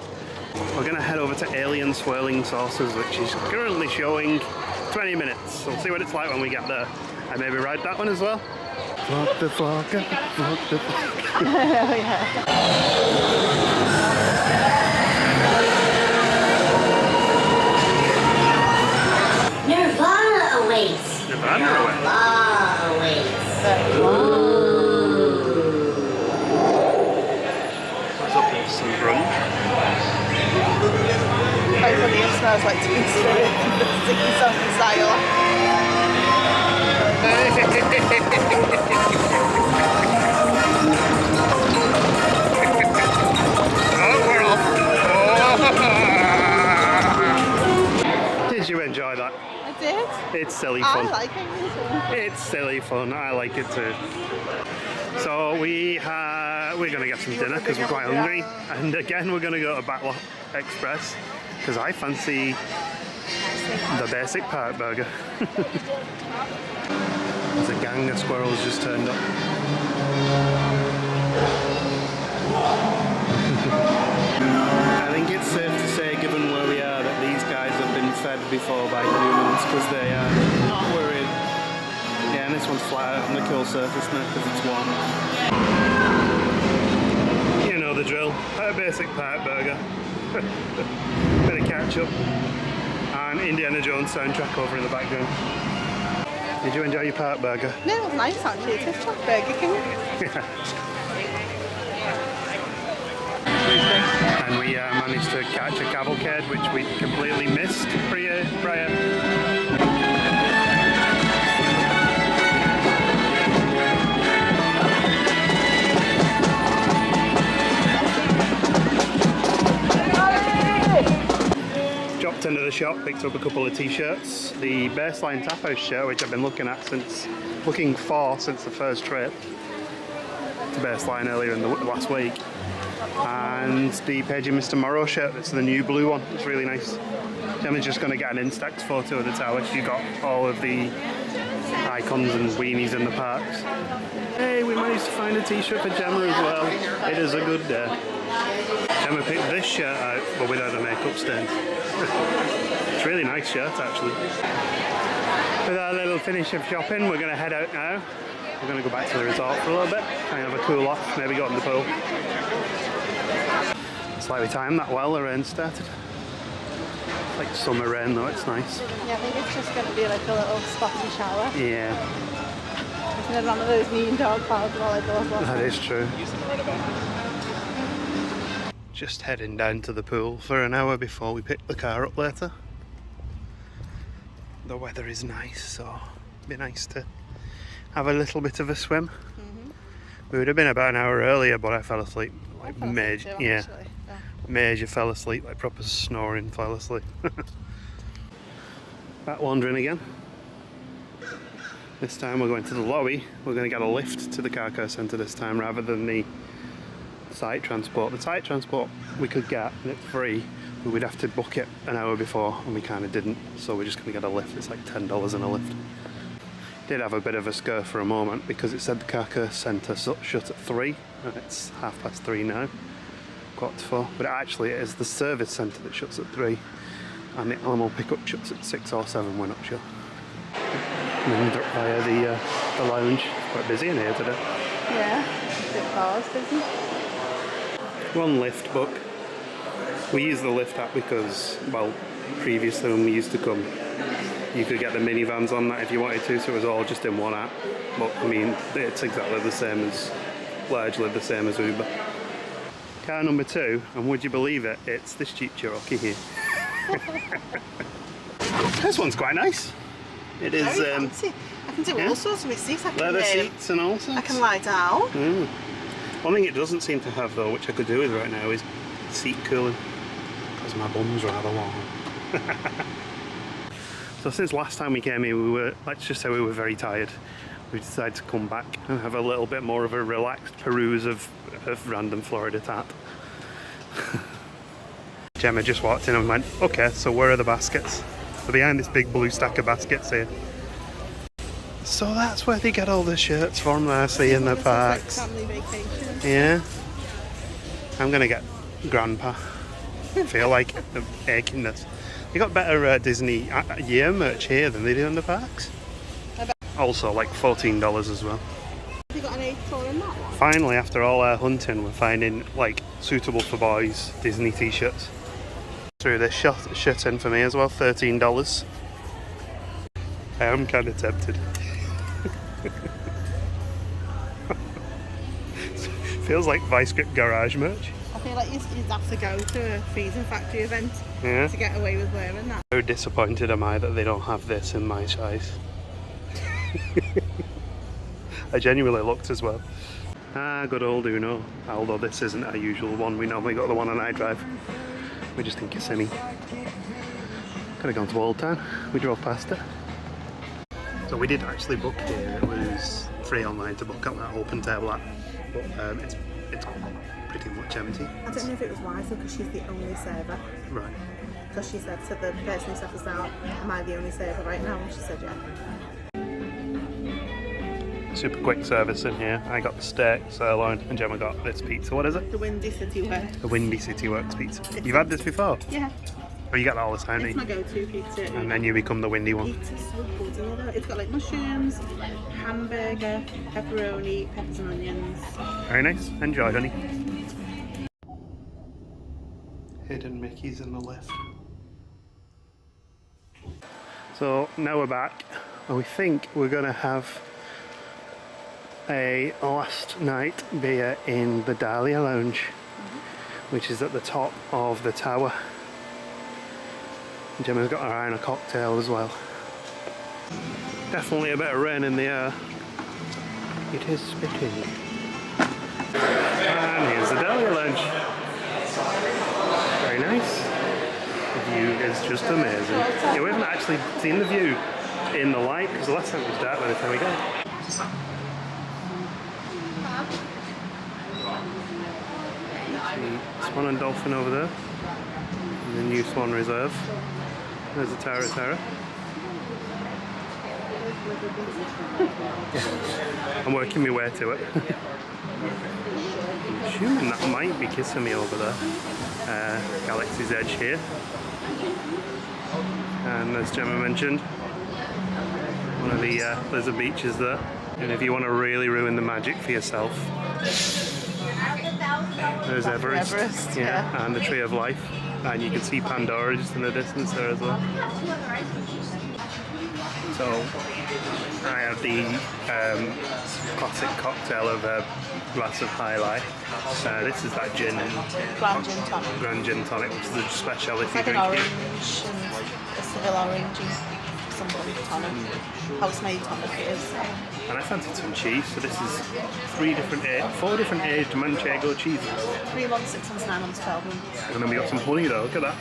[SPEAKER 1] We're gonna head over to alien swirling saucers, which is currently showing 20 minutes. We'll see what it's like when we get there. And maybe ride that one as well. Fuck the fuck up, fuck the fuck up.
[SPEAKER 8] Nirvana awaits.
[SPEAKER 1] Nirvana
[SPEAKER 8] awaits.
[SPEAKER 1] What's up with some grunge?
[SPEAKER 2] Quite funny, it smells like Teen Spirit and the sticky song style.
[SPEAKER 1] Did you enjoy that?
[SPEAKER 2] I did.
[SPEAKER 1] It's silly fun.
[SPEAKER 2] I like it as well.
[SPEAKER 1] It's silly fun. I like it too. So we're gonna get some dinner because we're quite hungry, and again we're gonna go to Backlot Express because I fancy the basic park burger. There's a gang of squirrels just turned up. I think it's safe to say, given where we are, that these guys have been fed before by humans because they are not worried. Yeah, and this one's flat on the cool surface now because it's warm. You know the drill. A basic park burger. Bit of ketchup. And Indiana Jones soundtrack over in the background. Did you enjoy your park burger?
[SPEAKER 2] No, it was nice actually. It tastes like Burger King.
[SPEAKER 1] And we managed to catch a cavalcade, which we completely missed prior. Dropped into the shop, picked up a couple of t-shirts. The Baseline Tapas shirt, which I've been looking for since the first trip to Baseline earlier in the last week. And the Paging Mr. Morrow shirt, it's the new blue one, it's really nice. Gemma's just going to get an Instax photo of the tower. She got all of the icons and weenies in the parks. Hey, we managed to find a t-shirt for Gemma as well. It is a good day. Gemma picked this shirt out, but without the makeup stain. It's a really nice shirt actually. With our little finish of shopping, we're going to head out now. We're going to go back to the resort for a little bit, kind of have a cool off, maybe go in the pool. Slightly timed that well, the rain started. It's like summer rain though, it's nice.
[SPEAKER 2] Yeah, I think it's just going to be like a little spotty shower.
[SPEAKER 1] Yeah.
[SPEAKER 2] Isn't it one of those mean dog clouds while I go?
[SPEAKER 1] That is true. Just heading down to the pool for an hour before we pick the car up later. The weather is nice, so it'd be nice to have a little bit of a swim. We would have been about an hour earlier, but I fell asleep. Major fell asleep, like proper snoring fell asleep. Back wandering again. This time we're going to the lobby. We're going to get a lift to the car care centre this time rather than the site transport. The site transport we could get, and it's free, but we'd have to book it an hour before, and we kind of didn't. So we're just going to get a lift. It's like $10 in a lift. Did have a bit of a scare for a moment because it said the car care centre shut at 3, and it's 3:30 now, 4:15. But actually it is the service centre that shuts at 3, and the animal pickup shuts at 6 or 7. We're not sure. And then via the lounge. It's quite busy in here today.
[SPEAKER 2] Yeah, a bit cars busy.
[SPEAKER 1] One lift book. We use the lift app because, well, previously when we used to come, you could get the minivans on that if you wanted to, so it was all just in one app. But I mean, it's exactly the same as, largely the same as Uber. Car number 2, and would you believe it, it's this Jeep Cherokee here. This one's quite nice. It is.
[SPEAKER 2] Very fancy. I can do all sorts with seats. I can,
[SPEAKER 1] leather seats and all sorts.
[SPEAKER 2] I can lie down.
[SPEAKER 1] One thing it doesn't seem to have though, which I could do with right now, is seat cooling, because my bum's rather long. So since last time we came here, we were, let's just say we were very tired. We decided to come back and have a little bit more of a relaxed peruse of random Florida tat. Gemma just walked in and went, okay, so where are the baskets? So behind this big blue stack of baskets here. So that's where they get all the shirts from there, see in the parks.
[SPEAKER 2] Like family vacation.
[SPEAKER 1] Yeah. I'm gonna get Grandpa. I feel like the achingness. They got better Disney year merch here than they do in the parks. Also like $14 as well.
[SPEAKER 2] Have you got an age store in that one?
[SPEAKER 1] Finally, after all our hunting, we're finding like suitable for boys Disney t-shirts. Threw this shirt in for me as well, $13. I am kind of tempted. Feels like Vice Grip Garage merch.
[SPEAKER 2] I feel like you'd have to go to a freezing factory event
[SPEAKER 1] Yeah.
[SPEAKER 2] to get away with wearing that.
[SPEAKER 1] How disappointed am I that they don't have this in my size. I genuinely looked as well. Good old Uno. Although this isn't our usual one, we normally got the one on iDrive. We just think it's silly. Could have gone to Old Town. We drove past it. So we did actually book here. It was free online to book on that open table app, but it's pretty much empty.
[SPEAKER 2] I don't know if it was wise because she's the only server.
[SPEAKER 1] Right.
[SPEAKER 2] Because she said to the person who set us out, am I the only server right now? And she said yeah.
[SPEAKER 1] Super quick service in here. I got the steak, sirloin, and Gemma got this pizza. What is it?
[SPEAKER 2] The Windy City Works.
[SPEAKER 1] The Windy City Works pizza. You've had this before?
[SPEAKER 2] Yeah.
[SPEAKER 1] Oh, you get that all the time,
[SPEAKER 2] It's my go-to pizza.
[SPEAKER 1] and then you become the windy one.
[SPEAKER 2] Pizza's so good, though. It's got like mushrooms, hamburger, pepperoni, peppers and onions.
[SPEAKER 1] Very nice. Enjoy, honey. Hidden Mickeys in the lift. So now we're back, and we think we're gonna have a last night beer in the Dahlia Lounge, which is at the top of the tower. Gemma's got her eye on a cocktail as well. Definitely a bit of rain in the air. It is spitting. And here's the Dahlia Lounge. Very nice. The view is just amazing. Yeah, we haven't actually seen the view in the light because the last time it was dark by the time we got. Swan and Dolphin over there, and the new Swan Reserve. There's the Tower of Terror. I'm working my way to it. I'm assuming that might be kissing me over there. Galaxy's Edge here. And as Gemma mentioned, one of the there's a beaches there. And if you want to really ruin the magic for yourself, there's Everest, yeah, and the Tree of Life, and you can see Pandora just in the distance there as well. So I have the classic cocktail of a glass of High Life. This is that gin, Grand Gin Tonic, which is the speciality
[SPEAKER 2] it's like
[SPEAKER 1] drink
[SPEAKER 2] an orange
[SPEAKER 1] here.
[SPEAKER 2] and a Seville orange and some tonic. House-made tonic it is.
[SPEAKER 1] And I fancied some cheese, so this is 4 different aged Manchego cheeses.
[SPEAKER 2] 3 months, 6 months, 9 months, 12 months.
[SPEAKER 1] And then we got some honey though, look at that.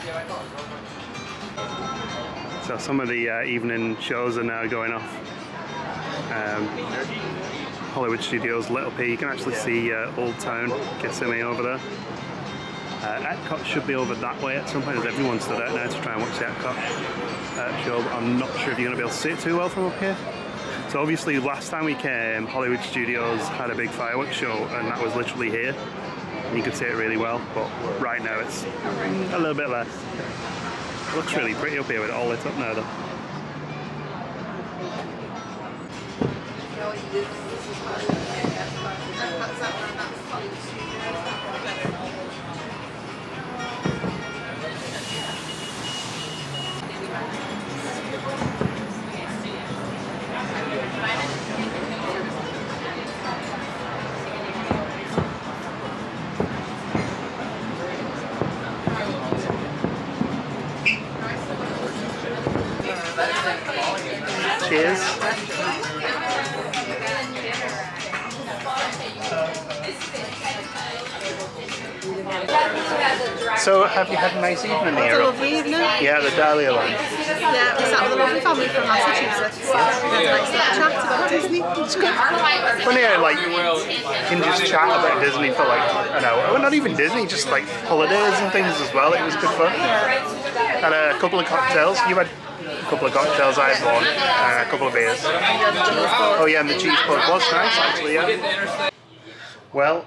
[SPEAKER 1] So some of the evening shows are now going off. Hollywood Studios, Little P, you can actually see Old Town, Kissimmee over there. Epcot should be over that way at some point, as everyone stood out now to try and watch the Epcot show, but I'm not sure if you're going to be able to see it too well from up here. So obviously last time we came, Hollywood Studios had a big fireworks show, and that was literally here. You could see it really well, but right now it's a little bit less. It looks really pretty up here with it all lit up now though. Cheers. So, have you had a nice evening here?
[SPEAKER 2] It's a lovely evening.
[SPEAKER 1] Yeah, the Dahlia line.
[SPEAKER 2] Yeah, we sat with a lovely family from Massachusetts. We had a nice little chat about Disney. It's good.
[SPEAKER 1] Funny how, like, you can just chat about Disney for like an hour. Well, not even Disney, just like holidays and things as well. It was good fun. Had a couple of cocktails. You had a couple of cocktails, I had one. A couple of beers. Oh yeah, and the cheese pudding was nice actually, yeah. Well,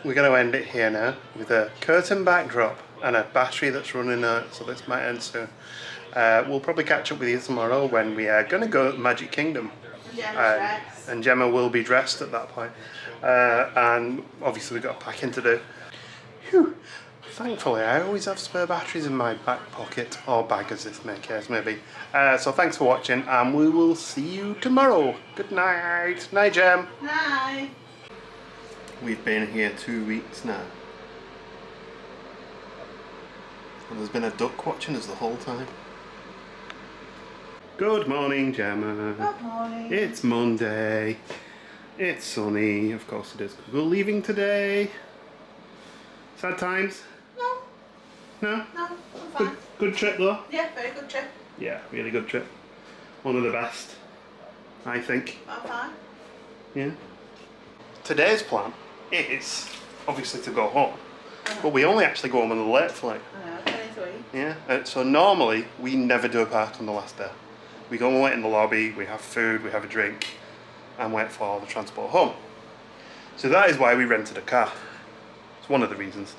[SPEAKER 1] we're going to end it here now with a curtain backdrop and a battery that's running out, so this might end soon. We'll probably catch up with you tomorrow when we are going to go to Magic Kingdom. And Gemma will be dressed at that point. And obviously we've got packing to do. Whew. Thankfully, I always have spare batteries in my back pocket, or bag as this case may be. So thanks for watching, and we will see you tomorrow. Good night. Night, Gem.
[SPEAKER 2] Night.
[SPEAKER 1] We've been here 2 weeks now. And there's been a duck watching us the whole time. Good morning, Gemma.
[SPEAKER 2] Good morning.
[SPEAKER 1] It's Monday. It's sunny, of course it is. We're leaving today. Sad times?
[SPEAKER 2] No.
[SPEAKER 1] No?
[SPEAKER 2] No, I'm fine.
[SPEAKER 1] Good trip though?
[SPEAKER 2] Yeah, very good trip.
[SPEAKER 1] Yeah, really good trip. One of the best, I think.
[SPEAKER 2] I'm fine.
[SPEAKER 1] Yeah. Today's plan is obviously to go home, but we only actually go home on the late flight.
[SPEAKER 2] I know, 23.
[SPEAKER 1] Yeah. So normally we never do a park on the last day. We go and wait in the lobby, we have food, we have a drink, and wait for the transport home. So that is why we rented a car. It's one of the reasons.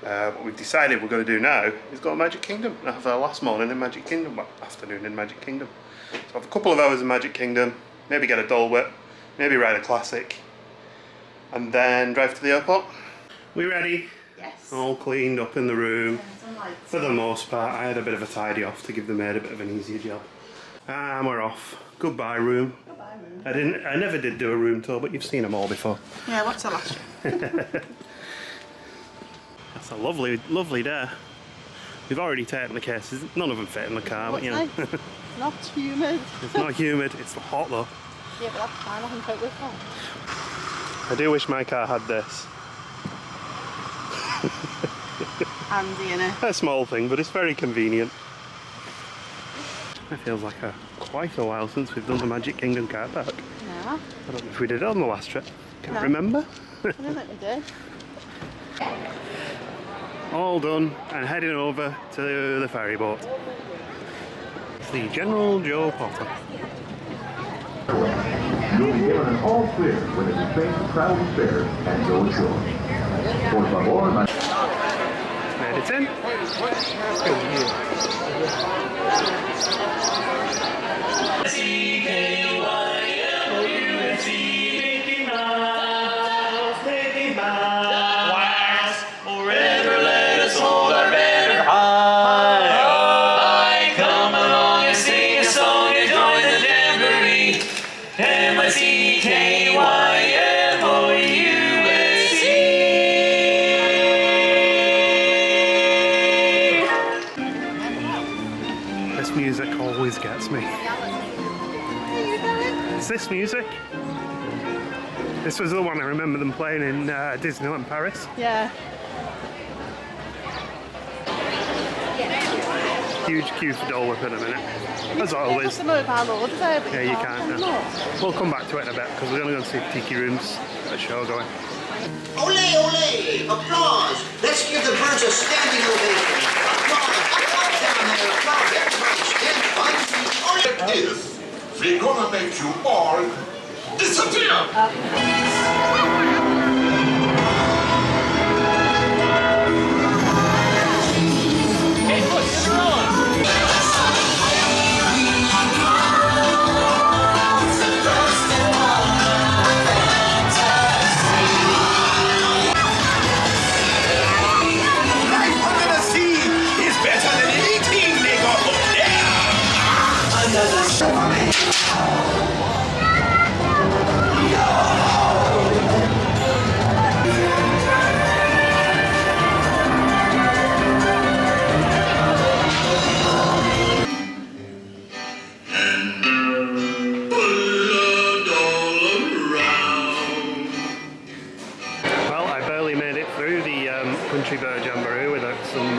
[SPEAKER 1] What we've decided we're going to do now is go to Magic Kingdom and have our last morning in Magic Kingdom, well, afternoon in Magic Kingdom. So have a couple of hours in Magic Kingdom, maybe get a Dole Whip, maybe ride a classic, and then drive to the airport. We ready?
[SPEAKER 2] Yes.
[SPEAKER 1] All cleaned up in the room.
[SPEAKER 2] Yeah,
[SPEAKER 1] for the most part. I had a bit of a tidy off to give the maid a bit of an easier job. And we're off. Goodbye room.
[SPEAKER 2] Goodbye room.
[SPEAKER 1] I never did do a room tour, but you've seen them all before.
[SPEAKER 2] Yeah, what's the last one?
[SPEAKER 1] That's a lovely, lovely day. We've already taken the cases. None of them fit in the car, but you know.
[SPEAKER 2] Not humid.
[SPEAKER 1] It's not humid. It's hot though.
[SPEAKER 2] Yeah, but that's fine. I can cope with that.
[SPEAKER 1] I do wish my car had this.
[SPEAKER 2] Handy, innit?
[SPEAKER 1] A small thing, but it's very convenient. It feels like quite a while since we've done the Magic Kingdom car park.
[SPEAKER 2] Yeah.
[SPEAKER 1] I don't know if we did it on the last trip. Can't
[SPEAKER 2] No.
[SPEAKER 1] remember.
[SPEAKER 2] I don't think we did.
[SPEAKER 1] All done and heading over to the ferry boat. It's the General Joe Potter.
[SPEAKER 6] You'll be given an all clear when it is safe to travel fares and go ashore. Por favor,
[SPEAKER 1] Made it in. This music always gets me. It's this music. This was the one I remember them playing in Disneyland Paris.
[SPEAKER 2] Yeah.
[SPEAKER 1] huge queue for Dole Whip in a minute, as always.
[SPEAKER 2] The mobile order there, but
[SPEAKER 1] Yeah, you can't.
[SPEAKER 2] anymore.
[SPEAKER 1] We'll come back to it in a bit because we're going to go and see Tiki Room's show going.
[SPEAKER 17] Ole, ole! Applause! Let's give the birds a standing ovation. Applause down there. Applause. Everybody stand on your feet.
[SPEAKER 6] If we're gonna make you all disappear.
[SPEAKER 9] Hey, look, they're on.
[SPEAKER 6] Life under the sea is better than anything they got up there. Under the
[SPEAKER 1] Well, I barely made it through the Country Bird Jamboree without some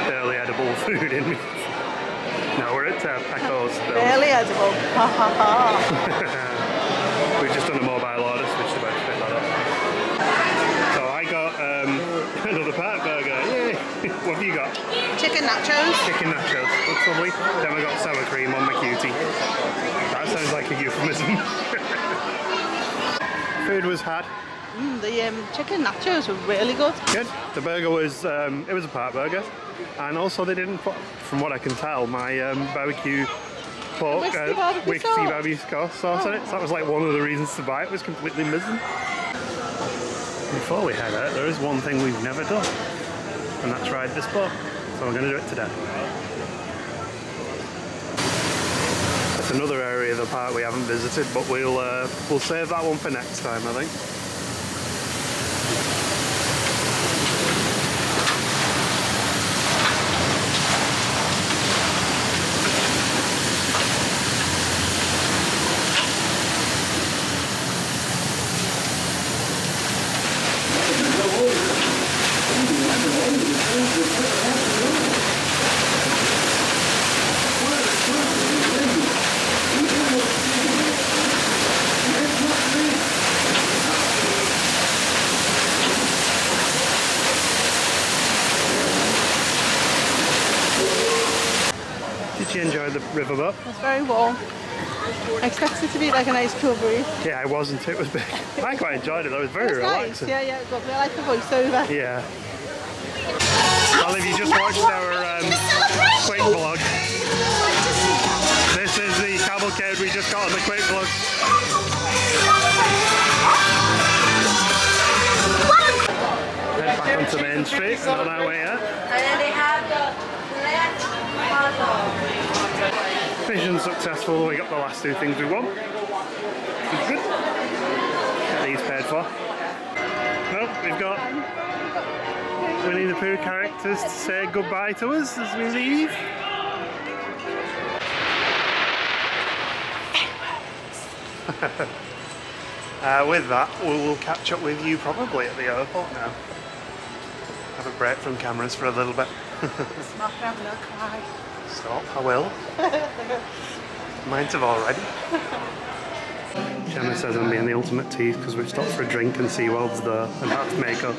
[SPEAKER 1] barely edible food in me. No, we're at Pecco's.
[SPEAKER 2] Barely edible. Ha ha ha.
[SPEAKER 1] We've just done a mobile order, switched about to pick that up. So I got another park burger. Yay! What have you got?
[SPEAKER 2] Chicken nachos.
[SPEAKER 1] Chicken nachos. Looks lovely. Then I got sour cream on my cutie. That sounds like a euphemism. Food was had.
[SPEAKER 2] The chicken nachos were really good.
[SPEAKER 1] Good. The burger was, it was a park burger. And also they didn't put, from what I can tell, my barbecue pork, whiskey barbecue sauce in it. So that was like one of the reasons to buy it. It was completely missing. Before we head out, there is one thing we've never done. And that's ride this boat. So we're going to do it today. That's another area of the park we haven't visited, but we'll save that one for next time, I think. Did you enjoy the riverboat?
[SPEAKER 2] It was very warm. I expected it to be like a nice cool breeze.
[SPEAKER 1] Yeah, it wasn't. It was big. I quite enjoyed it. It was very relaxing.
[SPEAKER 2] Nice. Yeah, it was lovely. I like the voiceover.
[SPEAKER 1] Yeah. Well, if you just watched our quick vlog, this is the cavalcade we just got on the quick vlog. Head back onto Main Street, not on our way yet.
[SPEAKER 14] And then they have the black
[SPEAKER 1] Mission successful, we got the last two things we want. Good. Get these paid for. Nope, we've got Winnie the Pooh characters to say goodbye to us as we leave. With that, we'll catch up with you probably at the airport now. Have a break from cameras for a little bit.
[SPEAKER 2] Stop having a cry.
[SPEAKER 1] Stop, I will. Might have already. Gemma says I'm being the ultimate tease because we've stopped for a drink and SeaWorld's there and that's makeup.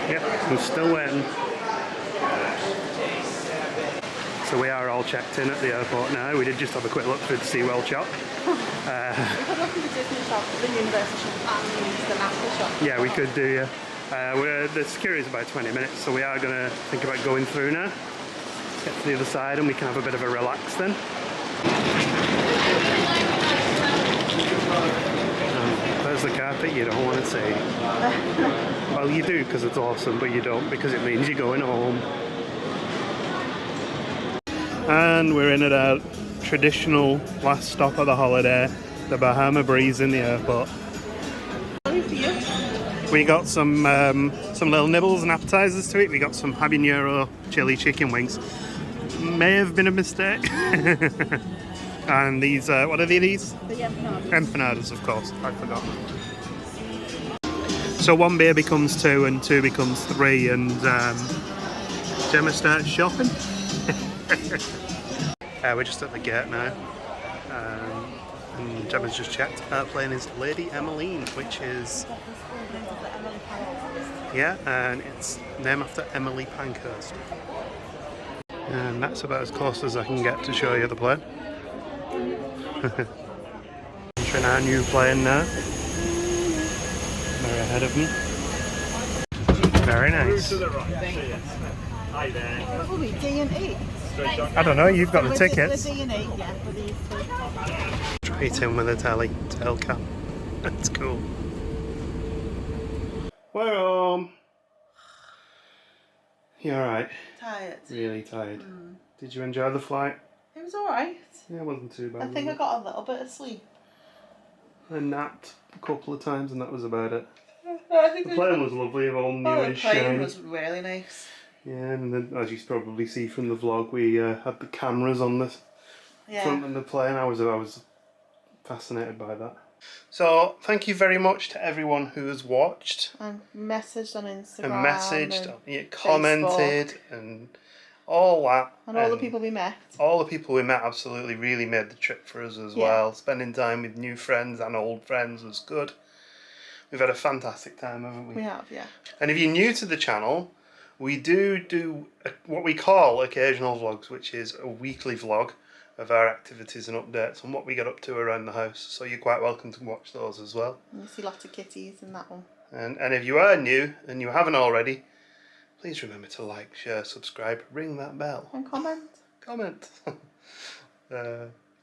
[SPEAKER 1] Yep, I'm still waiting. So we are all checked in at the airport now. We did just have a quick look through the SeaWorld shop.
[SPEAKER 2] We could look at the Disney shop, the Universal shop and the NASA shop.
[SPEAKER 1] Yeah, we could do, yeah. The security is about 20 minutes, so we are going to think about going through now. Get to the other side and we can have a bit of a relax then. There's the carpet you don't want to see. Well, you do because it's awesome, but you don't because it means you're going home. And we're in at our traditional last stop of the holiday, the Bahama Breeze in the airport. We got some little nibbles and appetizers to eat. We got some habanero chili chicken wings. May have been a mistake. And these, what are these?
[SPEAKER 2] The empanadas.
[SPEAKER 1] Empanadas, of course. I forgot. So one beer becomes two, and two becomes three, and Gemma starts shopping. We're just at the gate now. And Gemma's just checked. Our plane is Lady Emmeline, which is... Yeah, and it's named after Emily Pankhurst. And that's about as close as I can get to show you the plane. Entering our new plane now. They're ahead of me. Very nice.
[SPEAKER 9] Hi there.
[SPEAKER 2] What will we, D&E?
[SPEAKER 1] I don't know, you've got the tickets.
[SPEAKER 2] D&E, yeah, for these two.
[SPEAKER 1] Straight in with a tail cam. That's cool. We're home. You alright?
[SPEAKER 2] Tired.
[SPEAKER 1] Really tired. Did you enjoy the flight?
[SPEAKER 2] It was alright.
[SPEAKER 1] Yeah, it wasn't too bad.
[SPEAKER 2] I think I got a little bit of sleep.
[SPEAKER 1] I napped a couple of times and that was about it.
[SPEAKER 2] I think
[SPEAKER 1] The plane was lovely, all new and
[SPEAKER 2] the plane
[SPEAKER 1] shiny.
[SPEAKER 2] was really nice.
[SPEAKER 1] Yeah, and then as you probably see from the vlog, we had the cameras on the front of the plane. I was fascinated by that. So thank you very much to everyone who has watched
[SPEAKER 2] And messaged on Instagram.
[SPEAKER 1] and messaged,
[SPEAKER 2] and
[SPEAKER 1] commented,
[SPEAKER 2] Facebook.
[SPEAKER 1] and all that.
[SPEAKER 2] And all the people we met.
[SPEAKER 1] All the people we met absolutely really made the trip for us as well. Spending time with new friends and old friends was good. We've had a fantastic time, haven't we?
[SPEAKER 2] We have, yeah.
[SPEAKER 1] And if you're new to the channel, we do what we call occasional vlogs, which is a weekly vlog of our activities and updates on what we get up to around the house. So you're quite welcome to watch those as well.
[SPEAKER 2] And you see lots of kitties in that one.
[SPEAKER 1] And if you are new and you haven't already, please remember to like, share, subscribe, ring that bell.
[SPEAKER 2] And comment.
[SPEAKER 1] Comment.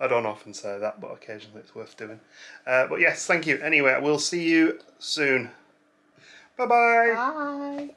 [SPEAKER 1] I don't often say that, but occasionally it's worth doing. But yes, thank you. Anyway, we'll see you soon. Bye-bye.
[SPEAKER 2] Bye.